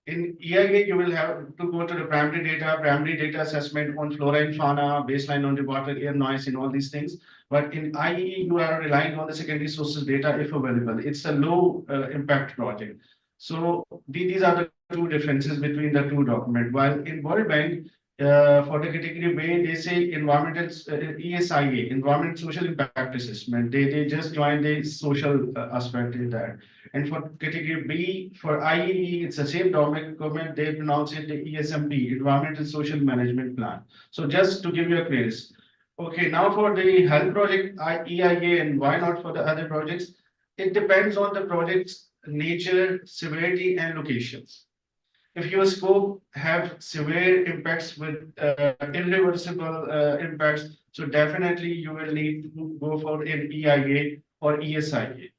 in EIA, you will have to go to the primary data assessment on flora and fauna, baseline on the water, air, noise, and all these things. But in IEE, you are relying on the secondary sources data if available. It's a low impact project. So these are the two differences between the two documents. While in World Bank, for the category B, they say environmental ESIA, environment social impact assessment. They just join the social aspect in that. And for category B, for IEE, it's the same document. They pronounce it the ESMP, Environmental Social Management Plan. So just to give you a quiz. Okay, now for the health project, EIA, and why not for the other projects? It depends on the project's nature, severity, and locations. If your scope have severe impacts with irreversible impacts, so definitely you will need to go for an EIA or ESIA.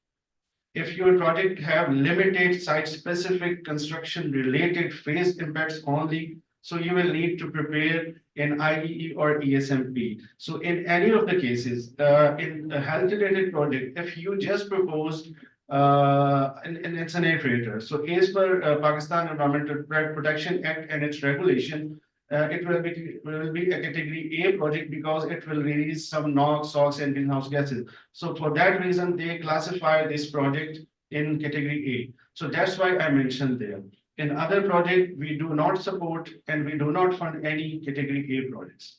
If your project have limited site-specific construction-related phase impacts only, so you will need to prepare an IEE or ESMP. So in any of the cases, in a health-related project, if you just proposed and it's an aerator. So as per Pakistan Environmental Protection Act and its regulation, it will be a category A project because it will release some NOx, SOx, and greenhouse gases. So for that reason, they classify this project in category A. So that's why I mentioned there. In other project, we do not support and we do not fund any category A projects.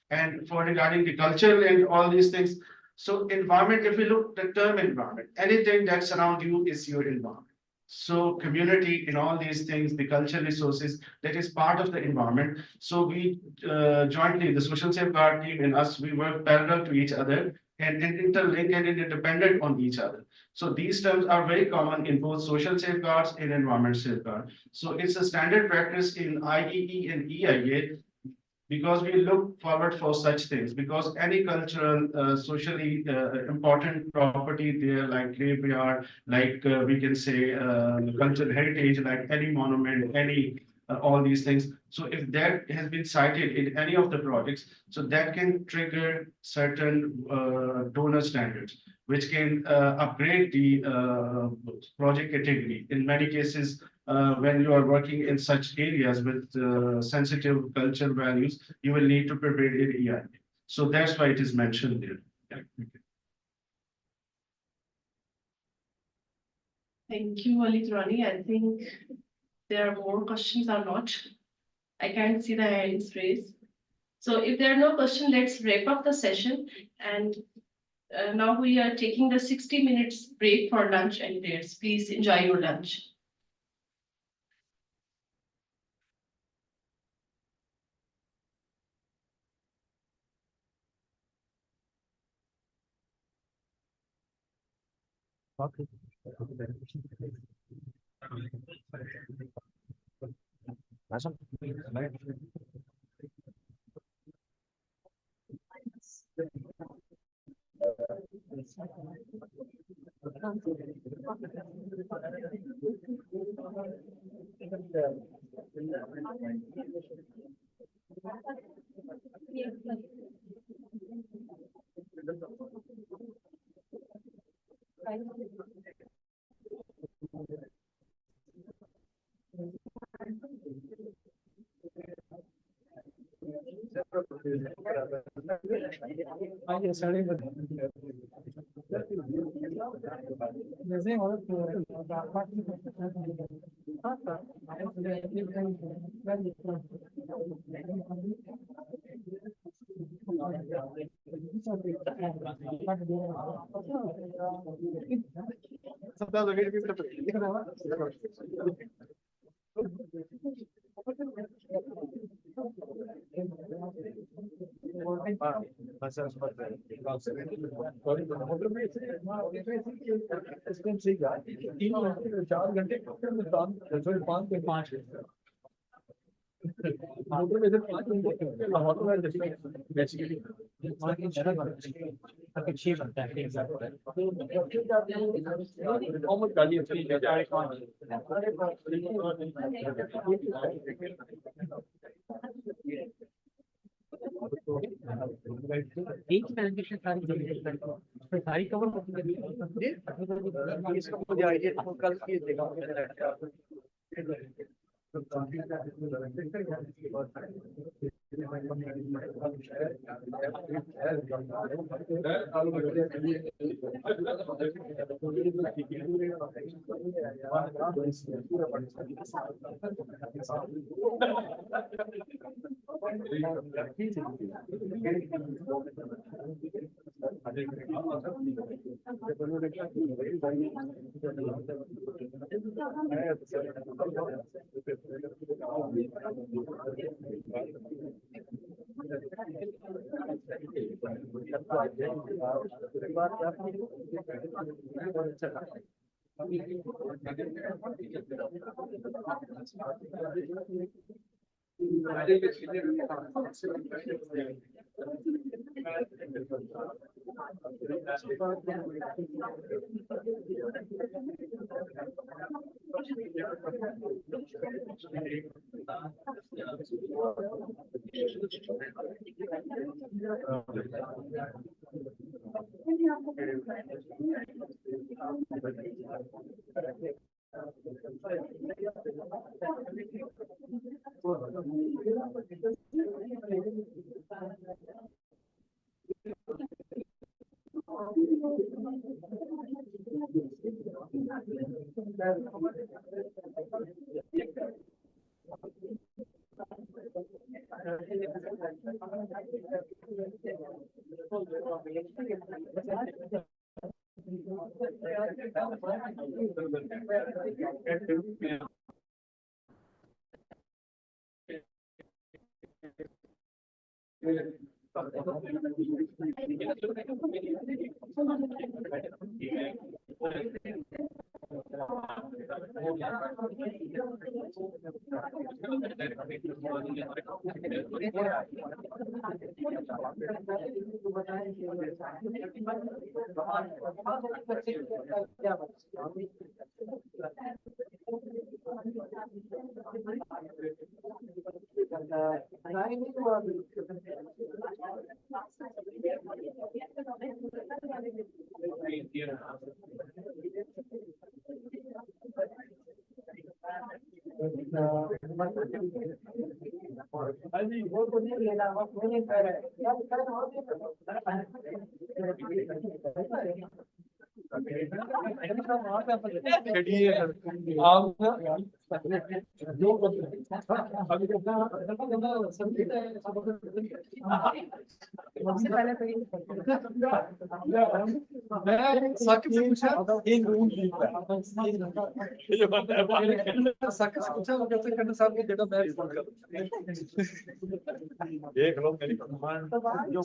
And for regarding the culture and all these things, so environment, if we look the term environment, anything that's around you is your environment. So community in all these things, the cultural resources, that is part of the environment. So we jointly, the social safeguard team and us, we work parallel to each other and interlinked and interdependent on each other. So these terms are very common in both social safeguards and environment safeguard. So it's a standard practice in IEE and EIA because we look forward for such things, because any cultural, socially important property there, like graveyard, like we can say cultural heritage, like any monument, any all these things. So if that has been cited in any of the projects, so that can trigger certain donor standards, which can upgrade the project category. In many cases, when you are working in such areas with sensitive cultural values, you will need to prepare an EIA. So that's why it is mentioned there. Yeah. Thank you, Ali Turani. I think there are more questions or not. I can't see the hands raised. So if there are no questions, let's wrap up the session. And now we are taking the 60 minutes break for lunch and prayers. Please enjoy your lunch. Okay. 4 घंटे 5 motor में से 5 घंटे लाहौर में basically 6 बनता है common गाड़ी अच्छी है एक प्रेजेंटेशन सारी कवर इसका मुझे आइडिया कल किए देगा देख लो मेरी कमान जो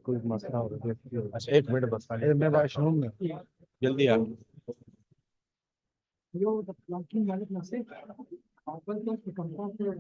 कोई मसला हो रहा है। अच्छा 1 मिनट बस मैं वॉशरूम में जल्दी आ Yo, the planting management na say, well, just to confirm here,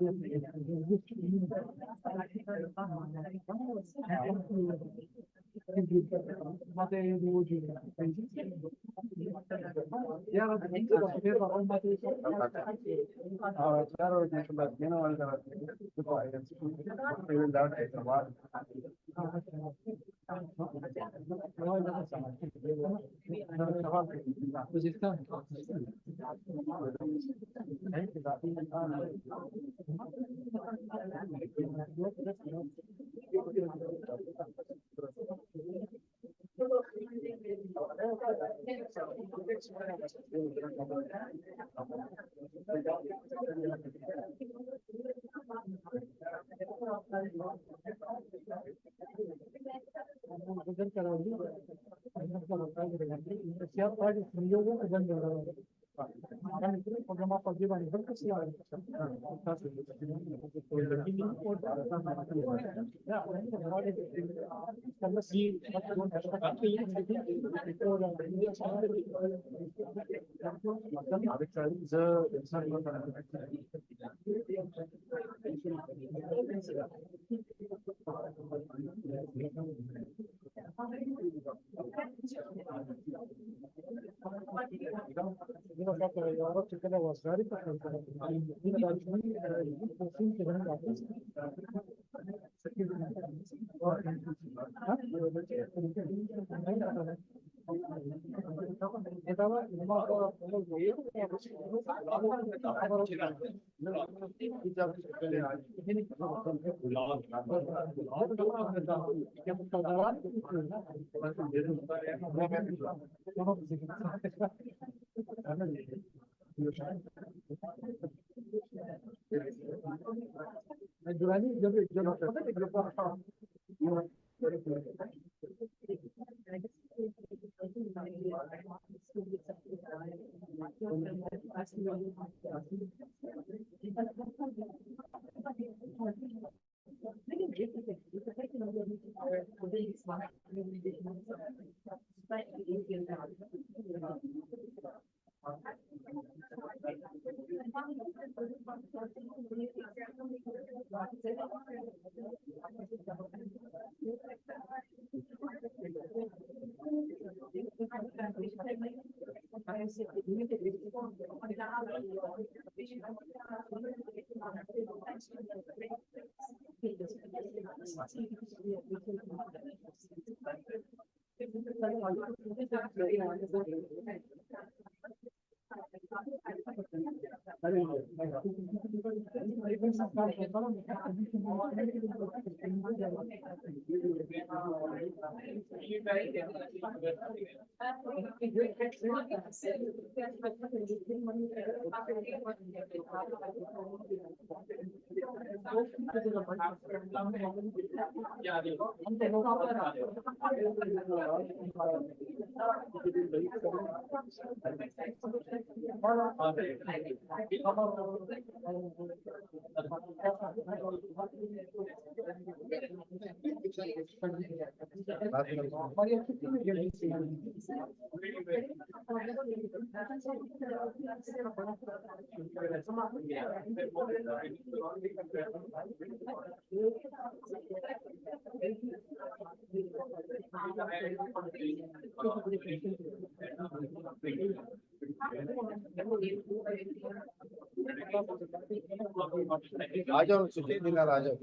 आ जाओ छुट्टी दिलार आ जाओ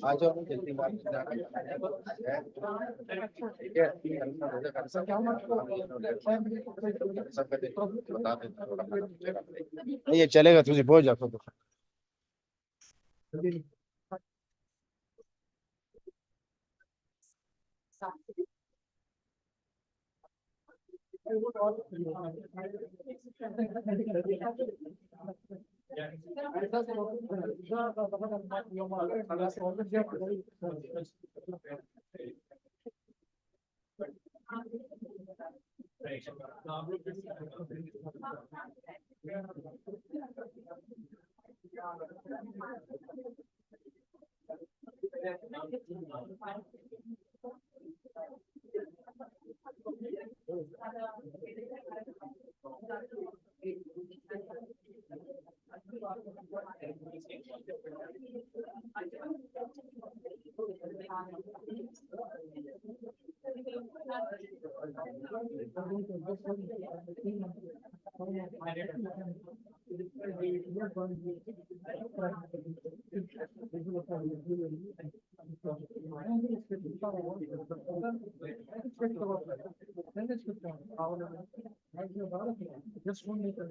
आ जाओ जल्दी बात ठीक है बता दें ये चलेगा तुझे पहुंच जाओ तो Just one minute.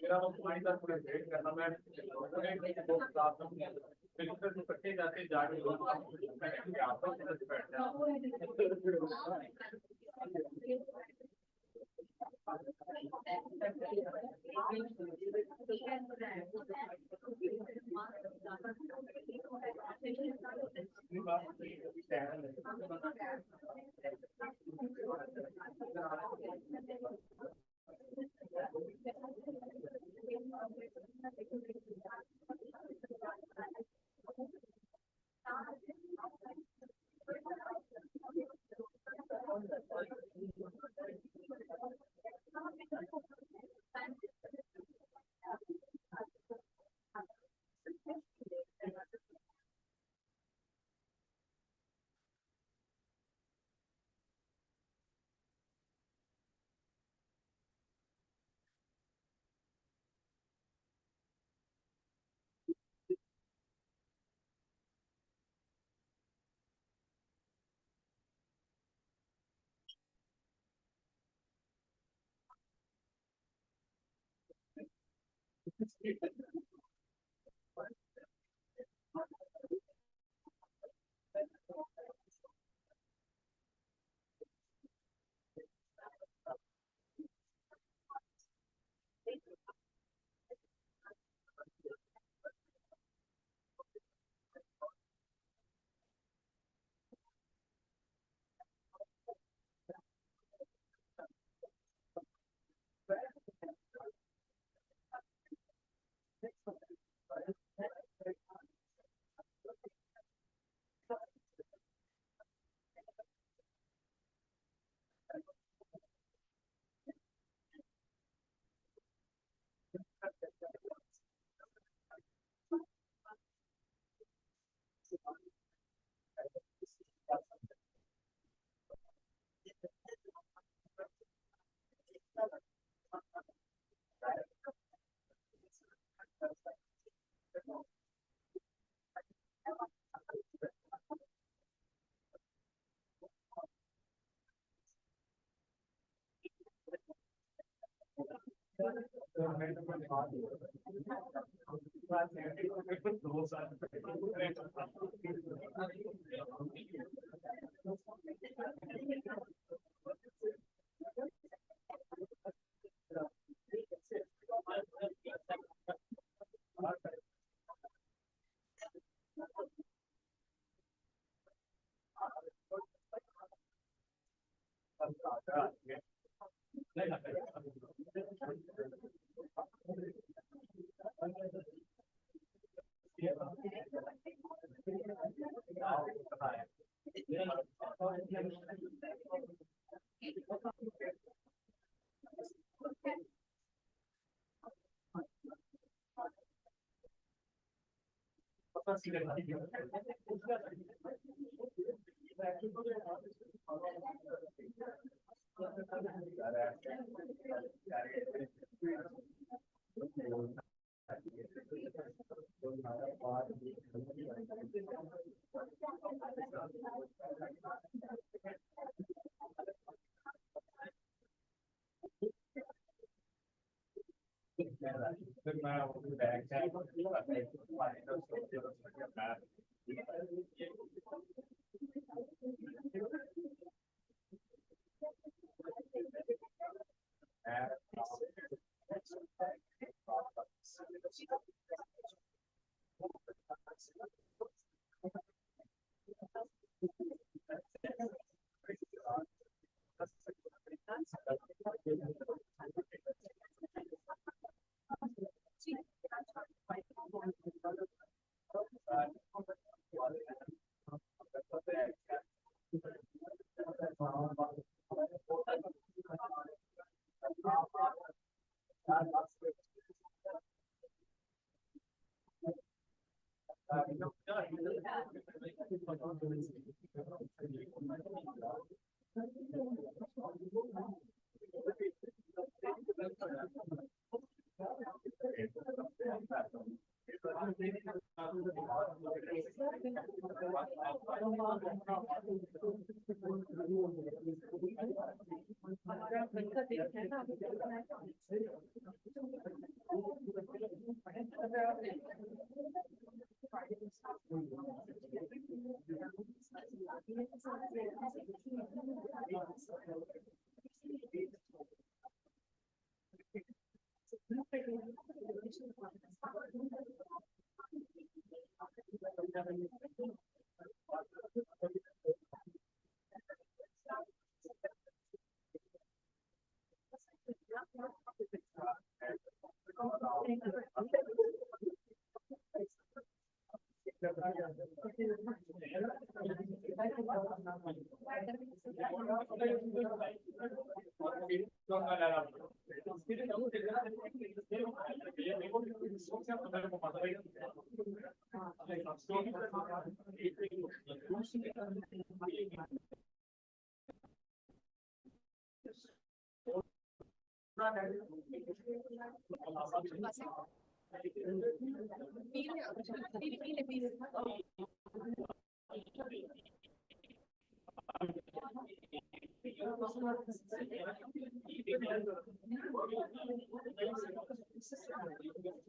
मेरा वो तुम्हारी तरफ पूरा वेट करना मैं बिल्कुल इकट्ठे जाते जाके मैं आता हूँ बैठ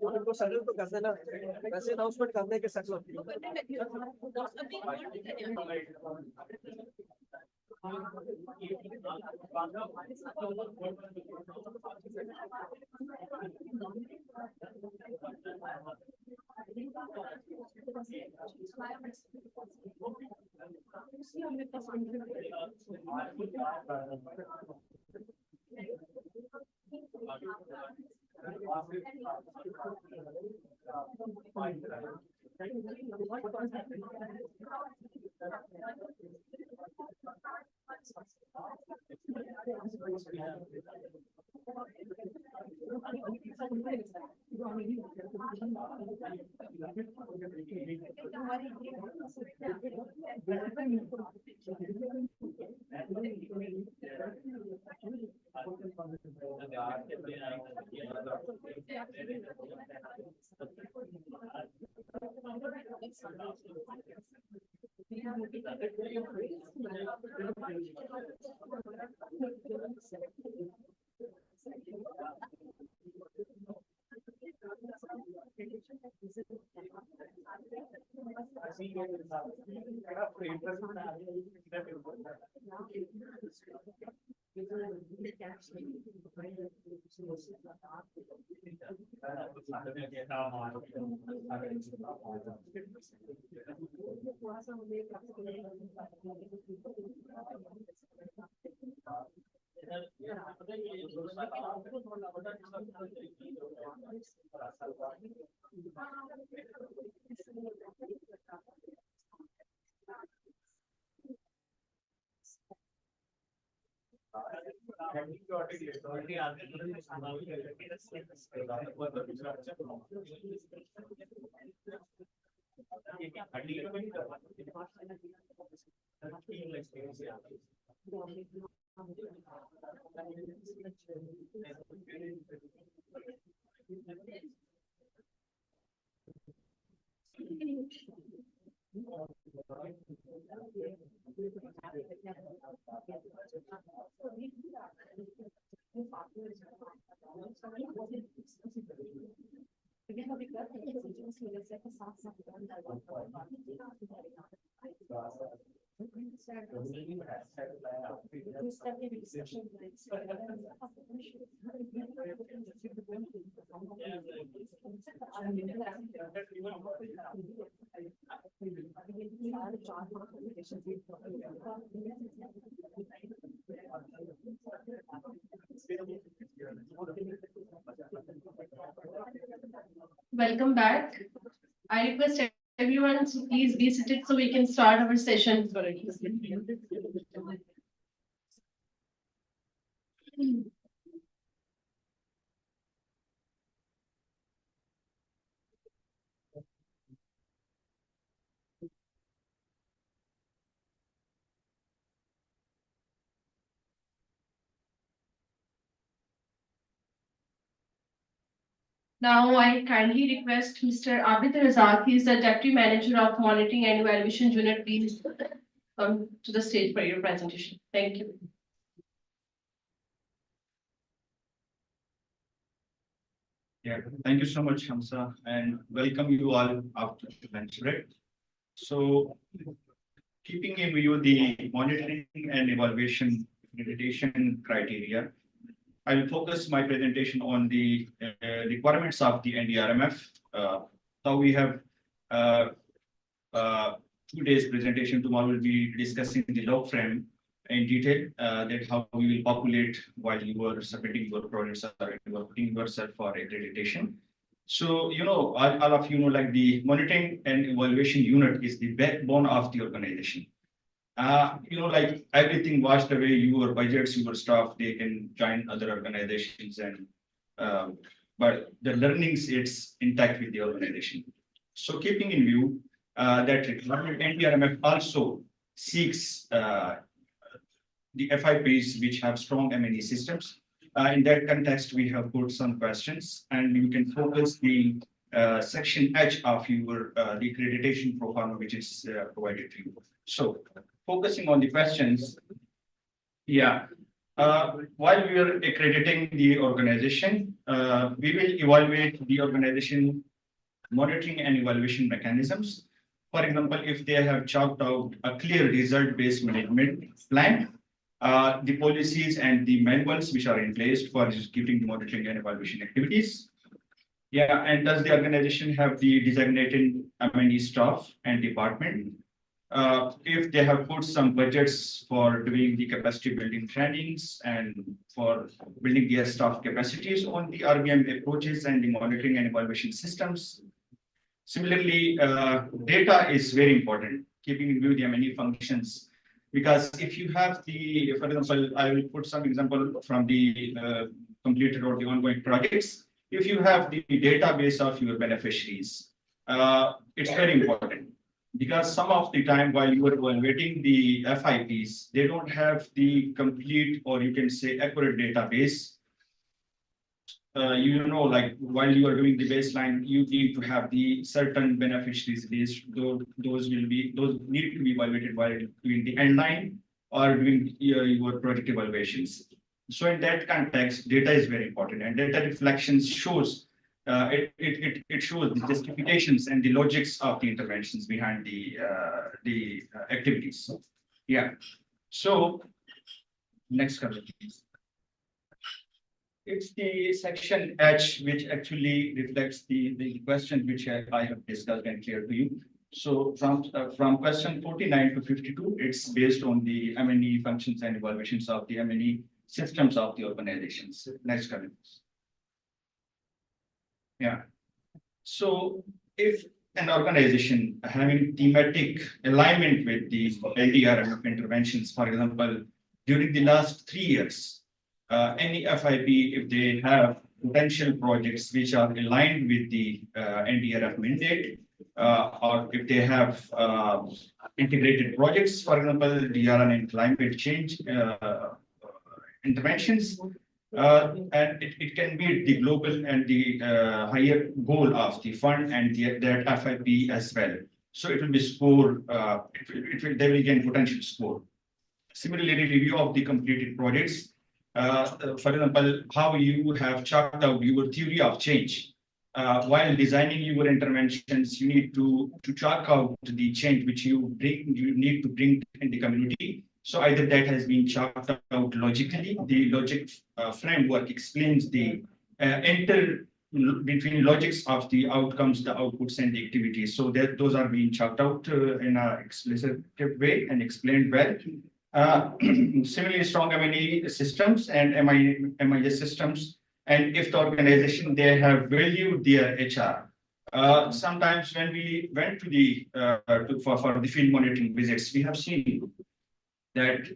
उनको सडल तो कर देना वैसे अनाउंसमेंट करने के सकल Welcome back. I request everyone to please be seated so we can start our session. Now I kindly request Mr. Abid Razak, he is the Deputy Manager of Monitoring and Evaluation Unit, please come to the stage for your presentation. Thank you. Yeah, thank you so much, Hamza, and welcome you all after the lunch break. So, keeping in view the monitoring and evaluation accreditation criteria, I will focus my presentation on the requirements of the NDRMF. So we have 2 days presentation. Tomorrow we'll be discussing the log frame in detail, that how we will populate while you are submitting your projects or you are putting yourself for accreditation. So, you know, all of you know, like the monitoring and evaluation unit is the backbone of the organization. You know, like everything washed away, your budgets, your staff, they can join other organizations and, but the learnings, it's intact with the organization. So keeping in view that requirement, NDRMF also seeks the FIPs which have strong M&E systems. In that context, we have put some questions and you can focus the section H of your the accreditation profile which is provided to you. So focusing on the questions, yeah. While we are accrediting the organization, we will evaluate the organization monitoring and evaluation mechanisms. For example, if they have chalked out a clear result-based management plan, the policies and the manuals which are in place for executing the monitoring and evaluation activities. Yeah, and does the organization have the designated M&E staff and department? If they have put some budgets for doing the capacity building trainings and for building their staff capacities on the RBM approaches and the monitoring and evaluation systems. Similarly, data is very important, keeping in view the M&E functions, because if you have the, for example, I will put some example from the completed or the ongoing projects. If you have the database of your beneficiaries, it's very important. Because some of the time while you are evaluating the FIPs, they don't have the complete or you can say accurate database. You know, like while you are doing the baseline, you need to have the certain beneficiaries list. Those need to be evaluated while doing the end line or doing your project evaluations. So in that context, data is very important, and data reflections shows it shows the justifications and the logics of the interventions behind the activities. Yeah. So next cover, please. It's the section H, which actually reflects the question which I have discussed and cleared to you. So from question 49 to 52, it's based on the M&E functions and evaluations of the M&E systems of the organizations. Next cover, please. Yeah. So if an organization having thematic alignment with the LDRMF interventions, for example, during the last 3 years, any FIP, if they have potential projects which are aligned with the NDRF mandate, or if they have integrated projects, for example, DRN and climate change interventions, and it can be the global and the higher goal of the fund and that FIP as well. So it will be score, they will gain potential score. Similarly, review of the completed projects. For example, how you have charted out your theory of change. While designing your interventions, you need to chart out the change which you need to bring in the community. So either that has been charted out logically, the logic framework explains the between logics of the outcomes, the outputs, and the activities. So that those are being charted out in an explicit way and explained well. Similarly, strong M&E systems and MIS systems, and if the organization they have valued their HR. Sometimes when we went to the for the field monitoring visits, we have seen that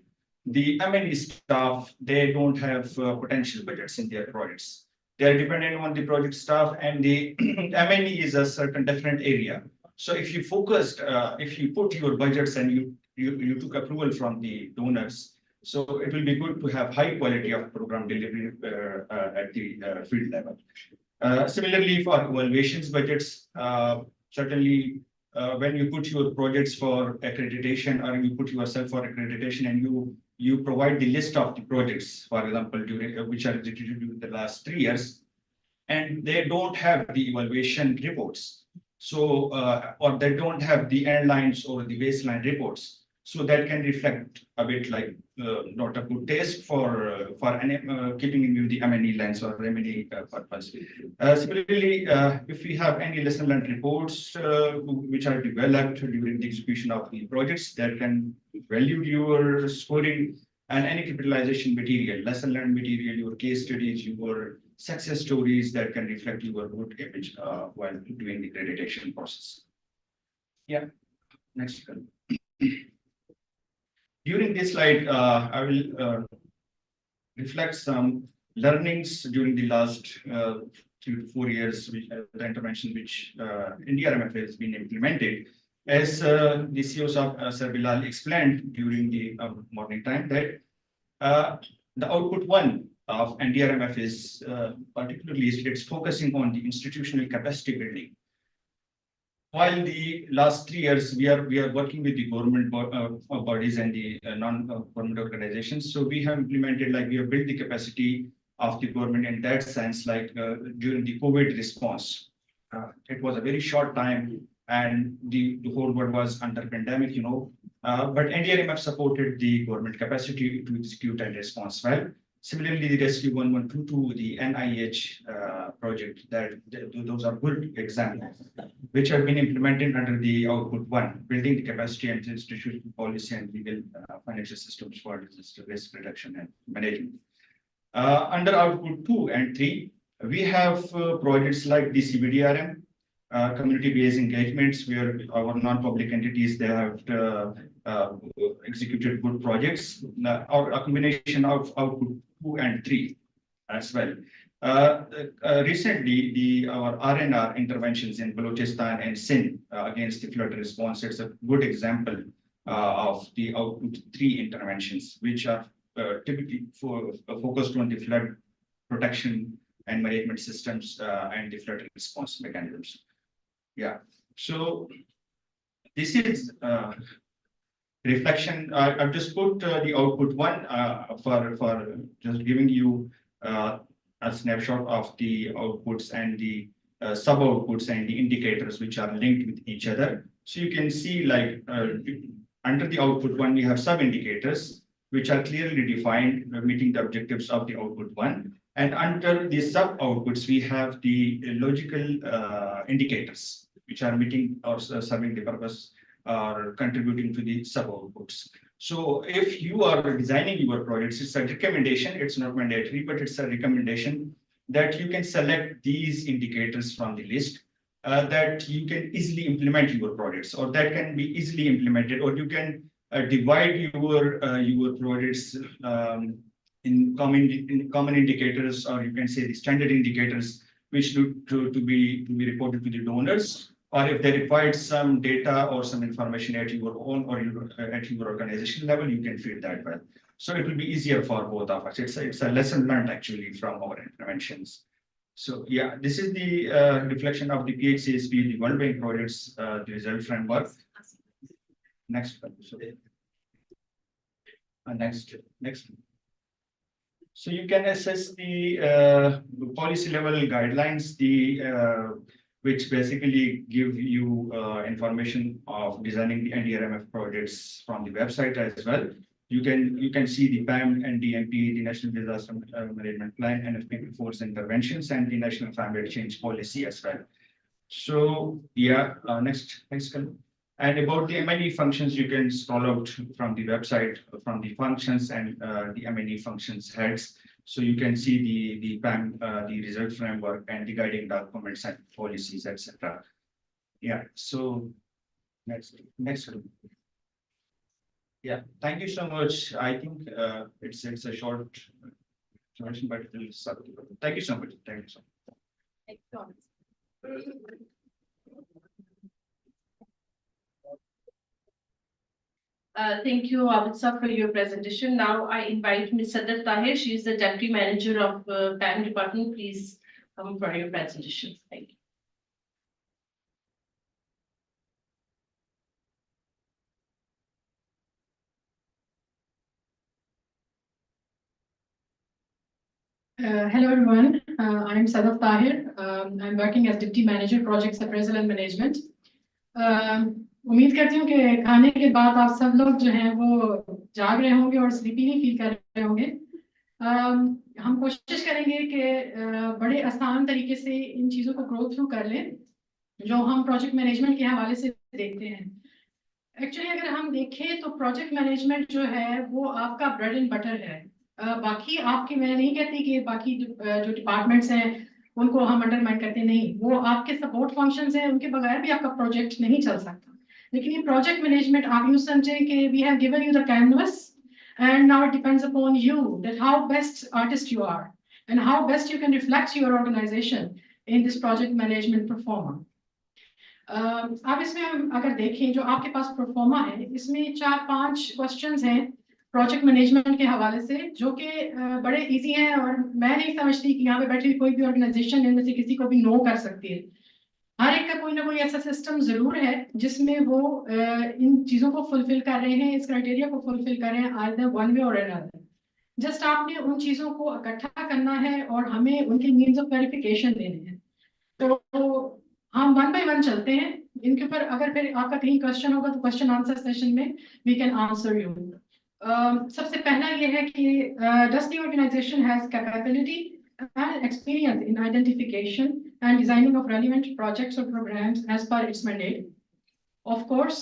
the M&E staff, they don't have potential budgets in their projects. They are dependent on the project staff, and the M&E is a certain different area. So if you focused, if you put your budgets and you took approval from the donors, so it will be good to have high quality of program delivery at the field level. Similarly, for evaluations budgets, certainly when you put your projects for accreditation, or you put yourself for accreditation, and you provide the list of the projects, for example, during which are executed during the last 3 years, and they don't have the evaluation reports, so or they don't have the end lines or the baseline reports. So that can reflect a bit like not a good taste for any, keeping in view the M&E lens or M&E purpose. Similarly, if we have any lesson learned reports which are developed during the execution of the projects, that can value your scoring, and any capitalization material, lesson learned material, your case studies, your success stories, that can reflect your good image while doing the accreditation process. Yeah, next. During this slide, I will reflect some learnings during the last 3 to 4 years, which the intervention which NDRMF has been implemented. As the CEOs of Sir Bilal explained during the morning time, that the output one of NDRMF is particularly it's focusing on the institutional capacity building. While the last 3 years we are working with the government bodies and the non-government organizations, so we have implemented, like we have built the capacity of the government in that sense, like during the COVID response. It was a very short time, and the whole world was under pandemic, you know. But NDRMF supported the government capacity to execute and respond well. Similarly, the Rescue 1122, the NIH project, those are good examples, which have been implemented under the output one, building the capacity and institutional policy and legal financial systems for disaster risk reduction and management. Under output 2 and 3, we have projects like the CBDRM, community-based engagements, where our non-public entities, they have executed good projects, or a combination of output 2 and 3 as well. Recently, our RNR interventions in Balochistan and Sindh against the flood response, it's a good example of the output 3 interventions, which are typically focused on the flood protection and management systems and the flood response mechanisms. Yeah, so this is reflection. I've just put the output one for just giving you a snapshot of the outputs and the sub outputs and the indicators which are linked with each other. So you can see like under the output one, we have sub indicators which are clearly defined, meeting the objectives of the output one. And under the sub outputs, we have the logical indicators which are meeting or serving the purpose or contributing to the sub outputs. So if you are designing your projects, it's a recommendation, it's not mandatory, but it's a recommendation that you can select these indicators from the list that you can easily implement your projects, or that can be easily implemented, or you can divide your projects in common indicators, or you can say the standard indicators, which need to be reported to the donors, or if they require some data or some information at your own or at your organization level, you can feed that well. So it will be easier for both of us. It's a lesson learned actually from our interventions. So yeah, this is the reflection of the PHCSP, the World Bank projects, the result framework. Next one. So, next. So you can assess the policy level guidelines, which basically give you information of designing the NDRMF projects from the website as well. You can see the PAM and DMP, the National Disaster Management Plan, NFP Force Interventions, and the National Climate Change Policy as well. So yeah, next. And about the M&E functions, you can scroll out from the website, from the functions and the M&E functions heads. So you can see the PAM, the result framework, and the guiding documents and policies, etc. Yeah. So next. Yeah. Thank you so much. I think it's a short explanation, but thank you so much. Thank you so much. Thank you, Abid, for your presentation. Now I invite Ms. Sadar Tahir. She is the Deputy Manager of PAM Department. Please come for your presentation. Thank you. Hello everyone, I'm Sadaf Tahir. I'm working as Deputy Manager Projects Appraisal and Management. उम्मीद करती हूँ कि खाने के बाद आप सब लोग जो हैं वो जाग रहे होंगे और स्लीपी नहीं फील कर रहे होंगे। हम कोशिश करेंगे कि बड़े आसान तरीके से इन चीज़ों को ग्रो थ्रू कर लें जो हम प्रोजेक्ट मैनेजमेंट के हवाले से देखते हैं। एक्चुअली अगर हम देखें तो प्रोजेक्ट मैनेजमेंट जो है वो आपका ब्रेड एंड बटर है। बाकी आपकी, मैं नहीं कहती कि बाकी जो डिपार्टमेंट्स हैं उनको हम अंडरमाइन करते नहीं, वो आपके सपोर्ट फंक्शंस हैं, उनके बगैर भी आपका प्रोजेक्ट नहीं चल सकता। लेकिन ये प्रोजेक्ट मैनेजमेंट आप यूं समझें कि we have given you the canvas and now it depends upon you that how best artist you are and how best you can reflect your organisation in this project management proforma. अब इसमें हम अगर देखें जो आपके पास pro forma है, इसमें 4-5 questions हैं प्रोजेक्ट मैनेजमेंट के हवाले से जो कि बड़े इजी हैं और मैं नहीं समझती कि यहाँ पे बैठी कोई भी ऑर्गेनाइजेशन इनमें से किसी को भी नो कर सकती है। हर एक का कोई ना कोई ऐसा सिस्टम जरूर है जिसमें वो इन चीज़ों को फुलफिल कर रहे हैं, इस क्राइटेरिया को फुलफिल कर रहे हैं आइदर वन वे और अनदर। जस्ट आपने उन चीज़ों को इकट्ठा करना है और हमें उनके मीन्स ऑफ वेरिफिकेशन देने हैं। तो हम वन बाय वन चलते हैं इनके ऊपर। अगर फिर आपका कहीं क्वेश्चन होगा तो क्वेश्चन आंसर सेशन में वी कैन आंसर यू। सबसे पहला ये है कि does the organization has capability and experience in identification and designing of relevant projects or programs as per its mandate? Of course,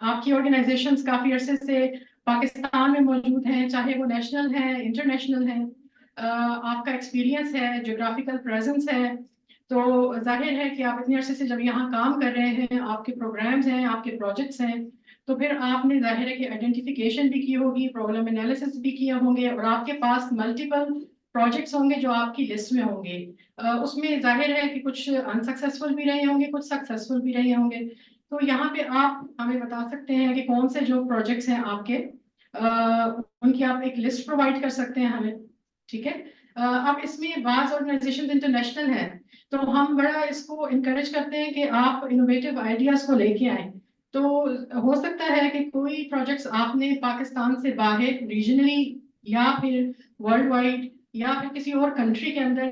आपकी organizations काफी अरसे से पाकिस्तान में मौजूद हैं, चाहे वो नेशनल है, इंटरनेशनल है, आपका एक्सपीरियंस है, जियोग्राफिकल प्रेजेंस है, तो जाहिर है कि आप इतने अरसे से जब यहाँ काम कर रहे हैं, आपके प्रोग्राम्स हैं, आपके प्रोजेक्ट्स हैं, तो फिर आपने जाहिर है कि आइडेंटिफिकेशन भी की होगी, प्रॉब्लम एनालिसिस भी किए होंगे और आपके पास मल्टीपल प्रोजेक्ट्स होंगे जो आपकी लिस्ट में होंगे। उसमें जाहिर है कि कुछ अनसक्सेसफुल भी रहे होंगे, कुछ सक्सेसफुल भी रहे होंगे। तो यहाँ पे आप हमें बता सकते हैं कि कौन से जो प्रोजेक्ट्स हैं आपके, उनकी आप एक लिस्ट प्रोवाइड कर सकते हैं हमें, ठीक है। अब इसमें बाज़ ऑर्गेनाइजेशन इंटरनेशनल हैं, तो हम बड़ा इसको इनकरेज करते हैं कि आप इनोवेटिव आइडियाज़ को लेके आएँ। तो हो सकता है कि कोई प्रोजेक्ट्स आपने पाकिस्तान से बाहर रीजनली या फिर वर्ल्ड वाइड या फिर किसी और कंट्री के अंदर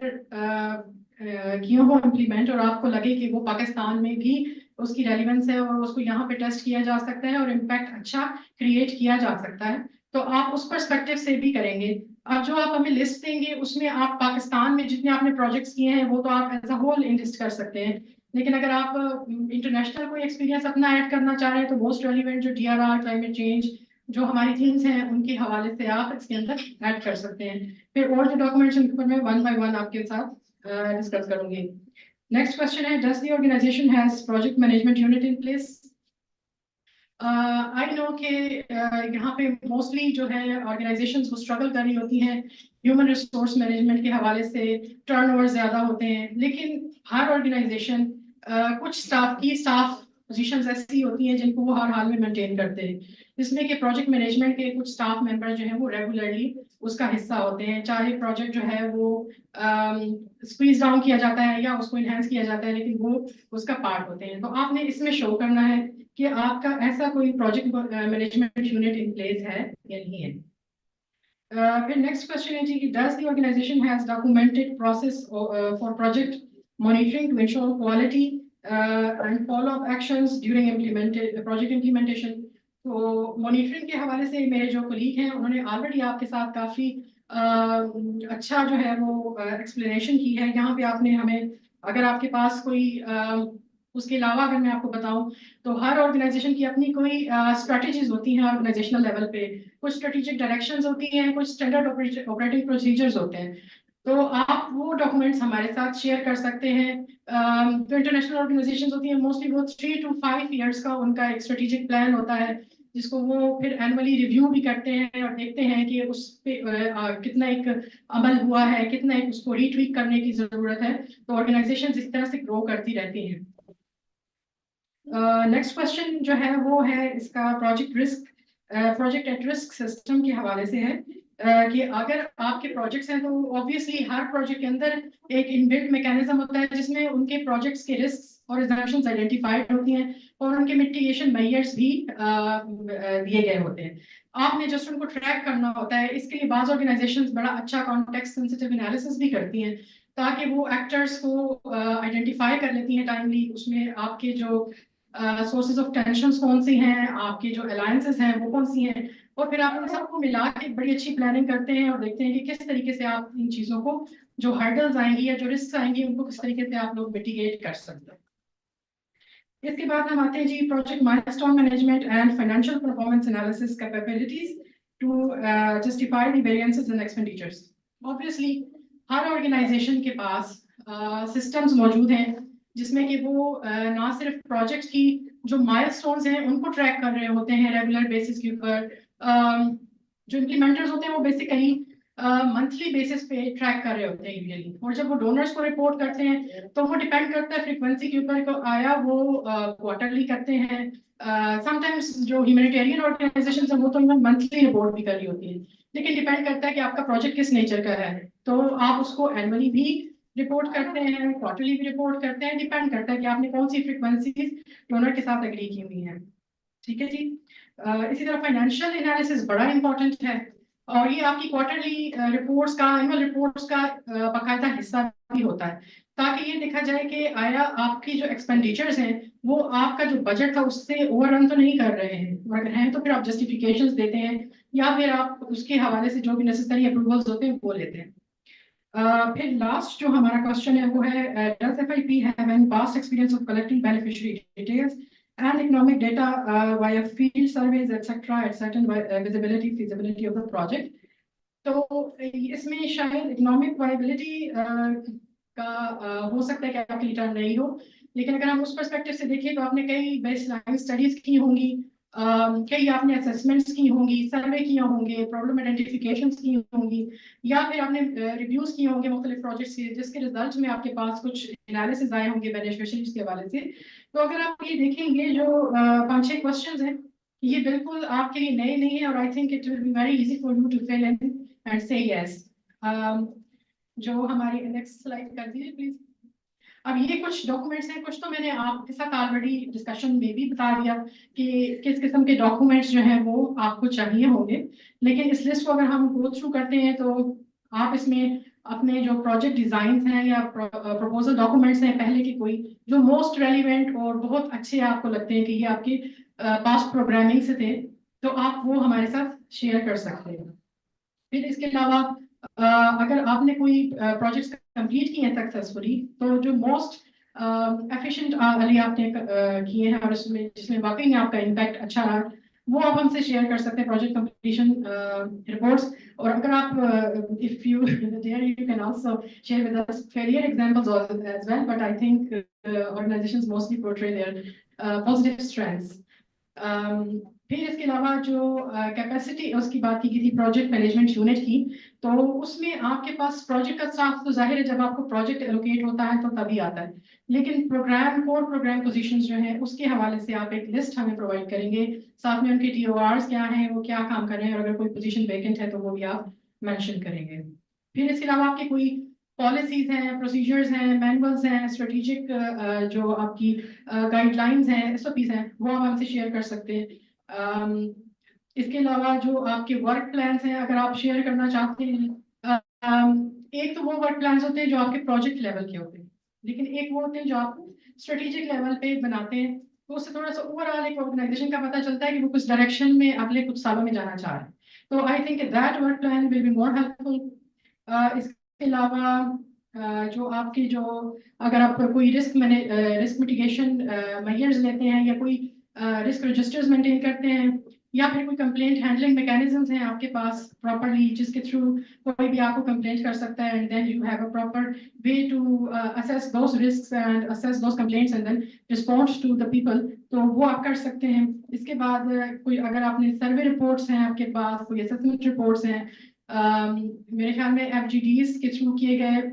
किया हो इम्प्लीमेंट और आपको लगे कि वो पाकिस्तान में भी उसकी रेलिवेंस है और उसको यहाँ पे टेस्ट किया जा सकता है और इम्पैक्ट अच्छा क्रिएट किया जा सकता है, तो आप उस पर्सपेक्टिव से भी करेंगे। अब जो आप हमें लिस्ट देंगे उसमें आप पाकिस्तान में जितने आपने प्रोजेक्ट्स किए हैं वो तो आप एज अ होल लिस्ट कर सकते हैं, लेकिन अगर आप इंटरनेशनल कोई एक्सपीरियंस अपना ऐड करना चाह रहे हैं तो मोस्ट रेलिवेंट जो DRR, क्लाइमेट चेंज, जो हमारी थीम्स हैं उनके हवाले से आप इसके अंदर ऐड कर सकते हैं। फिर और जो डॉक्यूमेंट्स उनके ऊपर मैं 1 by 1 आपके साथ डिस्कस करूंगी। नेक्स्ट क्वेश्चन है, does the organisation has project management unit in place? I know कि यहाँ पे मोस्टली जो है ऑर्गेनाइजेशंस को स्ट्रगल कर रही होती हैं ह्यूमन रिसोर्स मैनेजमेंट के हवाले से, टर्नओवर ज़्यादा होते हैं, लेकिन हर ऑर्गेनाइजेशन कुछ स्टाफ पोजीशंस ऐसी होती हैं जिनको वो हर हाल में मेंटेन करते हैं, जिसमें कि प्रोजेक्ट मैनेजमेंट के कुछ स्टाफ मेंबर जो हैं वो रेगुलरली उसका हिस्सा होते हैं, चाहे प्रोजेक्ट जो है वो स्क्वीज डाउन किया जाता है या उसको इनहेंस किया जाता है, लेकिन वो उसका पार्ट होते हैं। तो आपने इसमें शो करना है कि आपका ऐसा कोई project management unit in place है या नहीं है। फिर नेक्स्ट क्वेश्चन है जी कि does the organisation has documented process for project monitoring to ensure quality and follow up actions during project implementation? तो मॉनिटरिंग के हवाले से मेरे जो कोलीग हैं उन्होंने ऑलरेडी आपके साथ काफ़ी अच्छा जो है वो एक्सप्लेनेशन की है। यहाँ पे आपने हमें, अगर आपके पास कोई उसके अलावा अगर मैं आपको बताऊं तो हर ऑर्गेनाइजेशन की अपनी कोई स्ट्रेटजीज होती हैं ऑर्गेनाइजेशनल लेवल पे, कुछ स्ट्रेटेजिक डायरेक्शंस होती हैं, कुछ स्टैंडर्ड ऑपरेटिंग प्रोसीजर्स होते हैं, तो आप वो डॉक्यूमेंट्स हमारे साथ शेयर कर सकते हैं। तो इंटरनेशनल ऑर्गेनाइजेशंस होती हैं मोस्टली वो 3 to 5 years का उनका एक स्ट्रेटेजिक प्लान होता है, जिसको वो फिर एनुअली रिव्यू भी करते हैं और देखते हैं कि उस पे कितना एक अमल हुआ है, कितना एक उसको रीट्वीक करने की जरूरत है। तो ऑर्गेनाइजेशन इस तरह से ग्रो करती रहती हैं। नेक्स्ट क्वेश्चन जो है वो है इसका प्रोजेक्ट एट रिस्क सिस्टम के हवाले से है, कि अगर आपके प्रोजेक्ट्स हैं तो ऑब्वियसली हर प्रोजेक्ट के अंदर एक इनबिल्ट मैकेनिज्म होता है जिसमें उनके प्रोजेक्ट्स के रिस्क और असम्पशंस आइडेंटिफाइड होती हैं और उनके मिटिगेशन मेजर्स भी दिए गए होते हैं। आपने जस्ट उनको ट्रैक करना होता है। इसके लिए बाज़ ऑर्गेनाइजेशंस बड़ा अच्छा कॉन्टेक्स्ट सेंसिटिव एनालिसिस भी करती हैं ताकि वो एक्टर्स को आइडेंटिफाई कर लेती हैं टाइमली, उसमें आपके जो सोर्सेज ऑफ टेंशन कौन सी हैं, आपके जो अलायंसेस हैं वो कौन सी हैं, और फिर आप उन सबको मिला के बड़ी अच्छी प्लानिंग करते हैं और देखते हैं कि किस तरीके से आप इन चीज़ों को, जो हर्डल्स आएंगी या जो रिस्क आएंगी, उनको किस तरीके से आप लोग मिटिगेट कर सकते हैं। इसके बाद हम आते हैं जी project milestone management and financial performance analysis capabilities to justify the variances in expenditures. Obviously हर ऑर्गेनाइजेशन के पास सिस्टम्स मौजूद हैं जिसमें कि वो ना सिर्फ प्रोजेक्ट्स की जो माइलस्टोन्स हैं उनको ट्रैक कर रहे होते हैं रेगुलर बेसिस के ऊपर, जो इम्प्लीमेंटर्स होते हैं वो बेसिकली मंथली बेसिस पे ट्रैक कर रहे होते हैं यूजुअली, और जब वो डोनर्स को रिपोर्ट करते हैं तो वो डिपेंड करता है फ्रीक्वेंसी के ऊपर, को आया वो क्वार्टरली करते हैं, समटाइम्स जो ह्यूमैनिटेरियन ऑर्गेनाइजेशंस हैं वो तो इवन मंथली रिपोर्ट भी कर रही होती है, लेकिन डिपेंड करता है कि आपका प्रोजेक्ट किस नेचर का है, तो आप उसको एनुअली भी रिपोर्ट करते हैं, क्वार्टरली भी रिपोर्ट करते हैं, डिपेंड करता है कि आपने कौन सी फ्रीक्वेंसीज डोनर के साथ एग्री की हुई है। ठीक है जी। इसी तरह फाइनेंशियल एनालिसिस बड़ा इंपॉर्टेंट है और ये आपकी क्वार्टरली रिपोर्ट्स का, एनुअल रिपोर्ट्स का बाकायदा हिस्सा भी होता है, ताकि ये देखा जाए कि आया आपकी जो एक्सपेंडिचर्स हैं वो आपका जो बजट था उससे ओवररन तो नहीं कर रहे हैं, अगर हैं तो फिर आप जस्टिफिकेशंस देते हैं या फिर आप उसके हवाले से जो भी नेसेसरी अप्रूवल्स होते हैं वो लेते हैं। फिर लास्ट जो हमारा क्वेश्चन है वो है, does FIP have any past experience of collecting beneficiary details and economic data via field surveys etc at certain visibility feasibility of the project? तो इसमें शायद इकोनॉमिक वायबिलिटी का हो सकता है कि आपकी रिटर्न नहीं हो, लेकिन अगर हम उस पर्सपेक्टिव से देखें तो आपने कई बेसलाइन स्टडीज की होंगी, कई आपने असेसमेंट्स की होंगी, सर्वे किए होंगे, प्रॉब्लम आइडेंटिफिकेशंस की होंगी, या फिर आपने रिव्यूज किए होंगे मुख्तलिफ प्रोजेक्ट्स के जिसके रिजल्ट में आपके पास कुछ एनालिसिस आए होंगे बेनिफिशियरीज के हवाले से। तो अगर आप ये देखेंगे जो 5-6 क्वेश्चंस हैं ये बिल्कुल आपके लिए नए नहीं है और I think it will be very easy for you to fill in and से यस। जो हमारी नेक्स्ट स्लाइड कर दीजिए प्लीज। अब ये कुछ डॉक्यूमेंट्स हैं, कुछ तो मैंने आपके साथ ऑलरेडी डिस्कशन में भी बता दिया कि किस किस्म के डॉक्यूमेंट्स जो हैं वो आपको चाहिए होंगे, लेकिन इस लिस्ट को अगर हम गो थ्रू करते हैं तो आप इसमें अपने जो प्रोजेक्ट डिजाइन हैं या प्रपोजल डॉक्यूमेंट्स हैं पहले की कोई जो मोस्ट रेलिवेंट और बहुत अच्छे आपको लगते हैं कि ये आपकी पास्ट प्रोग्रामिंग से थे, तो आप वो हमारे साथ शेयर कर सकते हैं। फिर इसके अलावा अगर आपने कोई प्रोजेक्ट्स कंप्लीट किए हैं सक्सेसफुली, तो जो मोस्ट एफिशिएंट वाली आपने किए हैं और उसमें जिसमें वाकई में आपका इम्पैक्ट अच्छा रहा, वो आप हमसे शेयर कर सकते हैं प्रोजेक्ट कंप्लीशन रिपोर्ट्स। और अगर आप if you there you can also share with us failure examples as well, but I think organisations mostly portray their positive strengths. फिर इसके अलावा जो कैपेसिटी उसकी बात की गई थी प्रोजेक्ट मैनेजमेंट यूनिट की, तो उसमें आपके पास प्रोजेक्ट का स्टाफ तो जाहिर है जब आपको प्रोजेक्ट एलोकेट होता है तो तभी आता है, लेकिन प्रोग्राम कोर प्रोग्राम पोजीशंस जो है उसके हवाले से आप एक लिस्ट हमें प्रोवाइड करेंगे, साथ में उनके TORs क्या हैं, वो क्या काम कर रहे हैं, और अगर कोई पोजीशन वैकेंट है तो वो भी आप मेंशन करेंगे। फिर इसके अलावा आपके कोई पॉलिसीज हैं, प्रोसीजर्स हैं, मैनुअल्स हैं, स्ट्रेटेजिक जो आपकी गाइडलाइंस हैं, SOPs हैं, वो आप हमसे शेयर कर सकते हैं। इसके अलावा जो आपके वर्क प्लान्स हैं अगर आप शेयर करना चाहते हैं, एक तो वो वर्क प्लान्स होते हैं जो आपके प्रोजेक्ट लेवल के होते हैं, लेकिन एक वो होते हैं जो आप स्ट्रेटेजिक लेवल पे बनाते हैं, तो उससे थोड़ा सा ओवरऑल एक ऑर्गेनाइजेशन का पता चलता है कि वो कुछ डायरेक्शन में अगले कुछ सालों में जाना चाह रहे हैं। तो आई think that work plan will be more helpful. इसके अलावा जो आपकी जो अगर आप कोई रिस्क मिटिगेशन मेजर्स लेते हैं या कोई रिस्क रजिस्टर्स मेंटेन करते हैं या फिर कोई कंप्लेंट हैंडलिंग मैकेनिज्म्स हैं आपके पास प्रॉपर्ली जिसके थ्रू कोई भी आपको कंप्लेंट कर सकता है, and then you have a proper way to assess those risks and assess those complaints and then respond to the people, तो वो आप कर सकते हैं। इसके बाद कोई अगर आपने सर्वे रिपोर्ट्स हैं आपके पास, कोई असेसमेंट रिपोर्ट्स हैं, मेरे ख्याल में FGDs के थ्रू किए गए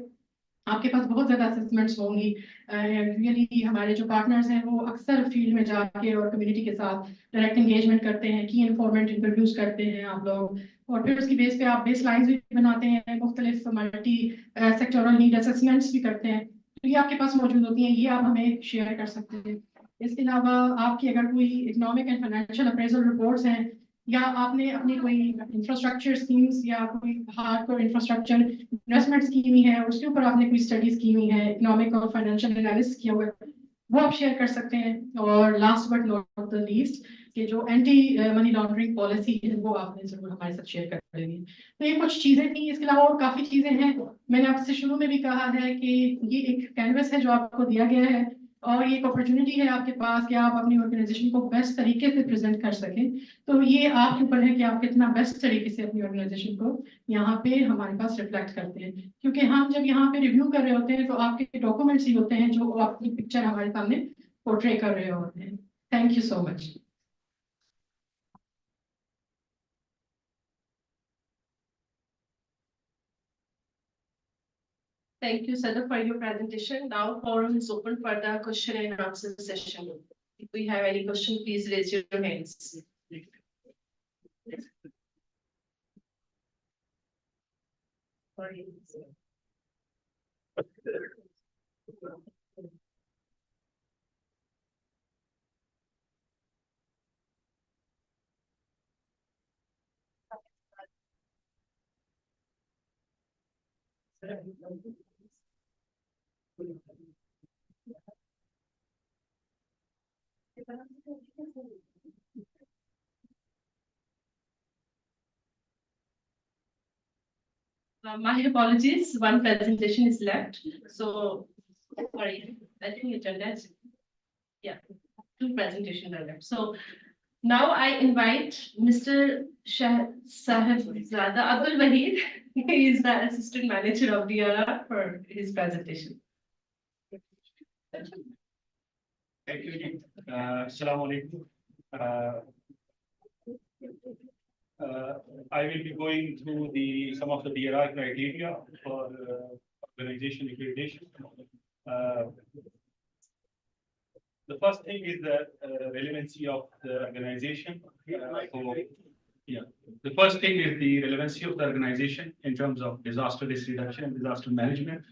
आपके पास बहुत ज़्यादा असेसमेंट्स होंगी। रियली हमारे जो पार्टनर्स हैं वो अक्सर फील्ड में जाके और कम्युनिटी के साथ डायरेक्ट एंगेजमेंट करते हैं, की इन्फॉर्मेंट इंट्रोड्यूस करते हैं आप लोग, और फिर उसकी बेस पे आप बेस लाइन्स भी बनाते हैं, मुख्तलिफ मल्टी सेक्टोरल नीड असेसमेंट्स भी करते हैं, तो ये आपके पास मौजूद होती हैं, ये आप हमें शेयर कर सकते हैं। इसके अलावा आपकी अगर कोई economic and financial appraisal reports हैं या आपने अपनी कोई इंफ्रास्ट्रक्चर स्कीम्स या कोई हार्डकोर इंफ्रास्ट्रक्चर इन्वेस्टमेंट स्कीम ही है उसके ऊपर आपने कोई स्टडीज की हुई है, इकोनॉमिक और फाइनेंशियल एनालिसिस किया हुआ है, वो आप शेयर कर सकते हैं। और last but not the least कि जो एंटी मनी लॉन्ड्रिंग पॉलिसी है वो आपने जरूर हमारे साथ शेयर कर लेनी। तो ये कुछ चीजें थी, इसके अलावा और काफी चीजें हैं। मैंने आपसे शुरू में भी कहा है कि ये एक कैनवस है जो आपको दिया गया है और ये एक अपॉर्चुनिटी है आपके पास कि आप अपनी ऑर्गेनाइजेशन को बेस्ट तरीके से प्रेजेंट कर सकें। तो ये आपके ऊपर है कि आप कितना बेस्ट तरीके से अपनी ऑर्गेनाइजेशन को यहाँ पे हमारे पास रिफ्लेक्ट करते हैं, क्योंकि हम जब यहाँ पे रिव्यू कर रहे होते हैं तो आपके डॉक्यूमेंट्स ही होते हैं जो आपकी पिक्चर हमारे सामने पोर्ट्रे कर रहे होते हैं। Thank you so much. Thank you, Sada, for your presentation. Now forum is open for the question and answer session. If we have any question, please raise your hands. Sorry. My apologies, one presentation is left. So, sorry, I think agenda is, yeah, two presentations are left. So now I invite Mr. Sahibzada Abdul Wahid. He is the assistant manager of DRR for his presentation. Thank you. Assalamu alaikum. I will be going through some of the DRI criteria for organization accreditation. The first thing is the relevancy of the organization. The first thing is the relevancy of the organization in terms of disaster risk reduction and disaster management,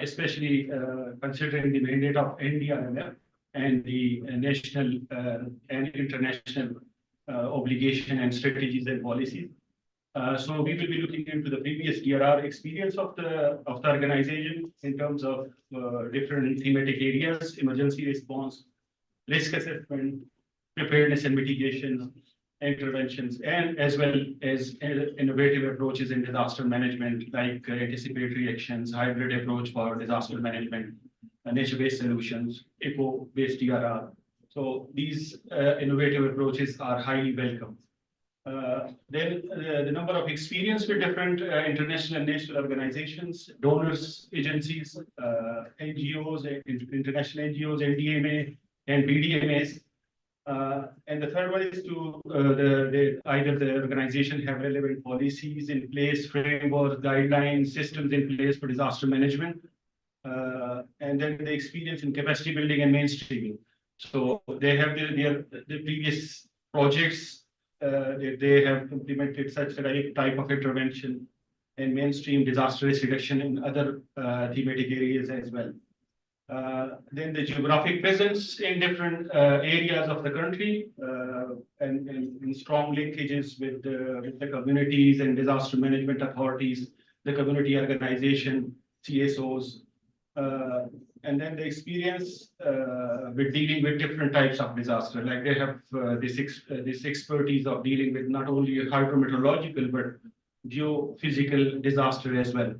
especially considering the mandate of NDRMF and the national and international obligation and strategies and policies. So we will be looking into the previous DRR experience of the organization in terms of different thematic areas: emergency response, risk assessment, preparedness and mitigation, interventions, and as well as innovative approaches in disaster management, like anticipatory actions, hybrid approach for disaster management, nature-based solutions, eco-based DRR. So these innovative approaches are highly welcome. Then the number of experience with different international and national organizations, donors, agencies, NGOs, international NGOs, NDMA, and BDMAs. And the third one is to either the organization have relevant policies in place, frameworks, guidelines, systems in place for disaster management, and then the experience in capacity building and mainstreaming. So they have their previous projects. They have implemented such a type of intervention and mainstream disaster risk reduction in other thematic areas as well. Then the geographic presence in different areas of the country and strong linkages with the communities and disaster management authorities, the community organization, CSOs, and then the experience with dealing with different types of disaster. Like they have this expertise of dealing with not only hydrometeorological but geophysical disaster as well.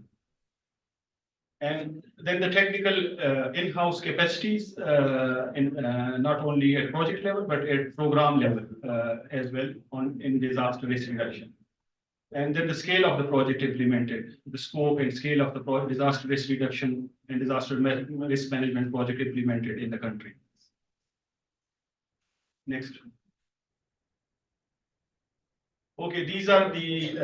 And then the technical in-house capacities, not only at project level, but at program level as well in disaster risk reduction. And then the scale of the project implemented, the scope and scale of the disaster risk reduction and disaster risk management project implemented in the country. Next. Okay, these are the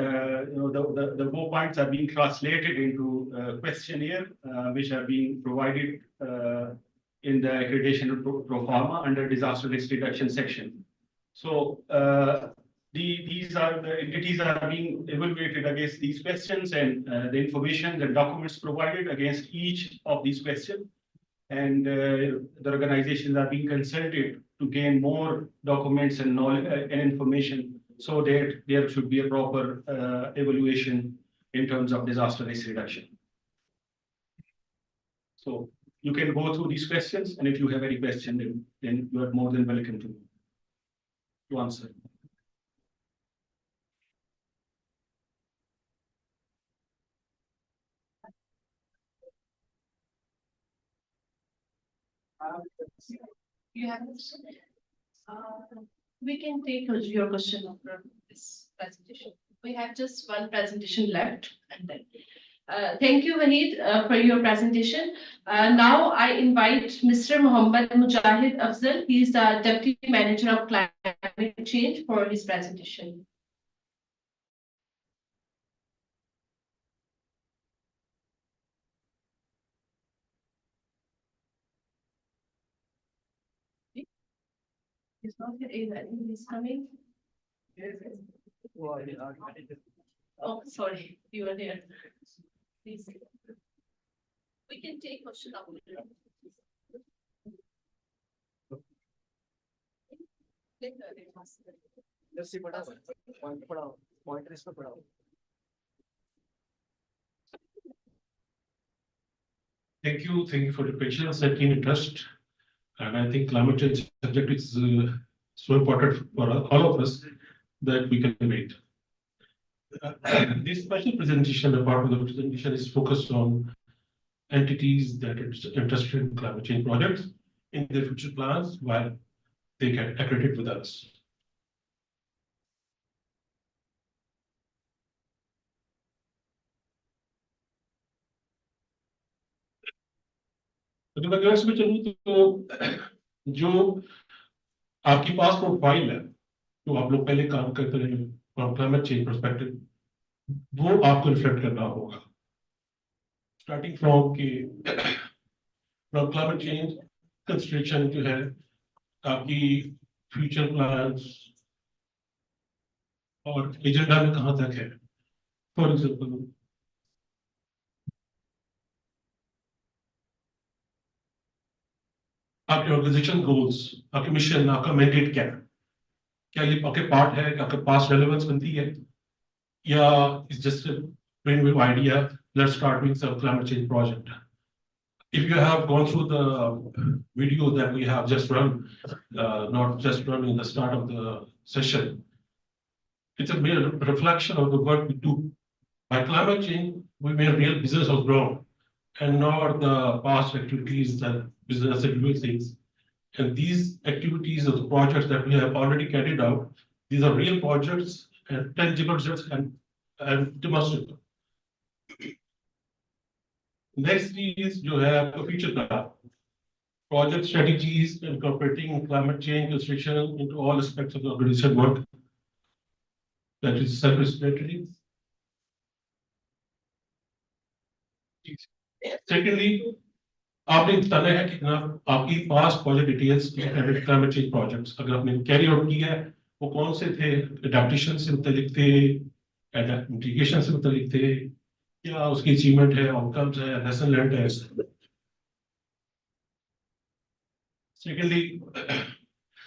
4 points are being translated into questionnaire, which are being provided in the accreditation pro forma under disaster risk reduction section. So these are the entities are being evaluated against these questions and the information, the documents provided against each of these questions. And the organizations are being consulted to gain more documents and knowledge and information, so that there should be a proper evaluation in terms of disaster risk reduction. So you can go through these questions, and if you have any question, then you are more than welcome to answer. You have we can take your question after this presentation. We have just one presentation left, and then thank you, Wahid, for your presentation. Now I invite Mr. Mohammed Mujahid Afzal. He is the Deputy Manager of Climate Change for his presentation. He's not here either. He's coming. Oh, sorry, you are here. Please. We can take question after. Thank you for the patience and keen interest. And I think climate change subject is so important for all of us that we can wait. This special presentation, a part of the presentation, is focused on entities that are interested in climate change projects in their future plans while they get accredited with us. तो मैं में चलूँ तो जो आपके पास profile है तो आप लोग पहले काम करते रहे क्लाइमेट चेंज पर्सपेक्टिव वो आपको रिफ्लेक्ट करना होगा स्टार्टिंग फ्रॉम कि फ्रॉम क्लाइमेट चेंज कंसिडरेशन जो है आपकी फ्यूचर प्लान्स और एजेंडा में कहाँ तक है फॉर एग्जांपल आपके ऑर्गेनाइजेशन गोल्स, आपके मिशन, आपका मैंडेट क्या है? क्या ये आपके पार्ट है, आपके पास रेलेवेंस बनती है? Yeah, it's just a brand-new idea. Let's start doing some climate change project. If you have gone through the video that we have just run, not just run in the start of the session, it's a mere reflection of the work we do. By climate change, we made real business of ground and not the past activities that business and new things. And these activities or the projects that we have already carried out, these are real projects and tangible results and demonstrable. Next is you have the future plan. Project strategies incorporating climate change consideration into all aspects of the organization work. That is self-respiratory. Secondly, आपने बताना है कि जनाब आपकी past project details climate change projects अगर आपने carry out किया है वो कौन से थे एडेप्टेशन से मुतालिक थे मिटिगेशन से मुतालिक थे क्या उसकी अचीवमेंट है आउटकम्स है लेसन लर्न है secondly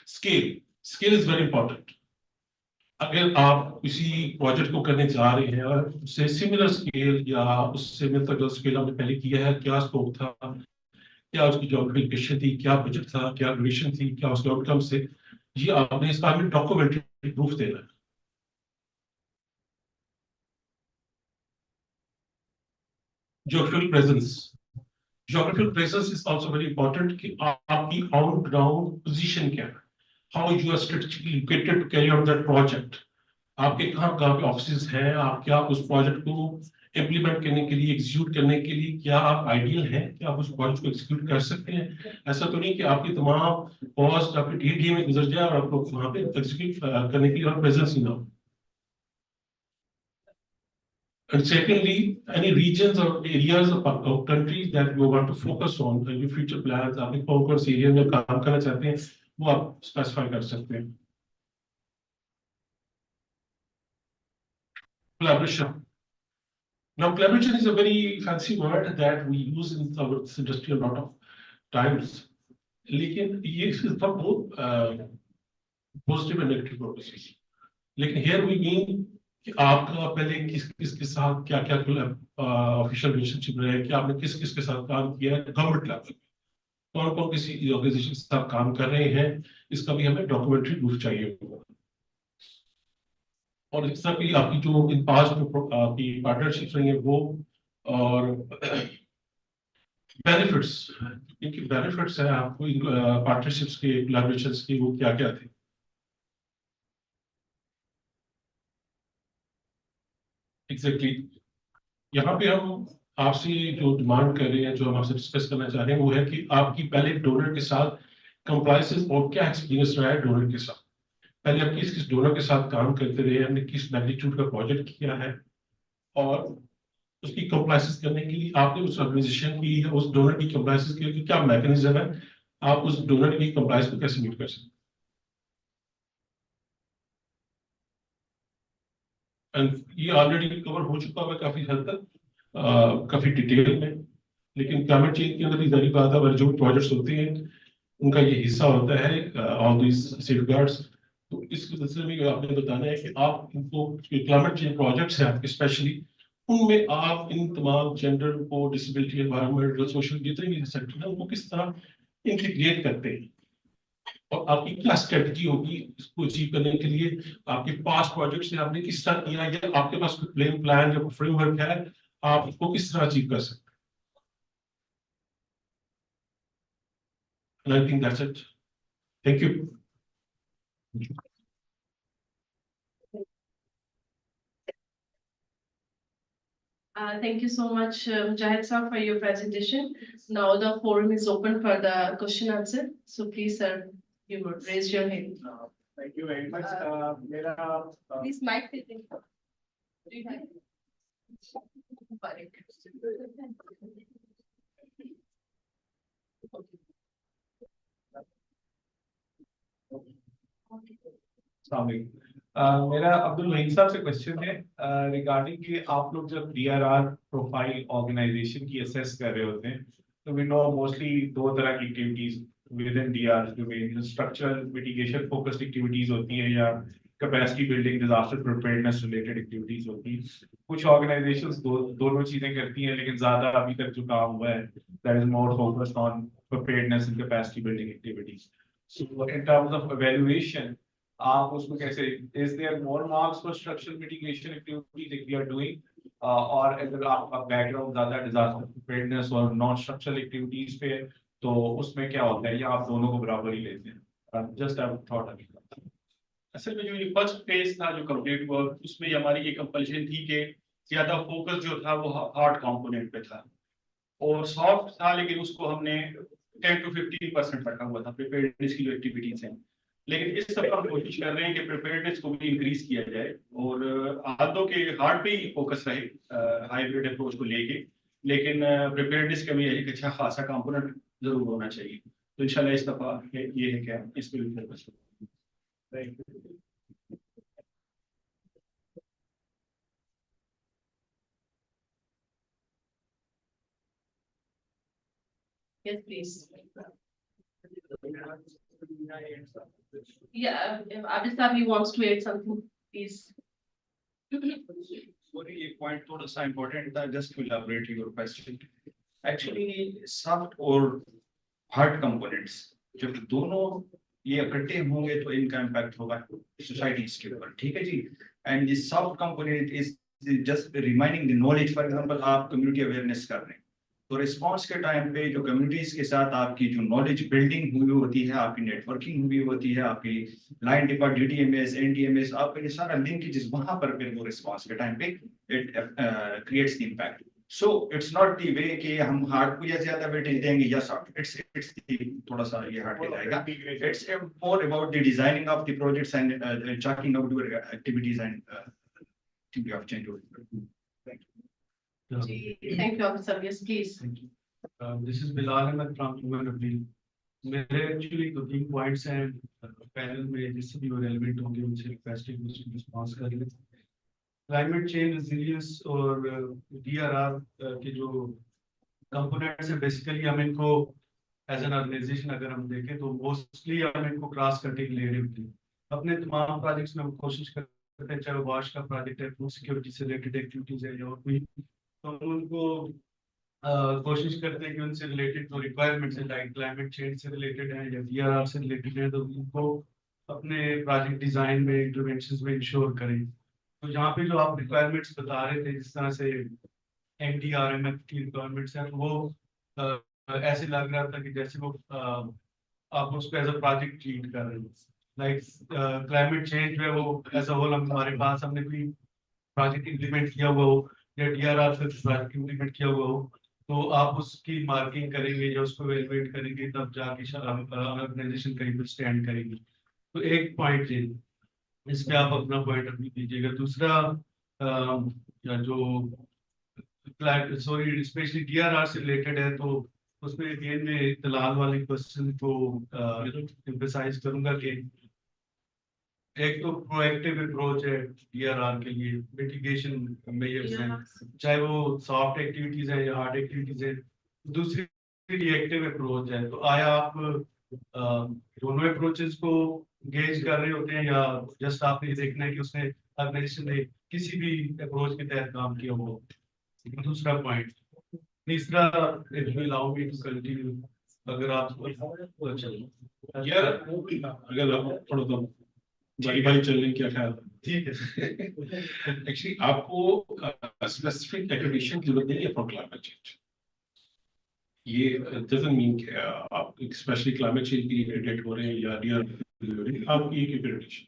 scale is very important अगर आप किसी प्रोजेक्ट को करने जा रहे हैं और उससे सिमिलर स्केल या उससे मिलता जो स्केल आपने पहले किया है क्या स्कोप था क्या उसकी ज्योग्राफिक लोकेशन थी क्या बजट था क्या ड्यूरेशन थी क्या उसके आउटकम से ये आपने इसका हमें डॉक्यूमेंट्री प्रूफ देना है geographical presence is also very important कि आपकी ऑन ग्राउंड पोजीशन क्या है how you are strategically located to carry out that project आपके कहाँ कहाँ पे ऑफिस हैं आप क्या उस प्रोजेक्ट को इम्प्लीमेंट करने के लिए एग्जीक्यूट करने के लिए क्या आप आइडियल हैं क्या आप उस प्रोजेक्ट को एग्जीक्यूट कर सकते हैं ऐसा तो नहीं कि आपकी तमाम कॉस्ट आपके डी में गुजर जाए और आप लोग वहाँ पे एग्जीक्यूट करने के लिए और प्रेजेंस ही ना हो And secondly, any regions or areas of countries that you want to focus on in your future plans, आपने कौन-कौन से एरिया में काम करना चाहते हैं, वो आप स्पेसिफाई कर सकते हैं. Collaboration. Now, collaboration is a very fancy word that we use in our industry a lot of times. लेकिन ये इसका बहुत positive and negative purposes. लेकिन here we mean कि आपका पहले किस के साथ क्या क्या ऑफिशियल रिलेशनशिप रहे कि आपने किस के साथ काम किया है गवर्नमेंट लेवल कौन कौन किसी ऑर्गेनाइजेशन के साथ काम कर रहे हैं इसका भी हमें डॉक्यूमेंट्री प्रूफ चाहिए होगा और इस तरह की आपकी जो इन पास्ट में आपकी पार्टनरशिप रही है वो और बेनिफिट्स इनकी बेनिफिट्स है आपको पार्टनरशिप्स के कोलैबोरेशंस के वो क्या क्या थे एग्जैक्टली यहाँ पे हम आपसे जो डिमांड कर रहे हैं जो हम आपसे डिस्कस करना चाह रहे हैं वो है कि आपकी पहले डोनर के साथ कंप्लायंसेस और क्या एक्सपीरियंस रहा है डोनर के साथ पहले आप किस डोनर के साथ काम करते रहे हमने किस मैग्नीट्यूड का प्रोजेक्ट किया है और उसकी कंप्लायंसेस करने के लिए आपने उस ऑर्गेनाइजेशन की उस डोनर की कंप्लायंसेस के लिए क्या मैकेनिज्म है आप उस डोनर की कंप्लायंस को कैसे मीट कर सकते हैं ये ऑलरेडी कवर हो चुका है काफी हद तक काफी डिटेल में लेकिन क्लाइमेट चेंज के अंदर जारी बात है जो प्रोजेक्ट्स होते हैं उनका ये हिस्सा होता है ऑल दीज सेफगार्ड्स तो इस सिलसिले में आपने बताना है कि आप इनको क्लाइमेट चेंज प्रोजेक्ट्स हैं आपके स्पेशली उनमें आप इन तमाम जेंडर को डिसेबिलिटी एनवायरमेंटल सोशल जितने भी सेक्टर हैं उनको किस तरह इंटीग्रेट करते हैं और आपकी क्या स्ट्रेटजी होगी इसको अचीव करने के लिए आपके पास प्रोजेक्ट से आपने किस तरह किया या आपके पास कोई प्लान या फ्रेमवर्क है आप इसको किस तरह अचीव कर सकते हैं I think that's it. Thank you. Thank you so much, Jahid sir, for your presentation. Now the forum is open for the question answer. So please, sir, you raise your hand. Thank you very much. Please, mic. Do you have? मेरा अब्दुल वहीद साहब से question है regarding कि आप लोग जब DRR profile organisation की assess कर रहे होते हैं तो वी नो मोस्टली दो तरह की एक्टिविटीज विद इन डीआर जो स्ट्रक्चरल मिटिगेशन फोकस्ड एक्टिविटीज होती है या capacity building, disaster preparedness related activities होती हैं। कुछ ऑर्गेनाइजेशंस दोनों चीजें करती हैं, लेकिन ज्यादा अभी तक जो काम हुआ है that is more focused on preparedness and capacity building activities. So in terms of evaluation, आप उसमें कैसे, is there more marks for structural mitigation activities that we are doing, और अगर आपका बैकग्राउंड ज्यादा डिजास्टर प्रिपेयर्डनेस और नॉन स्ट्रक्चरल एक्टिविटीज पे, तो उसमें क्या होता है, या आप दोनों को बराबर ही लेते हैं? जस्ट आई थॉट अभी असल में जो ये फर्स्ट फेज था जो कंप्लीट हुआ, उसमें हमारी ये कंपल्शन थी कि ज्यादा फोकस जो था वो हार्ड कंपोनेंट पे था, और सॉफ्ट था लेकिन उसको हमने 10 to 15% रखा हुआ था प्रिपेयर्डनेस की जो एक्टिविटीज हैं। लेकिन इस दफा हम कोशिश कर रहे हैं कि प्रिपेयर्डनेस को भी इंक्रीज किया जाए, और हाथों के हार्ड पे ही फोकस रहे हाइब्रिड अप्रोच को लेके, लेकिन प्रिपेयर्डनेस का भी एक अच्छा खासा कंपोनेंट जरूर होना चाहिए। तो इंशाल्लाह इस दफा ये है क्या इस पे भी focus. Thank you. Yes, please. Yeah, if Abhisab wants to add something, please. Sorry, ये point थोड़ा सा important था, just to elaborate your question. Actually, soft और hard components जब दोनों ये इकट्ठे होंगे तो इनका impact होगा societies के ऊपर, ठीक है जी? And the soft component is just reminding the knowledge. For example, आप community awareness कर रहे हैं, तो रिस्पॉन्स के टाइम पे जो कम्युनिटीज के साथ आपकी जो नॉलेज बिल्डिंग हुई होती है, आपकी नेटवर्किंग हुई होती है, आपकी लाइन डिपार्ट DDMS NDMS, आपका ये सारा लिंकेज वहां पर फिर वो रिस्पॉन्स के टाइम पे it creates the impact. So it's not the way कि हम हार्ड को या ज्यादा वेटेज देंगे या सॉफ्ट, इट्स थोड़ा सा ये हार्ड पे जाएगा। It's more about the designing of the projects and checking out your activities and thinking of change. Thank you, officer. Yes, please. This is Bilal Ahmed from Human Appeal. मेरे actually दो तीन points हैं panel में, जिससे भी वो relevant होंगे उनसे रिक्वेस्ट है कि रिस्पॉन्स कर लें। क्लाइमेट चेंज रेजिलियंस और DRR के जो कंपोनेंट्स हैं, बेसिकली हम इनको एज एन ऑर्गेनाइजेशन अगर हम देखें तो मोस्टली हम इनको क्रॉस कटिंग ले रहे होते हैं। अपने तमाम प्रोजेक्ट्स में हम कोशिश करते हैं, चाहे वाश का प्रोजेक्ट है, फूड सिक्योरिटी से रिलेटेड एक्टिविटीज है या और कोई, तो उनको कोशिश करते हैं कि उनसे रिलेटेड जो रिक्वायरमेंट्स है, लाइक क्लाइमेट चेंज से रिलेटेड है या DRR से रिलेटेड है, तो उनको अपने प्रोजेक्ट डिजाइन में इंटरवेंशंस में इंश्योर करें। तो यहाँ पे जो आप रिक्वायरमेंट्स बता रहे थे, जिस तरह से NDRMF की रिक्वायरमेंट्स हैं, वो ऐसे लग रहा था कि जैसे वो आप उसको एज अ प्रोजेक्ट ट्रीट कर रहे हैं। लाइक क्लाइमेट चेंज में वो एज अ होल हमारे पास हमने कोई प्रोजेक्ट इम्प्लीमेंट किया हुआ हो या DRR से प्रोजेक्ट इम्प्लीमेंट किया हुआ हो, तो आप उसकी मार्किंग करेंगे या उसको एवेलुएट करेंगे, तब जाके ऑर्गेनाइजेशन कहीं पर स्टैंड करेगी। तो एक पॉइंट है, इस पे आप अपना पॉइंट अभी दीजिएगा। दूसरा जो सॉरी स्पेशली DRR से रिलेटेड है, तो उसमें अगेन में दलाल वाले क्वेश्चन को एम्फसाइज करूंगा कि एक तो प्रोएक्टिव अप्रोच है DRR के लिए, मिटिगेशन मेजर्स हैं, चाहे वो सॉफ्ट एक्टिविटीज है या हार्ड एक्टिविटीज है। दूसरी रिएक्टिव अप्रोच है, तो आया आप दोनों अप्रोचेस को गेज कर रहे होते हैं या जस्ट आपने देखना है कि उसने ऑर्गेनाइजेशन ने किसी भी अप्रोच के तहत काम किया हो। दूसरा पॉइंट। तीसरा, if you allow me to continue, अगर आप यार अगर आप थोड़ा सा बारी बारी चलने क्या ख्याल? ठीक है। एक्चुअली आपको स्पेसिफिक एक्रेडिटेशन की जरूरत नहीं है फॉर क्लाइमेट चेंज। ये डजंट मीन कि आप स्पेशली क्लाइमेट चेंज के लिए एक्रेडिटेड हो रहे हैं या आपकी एक एक्रेडिटेशन,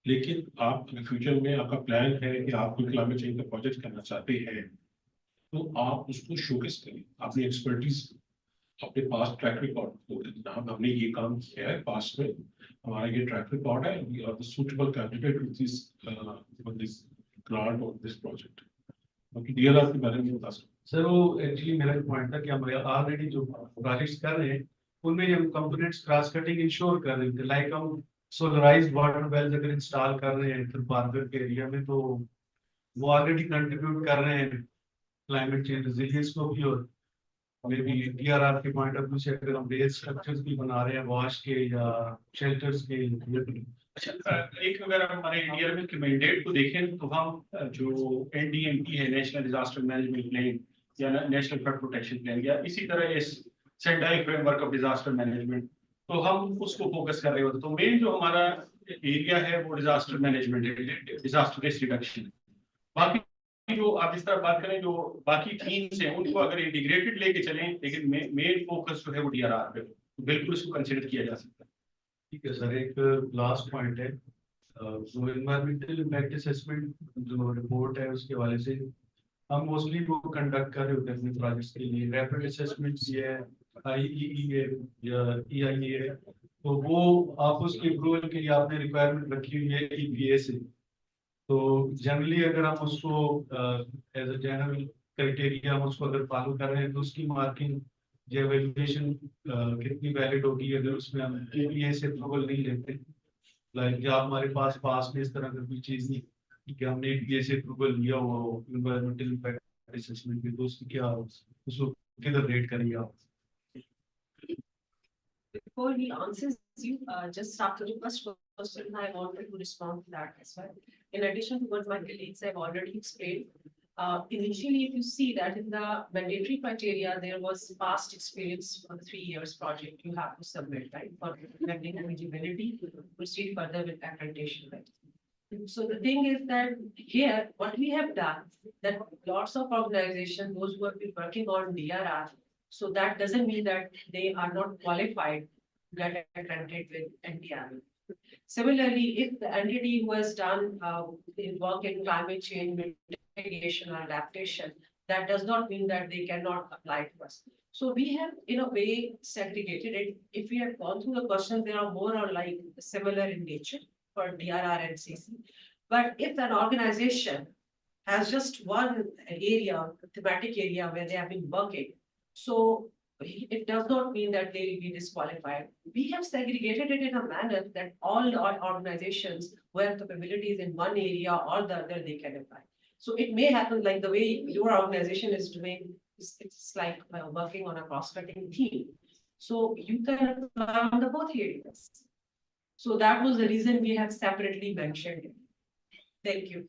लेकिन आप फ्यूचर में आपका प्लान है कि आप कोई क्लाइमेट चेंज का प्रोजेक्ट करना चाहते हैं, तो आप उसको शोकेस करें, अपनी एक्सपर्टीज, अपने पास ट्रैक रिकॉर्ड। हमने ये काम किया है पास्ट में, हमारा ये ट्रैक रिकॉर्ड है, we are the suitable candidate with this grant और दिस प्रोजेक्ट। बाकी DRR के बारे में बता सकते सर, वो एक्चुअली मेरा पॉइंट था कि हम ऑलरेडी जो प्रोजेक्ट्स कर रहे हैं उनमें हम कंपोनेंट्स क्रॉस कटिंग इंश्योर कर रहे थे। लाइक हम सोलराइज्ड वाटर वेल्स अगर इंस्टॉल कर रहे हैं फिर पार्कर के एरिया में, तो वो ऑलरेडी कंट्रीब्यूट कर रहे हैं क्लाइमेट चेंज रेजिलियंस को भी और मे बी DRR के पॉइंट ऑफ व्यू से अगर हम बेस स्ट्रक्चर्स भी बना रहे हैं वॉश के या शेल्टर्स के। अच्छा, एक अगर हम हमारे इंडिया के मैंडेट को देखें तो हम जो NDMP है, नेशनल डिजास्टर मैनेजमेंट प्लान या नेशनल फ्लड प्रोटेक्शन प्लान, या इसी तरह इस Sendai framework of disaster management, तो हम उसको फोकस कर रहे होते। तो मेन जो हमारा एरिया है वो डिजास्टर मैनेजमेंट है, डिजास्टर रिस्क रिडक्शन। बाकी जो आप इस तरह बात करें, जो बाकी टीम्स हैं उनको अगर इंटीग्रेटेड लेके चलें, लेकिन मेन फोकस जो है वो DRR पे, तो बिल्कुल इसको कंसिडर किया जा सकता है। ठीक है सर, एक लास्ट पॉइंट है, जो एनवायरमेंटल इम्पैक्ट असेसमेंट जो रिपोर्ट है उसके हवाले से हम मोस्टली वो कंडक्ट कर रहे होते हैं अपने प्रोजेक्ट्स के लिए। रैपिड असेसमेंट ये है, IEE है या EIA है, तो वो आप उसके अप्रूवल के लिए आपने रिक्वायरमेंट रखी हुई है EPA से। तो जनरली अगर हम उसको एज अ जनरल क्राइटेरिया हम उसको अगर फॉलो कर रहे हैं तो उसकी मार्किंग या वैल्यूएशन कितनी वैलिड होगी अगर उसमें हम EPA से अप्रूवल नहीं लेते। लाइक जब हमारे पास में इस तरह की कोई चीज नहीं कि हमने EPA से अप्रूवल लिया हुआ हो एनवायरमेंटल इम्पैक्ट असेसमेंट की, तो उसकी क्या उसको किधर रेट करेंगे आप? Before he answers you, just after the first question, I wanted to respond to that as well. In addition to what my colleagues have already explained, initially, if you see that in the mandatory criteria, there was past experience for the 3 years project you have to submit, right? For reflecting eligibility to proceed further with accreditation, right? So the thing is that here, what we have done, that lots of organizations, those who have been working on DRR, so that doesn't mean that they are not qualified to get accredited with NDRR. Similarly, if the entity who has done work in climate change mitigation or adaptation, that does not mean that they cannot apply to us. So we have, in a way, segregated it. If we have gone through the questions, they are more or like similar in nature for DRR and CC. But if an organization has just one area, thematic area where they have been working, so it does not mean that they will be disqualified. We have segregated it in a manner that all our organizations who have capabilities in one area or the other, they can apply. So it may happen like the way your organization is doing, it's like working on a cross-cutting theme. So you can apply on the both areas. So that was the reason we have separately mentioned it. Thank you.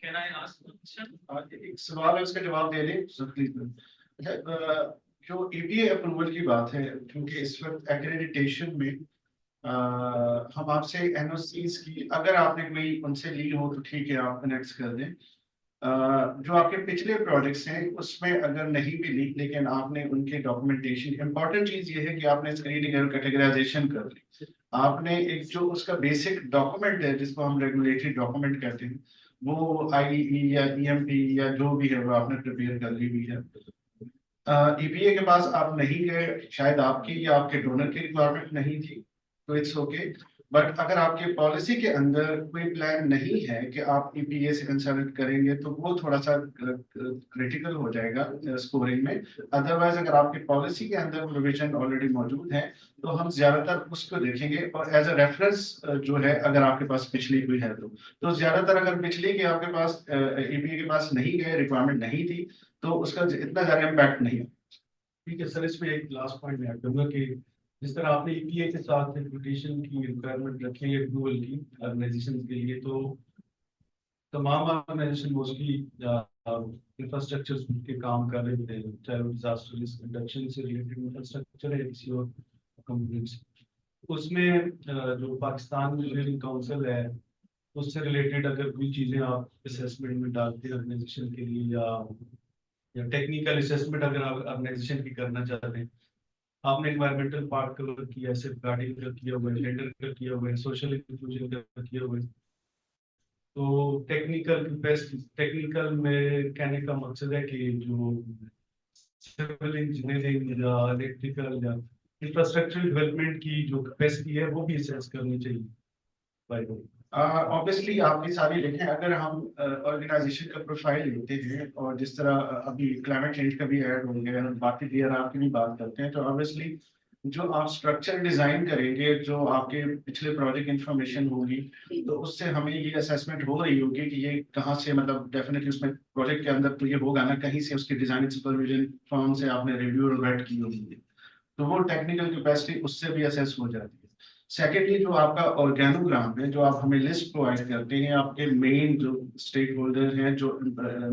Can I ask a question? एक सवाल है, उसका जवाब दे दें please. जो EPA approval की बात है, क्योंकि इस वक्त एक्रेडिटेशन में हम आपसे NOCs की अगर आपने कोई उनसे ली हो तो ठीक है, आप कनेक्ट कर दें। जो आपके पिछले प्रोजेक्ट्स हैं उसमें अगर नहीं भी ली, लेकिन आपने उनके डॉक्यूमेंटेशन, इंपॉर्टेंट चीज ये है कि आपने स्क्रीनिंग और कैटेगराइजेशन कर ली। आपने एक जो उसका बेसिक डॉक्यूमेंट है जिसको हम रेगुलेटरी डॉक्यूमेंट कहते हैं, वो IEE या EMP या जो भी है वो आपने प्रिपेयर कर ली हुई है। EPA के पास आप नहीं गए, शायद आपकी या आपके डोनर की रिक्वायरमेंट नहीं थी, तो इट्स ओके। बट अगर आपके पॉलिसी के अंदर कोई प्लान नहीं है कि आप EPA से कंसल्ट करेंगे, तो वो थोड़ा सा क्रिटिकल हो जाएगा स्कोरिंग में। अदरवाइज अगर आपकी पॉलिसी के अंदर प्रोविजन ऑलरेडी मौजूद है तो हम ज्यादातर उसको देखेंगे, और एज अ रेफरेंस जो है अगर आपके पास पिछली कोई है तो ज्यादातर अगर पिछली के आपके पास EPA के पास नहीं गए, रिक्वायरमेंट नहीं थी, तो उसका इतना ज्यादा इम्पैक्ट नहीं है। ठीक है सर, इसमें एक लास्ट पॉइंट मैं ऐड करूंगा कि जिस तरह आपने EPA के साथ एक्रेडिटेशन की रिक्वायरमेंट रखी है अप्रूवल की ऑर्गेनाइजेशन के लिए, तो तमाम ऑर्गेनाइजेशन मोस्टली इंफ्रास्ट्रक्चर के काम कर रहे थे, चाहे वो डिजास्टर रिस्क रिडक्शन से रिलेटेड इंफ्रास्ट्रक्चर है किसी और कंपनी से। उसमें जो पाकिस्तान इंजीनियरिंग काउंसिल है उससे रिलेटेड अगर कोई चीज़ें आप असेसमेंट में डालते हैं ऑर्गेनाइजेशन के लिए, या टेक्निकल असेसमेंट अगर आप ऑर्गेनाइजेशन की करना चाहते हैं, आपने एनवायरमेंटल पार्ट कवर किया, सिर्फ गार्डिंग का किया हुआ है, लेंडर का किया हुआ है, सोशल इंक्लूजन का किया हुआ है, तो टेक्निकल में कहने का मकसद है कि जो सिविल इंजीनियरिंग या इलेक्ट्रिकल या इंफ्रास्ट्रक्चर डेवलपमेंट की जो कैपेसिटी है वो भी असेस करनी चाहिए बाय द वे। ऑब्वियसली आपकी सारी देखें, अगर हम ऑर्गेनाइजेशन का प्रोफाइल लेते हैं और जिस तरह अभी क्लाइमेट चेंज का भी ऐड हो गया, बाकी DRR की भी बात करते हैं, तो ऑब्वियसली जो आप स्ट्रक्चर डिजाइन करेंगे, जो आपके पिछले प्रोजेक्ट इंफॉर्मेशन होगी, तो उससे हमें ये असेसमेंट हो रही होगी कि ये कहाँ से, मतलब डेफिनेटली उसमें प्रोजेक्ट के अंदर तो ये होगा ना, कहीं से उसकी डिजाइन सुपरविजन फॉर्म से आपने रिव्यू और वेट की होगी, तो वो टेक्निकल कैपेसिटी उससे भी असेस हो जाती है। सेकेंडली, जो आपका ऑर्गेनोग्राम है, जो आप हमें लिस्ट प्रोवाइड करते हैं, आपके मेन जो स्टेक होल्डर हैं, जो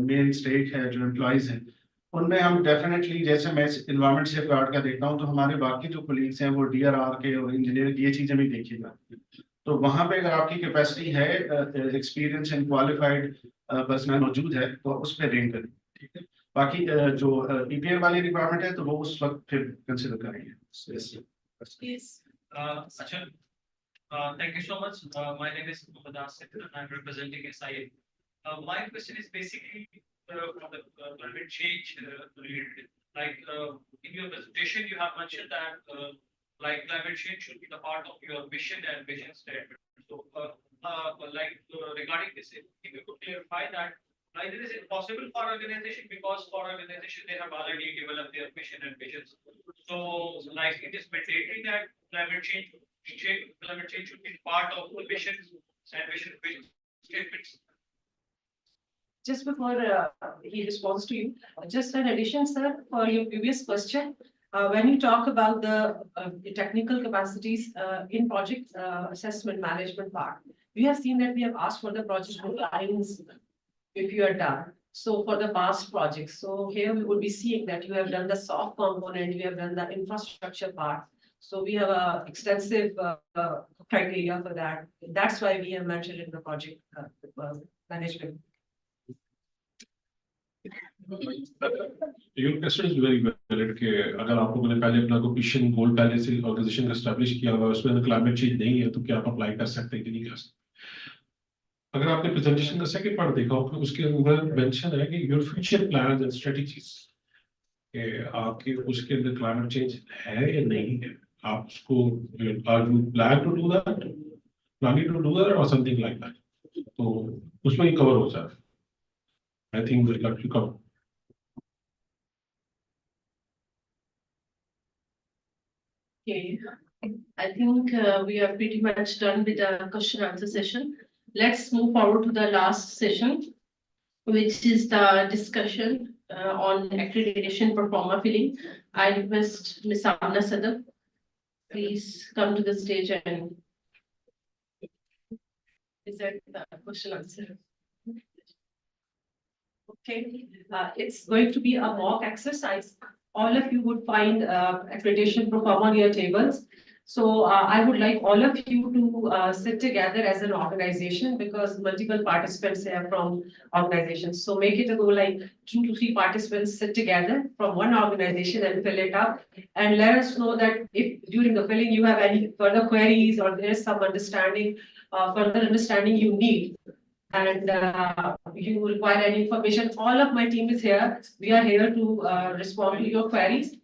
मेन स्टेक है, जो एम्प्लॉयज हैं, उनमें हम डेफिनेटली, जैसे मैं इन्वायरमेंट सेफ गार्ड का देखता हूँ, तो हमारे बाकी जो कोलीग्स हैं वो DRR के और इंजीनियर ये चीजें भी देखी जाती है। तो वहां पे अगर आपकी कैपेसिटी है, एक्सपीरियंस एंड क्वालिफाइड पर्सनल मौजूद है, तो उस पर रेंज करें, ठीक है। बाकी जो PPR वाली रिक्वायरमेंट है, तो वो उस वक्त फिर कंसिडर करेंगे। Sachin, thank you so much. My name is Mohammad Asif and I'm representing SIA. My question is basically for the climate change related. Like in your presentation, you have mentioned that like climate change should be the part of your mission and vision statement. So, regarding this, if you could clarify that. Either is it possible for organization, because for organization they have already developed their mission and visions. So like it is mandatory that climate change should be part of the missions and vision statements. Just before he responds to you, just an addition, sir, for your previous question. When you talk about the technical capacities in project assessment management part, we have seen that we have asked for the project lines if you are done. So for the past projects, so here we would be seeing that you have done the soft component, you have done the infrastructure part. So we have a extensive criteria for that. That's why we have mentioned in the project management. Your question is very valid कि अगर आपको मैंने पहले अपना mission गोल पहले से organisation का establish किया हुआ है, उसमें क्लाइमेट चेंज नहीं है, तो क्या आप अप्लाई कर सकते हैं कि नहीं कर सकते। अगर आपने प्रेजेंटेशन का सेकंड पार्ट देखा हो, उसके अंदर मेंशन है कि your future plans and strategies, कि आपके उसके अंदर क्लाइमेट चेंज है या नहीं है, आप उसको are you plan to do that, planning to do that और समथिंग लाइक दैट, तो उसमें ही कवर हो जाए। I think that luck to cover. Okay, I think we are pretty much done with the question answer session. Let's move forward to the last session, which is the discussion on accreditation performer filling. I request Ms. Amna Sadaf, please come to the stage and present the question answer. Okay, it's going to be a mock exercise. All of you would find accreditation performer on your tables. So I would like all of you to sit together as an organization, because multiple participants are from organizations. So make it a go like 2 to 3 participants sit together from one organization and fill it up. And let us know that if during the filling you have any further queries or there is some understanding, further understanding you need. And you require any information, all of my team is here. We are here to respond to your queries.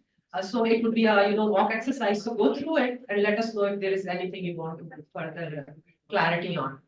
So it would be a mock exercise. So go through it and let us know if there is anything you want to further clarity on.